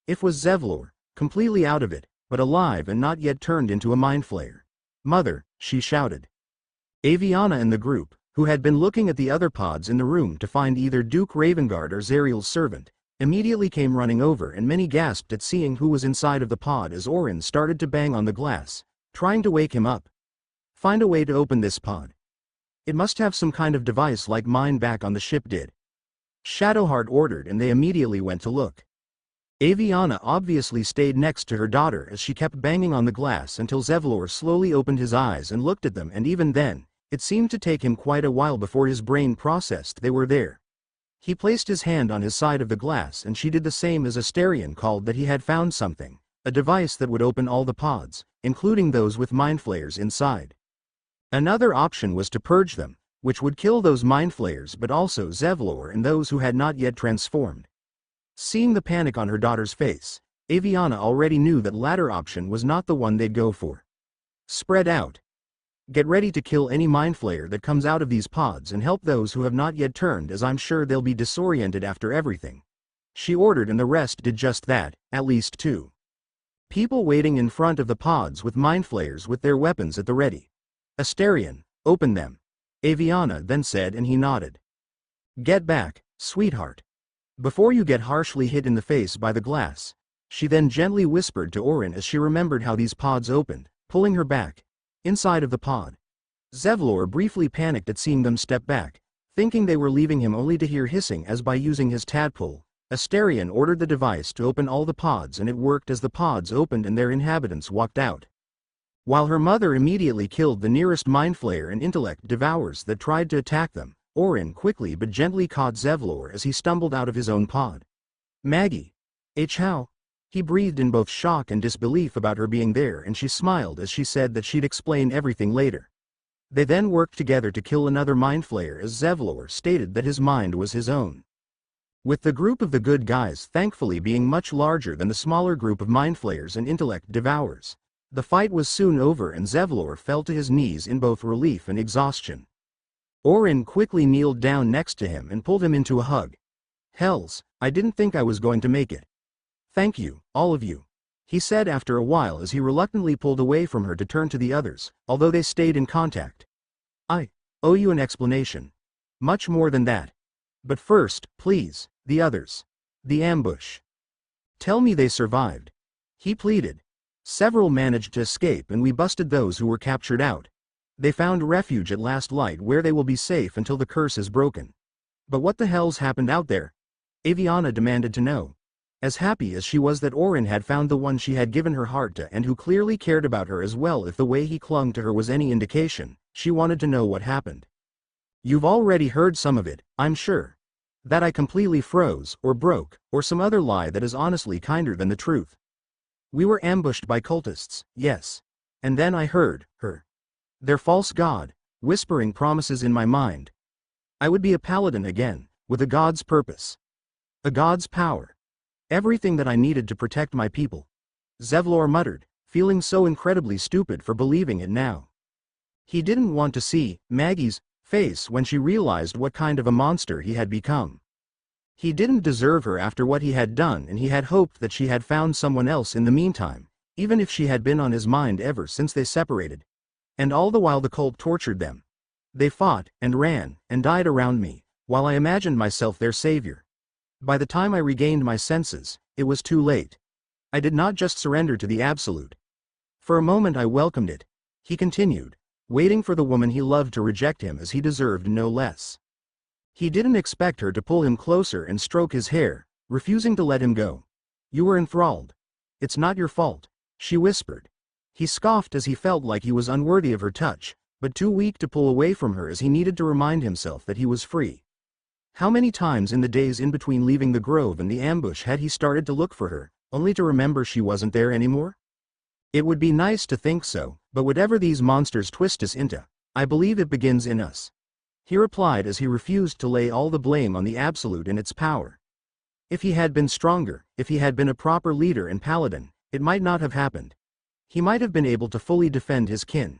It was Zevlor, completely out of it, but alive and not yet turned into a mindflayer. "Mother," she shouted. Avyanna and the group, who had been looking at the other pods in the room to find either Duke Ravengard or Zariel's servant, immediately came running over and many gasped at seeing who was inside of the pod as Orin started to bang on the glass, trying to wake him up. "Find a way to open this pod. It must have some kind of device like mine back on the ship did." Shadowheart ordered and they immediately went to look. Avyanna obviously stayed next to her daughter as she kept banging on the glass until Zevlor slowly opened his eyes and looked at them, and even then, it seemed to take him quite a while before his brain processed they were there. He placed his hand on his side of the glass and she did the same as Asterion called that he had found something, a device that would open all the pods, including those with mindflayers inside. Another option was to purge them, which would kill those mindflayers but also Zevlor and those who had not yet transformed. Seeing the panic on her daughter's face, Avyanna already knew that latter option was not the one they'd go for. "Spread out. Get ready to kill any mindflayer that comes out of these pods and help those who have not yet turned, as I'm sure they'll be disoriented after everything," she ordered, and the rest did just that, at least 2 people waiting in front of the pods with mindflayers with their weapons at the ready. "Asterion, open them," Avyanna then said, and he nodded. "Get back, sweetheart. Before you get harshly hit in the face by the glass," she then gently whispered to Orin as she remembered how these pods opened, pulling her back. Inside of the pod, Zevlor briefly panicked at seeing them step back, thinking they were leaving him, only to hear hissing as by using his tadpole, Asterion ordered the device to open all the pods, and it worked as the pods opened and their inhabitants walked out. While her mother immediately killed the nearest mindflayer and intellect devours that tried to attack them, Orin quickly but gently caught Zevlor as he stumbled out of his own pod. "Maggie. How?" He breathed in both shock and disbelief about her being there, and she smiled as she said that she'd explain everything later. They then worked together to kill another mindflayer as Zevlor stated that his mind was his own. With the group of the good guys thankfully being much larger than the smaller group of mindflayers and intellect devours, the fight was soon over and Zevlor fell to his knees in both relief and exhaustion. Orin quickly kneeled down next to him and pulled him into a hug. "Hells, I didn't think I was going to make it. Thank you, all of you," he said after a while as he reluctantly pulled away from her to turn to the others, although they stayed in contact. "I owe you an explanation. Much more than that. But first, please, the others. The ambush. Tell me they survived," he pleaded. "Several managed to escape and we busted those who were captured out. They found refuge at Last Light where they will be safe until the curse is broken. But what the hell's happened out there?" Avyanna demanded to know. As happy as she was that Orin had found the one she had given her heart to and who clearly cared about her as well, if the way he clung to her was any indication, she wanted to know what happened. "You've already heard some of it, I'm sure. That I completely froze, or broke, or some other lie that is honestly kinder than the truth. We were ambushed by cultists, yes. And then I heard her. Their false god, whispering promises in my mind. I would be a paladin again, with a god's purpose. A god's power. Everything that I needed to protect my people," Zevlor muttered, feeling so incredibly stupid for believing it now. He didn't want to see Maggie's face when she realized what kind of a monster he had become. He didn't deserve her after what he had done, and he had hoped that she had found someone else in the meantime, even if she had been on his mind ever since they separated. And all the while the cult tortured them. They fought, and ran, and died around me, while I imagined myself their savior. By the time I regained my senses, it was too late. I did not just surrender to the absolute. For a moment I welcomed it, he continued, waiting for the woman he loved to reject him as he deserved no less. He didn't expect her to pull him closer and stroke his hair, refusing to let him go. You were enthralled. It's not your fault, she whispered. He scoffed as he felt like he was unworthy of her touch, but too weak to pull away from her as he needed to remind himself that he was free. How many times in the days in between leaving the grove and the ambush had he started to look for her, only to remember she wasn't there anymore? It would be nice to think so, but whatever these monsters twist us into, I believe it begins in us. He replied as he refused to lay all the blame on the absolute and its power. If he had been stronger, if he had been a proper leader and paladin, it might not have happened. He might have been able to fully defend his kin.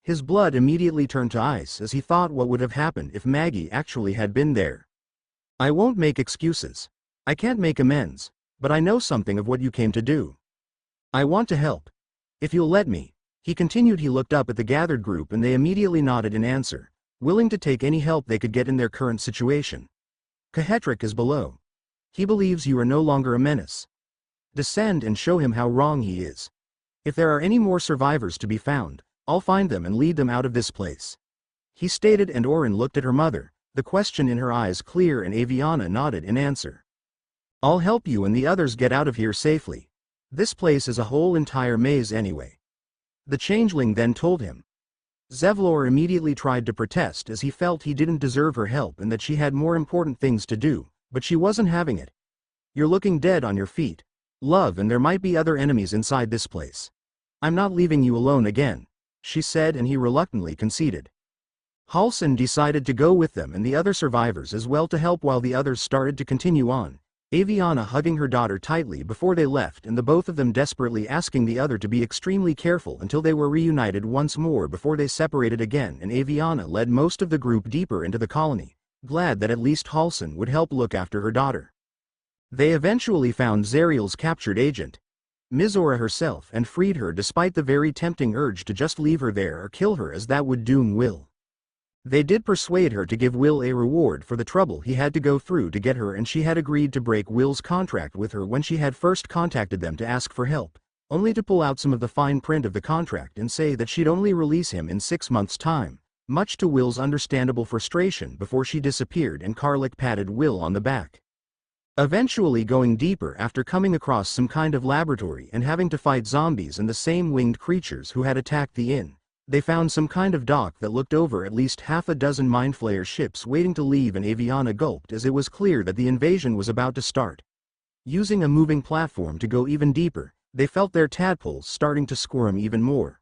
His blood immediately turned to ice as he thought what would have happened if Maggie actually had been there. I won't make excuses. I can't make amends, but I know something of what you came to do. I want to help. If you'll let me, he continued. He looked up at the gathered group and they immediately nodded in answer, willing to take any help they could get in their current situation. Kahetrick is below. He believes you are no longer a menace. Descend and show him how wrong he is. If there are any more survivors to be found, I'll find them and lead them out of this place. He stated, and Orin looked at her mother, the question in her eyes clear, and Avyanna nodded in answer. I'll help you and the others get out of here safely. This place is a whole entire maze anyway. The changeling then told him. Zevlor immediately tried to protest as he felt he didn't deserve her help and that she had more important things to do, but she wasn't having it. You're looking dead on your feet, love, and there might be other enemies inside this place. I'm not leaving you alone again, she said, and he reluctantly conceded. Halsin decided to go with them and the other survivors as well to help while the others started to continue on, Avyanna hugging her daughter tightly before they left and the both of them desperately asking the other to be extremely careful until they were reunited once more before they separated again, and Avyanna led most of the group deeper into the colony, glad that at least Halsin would help look after her daughter. They eventually found Zariel's captured agent, Mizora herself, and freed her despite the very tempting urge to just leave her there or kill her, as that would doom Will. They did persuade her to give Will a reward for the trouble he had to go through to get her, and she had agreed to break Will's contract with her when she had first contacted them to ask for help, only to pull out some of the fine print of the contract and say that she'd only release him in 6 months' time, much to Will's understandable frustration before she disappeared, and Karlik patted Will on the back. Eventually going deeper after coming across some kind of laboratory and having to fight zombies and the same winged creatures who had attacked the inn, they found some kind of dock that looked over at least half a dozen mindflayer ships waiting to leave, and Avyanna gulped as it was clear that the invasion was about to start. Using a moving platform to go even deeper, they felt their tadpoles starting to squirm even more.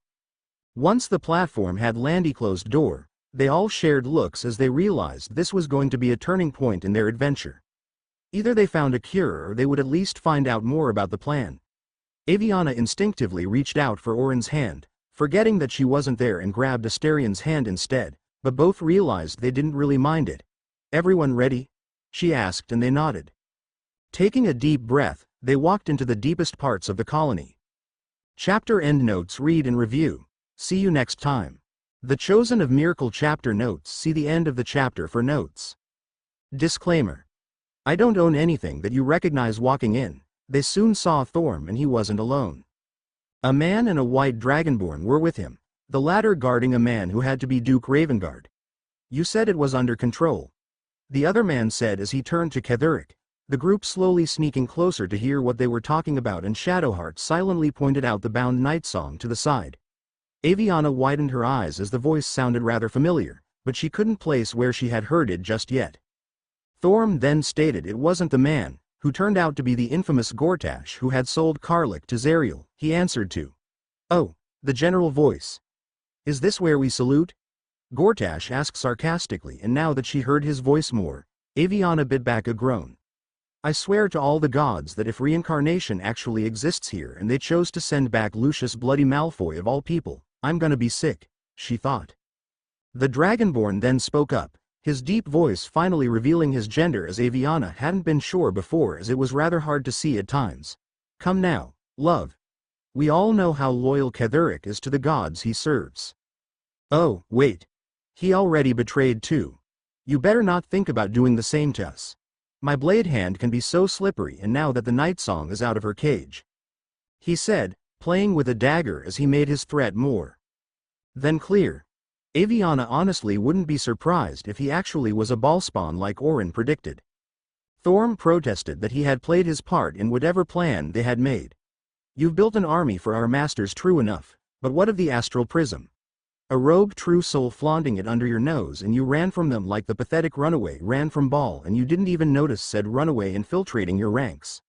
Once the platform had landed closed door, they all shared looks as they realized this was going to be a turning point in their adventure. Either they found a cure or they would at least find out more about the plan. Avyanna instinctively reached out for Orin's hand, forgetting that she wasn't there, and grabbed Asterian's hand instead, but both realized they didn't really mind it. Everyone ready? She asked, and they nodded. Taking a deep breath, they walked into the deepest parts of the colony. Chapter endnotes. Read and review. See you next time. The Chosen of Miracle chapter notes. See the end of the chapter for notes. Disclaimer. I don't own anything that you recognize. Walking in, they soon saw Thorm, and he wasn't alone. A man and a white dragonborn were with him, the latter guarding a man who had to be Duke Ravengard. You said it was under control, the other man said as he turned to Ketherick, the group slowly sneaking closer to hear what they were talking about, and Shadowheart silently pointed out the Bound Night song to the side. Avyanna widened her eyes as the voice sounded rather familiar, but she couldn't place where she had heard it just yet. Thorm then stated it wasn't the man, who turned out to be the infamous Gortash who had sold Karlik to Zariel, he answered to. Oh, the general voice. Is this where we salute? Gortash asked sarcastically, and now that she heard his voice more, Avyanna bit back a groan. I swear to all the gods that if reincarnation actually exists here and they chose to send back Lucius Bloody Malfoy of all people, I'm gonna be sick, she thought. The Dragonborn then spoke up, his deep voice finally revealing his gender, as Avyanna hadn't been sure before, as it was rather hard to see at times. Come now, love. We all know how loyal Ketheric is to the gods he serves. Oh, wait. He already betrayed too. You better not think about doing the same to us. My blade hand can be so slippery, and now that the Night Song is out of her cage," he said, playing with a dagger as he made his threat more than clear. Avyanna honestly wouldn't be surprised if he actually was a ballspawn like Orin predicted. Thorm protested that he had played his part in whatever plan they had made. "You've built an army for our masters, true enough, but what of the Astral Prism? A rogue true soul flaunting it under your nose, and you ran from them like the pathetic runaway ran from Ball, and you didn't even notice said runaway infiltrating your ranks."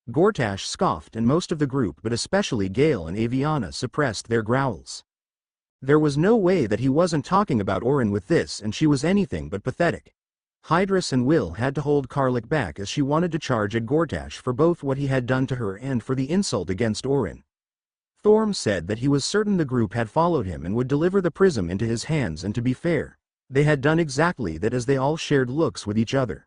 Gortash scoffed, and most of the group, but especially Gale and Avyanna, suppressed their growls. There was no way that he wasn't talking about Orin with this, and she was anything but pathetic. Hydrus and Will had to hold Karlik back as she wanted to charge at Gortash for both what he had done to her and for the insult against Orin. Thorm said that he was certain the group had followed him and would deliver the prism into his hands, and to be fair, they had done exactly that, as they all shared looks with each other.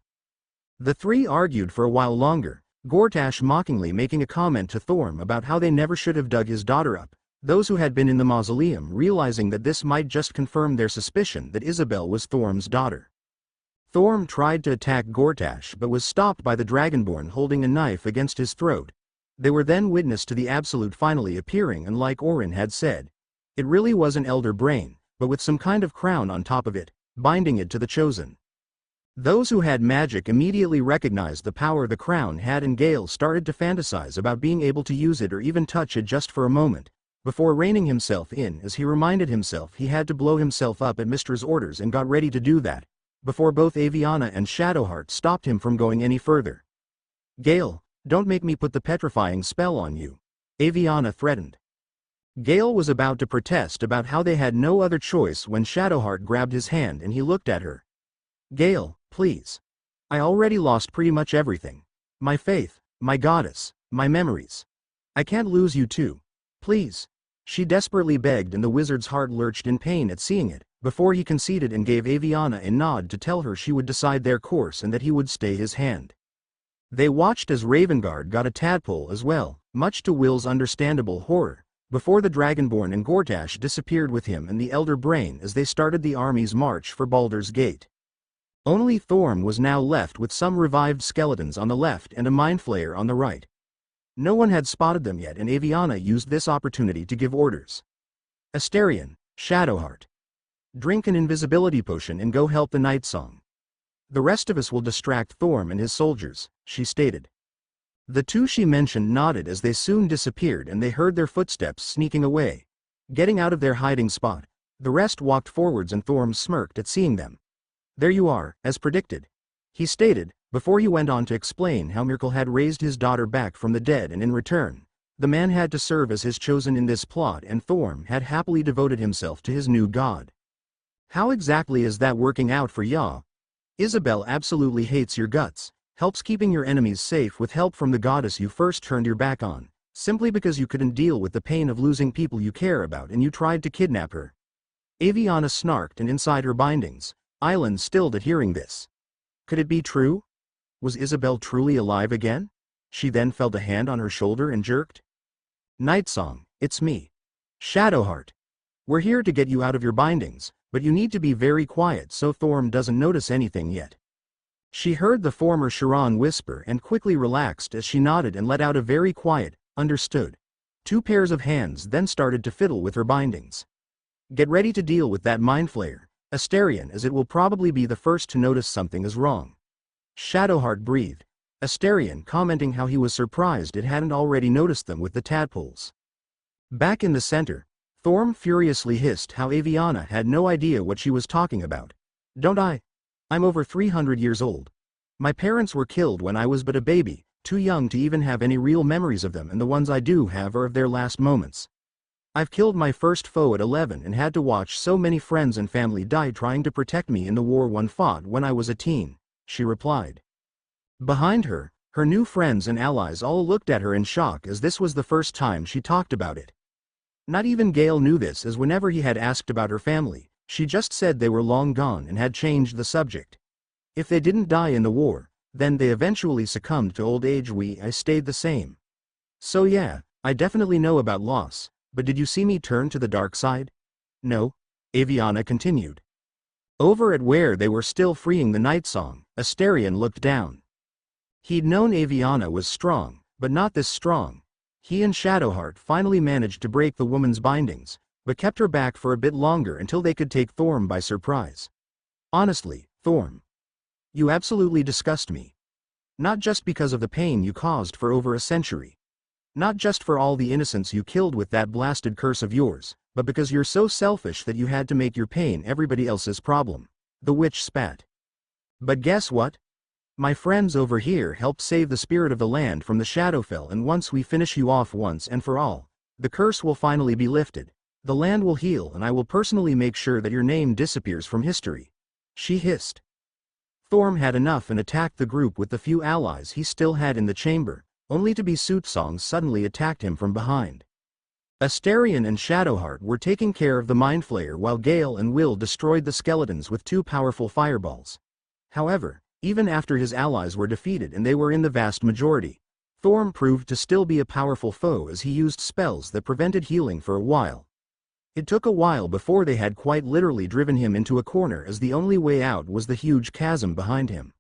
The three argued for a while longer, Gortash mockingly making a comment to Thorm about how they never should have dug his daughter up, those who had been in the mausoleum realizing that this might just confirm their suspicion that Isabel was Thorm's daughter. Thorm tried to attack Gortash but was stopped by the Dragonborn holding a knife against his throat. They were then witness to the Absolute finally appearing, and like Orin had said, it really was an elder brain, but with some kind of crown on top of it, binding it to the Chosen. Those who had magic immediately recognized the power the crown had, and Gale started to fantasize about being able to use it or even touch it just for a moment, before reining himself in as he reminded himself he had to blow himself up at Mistress' orders, and got ready to do that, before both Avyanna and Shadowheart stopped him from going any further. "Gale, don't make me put the petrifying spell on you," Avyanna threatened. Gale was about to protest about how they had no other choice when Shadowheart grabbed his hand and he looked at her. "Gale, please. I already lost pretty much everything. My faith, my goddess, my memories. I can't lose you too. Please," she desperately begged, and the wizard's heart lurched in pain at seeing it, before he conceded and gave Avyanna a nod to tell her she would decide their course and that he would stay his hand. They watched as Ravengard got a tadpole as well, much to Will's understandable horror, before the Dragonborn and Gortash disappeared with him and the Elder Brain as they started the army's march for Baldur's Gate. Only Thorm was now left with some revived skeletons on the left and a mindflayer on the right. No one had spotted them yet, and Avyanna used this opportunity to give orders. "Asterion, Shadowheart. Drink an invisibility potion and go help the Night Song. The rest of us will distract Thorm and his soldiers," she stated. The two she mentioned nodded as they soon disappeared, and they heard their footsteps sneaking away. Getting out of their hiding spot, the rest walked forwards, and Thorm smirked at seeing them. "There you are, as predicted," he stated, before he went on to explain how Myrkul had raised his daughter back from the dead, and in return, the man had to serve as his chosen in this plot, and Thorm had happily devoted himself to his new god. "How exactly is that working out for ya? Isabel absolutely hates your guts, helps keeping your enemies safe with help from the goddess you first turned your back on, simply because you couldn't deal with the pain of losing people you care about, and you tried to kidnap her." Avyanna snarked, and inside her bindings, Island stilled at hearing this. Could it be true? Was Isabel truly alive again? She then felt a hand on her shoulder and jerked. "Night Song, it's me. Shadowheart. We're here to get you out of your bindings, but you need to be very quiet so Thorm doesn't notice anything yet." She heard the former Sharon whisper and quickly relaxed as she nodded and let out a very quiet, "Understood." Two pairs of hands then started to fiddle with her bindings. "Get ready to deal with that mindflayer, Asterion, as it will probably be the first to notice something is wrong." Shadowheart breathed, Asterion commenting how he was surprised it hadn't already noticed them with the tadpoles. Back in the center, Thorm furiously hissed how Avyanna had no idea what she was talking about. "Don't I? I'm over 300 years old. My parents were killed when I was but a baby, too young to even have any real memories of them, and the ones I do have are of their last moments. I've killed my first foe at 11 and had to watch so many friends and family die trying to protect me in the war one fought when I was a teen," she replied. Behind her, her new friends and allies all looked at her in shock, as this was the first time she talked about it. Not even Gale knew this, as whenever he had asked about her family, She just said they were long gone and had changed the subject. If they didn't die in the war, then they eventually succumbed to old age. I stayed the same. So yeah, I definitely know about loss, but did you see me turn to the dark side? No, Avyanna continued. Over at where they were still freeing the night song, Asterion looked down. He'd known Avyanna was strong, but not this strong. He and Shadowheart finally managed to break the woman's bindings, but kept her back for a bit longer until they could take Thorm by surprise. Honestly, Thorm, you absolutely disgust me. Not just because of the pain you caused for over a century. Not just for all the innocents you killed with that blasted curse of yours, but because you're so selfish that you had to make your pain everybody else's problem. The witch spat. But guess what? My friends over here helped save the spirit of the land from the Shadowfell, and once we finish you off once and for all, the curse will finally be lifted. The land will heal, and I will personally make sure that your name disappears from history. She hissed. Thorm had enough and attacked the group with the few allies he still had in the chamber, only to be Sootsong suddenly attacked him from behind. Asterion and Shadowheart were taking care of the mindflayer while Gale and Will destroyed the skeletons with 2 powerful fireballs. However, even after his allies were defeated and they were in the vast majority, Thorm proved to still be a powerful foe as he used spells that prevented healing for a while. It took a while before they had quite literally driven him into a corner, as the only way out was the huge chasm behind him.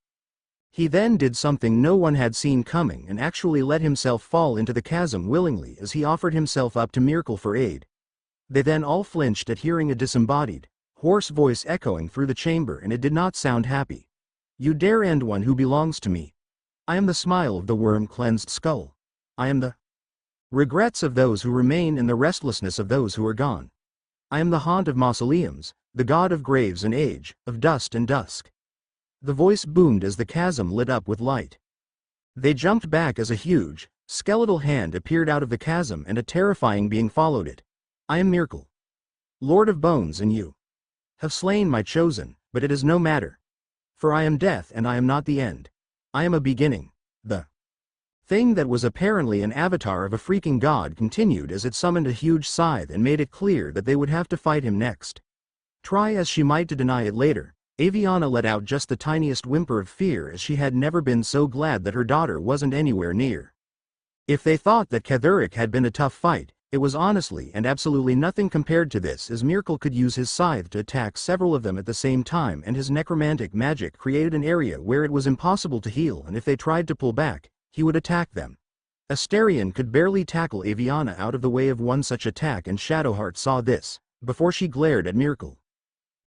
He then did something no one had seen coming and actually let himself fall into the chasm willingly as he offered himself up to Myrkul for aid. They then all flinched at hearing a disembodied, hoarse voice echoing through the chamber, and it did not sound happy. You dare end one who belongs to me? I am the smile of the worm-cleansed skull. I am the regrets of those who remain and the restlessness of those who are gone. I am the haunt of mausoleums, the god of graves and age, of dust and dusk. The voice boomed as the chasm lit up with light. They jumped back as a huge, skeletal hand appeared out of the chasm and a terrifying being followed it. I am Myrkul, Lord of Bones, and you have slain my chosen, but it is no matter. For I am death and I am not the end. I am a beginning. The thing that was apparently an avatar of a freaking god continued as it summoned a huge scythe and made it clear that they would have to fight him next. Try as she might to deny it later, Avyanna let out just the tiniest whimper of fear, as she had never been so glad that her daughter wasn't anywhere near. If they thought that Catherric had been a tough fight, it was honestly and absolutely nothing compared to this, as Myrkul could use his scythe to attack several of them at the same time, and his necromantic magic created an area where it was impossible to heal, and if they tried to pull back, he would attack them. Asterion could barely tackle Avyanna out of the way of one such attack, and Shadowheart saw this, before she glared at Myrkul.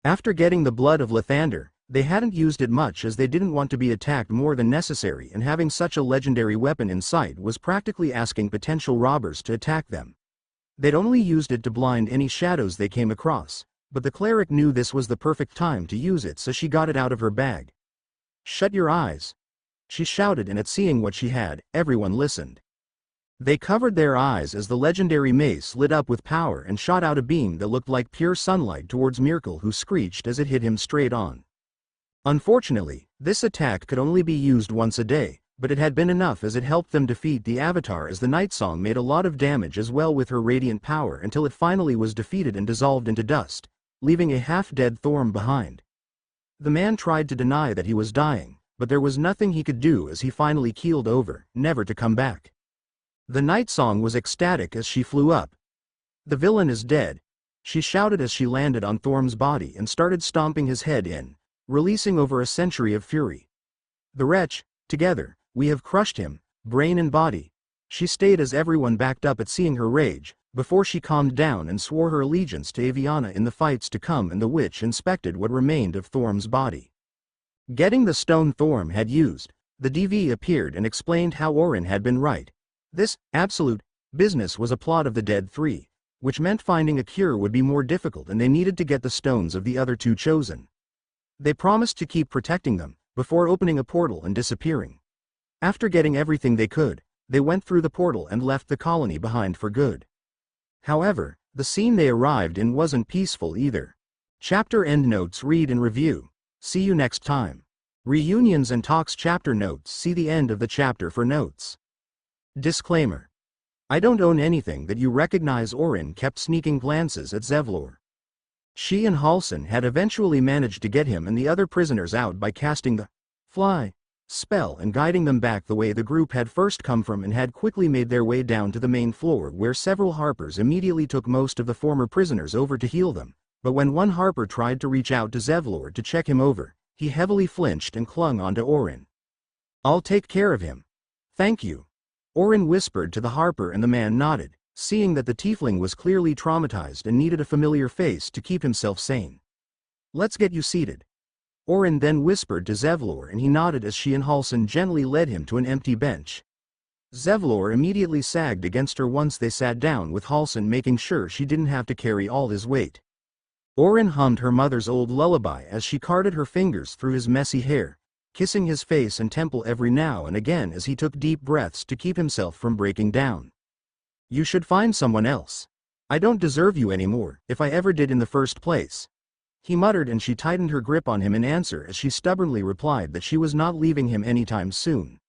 After getting the blood of Lathander, they hadn't used it much, as they didn't want to be attacked more than necessary, and having such a legendary weapon in sight was practically asking potential robbers to attack them. They'd only used it to blind any shadows they came across, but the cleric knew this was the perfect time to use it, so she got it out of her bag. Shut your eyes, she shouted, and at seeing what she had, everyone listened. They covered their eyes as the legendary mace lit up with power and shot out a beam that looked like pure sunlight towards Myrkul, who screeched as it hit him straight on. Unfortunately, this attack could only be used once a day, but it had been enough, as it helped them defeat the Avatar, as the Night Song made a lot of damage as well with her radiant power until it finally was defeated and dissolved into dust, leaving a half-dead Thorm behind. The man tried to deny that he was dying, but there was nothing he could do as he finally keeled over, never to come back. The Night Song was ecstatic as she flew up. The villain is dead, she shouted as she landed on Thorm's body and started stomping his head in, releasing over a century of fury. The wretch, together, we have crushed him, brain and body, she stayed as everyone backed up at seeing her rage, before she calmed down and swore her allegiance to Avyanna in the fights to come, and the witch inspected what remained of Thorm's body. Getting the stone Thorm had used, the DV appeared and explained how Orin had been right. This absolute business was a plot of the Dead Three, which meant finding a cure would be more difficult, and they needed to get the stones of the other 2 chosen. They promised to keep protecting them, before opening a portal and disappearing. After getting everything they could, they went through the portal and left the colony behind for good. However, the scene they arrived in wasn't peaceful either. Chapter endnotes read and review. See you next time. Reunions and talks chapter notes. See the end of the chapter for notes. Disclaimer. I don't own anything that you recognize. Orin kept sneaking glances at Zevlor. She and Halsin had eventually managed to get him and the other prisoners out by casting the fly spell and guiding them back the way the group had first come from, and had quickly made their way down to the main floor, where several Harpers immediately took most of the former prisoners over to heal them. But when one Harper tried to reach out to Zevlor to check him over, he heavily flinched and clung onto Orin. "I'll take care of him. Thank you," Orin whispered to the Harper, and the man nodded, seeing that the tiefling was clearly traumatized and needed a familiar face to keep himself sane. "Let's get you seated." Orin then whispered to Zevlor, and he nodded as she and Halsin gently led him to an empty bench. Zevlor immediately sagged against her once they sat down, with Halsin making sure she didn't have to carry all his weight. Orin hummed her mother's old lullaby as she carted her fingers through his messy hair, kissing his face and temple every now and again as he took deep breaths to keep himself from breaking down. "You should find someone else. I don't deserve you anymore, if I ever did in the first place," he muttered, and she tightened her grip on him in answer as she stubbornly replied that she was not leaving him anytime soon.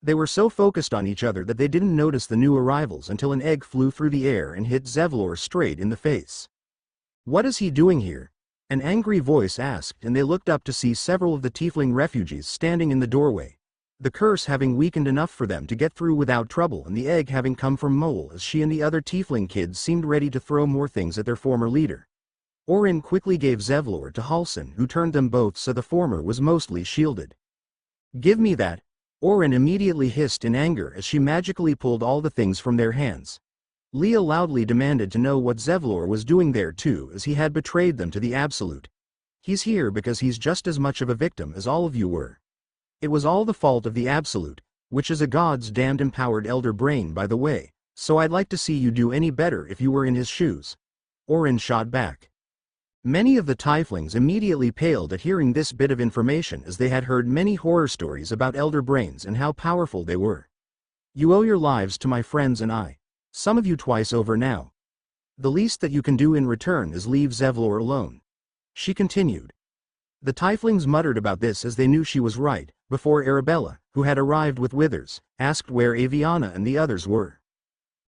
They were so focused on each other that they didn't notice the new arrivals until an egg flew through the air and hit Zevlor straight in the face. "What is he doing here?" an angry voice asked, and they looked up to see several of the tiefling refugees standing in the doorway, the curse having weakened enough for them to get through without trouble, and the egg having come from Mole, as she and the other tiefling kids seemed ready to throw more things at their former leader. Orin quickly gave Zevlor to Halsin, who turned them both so the former was mostly shielded. "Give me that," Orin immediately hissed in anger as she magically pulled all the things from their hands. Leah loudly demanded to know what Zevlor was doing there too, as he had betrayed them to the Absolute. "He's here because he's just as much of a victim as all of you were. It was all the fault of the Absolute, which is a god's damned empowered elder brain, by the way, so I'd like to see you do any better if you were in his shoes," Orin shot back. Many of the tieflings immediately paled at hearing this bit of information, as they had heard many horror stories about elder brains and how powerful they were. "You owe your lives to my friends and I. Some of you twice over now. The least that you can do in return is leave Zevlor alone," she continued. The tieflings muttered about this as they knew she was right, before Arabella, who had arrived with Withers, asked where Avyanna and the others were.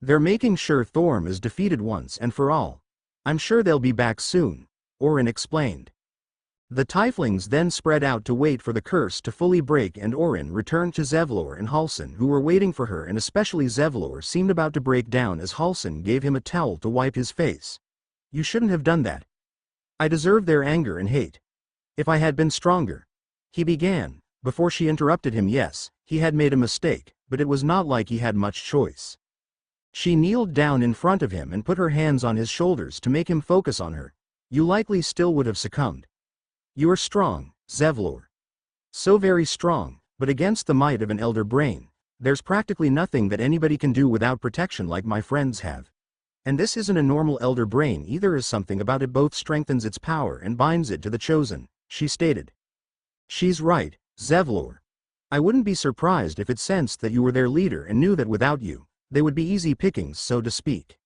"They're making sure Thorm is defeated once and for all. I'm sure they'll be back soon," Orin explained. The tieflings then spread out to wait for the curse to fully break, and Orin returned to Zevlor and Halsin, who were waiting for her, and especially Zevlor seemed about to break down as Halsin gave him a towel to wipe his face. "You shouldn't have done that. I deserve their anger and hate. If I had been stronger," he began, before she interrupted him. Yes, he had made a mistake, but it was not like he had much choice. She kneeled down in front of him and put her hands on his shoulders to make him focus on her. "You likely still would have succumbed. You are strong, Zevlor. So very strong, but against the might of an elder brain, there's practically nothing that anybody can do without protection like my friends have. And this isn't a normal elder brain either, as something about it both strengthens its power and binds it to the chosen," she stated. "She's right, Zevlor. I wouldn't be surprised if it sensed that you were their leader and knew that without you, they would be easy pickings, so to speak."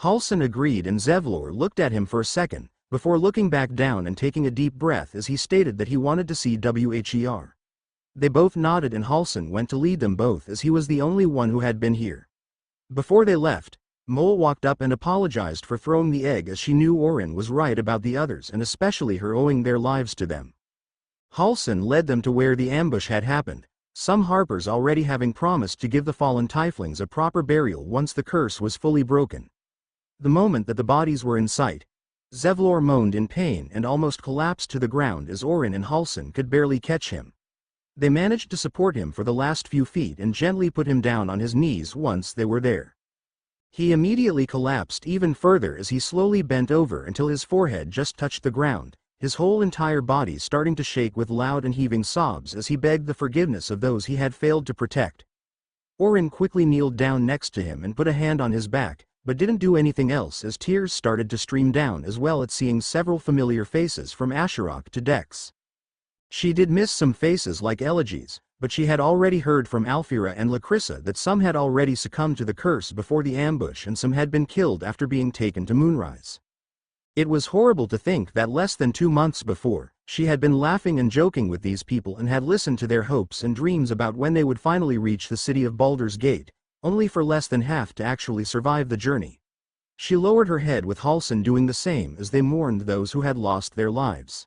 Halsin agreed, and Zevlor looked at him for a second, before looking back down and taking a deep breath as he stated that he wanted to see Wher. They both nodded, and Halsin went to lead them both, as he was the only one who had been here. Before they left, Mole walked up and apologized for throwing the egg, as she knew Orin was right about the others and especially her owing their lives to them. Halsin led them to where the ambush had happened, some Harpers already having promised to give the fallen tieflings a proper burial once the curse was fully broken. The moment that the bodies were in sight, Zevlor moaned in pain and almost collapsed to the ground, as Orin and Halsin could barely catch him. They managed to support him for the last few feet and gently put him down on his knees once they were there. He immediately collapsed even further as he slowly bent over until his forehead just touched the ground, his whole entire body starting to shake with loud and heaving sobs as he begged the forgiveness of those he had failed to protect. Orin quickly kneeled down next to him and put a hand on his back, but didn't do anything else, as tears started to stream down as well at seeing several familiar faces from Asherok to Dex. She did miss some faces like Elegies, but she had already heard from Alfira and Lacrissa that some had already succumbed to the curse before the ambush and some had been killed after being taken to Moonrise. It was horrible to think that less than 2 months before, she had been laughing and joking with these people and had listened to their hopes and dreams about when they would finally reach the city of Baldur's Gate, only for less than half to actually survive the journey. She lowered her head with Halsin doing the same as they mourned those who had lost their lives.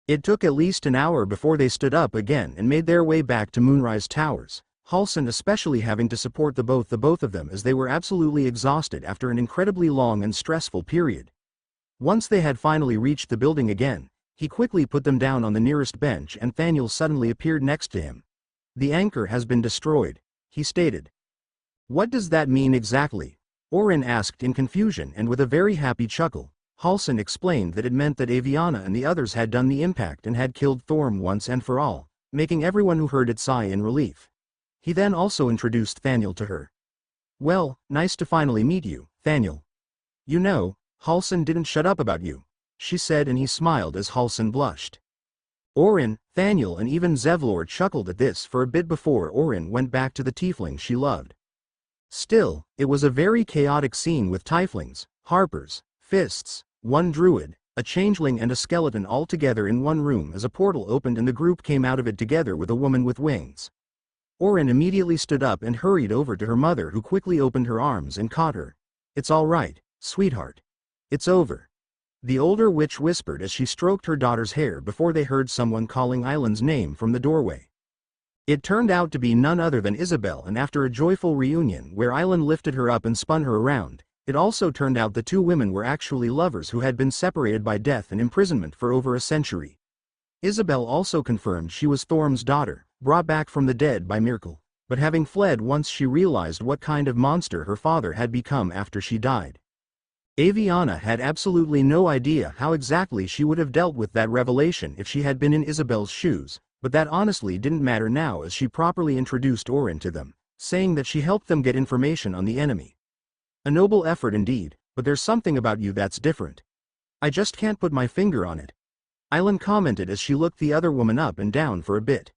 It took at least an hour before they stood up again and made their way back to Moonrise Towers, Halsin especially having to support the both of them as they were absolutely exhausted after an incredibly long and stressful period. Once they had finally reached the building again, he quickly put them down on the nearest bench and Thaniel suddenly appeared next to him. "The anchor has been destroyed," he stated. "What does that mean exactly?" Orin asked in confusion, and with a very happy chuckle, Halsin explained that it meant that Avyanna and the others had done the impact and had killed Thorm once and for all, making everyone who heard it sigh in relief. He then also introduced Thaniel to her. "Well, nice to finally meet you, Thaniel. You know, Halsin didn't shut up about you," she said, and he smiled as Halsin blushed. Orin, Thaniel and even Zevlor chuckled at this for a bit before Orin went back to the tiefling she loved. Still, it was a very chaotic scene with tieflings, harpers, fists, one druid, a changeling and a skeleton all together in one room as a portal opened and the group came out of it together with a woman with wings. Orin immediately stood up and hurried over to her mother, who quickly opened her arms and caught her. "It's all right, sweetheart. It's over," the older witch whispered as she stroked her daughter's hair before they heard someone calling Island's name from the doorway. It turned out to be none other than Isabel, and after a joyful reunion where Island lifted her up and spun her around, it also turned out the two women were actually lovers who had been separated by death and imprisonment for over a century. Isabel also confirmed she was Thorm's daughter, brought back from the dead by Myrkul, but having fled once she realized what kind of monster her father had become after she died. Avyanna had absolutely no idea how exactly she would have dealt with that revelation if she had been in Isabel's shoes, but that honestly didn't matter now as she properly introduced Orin to them, saying that she helped them get information on the enemy. "A noble effort indeed, but there's something about you that's different. I just can't put my finger on it," Island commented as she looked the other woman up and down for a bit.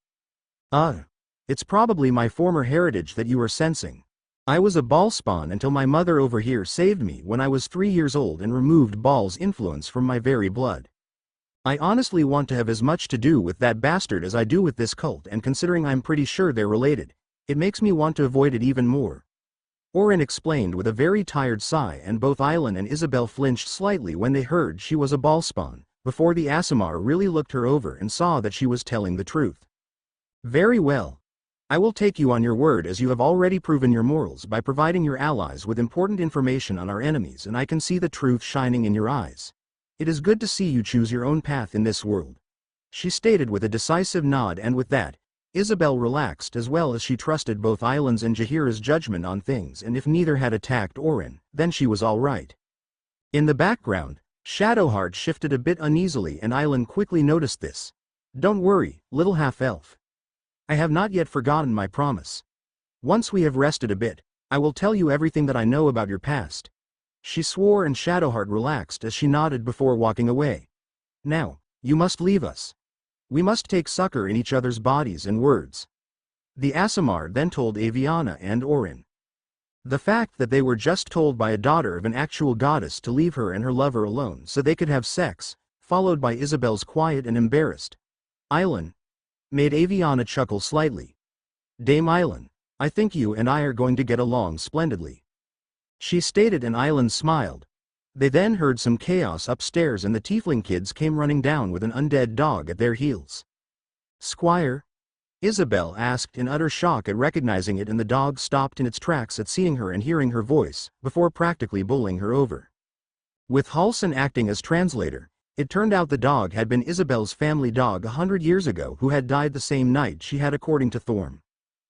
It's probably my former heritage that you are sensing. I was a Ball spawn until my mother over here saved me when I was 3 years old and removed Ball's influence from my very blood. I honestly want to have as much to do with that bastard as I do with this cult, and considering I'm pretty sure they're related, it makes me want to avoid it even more," Orin explained with a very tired sigh, and both Island and Isabel flinched slightly when they heard she was a Ball spawn, before the Aasimar really looked her over and saw that she was telling the truth. "Very well. I will take you on your word, as you have already proven your morals by providing your allies with important information on our enemies, and I can see the truth shining in your eyes. It is good to see you choose your own path in this world," she stated with a decisive nod, and with that, Isabel relaxed as well as she trusted both Island's and Jaheira's judgment on things, and if neither had attacked Orin, then she was all right. In the background, Shadowheart shifted a bit uneasily and Island quickly noticed this. "Don't worry, little half-elf. I have not yet forgotten my promise. Once we have rested a bit, I will tell you everything that I know about your past," she swore, and Shadowheart relaxed as she nodded before walking away. "Now, you must leave us. We must take succor in each other's bodies and words," the Aasimar then told Avyanna and Orin. The fact that they were just told by a daughter of an actual goddess to leave her and her lover alone so they could have sex, followed by Isabel's quiet and embarrassed Island, made Avyanna chuckle slightly. "Dame Island, I think you and I are going to get along splendidly," she stated, and Island smiled. They then heard some chaos upstairs and the tiefling kids came running down with an undead dog at their heels. "Squire?" Isabel asked in utter shock at recognizing it, and the dog stopped in its tracks at seeing her and hearing her voice, before practically bowling her over. With Halsin acting as translator, it turned out the dog had been Isabel's family dog 100 years ago, who had died the same night she had, according to Thorm.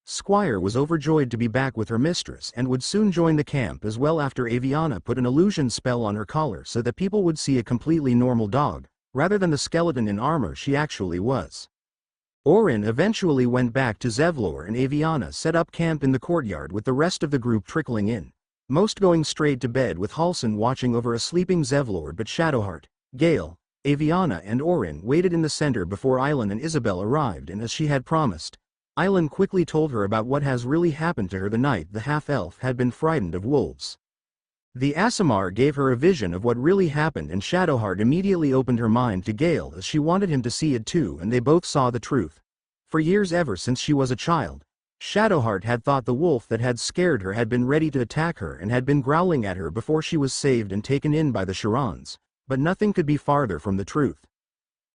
Squire was overjoyed to be back with her mistress and would soon join the camp as well after Avyanna put an illusion spell on her collar so that people would see a completely normal dog, rather than the skeleton in armor she actually was. Orin eventually went back to Zevlor and Avyanna set up camp in the courtyard with the rest of the group trickling in, most going straight to bed with Halsin watching over a sleeping Zevlor, but Shadowheart, Gale, Avyanna and Orin waited in the center before Island and Isabel arrived, and as she had promised, Island quickly told her about what has really happened to her the night the half-elf had been frightened of wolves. The Aasimar gave her a vision of what really happened, and Shadowheart immediately opened her mind to Gale as she wanted him to see it too, and they both saw the truth. For years, ever since she was a child, Shadowheart had thought the wolf that had scared her had been ready to attack her and had been growling at her before she was saved and taken in by the Charons, but nothing could be farther from the truth.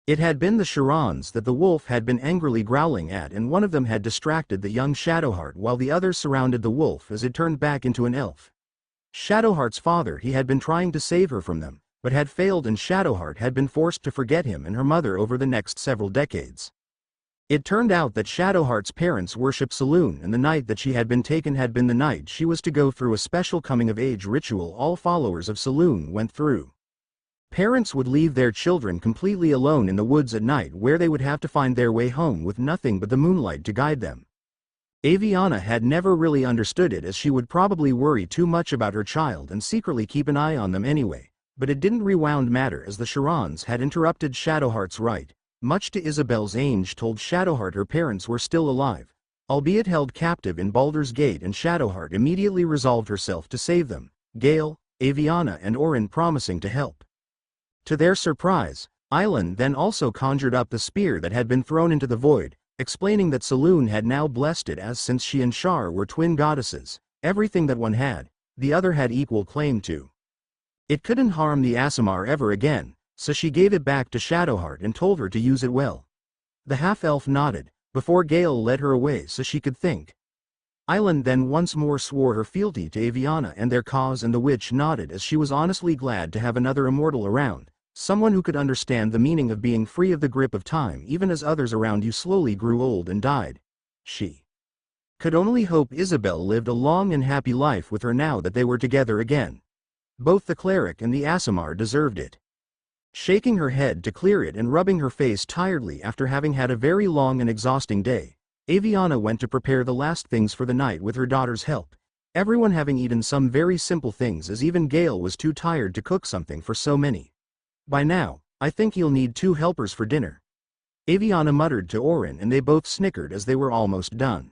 It had been the Charons that the wolf had been angrily growling at, and one of them had distracted the young Shadowheart while the others surrounded the wolf as it turned back into an elf. Shadowheart's father he had been trying to save her from them, but had failed, and Shadowheart had been forced to forget him and her mother over the next several decades. It turned out that Shadowheart's parents worshipped Saloon, and the night that she had been taken had been the night she was to go through a special coming-of-age ritual all followers of Saloon went through. Parents would leave their children completely alone in the woods at night, where they would have to find their way home with nothing but the moonlight to guide them. Avyanna had never really understood it, as she would probably worry too much about her child and secretly keep an eye on them anyway, but it didn't rewound matter, as the Charons had interrupted Shadowheart's rite, much to Isabel's ange told Shadowheart her parents were still alive, albeit held captive in Baldur's Gate, and Shadowheart immediately resolved herself to save them, Gale, Avyanna and Orin promising to help. To their surprise, Island then also conjured up the spear that had been thrown into the void, explaining that Saloon had now blessed it, as since she and Shar were twin goddesses, everything that one had, the other had equal claim to. It couldn't harm the Aasimar ever again, so she gave it back to Shadowheart and told her to use it well. The half-elf nodded, before Gale led her away so she could think. Island then once more swore her fealty to Avyanna and their cause, and the witch nodded, as she was honestly glad to have another immortal around. Someone who could understand the meaning of being free of the grip of time even as others around you slowly grew old and died. She could only hope Isabel lived a long and happy life with her now that they were together again. Both the cleric and the Aasimar deserved it. Shaking her head to clear it and rubbing her face tiredly after having had a very long and exhausting day, Avyanna went to prepare the last things for the night with her daughter's help, everyone having eaten some very simple things, as even Gale was too tired to cook something for so many. By now, I think you'll need 2 helpers for dinner, Avyanna muttered to Orin, and they both snickered as they were almost done.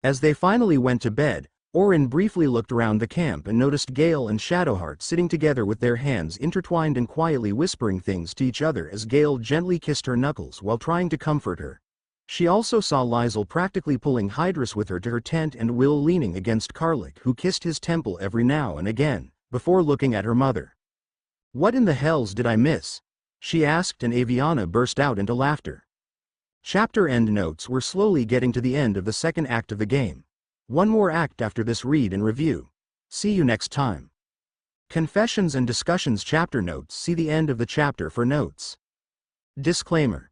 As they finally went to bed, Orin briefly looked around the camp and noticed Gale and Shadowheart sitting together with their hands intertwined and quietly whispering things to each other as Gale gently kissed her knuckles while trying to comfort her. She also saw Lizel practically pulling Hydrus with her to her tent, and Will leaning against Karlik, who kissed his temple every now and again, before looking at her mother. "What in the hells did I miss?" she asked, and Avyanna burst out into laughter. Chapter end notes. We're slowly getting to the end of the second act of the game. One more act after this. Read and review. See you next time. Confessions and discussions. Chapter notes. See the end of the chapter for notes. Disclaimer.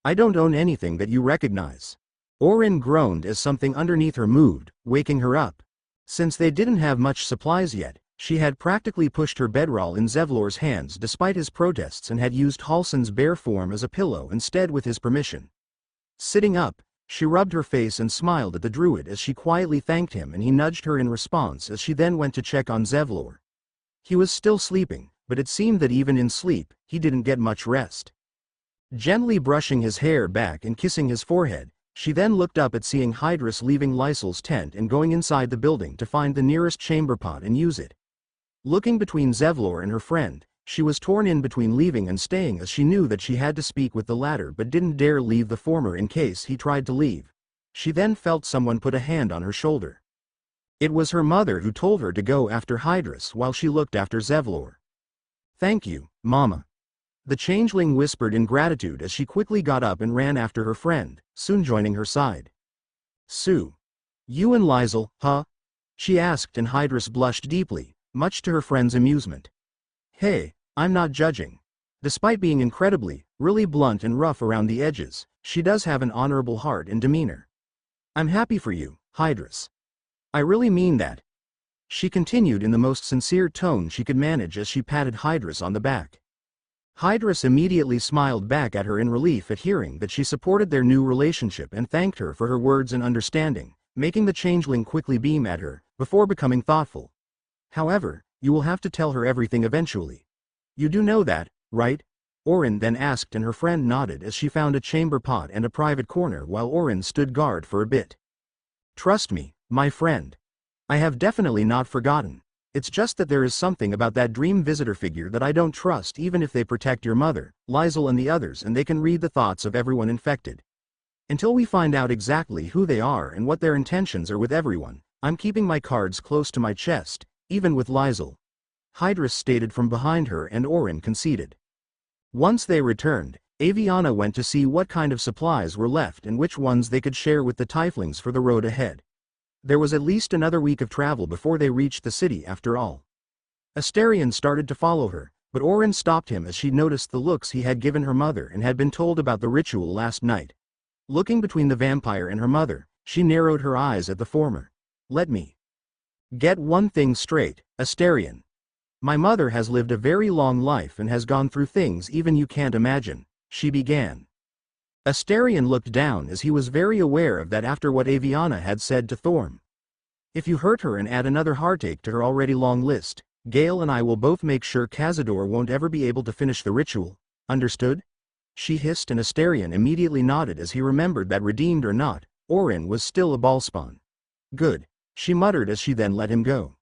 I don't own anything that you recognize. Orin groaned as something underneath her moved, waking her up. Since they didn't have much supplies yet, she had practically pushed her bedroll in Zevlor's hands despite his protests, and had used Halsin's bear form as a pillow instead with his permission. Sitting up, she rubbed her face and smiled at the druid as she quietly thanked him, and he nudged her in response as she then went to check on Zevlor. He was still sleeping, but it seemed that even in sleep, he didn't get much rest. Gently brushing his hair back and kissing his forehead, she then looked up at seeing Hydrus leaving Lysel's tent and going inside the building to find the nearest chamber pot and use it. Looking between Zevlor and her friend, she was torn in between leaving and staying, as she knew that she had to speak with the latter but didn't dare leave the former in case he tried to leave. She then felt someone put a hand on her shoulder. It was her mother, who told her to go after Hydrus while she looked after Zevlor. "Thank you, Mama," the changeling whispered in gratitude as she quickly got up and ran after her friend, soon joining her side. "Sue. You and Lysel, huh?" she asked, and Hydrus blushed deeply, much to her friend's amusement. "Hey, I'm not judging. Despite being incredibly, really blunt and rough around the edges, she does have an honorable heart and demeanor. I'm happy for you, Hydrus. I really mean that," she continued in the most sincere tone she could manage as she patted Hydrus on the back. Hydrus immediately smiled back at her in relief at hearing that she supported their new relationship and thanked her for her words and understanding, making the changeling quickly beam at her, before becoming thoughtful. "However, you will have to tell her everything eventually. You do know that, right?" Orin then asked, and her friend nodded as she found a chamber pot and a private corner while Orin stood guard for a bit. "Trust me, my friend. I have definitely not forgotten. It's just that there is something about that dream visitor figure that I don't trust, even if they protect your mother, Lysel and the others, and they can read the thoughts of everyone infected. Until we find out exactly who they are and what their intentions are with everyone, I'm keeping my cards close to my chest, even with Liesel. Hydrus stated from behind her, and Orin conceded. Once they returned, Avyanna went to see what kind of supplies were left and which ones they could share with the tieflings for the road ahead. There was at least another week of travel before they reached the city after all. Astarion started to follow her, but Orin stopped him as she noticed the looks he had given her mother and had been told about the ritual last night. Looking between the vampire and her mother, she narrowed her eyes at the former. Let me get one thing straight, Astarion. My mother has lived a very long life and has gone through things even you can't imagine, she began. Astarion looked down as he was very aware of that after what Avyanna had said to Thorm. If you hurt her and add another heartache to her already long list, Gale and I will both make sure Cazador won't ever be able to finish the ritual, understood? She hissed, and Astarion immediately nodded as he remembered that redeemed or not, Orin was still a ballspawn. Good, she muttered as she then let him go.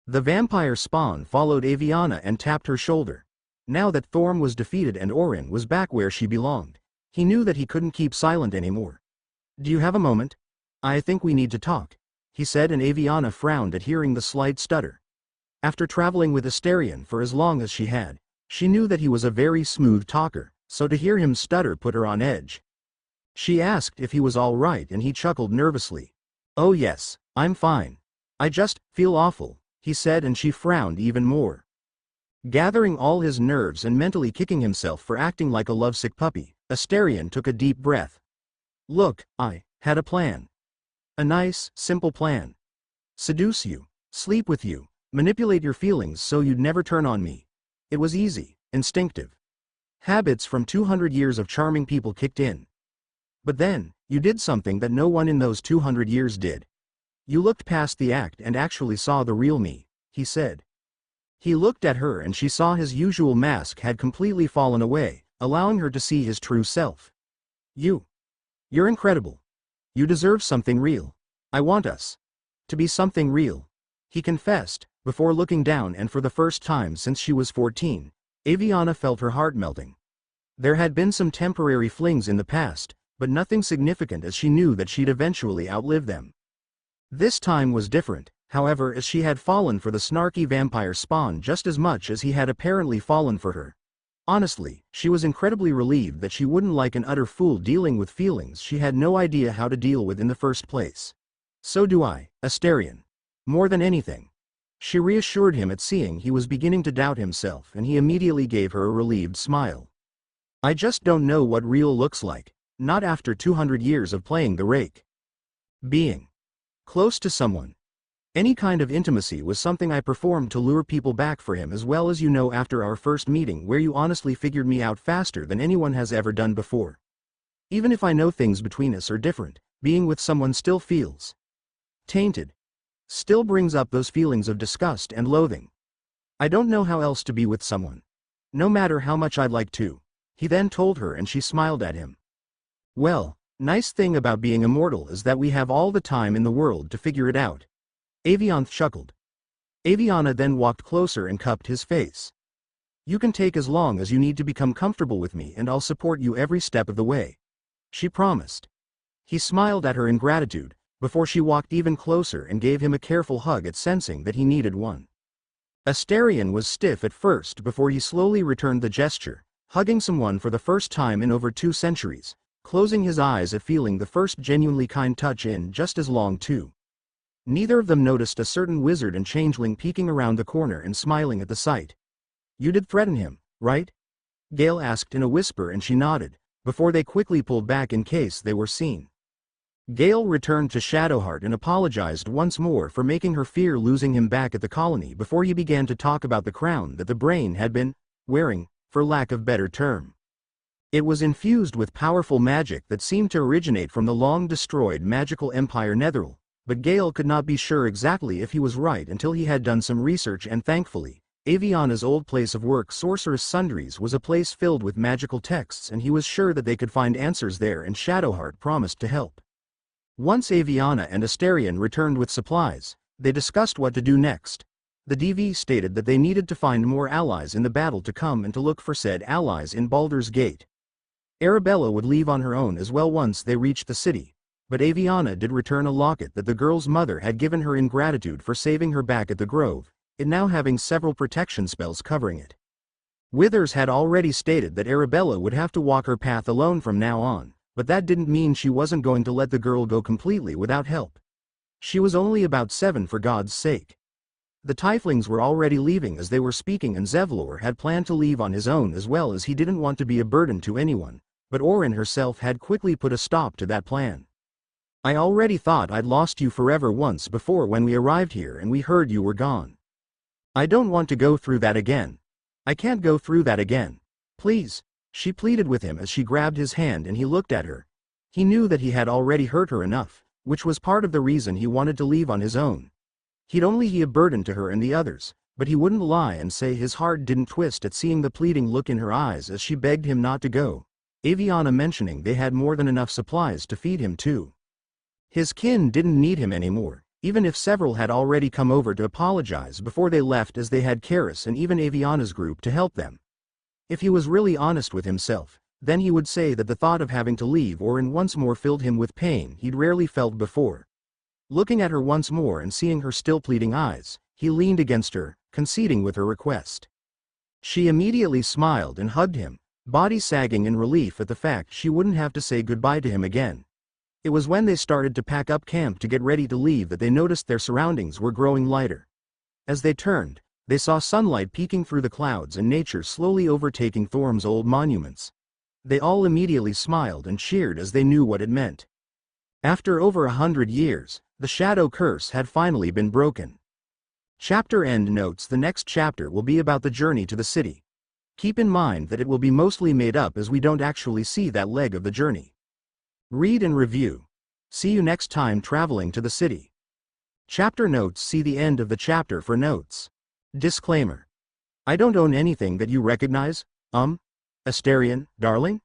The vampire spawn followed Avyanna and tapped her shoulder. Now that Thorm was defeated and Orin was back where she belonged, he knew that he couldn't keep silent anymore. Do you have a moment? I think we need to talk, he said, and Avyanna frowned at hearing the slight stutter. After traveling with Astarion for as long as she had, she knew that he was a very smooth talker, so to hear him stutter put her on edge. She asked if he was all right and he chuckled nervously. Oh yes, I'm fine. I just feel awful, he said, and she frowned even more. Gathering all his nerves and mentally kicking himself for acting like a lovesick puppy, Astarion took a deep breath. Look, I had a plan. A nice, simple plan. Seduce you, sleep with you, manipulate your feelings so you'd never turn on me. It was easy, instinctive. Habits from 200 years of charming people kicked in. But then, you did something that no one in those 200 years did. You looked past the act and actually saw the real me, he said. He looked at her and she saw his usual mask had completely fallen away, allowing her to see his true self. You're incredible. You deserve something real. I want us to be something real, he confessed, before looking down, and for the first time since she was 14, Avyanna felt her heart melting. There had been some temporary flings in the past, but nothing significant, as she knew that she'd eventually outlive them. This time was different, however, as she had fallen for the snarky vampire spawn just as much as he had apparently fallen for her. Honestly, she was incredibly relieved that she wouldn't like an utter fool dealing with feelings she had no idea how to deal with in the first place. So do I, Astarion. More than anything. She reassured him at seeing he was beginning to doubt himself, and he immediately gave her a relieved smile. I just don't know what real looks like, not after 200 years of playing the rake. Being close to someone. Any kind of intimacy was something I performed to lure people back for him, as well as you know after our first meeting where you honestly figured me out faster than anyone has ever done before. Even if I know things between us are different, being with someone still feels tainted. Still brings up those feelings of disgust and loathing. I don't know how else to be with someone. No matter how much I'd like to. He then told her, and she smiled at him. Well, nice thing about being immortal is that we have all the time in the world to figure it out. Avyanna chuckled. Avyanna then walked closer and cupped his face. You can take as long as you need to become comfortable with me, and I'll support you every step of the way, she promised. He smiled at her in gratitude, before she walked even closer and gave him a careful hug at sensing that he needed one. Astarion was stiff at first before he slowly returned the gesture, hugging someone for the first time in over 2 centuries, closing his eyes at feeling the first genuinely kind touch in just as long too. Neither of them noticed a certain wizard and changeling peeking around the corner and smiling at the sight. You did threaten him, right? Gale asked in a whisper, and she nodded, before they quickly pulled back in case they were seen. Gale returned to Shadowheart and apologized once more for making her fear losing him back at the colony before he began to talk about the crown that the brain had been wearing, for lack of better term. It was infused with powerful magic that seemed to originate from the long-destroyed magical empire Netheril, but Gale could not be sure exactly if he was right until he had done some research, and thankfully, Avyanna's old place of work, Sorceress Sundries, was a place filled with magical texts, and he was sure that they could find answers there, and Shadowheart promised to help. Once Avyanna and Astarion returned with supplies, they discussed what to do next. The DV stated that they needed to find more allies in the battle to come and to look for said allies in Baldur's Gate. Arabella would leave on her own as well once they reached the city, but Avyanna did return a locket that the girl's mother had given her in gratitude for saving her back at the grove, it now having several protection spells covering it. Withers had already stated that Arabella would have to walk her path alone from now on, but that didn't mean she wasn't going to let the girl go completely without help. She was only about 7 for God's sake. The tieflings were already leaving as they were speaking, and Zevlor had planned to leave on his own as well, as he didn't want to be a burden to anyone, but Orin herself had quickly put a stop to that plan. I already thought I'd lost you forever once before when we arrived here and we heard you were gone. I don't want to go through that again. I can't go through that again. Please, she pleaded with him as she grabbed his hand and he looked at her. He knew that he had already hurt her enough, which was part of the reason he wanted to leave on his own. He'd only be a burden to her and the others, but he wouldn't lie and say his heart didn't twist at seeing the pleading look in her eyes as she begged him not to go, Avyanna mentioning they had more than enough supplies to feed him too. His kin didn't need him anymore, even if several had already come over to apologize before they left, as they had Karis and even Avyanna's group to help them. If he was really honest with himself, then he would say that the thought of having to leave Orin once more filled him with pain he'd rarely felt before. Looking at her once more and seeing her still pleading eyes, he leaned against her, conceding with her request. She immediately smiled and hugged him, body sagging in relief at the fact she wouldn't have to say goodbye to him again. It was when they started to pack up camp to get ready to leave that they noticed their surroundings were growing lighter. As they turned, they saw sunlight peeking through the clouds and nature slowly overtaking Thorm's old monuments. They all immediately smiled and cheered as they knew what it meant. After over 100 years, the shadow curse had finally been broken. Chapter end notes: the next chapter will be about the journey to the city. Keep in mind that it will be mostly made up as we don't actually see that leg of the journey. Read and review. See you next time traveling to the city. Chapter notes: see the end of the chapter for notes. Disclaimer. I don't own anything that you recognize, Asterion, darling?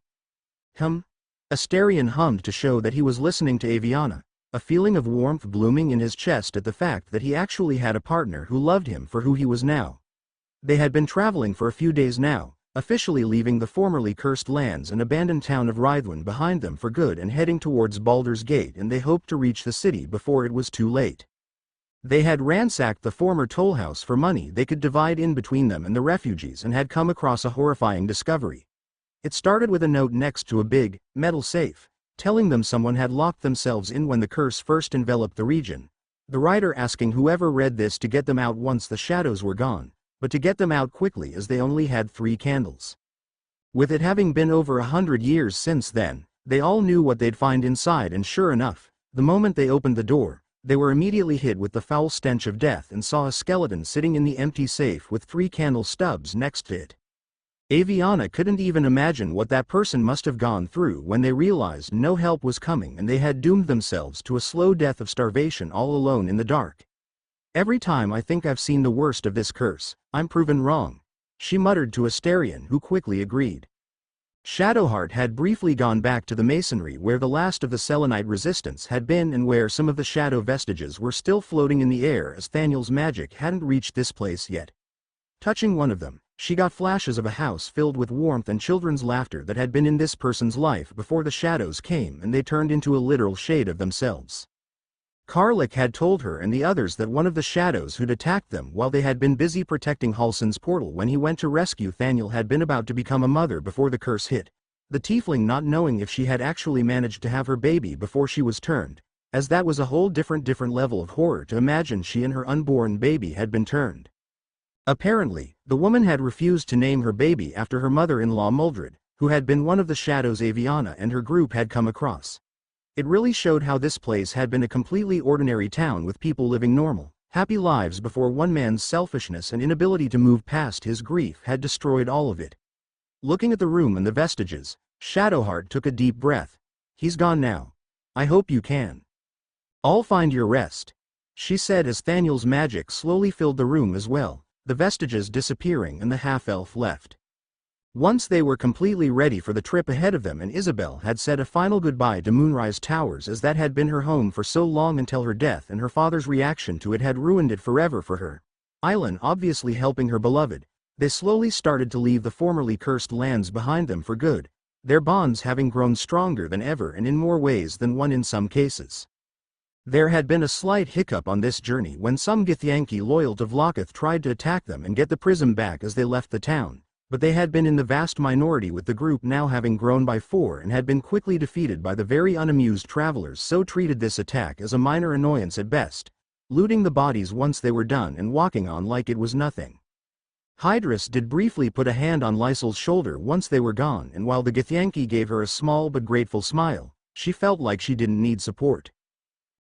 Asterion hummed to show that he was listening to Avyanna, a feeling of warmth blooming in his chest at the fact that he actually had a partner who loved him for who he was now. They had been traveling for a few days now, officially leaving the formerly cursed lands and abandoned town of Rhythwin behind them for good and heading towards Baldur's Gate, and they hoped to reach the city before it was too late. They had ransacked the former toll house for money they could divide in between them and the refugees and had come across a horrifying discovery. It started with a note next to a big, metal safe, telling them someone had locked themselves in when the curse first enveloped the region, the writer asking whoever read this to get them out once the shadows were gone, but to get them out quickly as they only had 3 candles. With it having been over 100 years since then, they all knew what they'd find inside, and sure enough, the moment they opened the door, they were immediately hit with the foul stench of death and saw a skeleton sitting in the empty safe with 3 candle stubs next to it. Avyanna couldn't even imagine what that person must have gone through when they realized no help was coming and they had doomed themselves to a slow death of starvation all alone in the dark. Every time I think I've seen the worst of this curse, I'm proven wrong, she muttered to Asterion, who quickly agreed. Shadowheart had briefly gone back to the masonry where the last of the Selenite resistance had been and where some of the shadow vestiges were still floating in the air, as Thaniel's magic hadn't reached this place yet. Touching one of them, she got flashes of a house filled with warmth and children's laughter that had been in this person's life before the shadows came and they turned into a literal shade of themselves. Karlik had told her and the others that one of the shadows who'd attacked them while they had been busy protecting Halsin's portal when he went to rescue Thaniel had been about to become a mother before the curse hit, the tiefling not knowing if she had actually managed to have her baby before she was turned, as that was a whole different level of horror to imagine she and her unborn baby had been turned. Apparently, the woman had refused to name her baby after her mother-in-law Muldred, who had been one of the shadows Avyanna and her group had come across. It really showed how this place had been a completely ordinary town with people living normal, happy lives before one man's selfishness and inability to move past his grief had destroyed all of it. Looking at the room and the vestiges, Shadowheart took a deep breath. He's gone now. I hope you can all find your rest, she said as Thaniel's magic slowly filled the room as well, the vestiges disappearing and the half-elf left. Once they were completely ready for the trip ahead of them and Isabel had said a final goodbye to Moonrise Towers, as that had been her home for so long until her death and her father's reaction to it had ruined it forever for her, Island obviously helping her beloved, they slowly started to leave the formerly cursed lands behind them for good, their bonds having grown stronger than ever and in more ways than one in some cases. There had been a slight hiccup on this journey when some Githyanki loyal to Vlokith tried to attack them and get the prism back as they left the town, but they had been in the vast minority, with the group now having grown by 4 and had been quickly defeated by the very unamused travelers, so treated this attack as a minor annoyance at best, looting the bodies once they were done and walking on like it was nothing. Hydrus did briefly put a hand on Lysol's shoulder once they were gone, and while the Githyanki gave her a small but grateful smile, she felt like she didn't need support.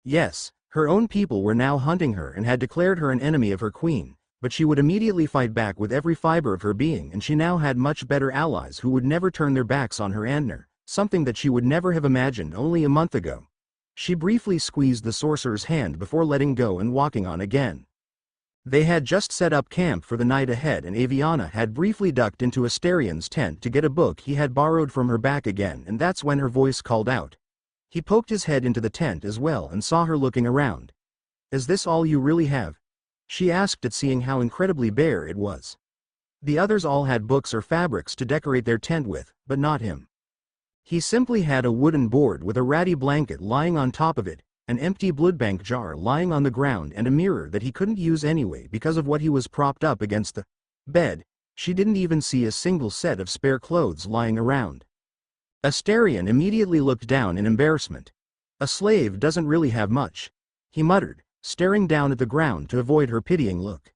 Yes, her own people were now hunting her and had declared her an enemy of her queen, but she would immediately fight back with every fiber of her being, and she now had much better allies who would never turn their backs on her Andner, something that she would never have imagined only a month ago. She briefly squeezed the sorcerer's hand before letting go and walking on again. They had just set up camp for the night ahead, and Avyanna had briefly ducked into Asterian's tent to get a book he had borrowed from her back again, and that's when her voice called out. He poked his head into the tent as well and saw her looking around. "Is this all you really have?" she asked at seeing how incredibly bare it was. The others all had books or fabrics to decorate their tent with, but not him. He simply had a wooden board with a ratty blanket lying on top of it, an empty bloodbank jar lying on the ground, and a mirror that he couldn't use anyway because of what he was propped up against the bed. She didn't even see a single set of spare clothes lying around. Asterian immediately looked down in embarrassment. "A slave doesn't really have much," he muttered, staring down at the ground to avoid her pitying look.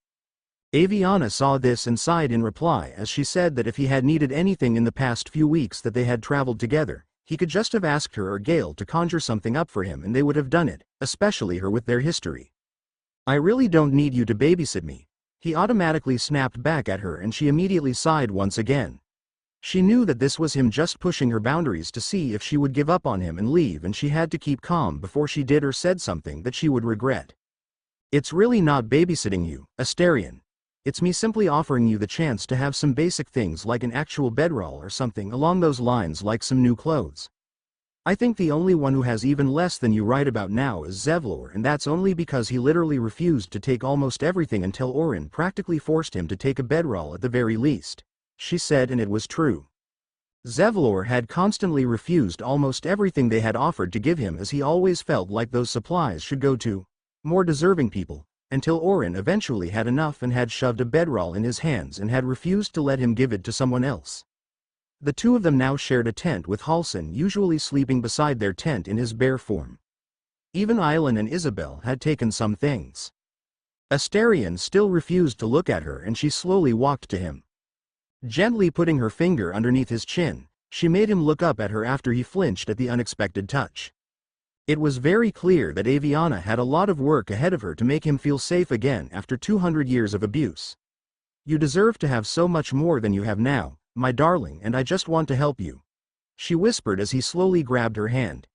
Avyanna saw this and sighed in reply as she said that if he had needed anything in the past few weeks that they had traveled together, he could just have asked her or Gale to conjure something up for him and they would have done it, especially her with their history. "I really don't need you to babysit me," he automatically snapped back at her, and she immediately sighed once again. She knew that this was him just pushing her boundaries to see if she would give up on him and leave, and she had to keep calm before she did or said something that she would regret. "It's really not babysitting you, Asterian. It's me simply offering you the chance to have some basic things like an actual bedroll or something along those lines, like some new clothes. I think the only one who has even less than you right about now is Zevlor, and that's only because he literally refused to take almost everything until Orin practically forced him to take a bedroll at the very least," she said, and it was true. Zevlor had constantly refused almost everything they had offered to give him, as he always felt like those supplies should go to more deserving people, until Orin eventually had enough and had shoved a bedroll in his hands and had refused to let him give it to someone else. The two of them now shared a tent, with Halsin usually sleeping beside their tent in his bare form. Even Islan and Isabel had taken some things. Asterian still refused to look at her, and she slowly walked to him. Gently putting her finger underneath his chin, she made him look up at her after he flinched at the unexpected touch. It was very clear that Avyanna had a lot of work ahead of her to make him feel safe again after 200 years of abuse. "You deserve to have so much more than you have now, my darling, and I just want to help you," she whispered as he slowly grabbed her hand.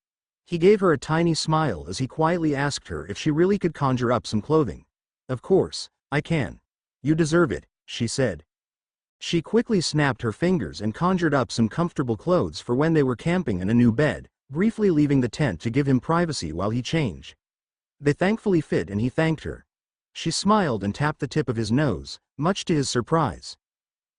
He gave her a tiny smile as he quietly asked her if she really could conjure up some clothing. "Of course, I can. You deserve it," she said. She quickly snapped her fingers and conjured up some comfortable clothes for when they were camping and a new bed, briefly leaving the tent to give him privacy while he changed. They thankfully fit, and he thanked her. She smiled and tapped the tip of his nose, much to his surprise.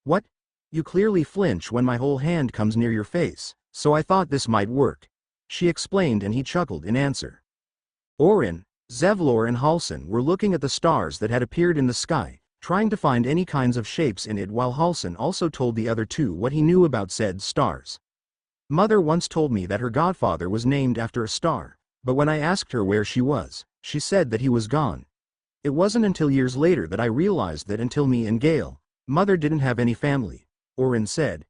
"What? You clearly flinch when my whole hand comes near your face, so I thought this might work," she explained, and he chuckled in answer. Orin, Zevlor and Halsin were looking at the stars that had appeared in the sky, trying to find any kinds of shapes in it, while Halsin also told the other two what he knew about said stars. "Mother once told me that her godfather was named after a star, but when I asked her where she was, she said that he was gone. It wasn't until years later that I realized that until me and Gale, Mother didn't have any family," Orin said.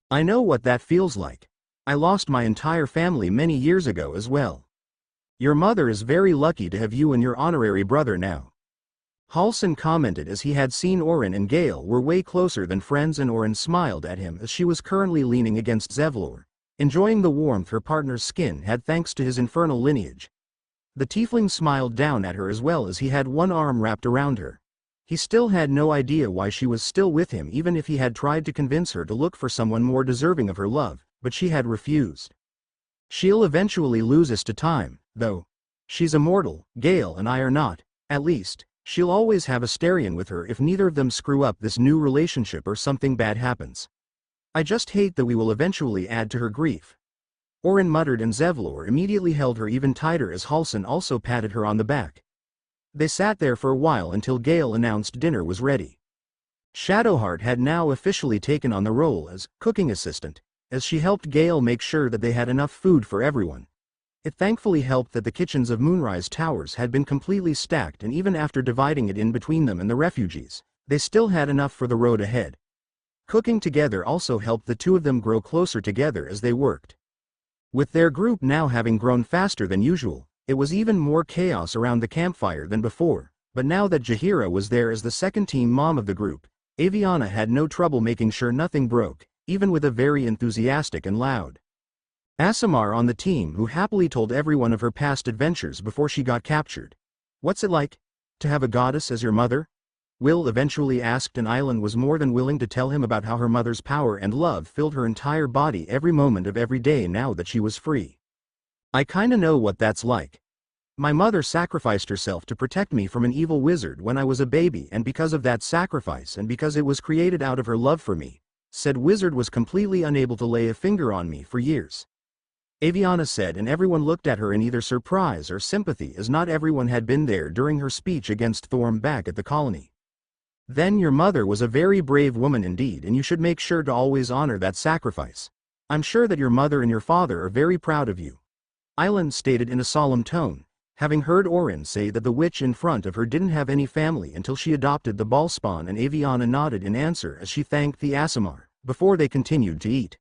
"I know what that feels like. I lost my entire family many years ago as well. Your mother is very lucky to have you and your honorary brother now," Halsin commented as he had seen Orin and Gale were way closer than friends, and Orin smiled at him as she was currently leaning against Zevlor, enjoying the warmth her partner's skin had thanks to his infernal lineage. The tiefling smiled down at her as well as he had one arm wrapped around her. He still had no idea why she was still with him, even if he had tried to convince her to look for someone more deserving of her love, but she had refused. "She'll eventually lose us to time, though. She's immortal, Gale and I are not. At least, she'll always have Asterian with her if neither of them screw up this new relationship or something bad happens. I just hate that we will eventually add to her grief. Orin muttered, and Zevlor immediately held her even tighter as Halsin also patted her on the back. They sat there for a while until Gale announced dinner was ready. Shadowheart had now officially taken on the role as cooking assistant, as she helped Gale make sure that they had enough food for everyone. It thankfully helped that the kitchens of Moonrise Towers had been completely stacked, and even after dividing it in between them and the refugees, they still had enough for the road ahead. Cooking together also helped the two of them grow closer together as they worked. With their group now having grown faster than usual, it was even more chaos around the campfire than before, but now that Jaheira was there as the second team mom of the group, Avyanna had no trouble making sure nothing broke, even with a very enthusiastic and loud Aasimar on the team who happily told everyone of her past adventures before she got captured. "What's it like to have a goddess as your mother?" Will eventually asked, and Island was more than willing to tell him about how her mother's power and love filled her entire body every moment of every day now that she was free. "I kinda know what that's like. My mother sacrificed herself to protect me from an evil wizard when I was a baby, and because of that sacrifice and because it was created out of her love for me, said wizard was completely unable to lay a finger on me for years," Avyanna said, and everyone looked at her in either surprise or sympathy, as not everyone had been there during her speech against Thorm back at the colony. "Then your mother was a very brave woman indeed, and you should make sure to always honor that sacrifice. I'm sure that your mother and your father are very proud of you," Island stated in a solemn tone, having heard Orin say that the witch in front of her didn't have any family until she adopted the Ballspawn, and Avyanna nodded in answer as she thanked the Aasimar, before they continued to eat.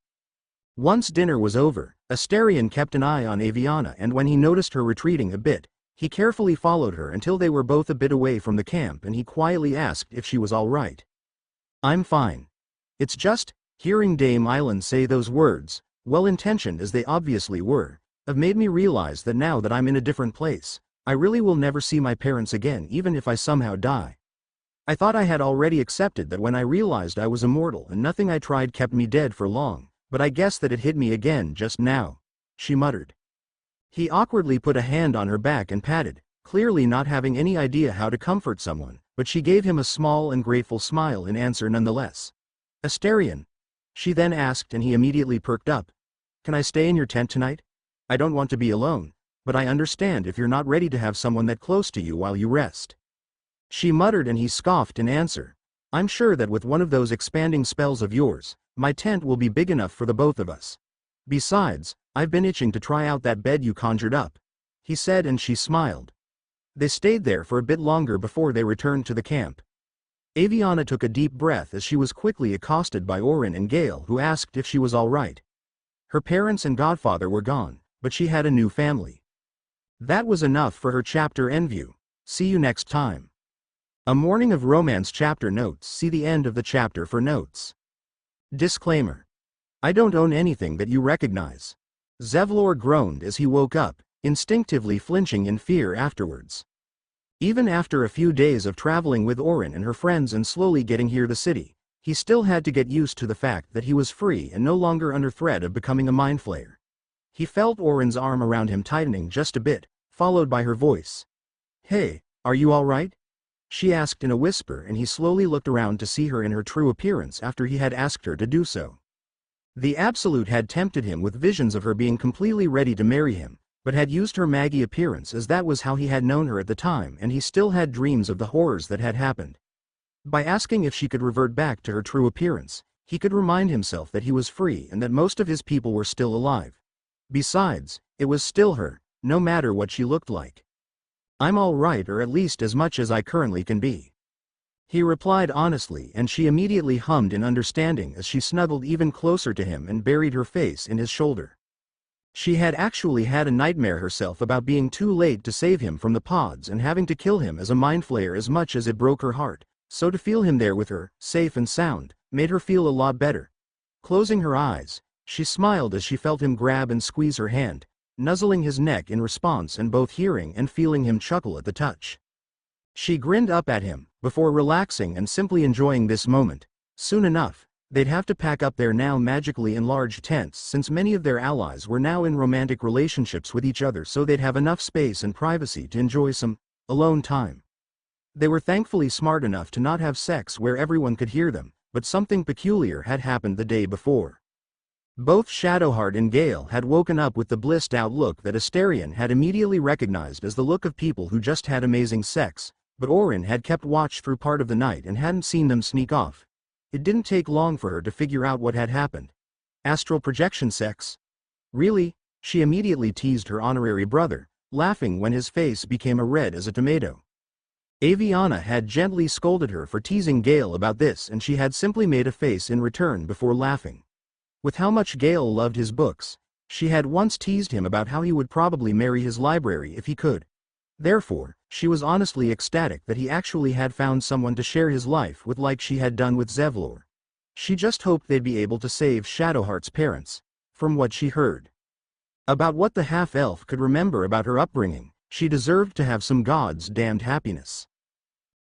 Once dinner was over, Astarion kept an eye on Avyanna, and when he noticed her retreating a bit, he carefully followed her until they were both a bit away from the camp, and he quietly asked if she was all right. "I'm fine. It's just," hearing Dame Island say those words, well-intentioned as they obviously were, "have made me realize that now that I'm in a different place, I really will never see my parents again, even if I somehow die. I thought I had already accepted that when I realized I was immortal and nothing I tried kept me dead for long, but I guess that it hit me again just now," she muttered. He awkwardly put a hand on her back and patted, clearly not having any idea how to comfort someone, but she gave him a small and grateful smile in answer nonetheless. "Astarion?" she then asked, and he immediately perked up. "Can I stay in your tent tonight? I don't want to be alone, but I understand if you're not ready to have someone that close to you while you rest," she muttered, and he scoffed in answer. "I'm sure that with one of those expanding spells of yours, my tent will be big enough for the both of us. Besides, I've been itching to try out that bed you conjured up," he said, and she smiled. They stayed there for a bit longer before they returned to the camp. Avyanna took a deep breath as she was quickly accosted by Orin and Gale, who asked if she was all right. Her parents and godfather were gone, but she had a new family. That was enough for her. Chapter End View. See you next time. A Morning of Romance chapter notes. See the end of the chapter for notes. Disclaimer. I don't own anything that you recognize. Zevlor groaned as he woke up, instinctively flinching in fear afterwards. Even after a few days of traveling with Orin and her friends and slowly getting here the city, he still had to get used to the fact that he was free and no longer under threat of becoming a mindflayer. He felt Orin's arm around him tightening just a bit, followed by her voice. "Hey, are you all right?" she asked in a whisper, and he slowly looked around to see her in her true appearance after he had asked her to do so. The Absolute had tempted him with visions of her being completely ready to marry him, but had used her Maggie appearance as that was how he had known her at the time, and he still had dreams of the horrors that had happened. By asking if she could revert back to her true appearance, he could remind himself that he was free and that most of his people were still alive. Besides, it was still her, no matter what she looked like. "I'm all right, or at least as much as I currently can be," he replied honestly, and she immediately hummed in understanding as she snuggled even closer to him and buried her face in his shoulder. She had actually had a nightmare herself about being too late to save him from the pods and having to kill him as a mindflayer, as much as it broke her heart, so to feel him there with her, safe and sound, made her feel a lot better. Closing her eyes, she smiled as she felt him grab and squeeze her hand, nuzzling his neck in response, and both hearing and feeling him chuckle at the touch. She grinned up at him, before relaxing and simply enjoying this moment. Soon enough, they'd have to pack up their now magically enlarged tents, since many of their allies were now in romantic relationships with each other, so they'd have enough space and privacy to enjoy some alone time. They were thankfully smart enough to not have sex where everyone could hear them, but something peculiar had happened the day before. Both Shadowheart and Gale had woken up with the blissed-out look that Astarion had immediately recognized as the look of people who just had amazing sex, but Orin had kept watch through part of the night and hadn't seen them sneak off. It didn't take long for her to figure out what had happened. Astral projection sex? Really? She immediately teased her honorary brother, laughing when his face became as red as a tomato. Avyanna had gently scolded her for teasing Gale about this, and she had simply made a face in return before laughing. With how much Gale loved his books, she had once teased him about how he would probably marry his library if he could. Therefore, she was honestly ecstatic that he actually had found someone to share his life with like she had done with Zevlor. She just hoped they'd be able to save Shadowheart's parents. From what she heard about what the half-elf could remember about her upbringing, she deserved to have some God's damned happiness.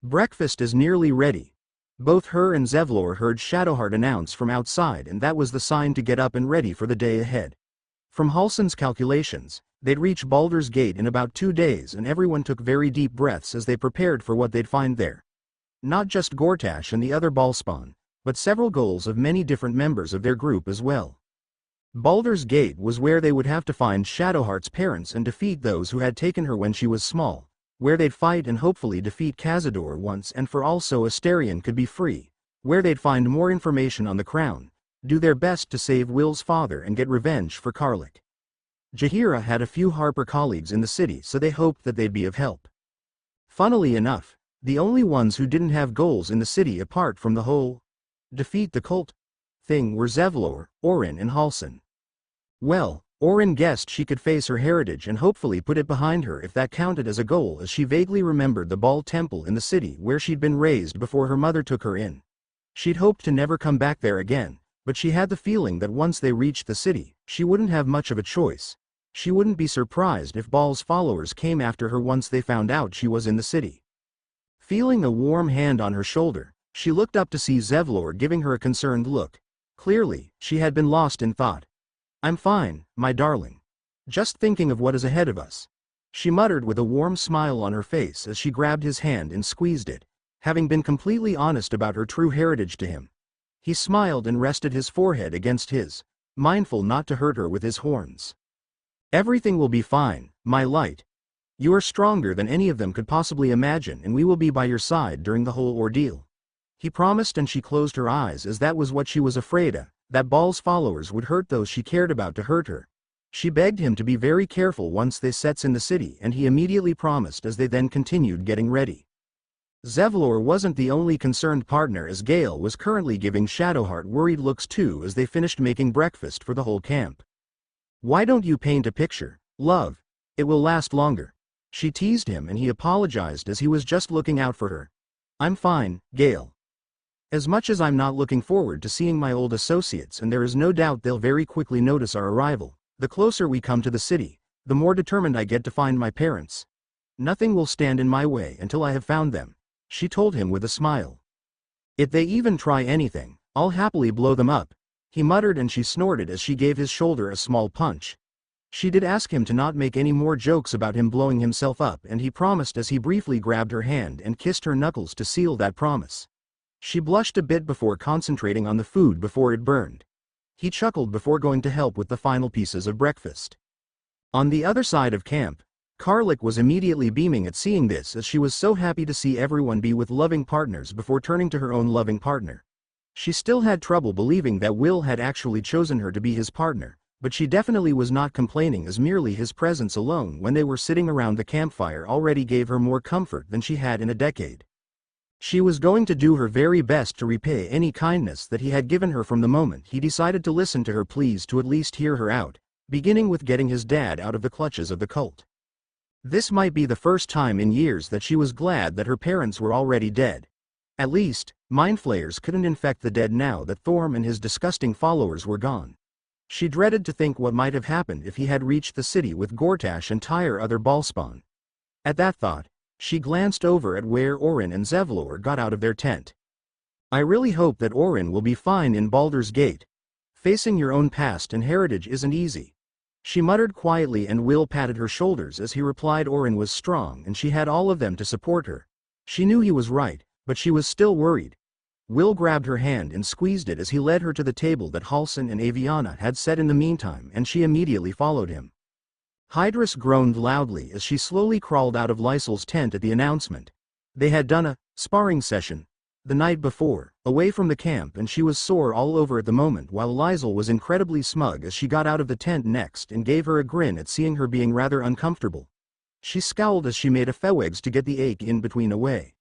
Breakfast is nearly ready. Both her and Zevlor heard Shadowheart announce from outside, and that was the sign to get up and ready for the day ahead. From Halsin's calculations, they'd reach Baldur's Gate in about 2 days, and everyone took very deep breaths as they prepared for what they'd find there. Not just Gortash and the other Ballspawn, but several goals of many different members of their group as well. Baldur's Gate was where they would have to find Shadowheart's parents and defeat those who had taken her when she was small, where they'd fight and hopefully defeat Cazador once and for all so Astarion could be free, where they'd find more information on the crown, do their best to save Will's father and get revenge for Karlik. Jaheira had a few Harper colleagues in the city, so they hoped that they'd be of help. Funnily enough, the only ones who didn't have goals in the city apart from the whole defeat the cult thing were Zevlor, Orin and Halsin. Well, Orin guessed she could face her heritage and hopefully put it behind her if that counted as a goal, as she vaguely remembered the Ball Temple in the city where she'd been raised before her mother took her in. She'd hoped to never come back there again, but she had the feeling that once they reached the city, she wouldn't have much of a choice. She wouldn't be surprised if Ball's followers came after her once they found out she was in the city. Feeling a warm hand on her shoulder, she looked up to see Zevlor giving her a concerned look. Clearly, she had been lost in thought. "I'm fine, my darling. Just thinking of what is ahead of us," she muttered with a warm smile on her face as she grabbed his hand and squeezed it, having been completely honest about her true heritage to him. He smiled and rested his forehead against his, mindful not to hurt her with his horns. "Everything will be fine, my light. You are stronger than any of them could possibly imagine, and we will be by your side during the whole ordeal," he promised, and she closed her eyes as that was what she was afraid of, that Ball's followers would hurt those she cared about to hurt her. She begged him to be very careful once they sets in the city, and he immediately promised as they then continued getting ready. Zevlor wasn't the only concerned partner, as Gale was currently giving Shadowheart worried looks too as they finished making breakfast for the whole camp. "Why don't you paint a picture, love? It will last longer," she teased him, and he apologized as he was just looking out for her. "I'm fine, Gale. As much as I'm not looking forward to seeing my old associates, and there is no doubt they'll very quickly notice our arrival, the closer we come to the city, the more determined I get to find my parents. Nothing will stand in my way until I have found them," she told him with a smile. "If they even try anything, I'll happily blow them up," he muttered, and she snorted as she gave his shoulder a small punch. She did ask him to not make any more jokes about him blowing himself up, and he promised as he briefly grabbed her hand and kissed her knuckles to seal that promise. She blushed a bit before concentrating on the food before it burned. He chuckled before going to help with the final pieces of breakfast. On the other side of camp, Karlik was immediately beaming at seeing this, as she was so happy to see everyone be with loving partners before turning to her own loving partner. She still had trouble believing that Will had actually chosen her to be his partner, but she definitely was not complaining, as merely his presence alone when they were sitting around the campfire already gave her more comfort than she had in a decade. She was going to do her very best to repay any kindness that he had given her from the moment he decided to listen to her pleas to at least hear her out, beginning with getting his dad out of the clutches of the cult. This might be the first time in years that she was glad that her parents were already dead. At least, mindflayers couldn't infect the dead now that Thorm and his disgusting followers were gone. She dreaded to think what might have happened if he had reached the city with Gortash and Tyre other Ballspawn. At that thought, she glanced over at where Orin and Zevlor got out of their tent. "I really hope that Orin will be fine in Baldur's Gate. Facing your own past and heritage isn't easy," she muttered quietly, and Will patted her shoulders as he replied Orin was strong and she had all of them to support her. She knew he was right, but she was still worried. Will grabbed her hand and squeezed it as he led her to the table that Halsin and Avyanna had set in the meantime, and she immediately followed him. Hydrus groaned loudly as she slowly crawled out of Lysol's tent at the announcement. They had done a sparring session the night before, away from the camp, and she was sore all over at the moment, while Lysol was incredibly smug as she got out of the tent next and gave her a grin at seeing her being rather uncomfortable. She scowled as she made a fewegs to get the ache in between away.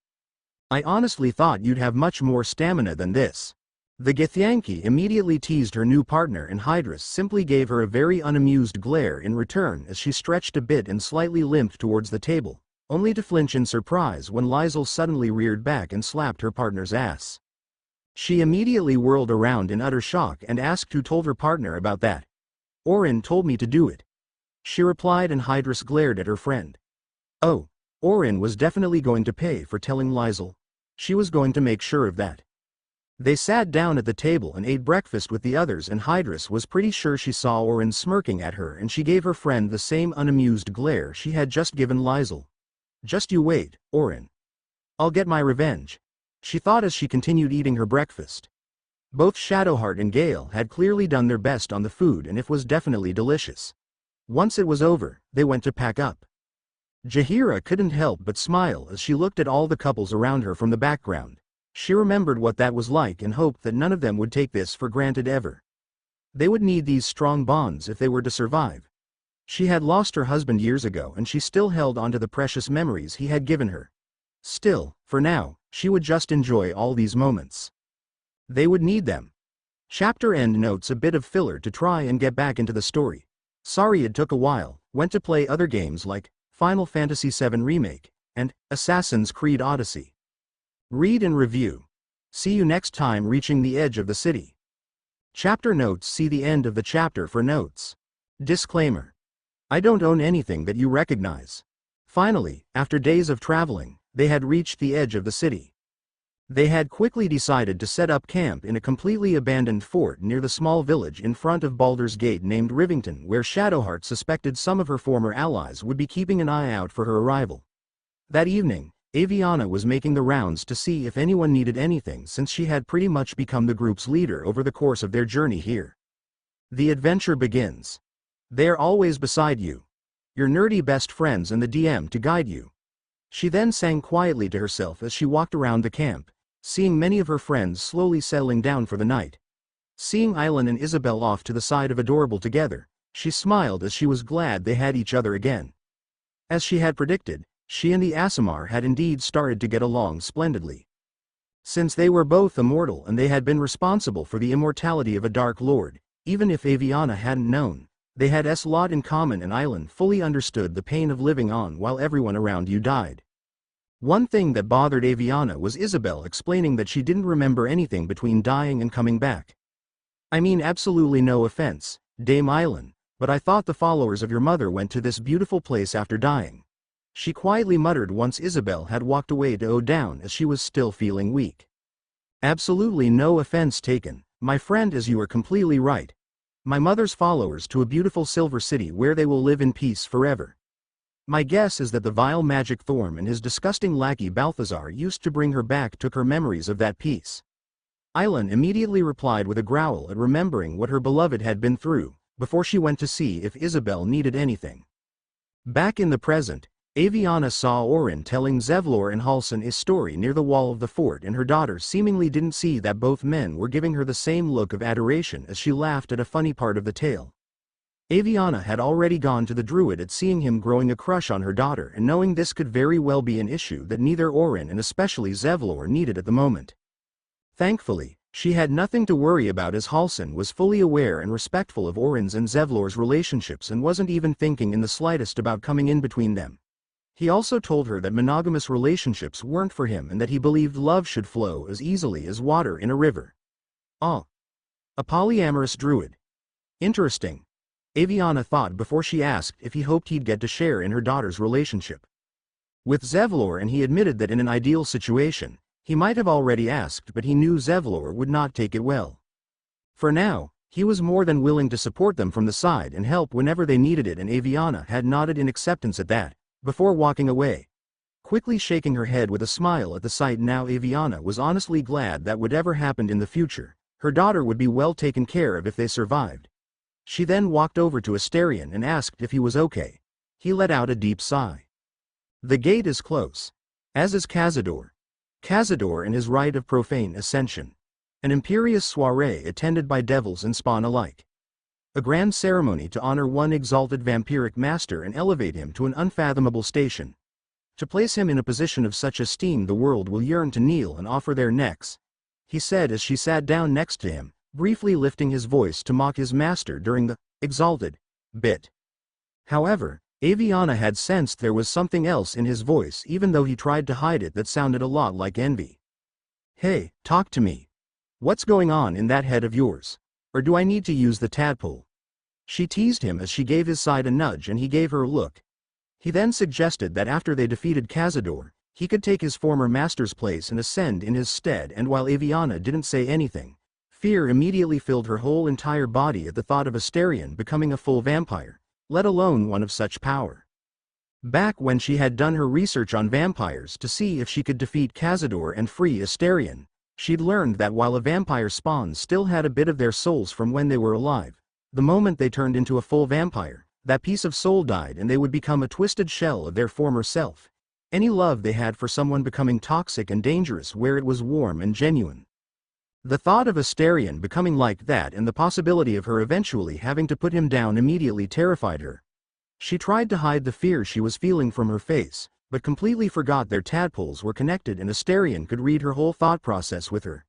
I honestly thought you'd have much more stamina than this. The Githyanki immediately teased her new partner, and Hydrus simply gave her a very unamused glare in return as she stretched a bit and slightly limped towards the table, only to flinch in surprise when Lysol suddenly reared back and slapped her partner's ass. She immediately whirled around in utter shock and asked who told her partner about that. Orin told me to do it, she replied, and Hydrus glared at her friend. Oh, Orin was definitely going to pay for telling Lysol. She was going to make sure of that. They sat down at the table and ate breakfast with the others, and Hydrus was pretty sure she saw Orin smirking at her, and she gave her friend the same unamused glare she had just given Lysol. Just you wait, Orin. I'll get my revenge, she thought as she continued eating her breakfast. Both Shadowheart and Gale had clearly done their best on the food, and it was definitely delicious. Once it was over, they went to pack up. Jaheira couldn't help but smile as she looked at all the couples around her from the background. She remembered what that was like and hoped that none of them would take this for granted ever. They would need these strong bonds if they were to survive. She had lost her husband years ago, and she still held onto the precious memories he had given her. Still, for now, she would just enjoy all these moments. They would need them. Chapter end notes: a bit of filler to try and get back into the story. Sorry it took a while. Went to play other games like Final Fantasy VII Remake and Assassin's Creed Odyssey. Read and review. See you next time. Reaching the edge of the city. Chapter notes: see the end of the chapter for notes. Disclaimer: I don't own anything that you recognize. Finally, after days of traveling, they had reached the edge of the city. They had quickly decided to set up camp in a completely abandoned fort near the small village in front of Baldur's Gate named Rivington, where Shadowheart suspected some of her former allies would be keeping an eye out for her arrival. That evening, Avyanna was making the rounds to see if anyone needed anything, since she had pretty much become the group's leader over the course of their journey here. The adventure begins. They're always beside you. Your nerdy best friends and the DM to guide you. She then sang quietly to herself as she walked around the camp, seeing many of her friends slowly settling down for the night. Seeing Island and Isabel off to the side of Adorable together, she smiled as she was glad they had each other again. As she had predicted, she and the Aasimar had indeed started to get along splendidly. Since they were both immortal and they had been responsible for the immortality of a Dark Lord, even if Avyanna hadn't known, they had a lot in common, and Island fully understood the pain of living on while everyone around you died. One thing that bothered Avyanna was Isabel explaining that she didn't remember anything between dying and coming back. I mean, absolutely no offense, Dame Island, but I thought the followers of your mother went to this beautiful place after dying. She quietly muttered once Isabel had walked away to down as she was still feeling weak. Absolutely no offense taken, my friend, as you are completely right. My mother's followers to a beautiful silver city where they will live in peace forever. My guess is that the vile magic Thorm and his disgusting lackey Balthazar used to bring her back took her memories of that peace. Island immediately replied with a growl at remembering what her beloved had been through, before she went to see if Isabel needed anything. Back in the present, Avyanna saw Orin telling Zevlor and Halsin a story near the wall of the fort, and her daughter seemingly didn't see that both men were giving her the same look of adoration as she laughed at a funny part of the tale. Avyanna had already gone to the druid at seeing him growing a crush on her daughter, and knowing this could very well be an issue that neither Orin and especially Zevlor needed at the moment. Thankfully, she had nothing to worry about, as Halsin was fully aware and respectful of Orin's and Zevlor's relationships and wasn't even thinking in the slightest about coming in between them. He also told her that monogamous relationships weren't for him and that he believed love should flow as easily as water in a river. Oh. A polyamorous druid. Interesting, Avyanna thought before she asked if he hoped he'd get to share in her daughter's relationship with Zevlor, and he admitted that in an ideal situation, he might have already asked, but he knew Zevlor would not take it well. For now, he was more than willing to support them from the side and help whenever they needed it, and Avyanna had nodded in acceptance at that, before walking away. quickly shaking her head with a smile at the sight. Now Avyanna was honestly glad that whatever happened in the future, her daughter would be well taken care of if they survived. She then walked over to Asterion and asked if he was okay. He let out a deep sigh. The gate is close. As is Cazador. Cazador and his rite of profane ascension. An imperious soiree attended by devils and spawn alike. A grand ceremony to honor one exalted vampiric master and elevate him to an unfathomable station. To place him in a position of such esteem the world will yearn to kneel and offer their necks, he said as she sat down next to him, briefly lifting his voice to mock his master during the exalted bit. However, Avyanna had sensed there was something else in his voice even though he tried to hide it that sounded a lot like envy. Hey, talk to me. What's going on in that head of yours? Or do I need to use the tadpole? She teased him as she gave his side a nudge and he gave her a look. He then suggested that after they defeated Cazador, he could take his former master's place and ascend in his stead, and while Avyanna didn't say anything, fear immediately filled her whole entire body at the thought of Asterion becoming a full vampire, let alone one of such power. Back when she had done her research on vampires to see if she could defeat Cazador and free Asterion, she'd learned that while a vampire spawn still had a bit of their souls from when they were alive, the moment they turned into a full vampire, that piece of soul died and they would become a twisted shell of their former self. Any love they had for someone becoming toxic and dangerous where it was warm and genuine. The thought of Asterion becoming like that and the possibility of her eventually having to put him down immediately terrified her. She tried to hide the fear she was feeling from her face, but completely forgot their tadpoles were connected and Asterion could read her whole thought process with her.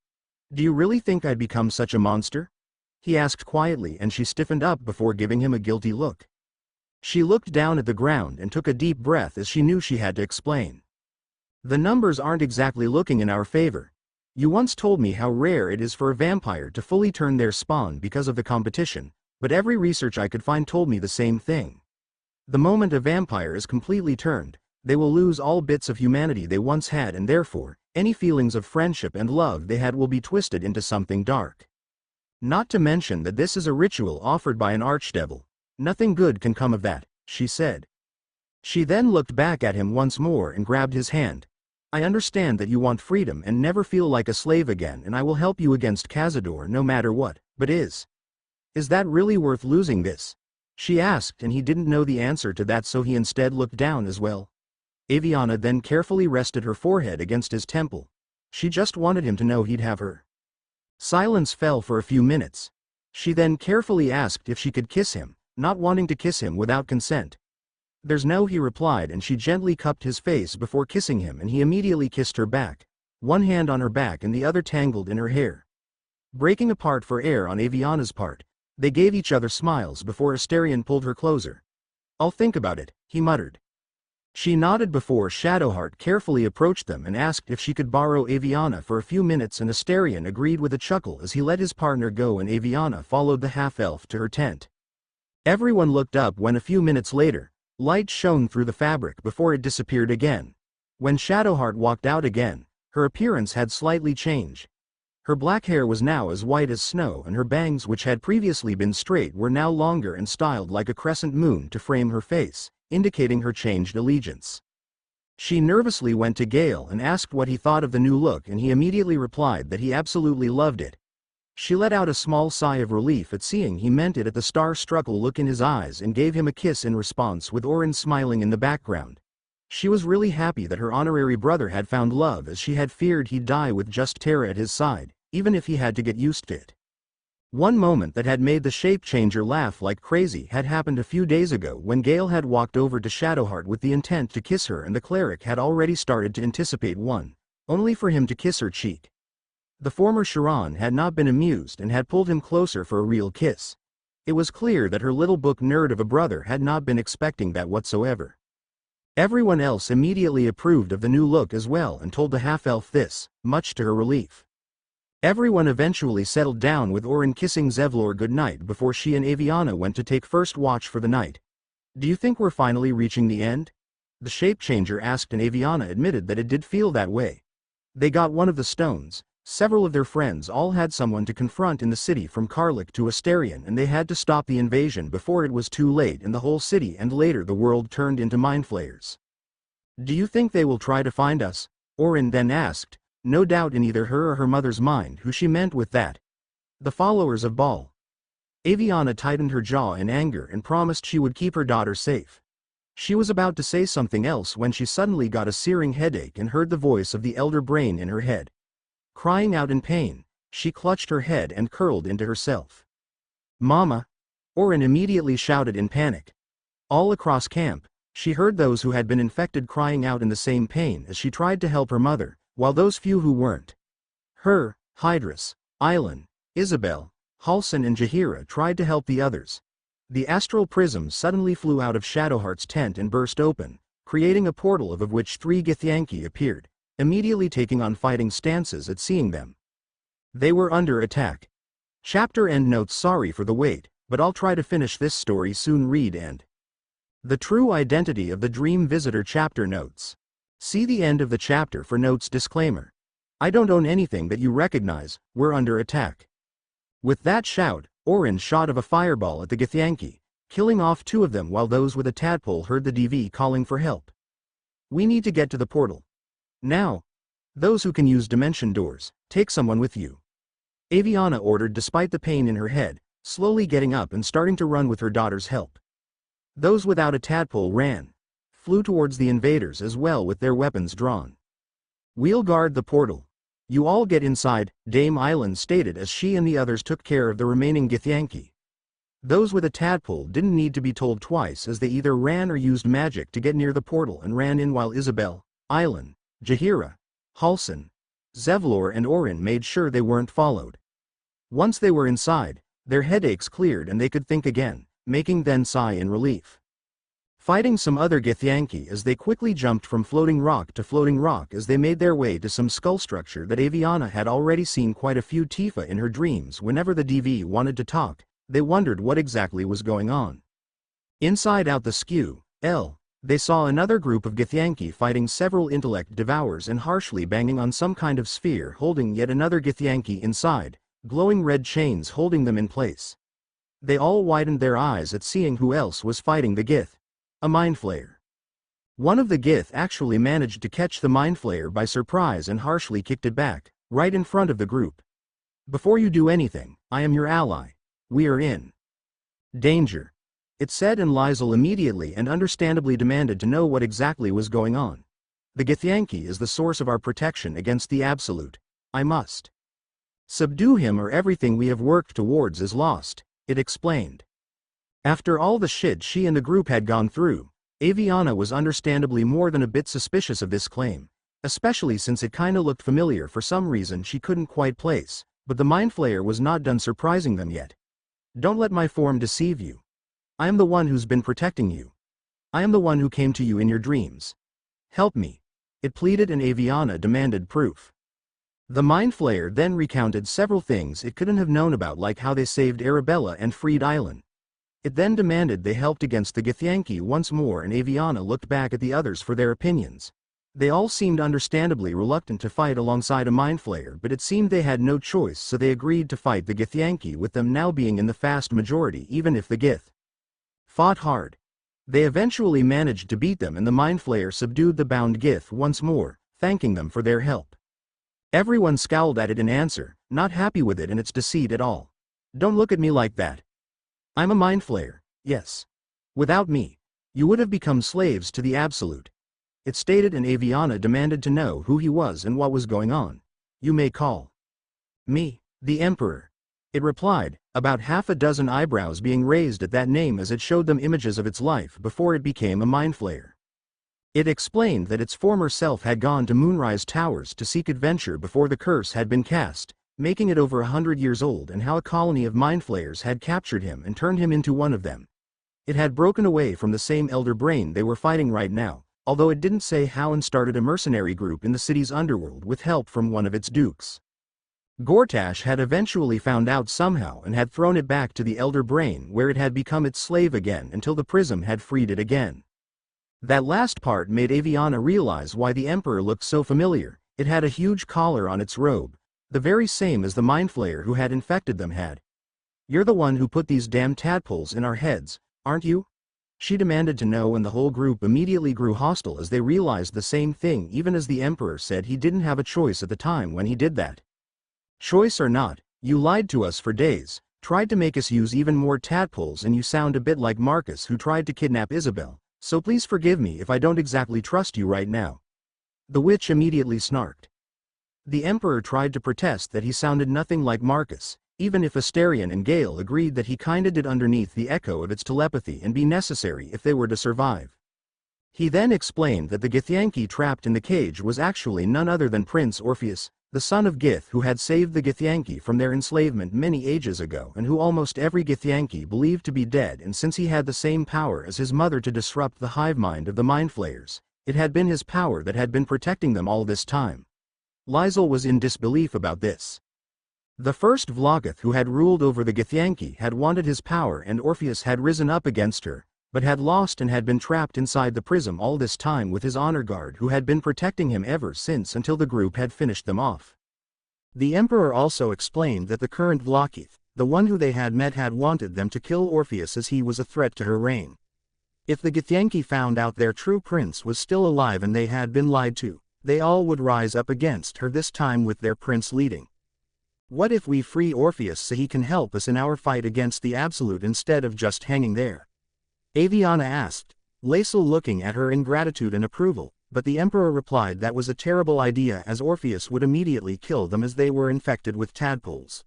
Do you really think I'd become such a monster? He asked quietly, and she stiffened up before giving him a guilty look. She looked down at the ground and took a deep breath as she knew she had to explain. The numbers aren't exactly looking in our favor. You once told me how rare it is for a vampire to fully turn their spawn because of the competition, but every research I could find told me the same thing. The moment a vampire is completely turned, they will lose all bits of humanity they once had, and therefore, any feelings of friendship and love they had will be twisted into something dark. Not to mention that this is a ritual offered by an archdevil. Nothing good can come of that, she said. She then looked back at him once more and grabbed his hand. I understand that you want freedom and never feel like a slave again, and I will help you against Cazador no matter what, but is that really worth losing this? She asked, and he didn't know the answer to that, so he instead looked down as well. Avyanna then carefully rested her forehead against his temple. She just wanted him to know he'd have her. Silence fell for a few minutes. She then carefully asked if she could kiss him, not wanting to kiss him without consent. There's no, he replied, and she gently cupped his face before kissing him, and he immediately kissed her back, one hand on her back and the other tangled in her hair. Breaking apart for air on Avyanna's part, they gave each other smiles before Asterion pulled her closer. I'll think about it, he muttered. She nodded before Shadowheart carefully approached them and asked if she could borrow Avyanna for a few minutes, and Asterion agreed with a chuckle as he let his partner go and Avyanna followed the half-elf to her tent. Everyone looked up when a few minutes later, light shone through the fabric before it disappeared again. When Shadowheart walked out again, her appearance had slightly changed. Her black hair was now as white as snow, and her bangs, which had previously been straight, were now longer and styled like a crescent moon to frame her face, indicating her changed allegiance. She nervously went to Gale and asked what he thought of the new look, and he immediately replied that he absolutely loved it. She let out a small sigh of relief at seeing he meant it at the star-struck look in his eyes and gave him a kiss in response, with Orin smiling in the background. She was really happy that her honorary brother had found love, as she had feared he'd die with just Terra at his side, even if he had to get used to it. One moment that had made the shape-changer laugh like crazy had happened a few days ago when Gale had walked over to Shadowheart with the intent to kiss her, and the cleric had already started to anticipate one, only for him to kiss her cheek. The former Chiron had not been amused and had pulled him closer for a real kiss. It was clear that her little book nerd of a brother had not been expecting that whatsoever. Everyone else immediately approved of the new look as well and told the half-elf this, much to her relief. Everyone eventually settled down, with Orin kissing Zevlor goodnight before she and Avyanna went to take first watch for the night. Do you think we're finally reaching the end? The shape-changer asked, and Avyanna admitted that it did feel that way. They got one of the stones. Several of their friends all had someone to confront in the city, from Karlach to Asterion, and they had to stop the invasion before it was too late in the whole city, and later the world turned into mindflayers. Do you think they will try to find us? Orin then asked, no doubt in either her or her mother's mind who she meant with that. The followers of Baal. Avyanna tightened her jaw in anger and promised she would keep her daughter safe. She was about to say something else when she suddenly got a searing headache and heard the voice of the elder brain in her head. Crying out in pain, she clutched her head and curled into herself. Mama! Orin immediately shouted in panic. All across camp, she heard those who had been infected crying out in the same pain as she tried to help her mother, while those few who weren't. Her, Hydrus, Island, Isabel, Halsin and Jaheira tried to help the others. The astral prism suddenly flew out of Shadowheart's tent and burst open, creating a portal of which 3 Githyanki appeared, immediately taking on fighting stances at seeing them. They were under attack. Chapter end notes. Sorry for the wait, but I'll try to finish this story soon. Read end. The true identity of the Dream Visitor. Chapter notes. See the end of the chapter for notes. Disclaimer. I don't own anything that you recognize. We're under attack. With that shout, Orin shot of a fireball at the Githyanki, killing off 2 of them while those with a tadpole heard the DV calling for help. We need to get to the portal. Now. Those who can use dimension doors, take someone with you. Avyanna ordered despite the pain in her head, slowly getting up and starting to run with her daughter's help. Those without a tadpole ran, flew towards the invaders as well with their weapons drawn. We'll guard the portal. You all get inside, Dame Island stated as she and the others took care of the remaining Githyanki. Those with a tadpole didn't need to be told twice as they either ran or used magic to get near the portal and ran in while Isabel, Island, Jaheira, Halsin, Zevlor and Orin made sure they weren't followed. Once they were inside, their headaches cleared and they could think again, making them sigh in relief. Fighting some other Githyanki as they quickly jumped from floating rock to floating rock as they made their way to some skull structure that Avyanna had already seen quite a few Tifa in her dreams. Whenever the DV wanted to talk, they wondered what exactly was going on. Inside out the skew, they saw another group of Githyanki fighting several intellect devourers and harshly banging on some kind of sphere holding yet another Githyanki inside, glowing red chains holding them in place. They all widened their eyes at seeing who else was fighting the Gith. A mindflayer. One of the Gith actually managed to catch the mindflayer by surprise and harshly kicked it back, right in front of the group. Before you do anything, I am your ally. We are in danger. It said, and Lizel immediately and understandably demanded to know what exactly was going on. The Githyanki is the source of our protection against the Absolute. I must subdue him or everything we have worked towards is lost, it explained. After all the shit she and the group had gone through, Avyanna was understandably more than a bit suspicious of this claim, especially since it kinda looked familiar for some reason she couldn't quite place, but the mindflayer was not done surprising them yet. Don't let my form deceive you. I am the one who's been protecting you. I am the one who came to you in your dreams. Help me. It pleaded and Avyanna demanded proof. The mindflayer then recounted several things it couldn't have known about, like how they saved Arabella and freed Island. It then demanded they helped against the Githyanki once more and Avyanna looked back at the others for their opinions. They all seemed understandably reluctant to fight alongside a mindflayer, but it seemed they had no choice, so they agreed to fight the Githyanki, with them now being in the vast majority even if the Gith fought hard. They eventually managed to beat them and the mindflayer subdued the bound Gith once more, thanking them for their help. Everyone scowled at it in answer, not happy with it and its deceit at all. Don't look at me like that. I'm a mindflayer, yes. Without me, you would have become slaves to the Absolute. It stated, and Avyanna demanded to know who he was and what was going on. You may call me the Emperor. It replied, about half a dozen eyebrows being raised at that name as it showed them images of its life before it became a mindflayer. It explained that its former self had gone to Moonrise Towers to seek adventure before the curse had been cast, making it over 100 years old, and how a colony of mindflayers had captured him and turned him into one of them. It had broken away from the same elder brain they were fighting right now, although it didn't say how, and started a mercenary group in the city's underworld with help from one of its dukes. Gortash had eventually found out somehow and had thrown it back to the elder brain where it had become its slave again until the prism had freed it again. That last part made Avyanna realize why the Emperor looked so familiar. It had a huge collar on its robe, the very same as the mindflayer who had infected them had. You're the one who put these damn tadpoles in our heads, aren't you? She demanded to know, and the whole group immediately grew hostile as they realized the same thing, even as the Emperor said he didn't have a choice at the time when he did that. Choice or not, you lied to us for days, tried to make us use even more tadpoles, and you sound a bit like Marcus, who tried to kidnap Isabel, so please forgive me if I don't exactly trust you right now. The witch immediately snarked. The Emperor tried to protest that he sounded nothing like Marcus, even if Asterion and Gale agreed that he kinda did underneath the echo of its telepathy and be necessary if they were to survive. He then explained that the Githyanki trapped in the cage was actually none other than Prince Orpheus, the son of Gith, who had saved the Githyanki from their enslavement many ages ago and who almost every Githyanki believed to be dead, and since he had the same power as his mother to disrupt the hive mind of the mindflayers, it had been his power that had been protecting them all this time. Liesel was in disbelief about this. The first Vlogoth who had ruled over the Githyanki had wanted his power, and Orpheus had risen up against her, but had lost and had been trapped inside the prism all this time with his honor guard, who had been protecting him ever since until the group had finished them off. The Emperor also explained that the current Vlogoth, the one who they had met, had wanted them to kill Orpheus as he was a threat to her reign. If the Githyanki found out their true prince was still alive and they had been lied to, they all would rise up against her, this time with their prince leading. What if we free Orpheus so he can help us in our fight against the Absolute instead of just hanging there? Avyanna asked, Liesel looking at her in gratitude and approval, but the Emperor replied that was a terrible idea, as Orpheus would immediately kill them as they were infected with tadpoles.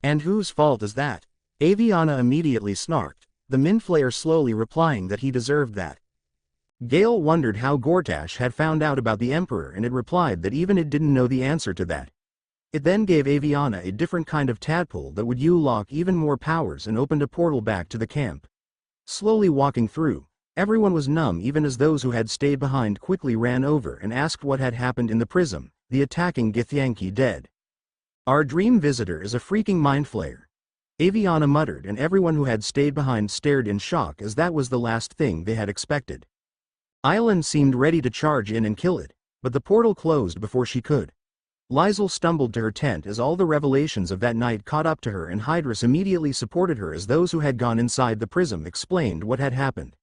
And whose fault is that? Avyanna immediately snarked, the mindflayer slowly replying that he deserved that. Gale wondered how Gortash had found out about the Emperor, and it replied that even it didn't know the answer to that. It then gave Avyanna a different kind of tadpole that would unlock even more powers and opened a portal back to the camp. Slowly walking through, everyone was numb, even as those who had stayed behind quickly ran over and asked what had happened in the prism, the attacking Githyanki dead. Our dream visitor is a freaking mindflayer, Avyanna muttered, and everyone who had stayed behind stared in shock, as that was the last thing they had expected. Island seemed ready to charge in and kill it, but the portal closed before she could. Liesel stumbled to her tent as all the revelations of that night caught up to her, and Hydrus immediately supported her as those who had gone inside the prism explained what had happened.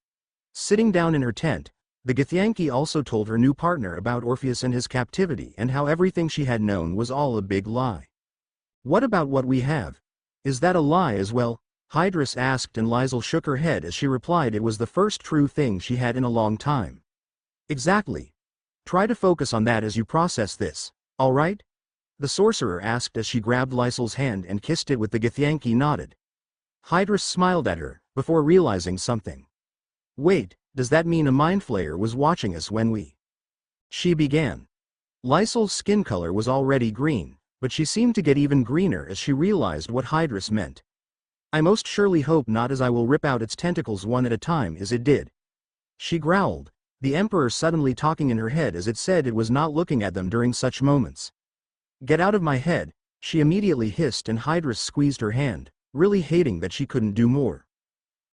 Sitting down in her tent, the Githyanki also told her new partner about Orpheus and his captivity and how everything she had known was all a big lie. What about what we have? Is that a lie as well? Hydrus asked, and Liesel shook her head as she replied it was the first true thing she had in a long time. Exactly. Try to focus on that as you process this. All right? The sorcerer asked as she grabbed Liesel's hand and kissed it, with the Githyanki nodded. Hydrus smiled at her, before realizing something. Wait, does that mean a mindflayer was watching us when we... She began. Liesel's skin color was already green, but she seemed to get even greener as she realized what Hydrus meant. I most surely hope not, as I will rip out its tentacles one at a time as it did. She growled, the Emperor suddenly talking in her head as it said it was not looking at them during such moments. Get out of my head, she immediately hissed, and Hydrus squeezed her hand, really hating that she couldn't do more.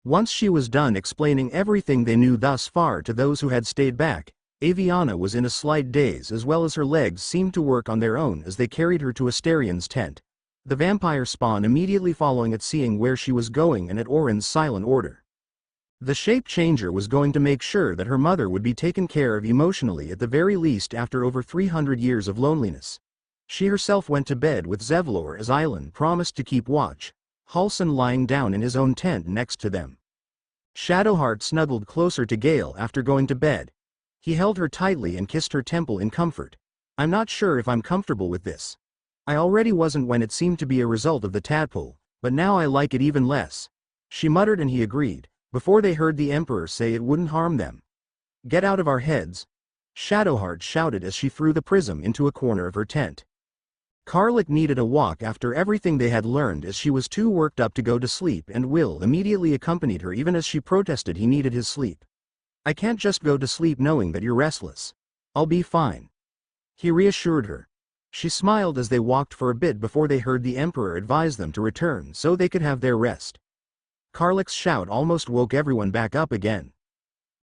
Once she was done explaining everything they knew thus far to those who had stayed back, Avyanna was in a slight daze, as well as her legs seemed to work on their own as they carried her to Asterion's tent, the vampire spawn immediately following at seeing where she was going and at Orin's silent order. The shape changer was going to make sure that her mother would be taken care of emotionally, at the very least, after over 300 years of loneliness. She herself went to bed with Zevlor as Island promised to keep watch, Halsin lying down in his own tent next to them. Shadowheart snuggled closer to Gale after going to bed. He held her tightly and kissed her temple in comfort. I'm not sure if I'm comfortable with this. I already wasn't when it seemed to be a result of the tadpole, but now I like it even less. She muttered, and he agreed, before they heard the Emperor say it wouldn't harm them. Get out of our heads, Shadowheart shouted as she threw the prism into a corner of her tent. Karlik needed a walk after everything they had learned, as she was too worked up to go to sleep, and Will immediately accompanied her even as she protested he needed his sleep. I can't just go to sleep knowing that you're restless. I'll be fine. He reassured her. She smiled as they walked for a bit before they heard the Emperor advise them to return so they could have their rest. Karlik's shout almost woke everyone back up again.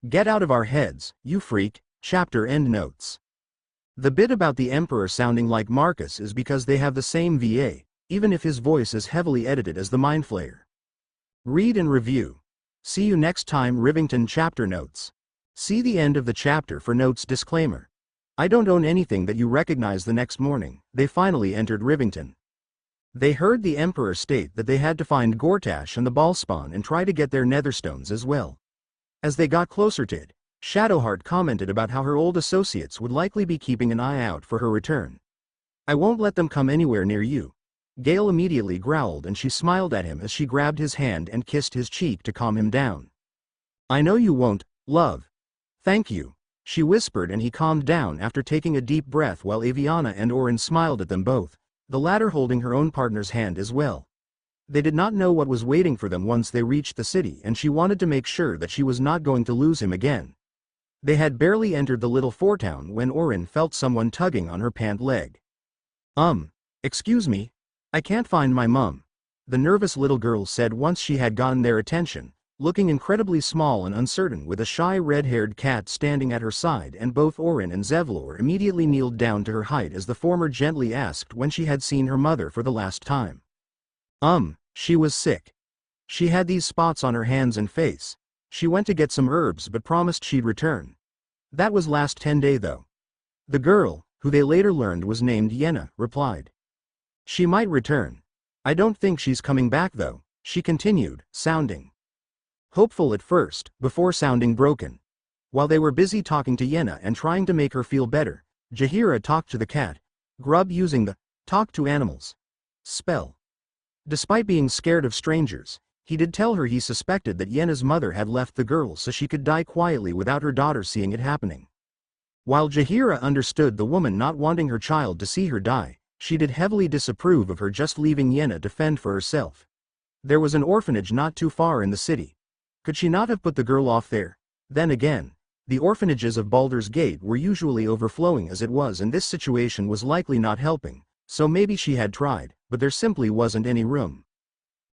Get out of our heads, you freak. Chapter endnotes. The bit about the Emperor sounding like Marcus is because they have the same VA, even if his voice is heavily edited as the mindflayer. Read and review. See you next time. Rivington Chapter Notes. See the end of the chapter for notes. Disclaimer. I don't own anything that you recognize. The next morning, they finally entered Rivington. They heard the Emperor state that they had to find Gortash and the Ballspawn and try to get their netherstones as well. As they got closer to it, Shadowheart commented about how her old associates would likely be keeping an eye out for her return. I won't let them come anywhere near you. Gale immediately growled, and she smiled at him as she grabbed his hand and kissed his cheek to calm him down. I know you won't, love. Thank you, she whispered, and he calmed down after taking a deep breath while Avyanna and Orin smiled at them both, the latter holding her own partner's hand as well. They did not know what was waiting for them once they reached the city, and she wanted to make sure that she was not going to lose him again. They had barely entered the little foretown when Orin felt someone tugging on her pant leg. Excuse me? I can't find my mum, the nervous little girl said once she had gotten their attention, looking incredibly small and uncertain with a shy red-haired cat standing at her side, and both Orin and Zevlor immediately kneeled down to her height as the former gently asked when she had seen her mother for the last time. She was sick. She had these spots on her hands and face. She went to get some herbs but promised she'd return. That was last 10 day though. The girl, who they later learned was named Yenna, replied. She might return. I don't think she's coming back though, she continued, sounding hopeful at first, before sounding broken. While they were busy talking to Yenna and trying to make her feel better, Jaheira talked to the cat, Grub, using the talk to animals spell. Despite being scared of strangers, he did tell her he suspected that Yenna's mother had left the girl so she could die quietly without her daughter seeing it happening. While Jaheira understood the woman not wanting her child to see her die, she did heavily disapprove of her just leaving Yenna to fend for herself. There was an orphanage not too far in the city. Could she not have put the girl off there? Then again, the orphanages of Baldur's Gate were usually overflowing as it was, and this situation was likely not helping, so maybe she had tried, but there simply wasn't any room.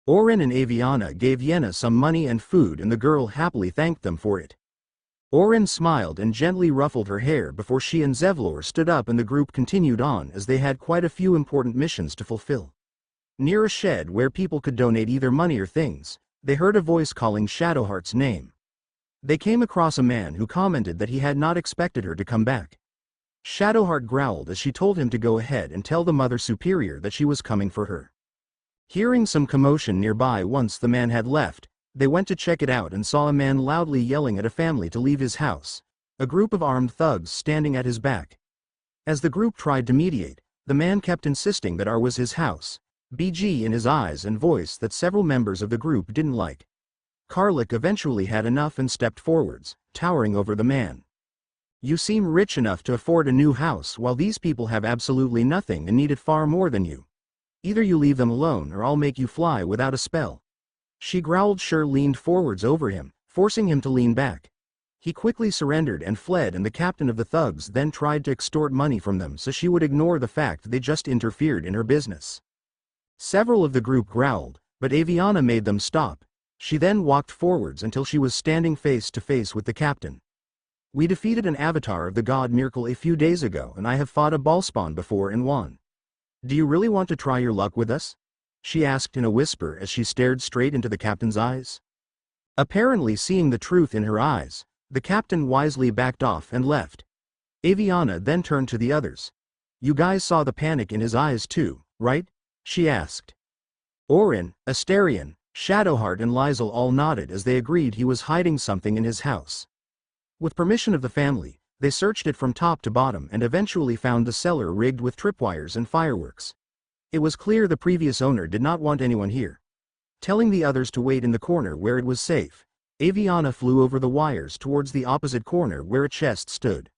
Orin and Avyanna gave Yenna some money and food, and the girl happily thanked them for it. Orin smiled and gently ruffled her hair before she and Zevlor stood up, and the group continued on as they had quite a few important missions to fulfill. Near a shed where people could donate either money or things, they heard a voice calling Shadowheart's name. They came across a man who commented that he had not expected her to come back. Shadowheart growled as she told him to go ahead and tell the Mother Superior that she was coming for her. Hearing some commotion nearby once the man had left, they went to check it out and saw a man loudly yelling at a family to leave his house, a group of armed thugs standing at his back. As the group tried to mediate, the man kept insisting that ours was his house, BG in his eyes and voice that several members of the group didn't like. Karlik eventually had enough and stepped forwards, towering over the man. You seem rich enough to afford a new house while these people have absolutely nothing and need it far more than you. Either you leave them alone or I'll make you fly without a spell. She growled. Shur leaned forwards over him, forcing him to lean back. He quickly surrendered and fled, and the captain of the thugs then tried to extort money from them so she would ignore the fact they just interfered in her business. Several of the group growled, but Avyanna made them stop. She then walked forwards until she was standing face to face with the captain. We defeated an avatar of the god Myrkul a few days ago, and I have fought a Ballspawn before and won. Do you really want to try your luck with us? She asked in a whisper as she stared straight into the captain's eyes. Apparently seeing the truth in her eyes, the captain wisely backed off and left. Avyanna then turned to the others. You guys saw the panic in his eyes too, right? She asked. Orin, Asterion, Shadowheart and Lizel all nodded as they agreed he was hiding something in his house. With permission of the family, they searched it from top to bottom and eventually found the cellar rigged with tripwires and fireworks. It was clear the previous owner did not want anyone here. Telling the others to wait in the corner where it was safe, Avyanna flew over the wires towards the opposite corner where a chest stood.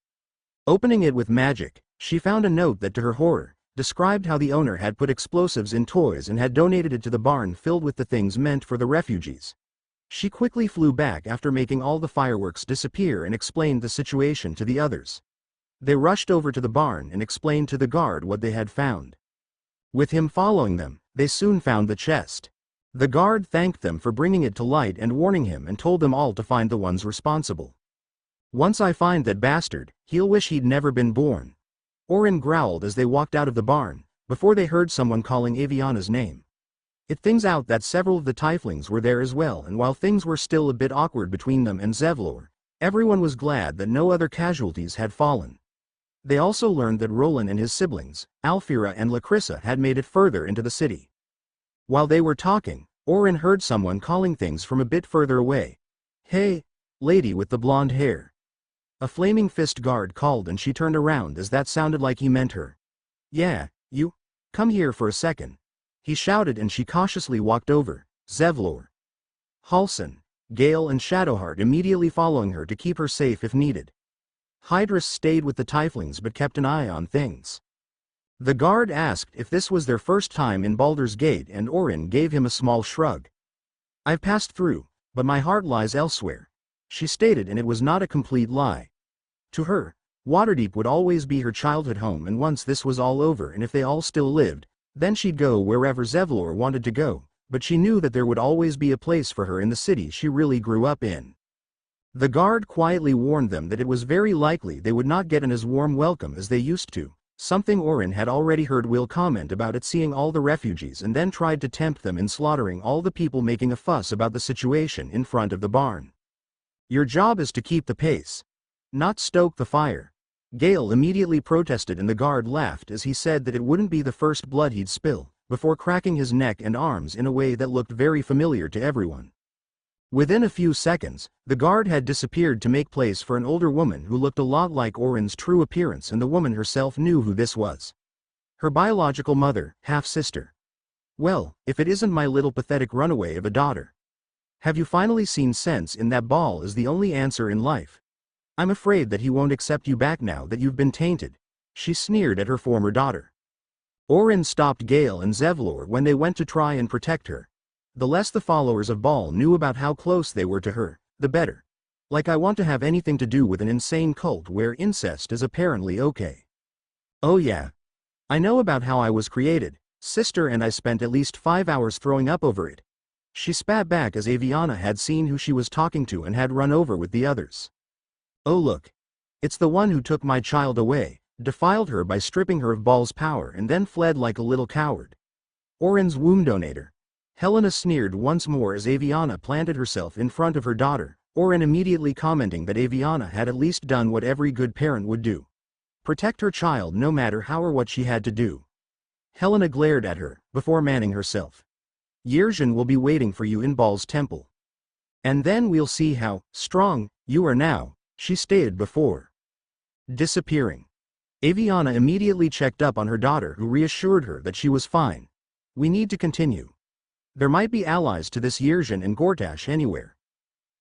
Opening it with magic, she found a note that, to her horror, described how the owner had put explosives in toys and had donated it to the barn filled with the things meant for the refugees. She quickly flew back after making all the fireworks disappear and explained the situation to the others. They rushed over to the barn and explained to the guard what they had found. With him following them, they soon found the chest. The guard thanked them for bringing it to light and warning him, and told them all to find the ones responsible. Once I find that bastard, he'll wish he'd never been born. Orin growled as they walked out of the barn, before they heard someone calling Avyanna's name. It things out that several of the tieflings were there as well, and while things were still a bit awkward between them and Zevlor, everyone was glad that no other casualties had fallen. They also learned that Roland and his siblings, Alfira and Lacrissa, had made it further into the city. While they were talking, Orin heard someone calling things from a bit further away. "Hey, lady with the blonde hair." A flaming fist guard called, and she turned around as that sounded like he meant her. "Yeah, you? Come here for a second," he shouted, and she cautiously walked over. Zevlor, Halsin, Gale and Shadowheart immediately following her to keep her safe if needed. Hydrus stayed with the tieflings but kept an eye on things. The guard asked if this was their first time in Baldur's Gate, and Orin gave him a small shrug. "I've passed through, but my heart lies elsewhere," she stated, and it was not a complete lie. To her, Waterdeep would always be her childhood home, and once this was all over and if they all still lived, then she'd go wherever Zevlor wanted to go, but she knew that there would always be a place for her in the city she really grew up in. The guard quietly warned them that it was very likely they would not get an as warm welcome as they used to, something Orin had already heard Will comment about at seeing all the refugees, and then tried to tempt them in slaughtering all the people making a fuss about the situation in front of the barn. "Your job is to keep the pace, not stoke the fire," Gale immediately protested, and the guard laughed as he said that it wouldn't be the first blood he'd spill, before cracking his neck and arms in a way that looked very familiar to everyone. Within a few seconds, the guard had disappeared to make place for an older woman who looked a lot like Orin's true appearance, and the woman herself knew who this was. Her biological mother, half-sister. "Well, if it isn't my little pathetic runaway of a daughter. Have you finally seen sense in that Ball is the only answer in life? I'm afraid that he won't accept you back now that you've been tainted," she sneered at her former daughter. Orin stopped Gale and Zevlor when they went to try and protect her. The less the followers of Ball knew about how close they were to her, the better. Like I want to have anything to do with an insane cult where incest is apparently okay. "Oh yeah. I know about how I was created, sister, and I spent at least 5 hours throwing up over it," she spat back as Avyanna had seen who she was talking to and had run over with the others. "Oh look. It's the one who took my child away, defiled her by stripping her of Ball's power, and then fled like a little coward. Orin's womb donator." Helena sneered once more as Avyanna planted herself in front of her daughter, Orin immediately commenting that Avyanna had at least done what every good parent would do. Protect her child no matter how or what she had to do. Helena glared at her, before manning herself. "Yersian will be waiting for you in Ball's temple. And then we'll see how strong you are now," she stated before disappearing. Avyanna immediately checked up on her daughter, who reassured her that she was fine. "We need to continue. There might be allies to this Yersian and Gortash anywhere,"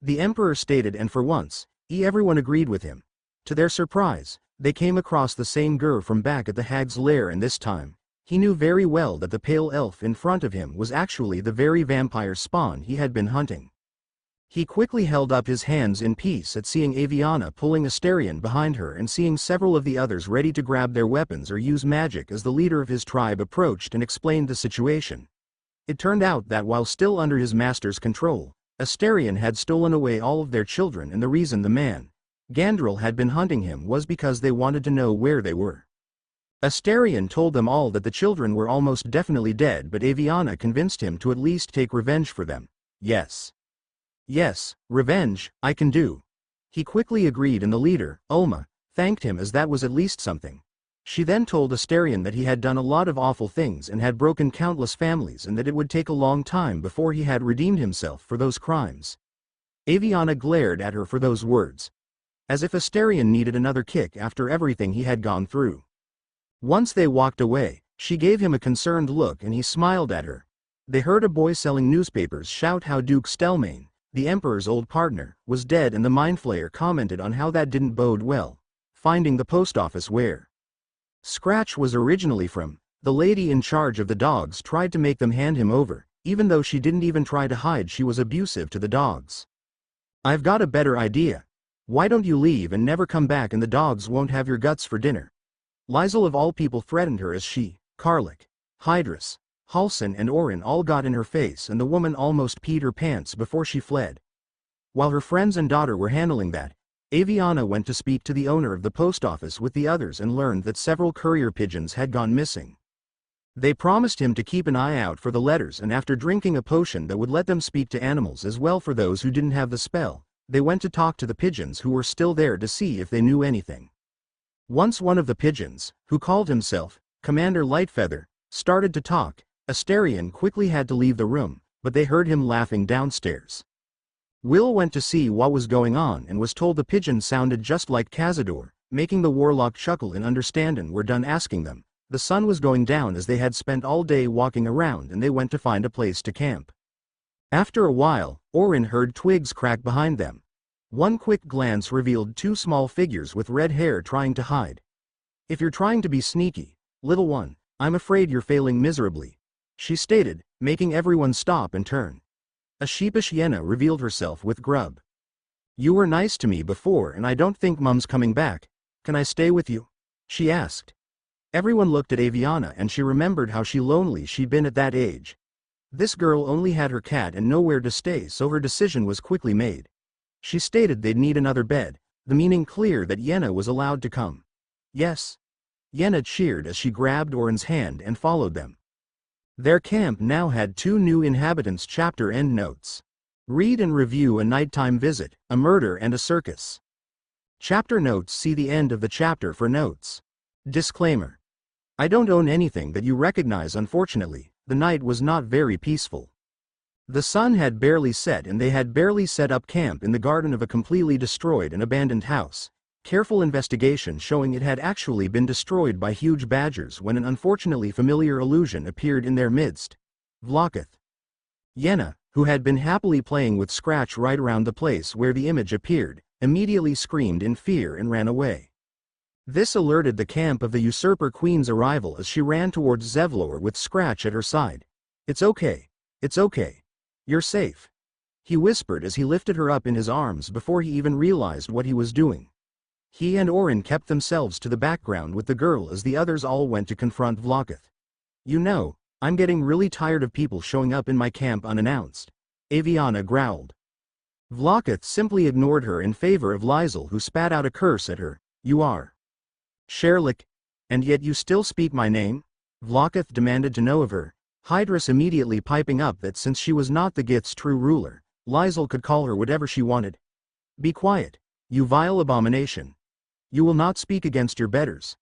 the Emperor stated, and for once, everyone agreed with him. To their surprise, they came across the same Gur from back at the Hag's Lair, and this time, he knew very well that the pale elf in front of him was actually the very vampire spawn he had been hunting. He quickly held up his hands in peace at seeing Avyanna pulling Asterion behind her and seeing several of the others ready to grab their weapons or use magic as the leader of his tribe approached and explained the situation. It turned out that while still under his master's control, Asterion had stolen away all of their children, and the reason the man, Gandril, had been hunting him was because they wanted to know where they were. Asterion told them all that the children were almost definitely dead, but Avyanna convinced him to at least take revenge for them. Yes, revenge, I can do. He quickly agreed, and the leader, Ulma, thanked him as that was at least something. She then told Asterion that he had done a lot of awful things and had broken countless families, and that it would take a long time before he had redeemed himself for those crimes. Avyanna glared at her for those words, as if Asterion needed another kick after everything he had gone through. Once they walked away, she gave him a concerned look and he smiled at her. They heard a boy selling newspapers shout how Duke Stelmane, the Emperor's old partner, was dead, and the mindflayer commented on how that didn't bode well, finding the post office where Scratch was originally from. The lady in charge of the dogs tried to make them hand him over, even though she didn't even try to hide she was abusive to the dogs. "I've got a better idea. Why don't you leave and never come back, and the dogs won't have your guts for dinner?" Liesel of all people threatened her as she, Karlik, Hydrus, Halsin and Orin all got in her face, and the woman almost peed her pants before she fled. While her friends and daughter were handling that, Avyanna went to speak to the owner of the post office with the others and learned that several courier pigeons had gone missing. They promised him to keep an eye out for the letters, and after drinking a potion that would let them speak to animals as well for those who didn't have the spell, they went to talk to the pigeons who were still there to see if they knew anything. Once one of the pigeons, who called himself Commander Lightfeather, started to talk, Asterion quickly had to leave the room, but they heard him laughing downstairs. Will went to see what was going on and was told the pigeon sounded just like Cazador, making the warlock chuckle and understanding we're done asking them. The sun was going down as they had spent all day walking around and they went to find a place to camp. After a while, Orin heard twigs crack behind them. One quick glance revealed two small figures with red hair trying to hide. "If you're trying to be sneaky, little one, I'm afraid you're failing miserably," she stated, making everyone stop and turn. A sheepish hyena revealed herself with grub. "You were nice to me before and I don't think Mum's coming back. Can I stay with you?" she asked. Everyone looked at Avyanna and she remembered how lonely she'd been at that age. This girl only had her cat and nowhere to stay, so her decision was quickly made. She stated they'd need another bed, the meaning clear that Yenna was allowed to come. "Yes." Yenna cheered as she grabbed Orin's hand and followed them. Their camp now had 2 new inhabitants. Chapter end notes. Read and review: A Nighttime Visit, A Murder and a Circus. Chapter notes: see the end of the chapter for notes. Disclaimer. I don't own anything that you recognize. Unfortunately, the night was not very peaceful. The sun had barely set and they had barely set up camp in the garden of a completely destroyed and abandoned house. Careful investigation showing it had actually been destroyed by huge badgers when an unfortunately familiar illusion appeared in their midst. Vloketh. Yenna, who had been happily playing with Scratch right around the place where the image appeared, immediately screamed in fear and ran away. This alerted the camp of the usurper queen's arrival as she ran towards Zevlor with Scratch at her side. "It's okay. It's okay. You're safe," he whispered as he lifted her up in his arms before he even realized what he was doing. He and Orin kept themselves to the background with the girl as the others all went to confront Vloketh. "You know, I'm getting really tired of people showing up in my camp unannounced," Avyanna growled. Vloketh simply ignored her in favor of Lizel, who spat out a curse at her. "You are Sherlock, and yet you still speak my name?" Vloketh demanded to know of her, Hydrus immediately piping up that since she was not the Gith's true ruler, Lizel could call her whatever she wanted. "Be quiet, you vile abomination. You will not speak against your betters,"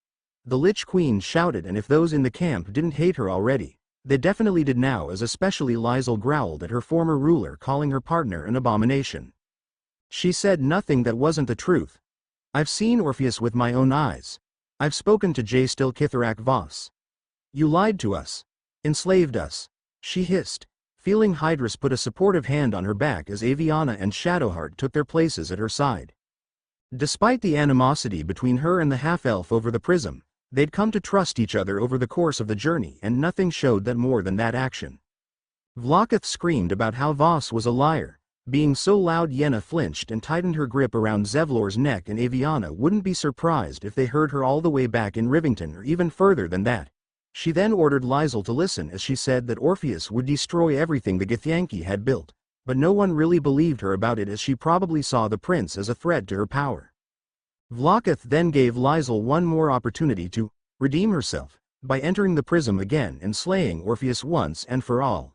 the Lich Queen shouted, and if those in the camp didn't hate her already, they definitely did now, as especially Lizel growled at her former ruler, calling her partner an abomination. She said nothing that wasn't the truth. "I've seen Orpheus with my own eyes. I've spoken to Jaestil Kitharak Voss. You lied to us. Enslaved us," she hissed, feeling Hydrus put a supportive hand on her back as Avyanna and Shadowheart took their places at her side. Despite the animosity between her and the half-elf over the prism, they'd come to trust each other over the course of the journey, and nothing showed that more than that action. Vloketh screamed about how Voss was a liar. Being so loud, Yenna flinched and tightened her grip around Zevlor's neck, and Avyanna wouldn't be surprised if they heard her all the way back in Rivington or even further than that. She then ordered Lizel to listen as she said that Orpheus would destroy everything the Githyanki had built, but no one really believed her about it as she probably saw the prince as a threat to her power. Vloketh then gave Lizel one more opportunity to redeem herself by entering the prism again and slaying Orpheus once and for all.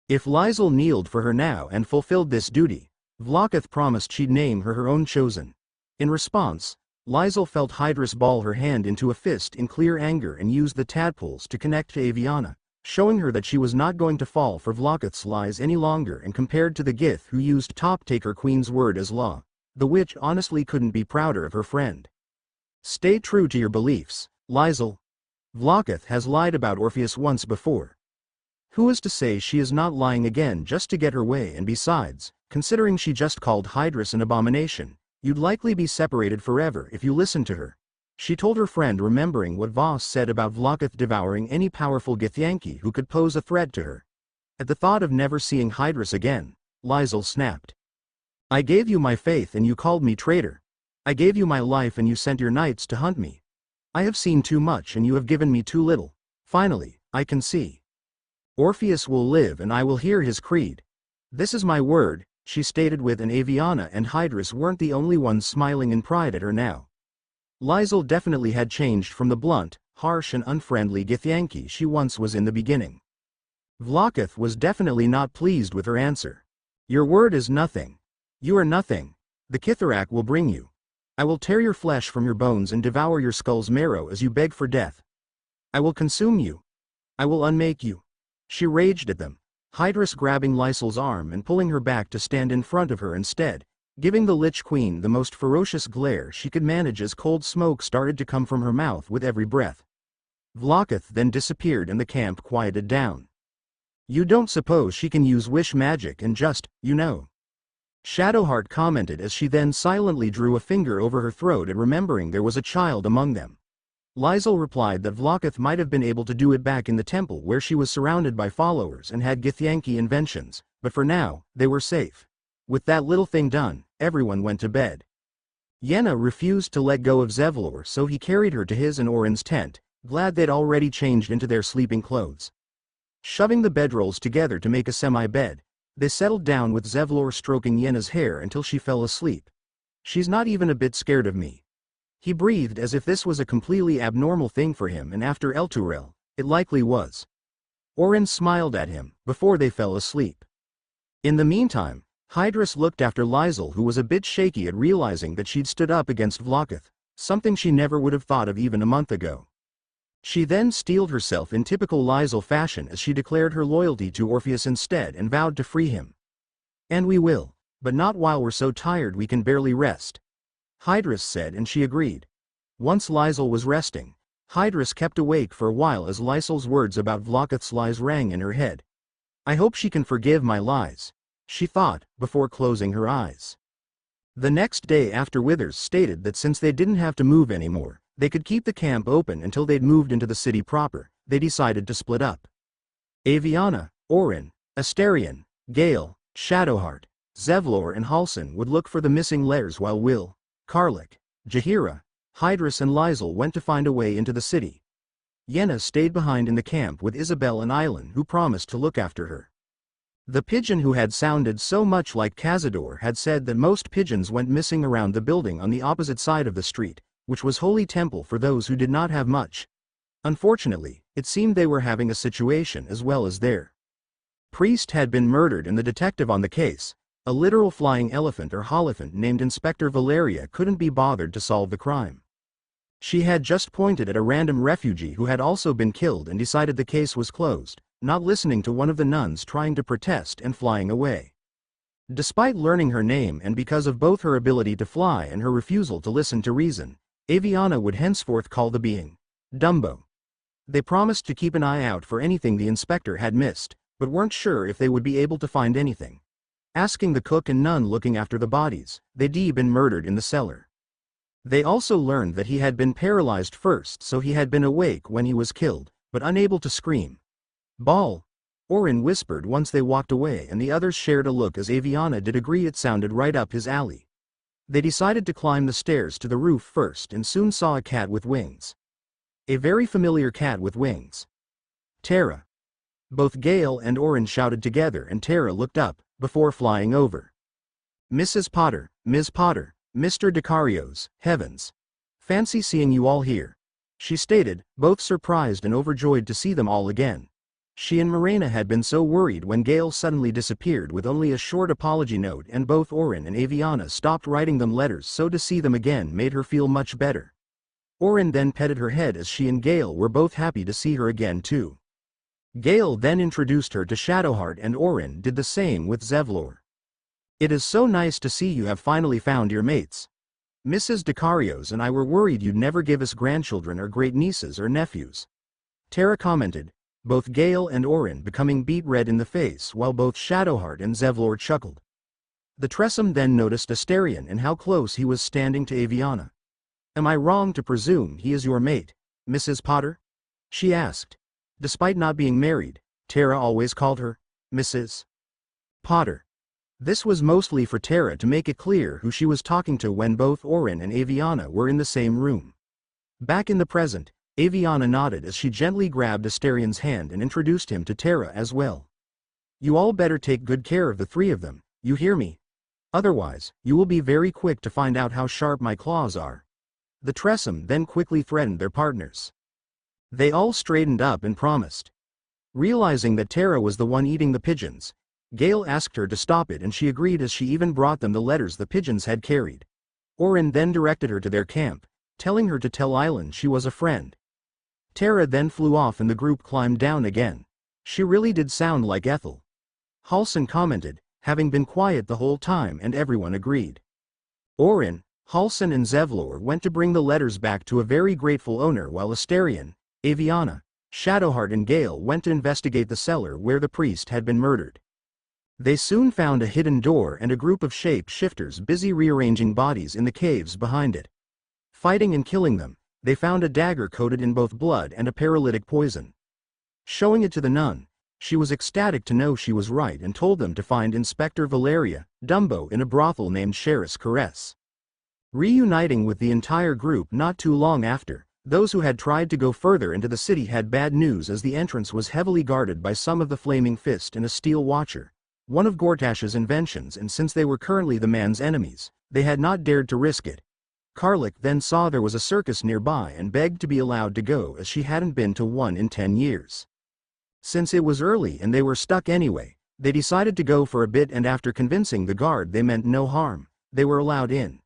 If Lizel kneeled for her now and fulfilled this duty, Vloketh promised she'd name her her own chosen. In response, Lizel felt Hydrus ball her hand into a fist in clear anger and used the tadpoles to connect to Avyanna, showing her that she was not going to fall for Vloketh's lies any longer, and compared to the Gith who used Top-Taker Queen's word as law, the witch honestly couldn't be prouder of her friend. "Stay true to your beliefs, Lizel. Vloketh has lied about Orpheus once before. Who is to say she is not lying again just to get her way? And besides, considering she just called Hydrus an abomination, you'd likely be separated forever if you listened to her," she told her friend, remembering what Voss said about Vloketh devouring any powerful Githyanki who could pose a threat to her. At the thought of never seeing Hydrus again, Lizel snapped. "I gave you my faith and you called me traitor. I gave you my life and you sent your knights to hunt me. I have seen too much and you have given me too little. Finally, I can see. Orpheus will live and I will hear his creed. This is my word," she stated with an Avyanna and Hydrus weren't the only ones smiling in pride at her now. Lizel definitely had changed from the blunt, harsh and unfriendly Githyanki she once was in the beginning. Vlokith was definitely not pleased with her answer. Your word is nothing. You are nothing. The Kitharak will bring you. I will tear your flesh from your bones and devour your skull's marrow as you beg for death. I will consume you. I will unmake you. She raged at them, Hydrus grabbing Lysel's arm and pulling her back to stand in front of her instead, giving the Lich Queen the most ferocious glare she could manage as cold smoke started to come from her mouth with every breath. Vlokith then disappeared and the camp quieted down. You don't suppose she can use wish magic and just, Shadowheart commented as she then silently drew a finger over her throat at remembering there was a child among them. Lysel replied that Vlokith might have been able to do it back in the temple where she was surrounded by followers and had Githyanki inventions, but for now, they were safe. With that little thing done, everyone went to bed. Yenna refused to let go of Zevlor, so he carried her to his and Orin's tent, glad they'd already changed into their sleeping clothes. Shoving the bedrolls together to make a semi-bed, they settled down with Zevlor stroking Yenna's hair until she fell asleep. She's not even a bit scared of me. He breathed as if this was a completely abnormal thing for him, and after Elturel, it likely was. Orin smiled at him, before they fell asleep. In the meantime, Hydrus looked after Lysel, who was a bit shaky at realizing that she'd stood up against Vlokith, something she never would have thought of even a month ago. She then steeled herself in typical Lysel fashion as she declared her loyalty to Orpheus instead and vowed to free him. And we will, but not while we're so tired we can barely rest, Hydrus said, and she agreed. Once Lysel was resting, Hydrus kept awake for a while as Lysel's words about Vlokith's lies rang in her head. I hope she can forgive my lies, she thought, before closing her eyes. The next day after Withers stated that since they didn't have to move anymore, they could keep the camp open until they'd moved into the city proper, they decided to split up. Avyanna, Orin, Asterion, Gale, Shadowheart, Zevlor and Halsin would look for the missing lairs while Will, Karlik, Jaheira, Hydrus and Lysel went to find a way into the city. Yenna stayed behind in the camp with Isabel and Islan, who promised to look after her. The pigeon who had sounded so much like Cazador had said that most pigeons went missing around the building on the opposite side of the street, which was Holy Temple for those who did not have much. Unfortunately, it seemed they were having a situation as well as their priest had been murdered, and the detective on the case, a literal flying elephant or holophant named Inspector Valeria, couldn't be bothered to solve the crime. She had just pointed at a random refugee who had also been killed and decided the case was closed, not listening to one of the nuns trying to protest and flying away. Despite learning her name and because of both her ability to fly and her refusal to listen to reason, Avyanna would henceforth call the being Dumbo. They promised to keep an eye out for anything the inspector had missed, but weren't sure if they would be able to find anything. Asking the cook and nun looking after the bodies, they'd been murdered in the cellar. They also learned that he had been paralyzed first, so he had been awake when he was killed, but unable to scream. Ball, Orin whispered once they walked away, and the others shared a look as Avyanna did agree it sounded right up his alley. They decided to climb the stairs to the roof first and soon saw a cat with wings. A very familiar cat with wings. Tara. Both Gale and Orin shouted together and Tara looked up, before flying over. Mrs. Potter, Ms. Potter, Mr. Decarios, heavens. Fancy seeing you all here, she stated, both surprised and overjoyed to see them all again. She and Morena had been so worried when Gale suddenly disappeared with only a short apology note, and both Orin and Avyanna stopped writing them letters, so to see them again made her feel much better. Orin then petted her head as she and Gale were both happy to see her again too. Gale then introduced her to Shadowheart and Orin did the same with Zevlor. It is so nice to see you have finally found your mates. Mrs. Decarios and I were worried you'd never give us grandchildren or great-nieces or nephews. Tara commented, both Gale and Orin becoming beet red in the face while both Shadowheart and Zevlor chuckled. The Tressum then noticed Asterion and how close he was standing to Avyanna. Am I wrong to presume he is your mate, Mrs. Potter? She asked. Despite not being married, Tara always called her Mrs. Potter. This was mostly for Tara to make it clear who she was talking to when both Orin and Avyanna were in the same room. Back in the present, Avyanna nodded as she gently grabbed Asterion's hand and introduced him to Tara as well. You all better take good care of the three of them, you hear me? Otherwise, you will be very quick to find out how sharp my claws are. The Tressum then quickly threatened their partners. They all straightened up and promised. Realizing that Tara was the one eating the pigeons, Gale asked her to stop it and she agreed, as she even brought them the letters the pigeons had carried. Orin then directed her to their camp, telling her to tell Island she was a friend. Tara then flew off and the group climbed down again. She really did sound like Ethel. Halsin commented, having been quiet the whole time, and everyone agreed. Orin, Halsin and Zevlor went to bring the letters back to a very grateful owner, while Asterion, Avyanna, Shadowheart and Gale went to investigate the cellar where the priest had been murdered. They soon found a hidden door and a group of shape-shifters busy rearranging bodies in the caves behind it. Fighting and killing them, they found a dagger coated in both blood and a paralytic poison. Showing it to the nun, she was ecstatic to know she was right and told them to find Inspector Valeria, Dumbo, in a brothel named Sheris Caress. Reuniting with the entire group not too long after, those who had tried to go further into the city had bad news, as the entrance was heavily guarded by some of the Flaming Fist and a Steel Watcher, one of Gortash's inventions, and since they were currently the man's enemies, they had not dared to risk it. Karlik then saw there was a circus nearby and begged to be allowed to go, as she hadn't been to one in 10 years. Since it was early and they were stuck anyway, they decided to go for a bit, and after convincing the guard they meant no harm, they were allowed in.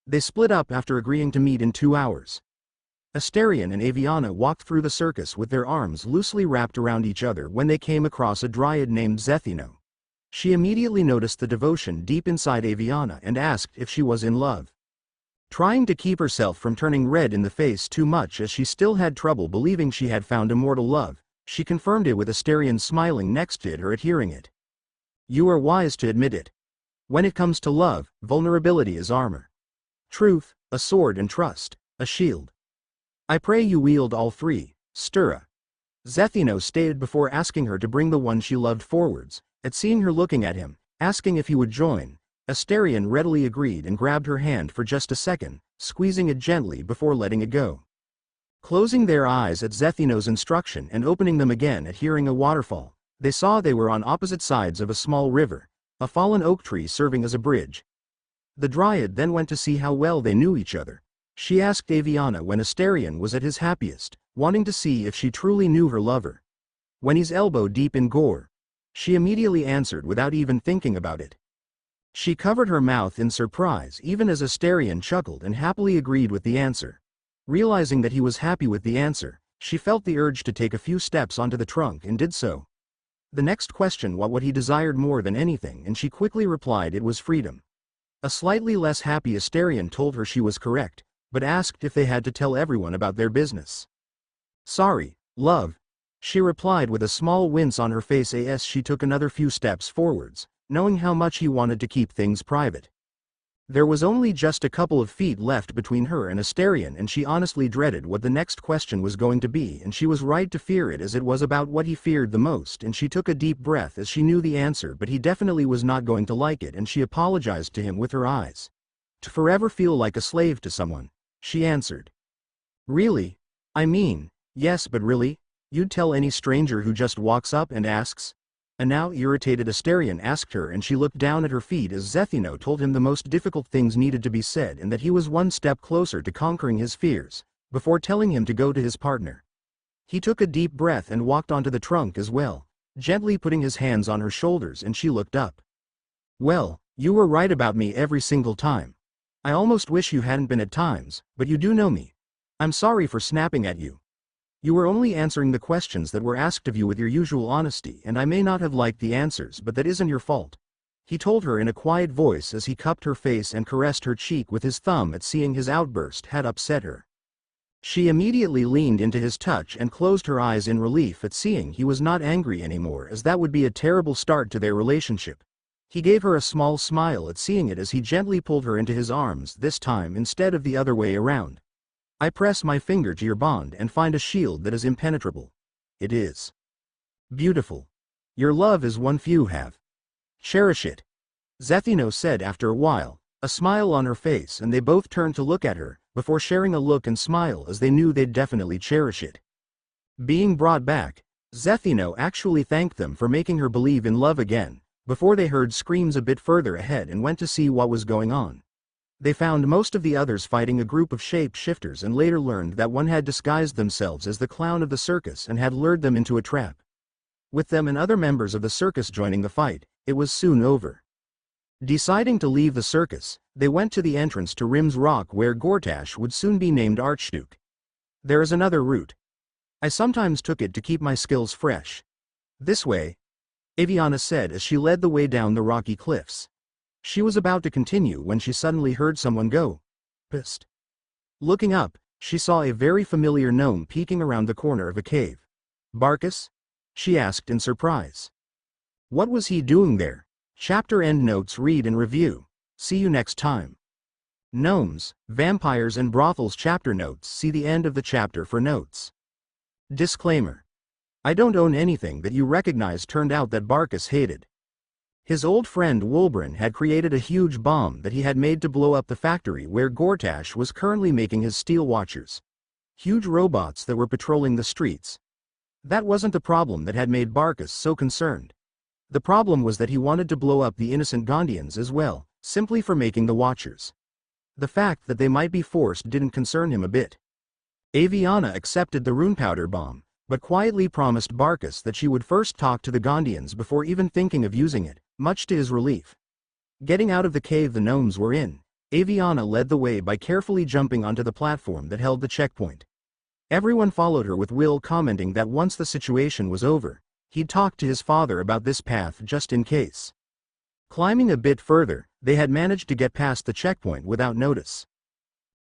They split up after agreeing to meet in 2 hours. Asterion and Avyanna walked through the circus with their arms loosely wrapped around each other when they came across a dryad named Zethino. She immediately noticed the devotion deep inside Avyanna and asked if she was in love. Trying to keep herself from turning red in the face too much, as she still had trouble believing she had found immortal love, she confirmed it with Asterion smiling next to her at hearing it. You are wise to admit it. When it comes to love, vulnerability is armor. Truth, a sword, and trust, a shield. I pray you wield all three, Stura. Zethino stated before asking her to bring the one she loved forwards. At seeing her looking at him, asking if he would join, Asterion readily agreed and grabbed her hand for just a second, squeezing it gently before letting it go. Closing their eyes at Zethino's instruction and opening them again at hearing a waterfall, they saw they were on opposite sides of a small river, a fallen oak tree serving as a bridge. The dryad then went to see how well they knew each other. She asked Avyanna when Asterion was at his happiest, wanting to see if she truly knew her lover. When he's elbow deep in gore, she immediately answered without even thinking about it. She covered her mouth in surprise even as Asterion chuckled and happily agreed with the answer. Realizing that he was happy with the answer, she felt the urge to take a few steps onto the trunk and did so. The next question was what he desired more than anything, and she quickly replied it was freedom. A slightly less happy Asterion told her she was correct, but asked if they had to tell everyone about their business. Sorry, love, she replied with a small wince on her face as she took another few steps forwards, knowing how much he wanted to keep things private. There was only just a couple of feet left between her and Asterion, and she honestly dreaded what the next question was going to be, and she was right to fear it, as it was about what he feared the most, and she took a deep breath as she knew the answer, but he definitely was not going to like it, and she apologized to him with her eyes. To forever feel like a slave to someone, she answered. Really? I mean, yes, but really? You'd tell any stranger who just walks up and asks? A now irritated Asterion asked her, and she looked down at her feet as Zethino told him the most difficult things needed to be said and that he was one step closer to conquering his fears, before telling him to go to his partner. He took a deep breath and walked onto the trunk as well, gently putting his hands on her shoulders, and she looked up. Well, you were right about me every single time. I almost wish you hadn't been at times, but you do know me. I'm sorry for snapping at you. You were only answering the questions that were asked of you with your usual honesty, and I may not have liked the answers, but that isn't your fault. He told her in a quiet voice as he cupped her face and caressed her cheek with his thumb at seeing his outburst had upset her. She immediately leaned into his touch and closed her eyes in relief at seeing he was not angry anymore, as that would be a terrible start to their relationship. He gave her a small smile at seeing it as he gently pulled her into his arms, this time instead of the other way around. I press my finger to your bond and find a shield that is impenetrable. It is beautiful. Your love is one few have. Cherish it. Zethino said after a while, a smile on her face, and they both turned to look at her, before sharing a look and smile as they knew they'd definitely cherish it. Being brought back, Zethino actually thanked them for making her believe in love again, before they heard screams a bit further ahead and went to see what was going on. They found most of the others fighting a group of shape-shifters and later learned that one had disguised themselves as the clown of the circus and had lured them into a trap. With them and other members of the circus joining the fight, it was soon over. Deciding to leave the circus, they went to the entrance to Rim's Rock where Gortash would soon be named Archduke. There is another route. I sometimes took it to keep my skills fresh. This way, Avyanna said as she led the way down the rocky cliffs. She was about to continue when she suddenly heard someone go, "Psst." Looking up, she saw a very familiar gnome peeking around the corner of a cave. "Barkus?" she asked in surprise. What was he doing there? Chapter end notes read and review. See you next time. Gnomes, Vampires and Brothels chapter notes. See the end of the chapter for notes. Disclaimer. I don't own anything that you recognize. Turned out that Barkus hated. His old friend Wolbrin had created a huge bomb that he had made to blow up the factory where Gortash was currently making his steel watchers. Huge robots that were patrolling the streets. That wasn't the problem that had made Barkus so concerned. The problem was that he wanted to blow up the innocent Gondians as well, simply for making the watchers. The fact that they might be forced didn't concern him a bit. Avyanna accepted the rune powder bomb, but quietly promised Barkus that she would first talk to the Gondians before even thinking of using it, much to his relief. Getting out of the cave the gnomes were in, Avyanna led the way by carefully jumping onto the platform that held the checkpoint. Everyone followed her with Will commenting that once the situation was over, he'd talk to his father about this path just in case. Climbing a bit further, they had managed to get past the checkpoint without notice.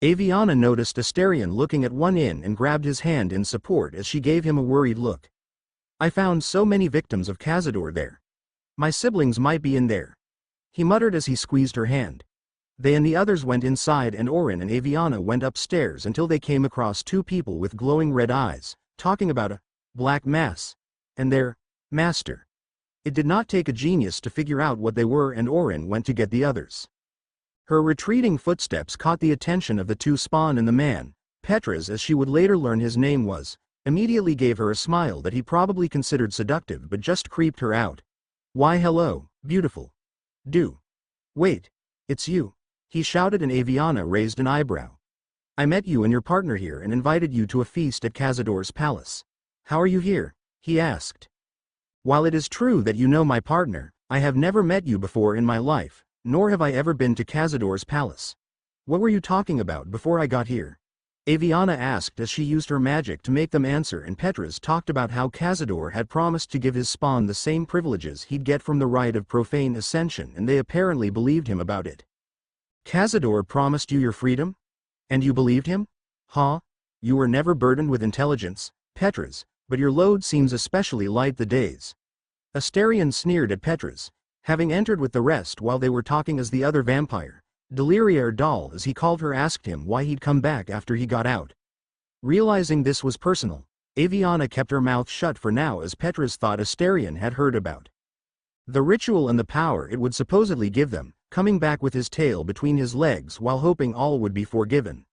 Avyanna noticed Asterion looking at one in and grabbed his hand in support as she gave him a worried look. I found so many victims of Cazador there. My siblings might be in there, he muttered as he squeezed her hand. They and the others went inside and Orin and Avyanna went upstairs until they came across two people with glowing red eyes, talking about a black mass and their master. It did not take a genius to figure out what they were and Orin went to get the others. Her retreating footsteps caught the attention of the two Spawn and the man, Petras as she would later learn his name was, immediately gave her a smile that he probably considered seductive but just creeped her out. "Why hello, beautiful. Wait, it's you," he shouted and Avyanna raised an eyebrow. "I met you and your partner here and invited you to a feast at Cazador's palace. How are you here?" he asked. "While it is true that you know my partner, I have never met you before in my life, nor have I ever been to Cazador's palace. What were you talking about before I got here?" Avyanna asked as she used her magic to make them answer and Petras talked about how Cazador had promised to give his spawn the same privileges he'd get from the rite of profane ascension and they apparently believed him about it. "Cazador promised you your freedom? And you believed him? Huh? You were never burdened with intelligence, Petras, but your load seems especially light the days." Asterion sneered at Petras, having entered with the rest while they were talking as the other vampire, Deliria Doll as he called her asked him why he'd come back after he got out. Realizing this was personal, Avyanna kept her mouth shut for now as Petras thought Asterion had heard about the ritual and the power it would supposedly give them, coming back with his tail between his legs while hoping all would be forgiven.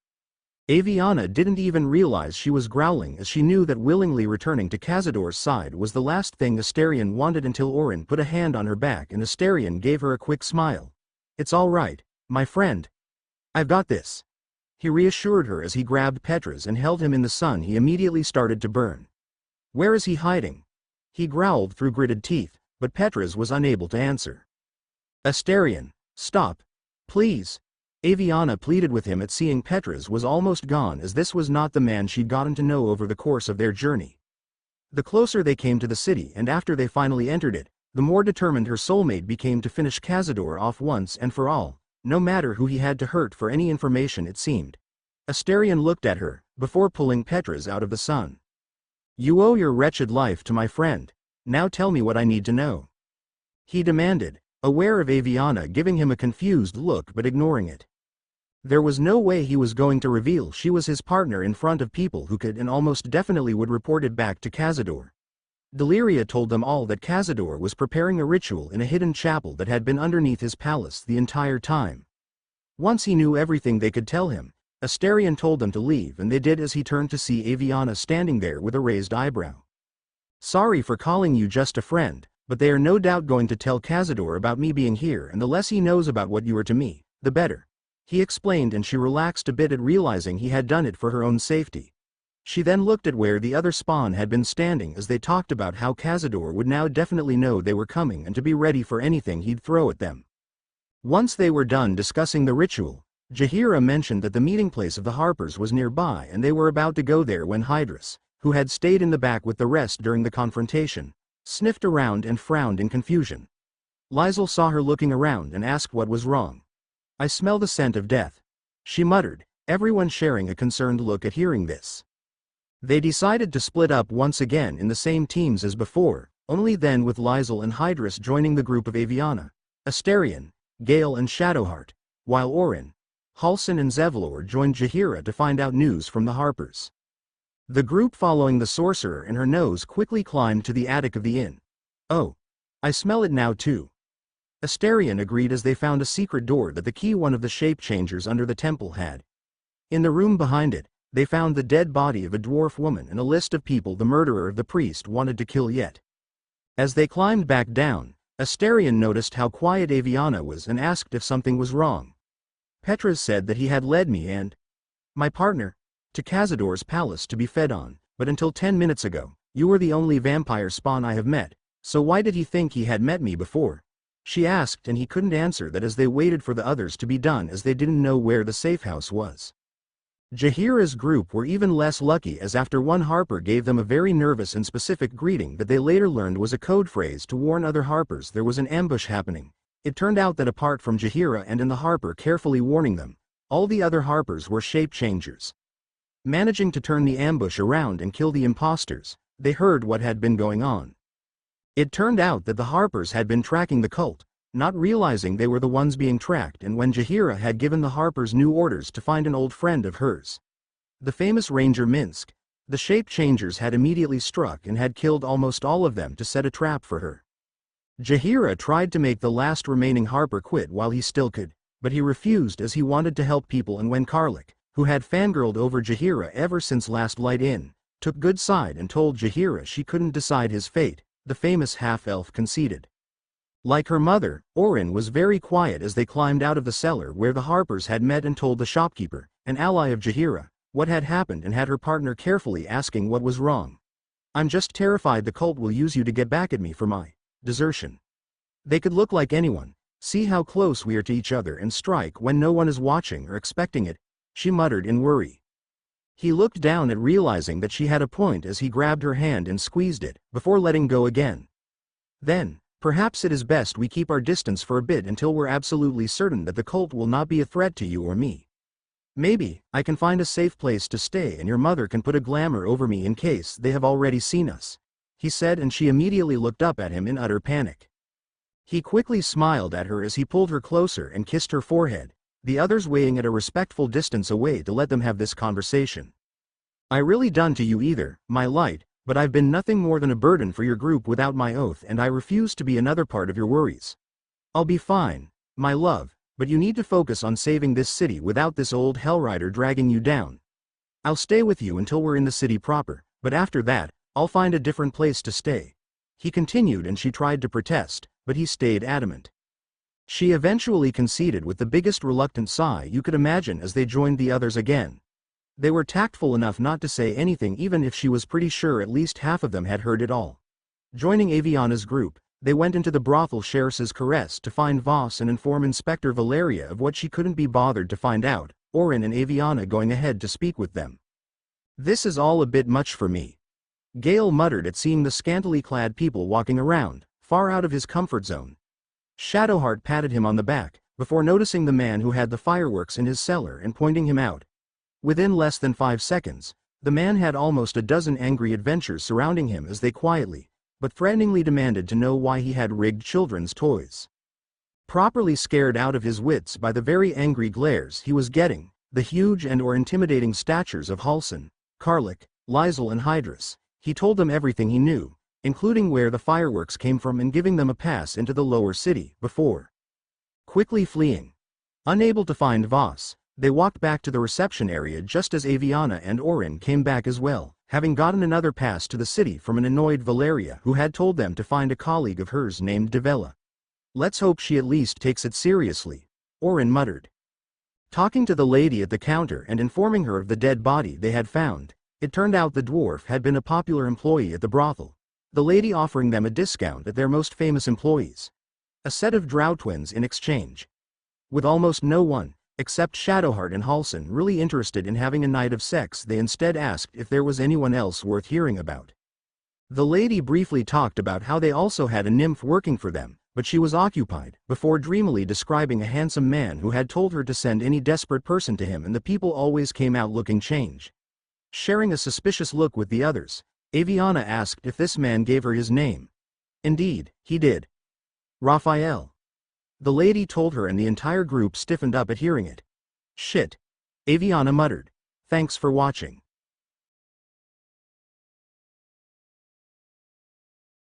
Avyanna didn't even realize she was growling as she knew that willingly returning to Cazador's side was the last thing Asterion wanted until Orin put a hand on her back and Asterion gave her a quick smile. "It's all right, my friend. I've got this." He reassured her as he grabbed Petras and held him in the sun. He immediately started to burn. "Where is he hiding?" he growled through gritted teeth, but Petras was unable to answer. "Asterion, stop, please." Avyanna pleaded with him at seeing Petras was almost gone as this was not the man she'd gotten to know over the course of their journey. The closer they came to the city and after they finally entered it, the more determined her soulmate became to finish Cazador off once and for all, no matter who he had to hurt for any information it seemed. Asterion looked at her, before pulling Petras out of the sun. "You owe your wretched life to my friend. Now tell me what I need to know," he demanded, aware of Avyanna giving him a confused look but ignoring it. There was no way he was going to reveal she was his partner in front of people who could and almost definitely would report it back to Cazador. Deliria told them all that Cazador was preparing a ritual in a hidden chapel that had been underneath his palace the entire time. Once he knew everything they could tell him, Asterion told them to leave and they did as he turned to see Avyanna standing there with a raised eyebrow. "Sorry for calling you just a friend, but they are no doubt going to tell Cazador about me being here and the less he knows about what you are to me, the better," He explained, and she relaxed a bit at realizing he had done it for her own safety. She then looked at where the other spawn had been standing as they talked about how Cazador would now definitely know they were coming and to be ready for anything he'd throw at them. Once they were done discussing the ritual, Jaheira mentioned that the meeting place of the Harpers was nearby and they were about to go there when Hydrus, who had stayed in the back with the rest during the confrontation, sniffed around and frowned in confusion. Liesel saw her looking around and asked what was wrong. "I smell the scent of death," she muttered, everyone sharing a concerned look at hearing this. They decided to split up once again in the same teams as before, only then with Liesel and Hydrus joining the group of Avyanna, Asterion, Gale and Shadowheart, while Orin, Halsin and Zevlor joined Jaheira to find out news from the Harpers. The group following the sorcerer and her nose quickly climbed to the attic of the inn. "Oh, I smell it now too." Asterion agreed as they found a secret door that the key one of the shape changers under the temple had. In the room behind it, they found the dead body of a dwarf woman and a list of people the murderer of the priest wanted to kill yet. As they climbed back down, Asterion noticed how quiet Avyanna was and asked if something was wrong. "Petras said that he had led me and my partner to Cazador's palace to be fed on, but until 10 minutes ago, you were the only vampire spawn I have met, so why did he think he had met me before?" She asked, and he couldn't answer that as they waited for the others to be done as they didn't know where the safe house was. Jaheira's group were even less lucky as after one Harper gave them a very nervous and specific greeting that they later learned was a code phrase to warn other Harpers there was an ambush happening. It turned out that apart from Jaheira and in the Harper carefully warning them, all the other Harpers were shape changers. Managing to turn the ambush around and kill the imposters, they heard what had been going on. It turned out that the Harpers had been tracking the cult, not realizing they were the ones being tracked, and when Jaheira had given the Harpers new orders to find an old friend of hers, the famous Ranger Minsk, the shape changers had immediately struck and had killed almost all of them to set a trap for her. Jaheira tried to make the last remaining Harper quit while he still could, but he refused as he wanted to help people, and when Karlik, who had fangirled over Jaheira ever since last light in, took good side and told Jaheira she couldn't decide his fate, the famous half-elf conceded. Like her mother, Orin was very quiet as they climbed out of the cellar where the Harpers had met and told the shopkeeper, an ally of Jaheira, what had happened and had her partner carefully asking what was wrong. "I'm just terrified the cult will use you to get back at me for my desertion. They could look like anyone, see how close we are to each other and strike when no one is watching or expecting it," she muttered in worry. He looked down at realizing that she had a point as he grabbed her hand and squeezed it, before letting go again. "Then, perhaps it is best we keep our distance for a bit until we're absolutely certain that the cult will not be a threat to you or me. Maybe I can find a safe place to stay and your mother can put a glamour over me in case they have already seen us," he said, and she immediately looked up at him in utter panic. He quickly smiled at her as he pulled her closer and kissed her forehead, the others waiting at a respectful distance away to let them have this conversation. "I really done to you either, my light, but I've been nothing more than a burden for your group without my oath, and I refuse to be another part of your worries. I'll be fine, my love, but you need to focus on saving this city without this old Hellrider dragging you down. I'll stay with you until we're in the city proper, but after that, I'll find a different place to stay," he continued, and she tried to protest, but he stayed adamant. She eventually conceded with the biggest reluctant sigh you could imagine as they joined the others again. They were tactful enough not to say anything even if she was pretty sure at least half of them had heard it all. Joining Avyanna's group, they went into the brothel Sheriff's Caress to find Voss and inform Inspector Valeria of what she couldn't be bothered to find out, Orin and Avyanna going ahead to speak with them. "This is all a bit much for me," Gale muttered at seeing the scantily clad people walking around, far out of his comfort zone. Shadowheart patted him on the back, before noticing the man who had the fireworks in his cellar and pointing him out. Within less than 5 seconds, the man had almost a dozen angry adventures surrounding him as they quietly, but threateningly demanded to know why he had rigged children's toys. Properly scared out of his wits by the very angry glares he was getting, the huge and or intimidating statures of Halsin, Karlik, Liesel and Hydrus, he told them everything he knew, including where the fireworks came from and giving them a pass into the lower city before quickly fleeing. Unable to find Voss, they walked back to the reception area just as Avyanna and Orin came back as well, having gotten another pass to the city from an annoyed Valeria who had told them to find a colleague of hers named Devella. "Let's hope she at least takes it seriously," Orin muttered. Talking to the lady at the counter and informing her of the dead body they had found, it turned out the dwarf had been a popular employee at the brothel. The lady offering them a discount at their most famous employees. A set of drow twins in exchange. With almost no one, except Shadowheart and Halsin, really interested in having a night of sex, they instead asked if there was anyone else worth hearing about. The lady briefly talked about how they also had a nymph working for them, but she was occupied, before dreamily describing a handsome man who had told her to send any desperate person to him, and the people always came out looking changed. Sharing a suspicious look with the others, Avyanna asked if this man gave her his name. Indeed, he did. Raphael. The lady told her, and the entire group stiffened up at hearing it. Shit. Avyanna muttered. Thanks for watching.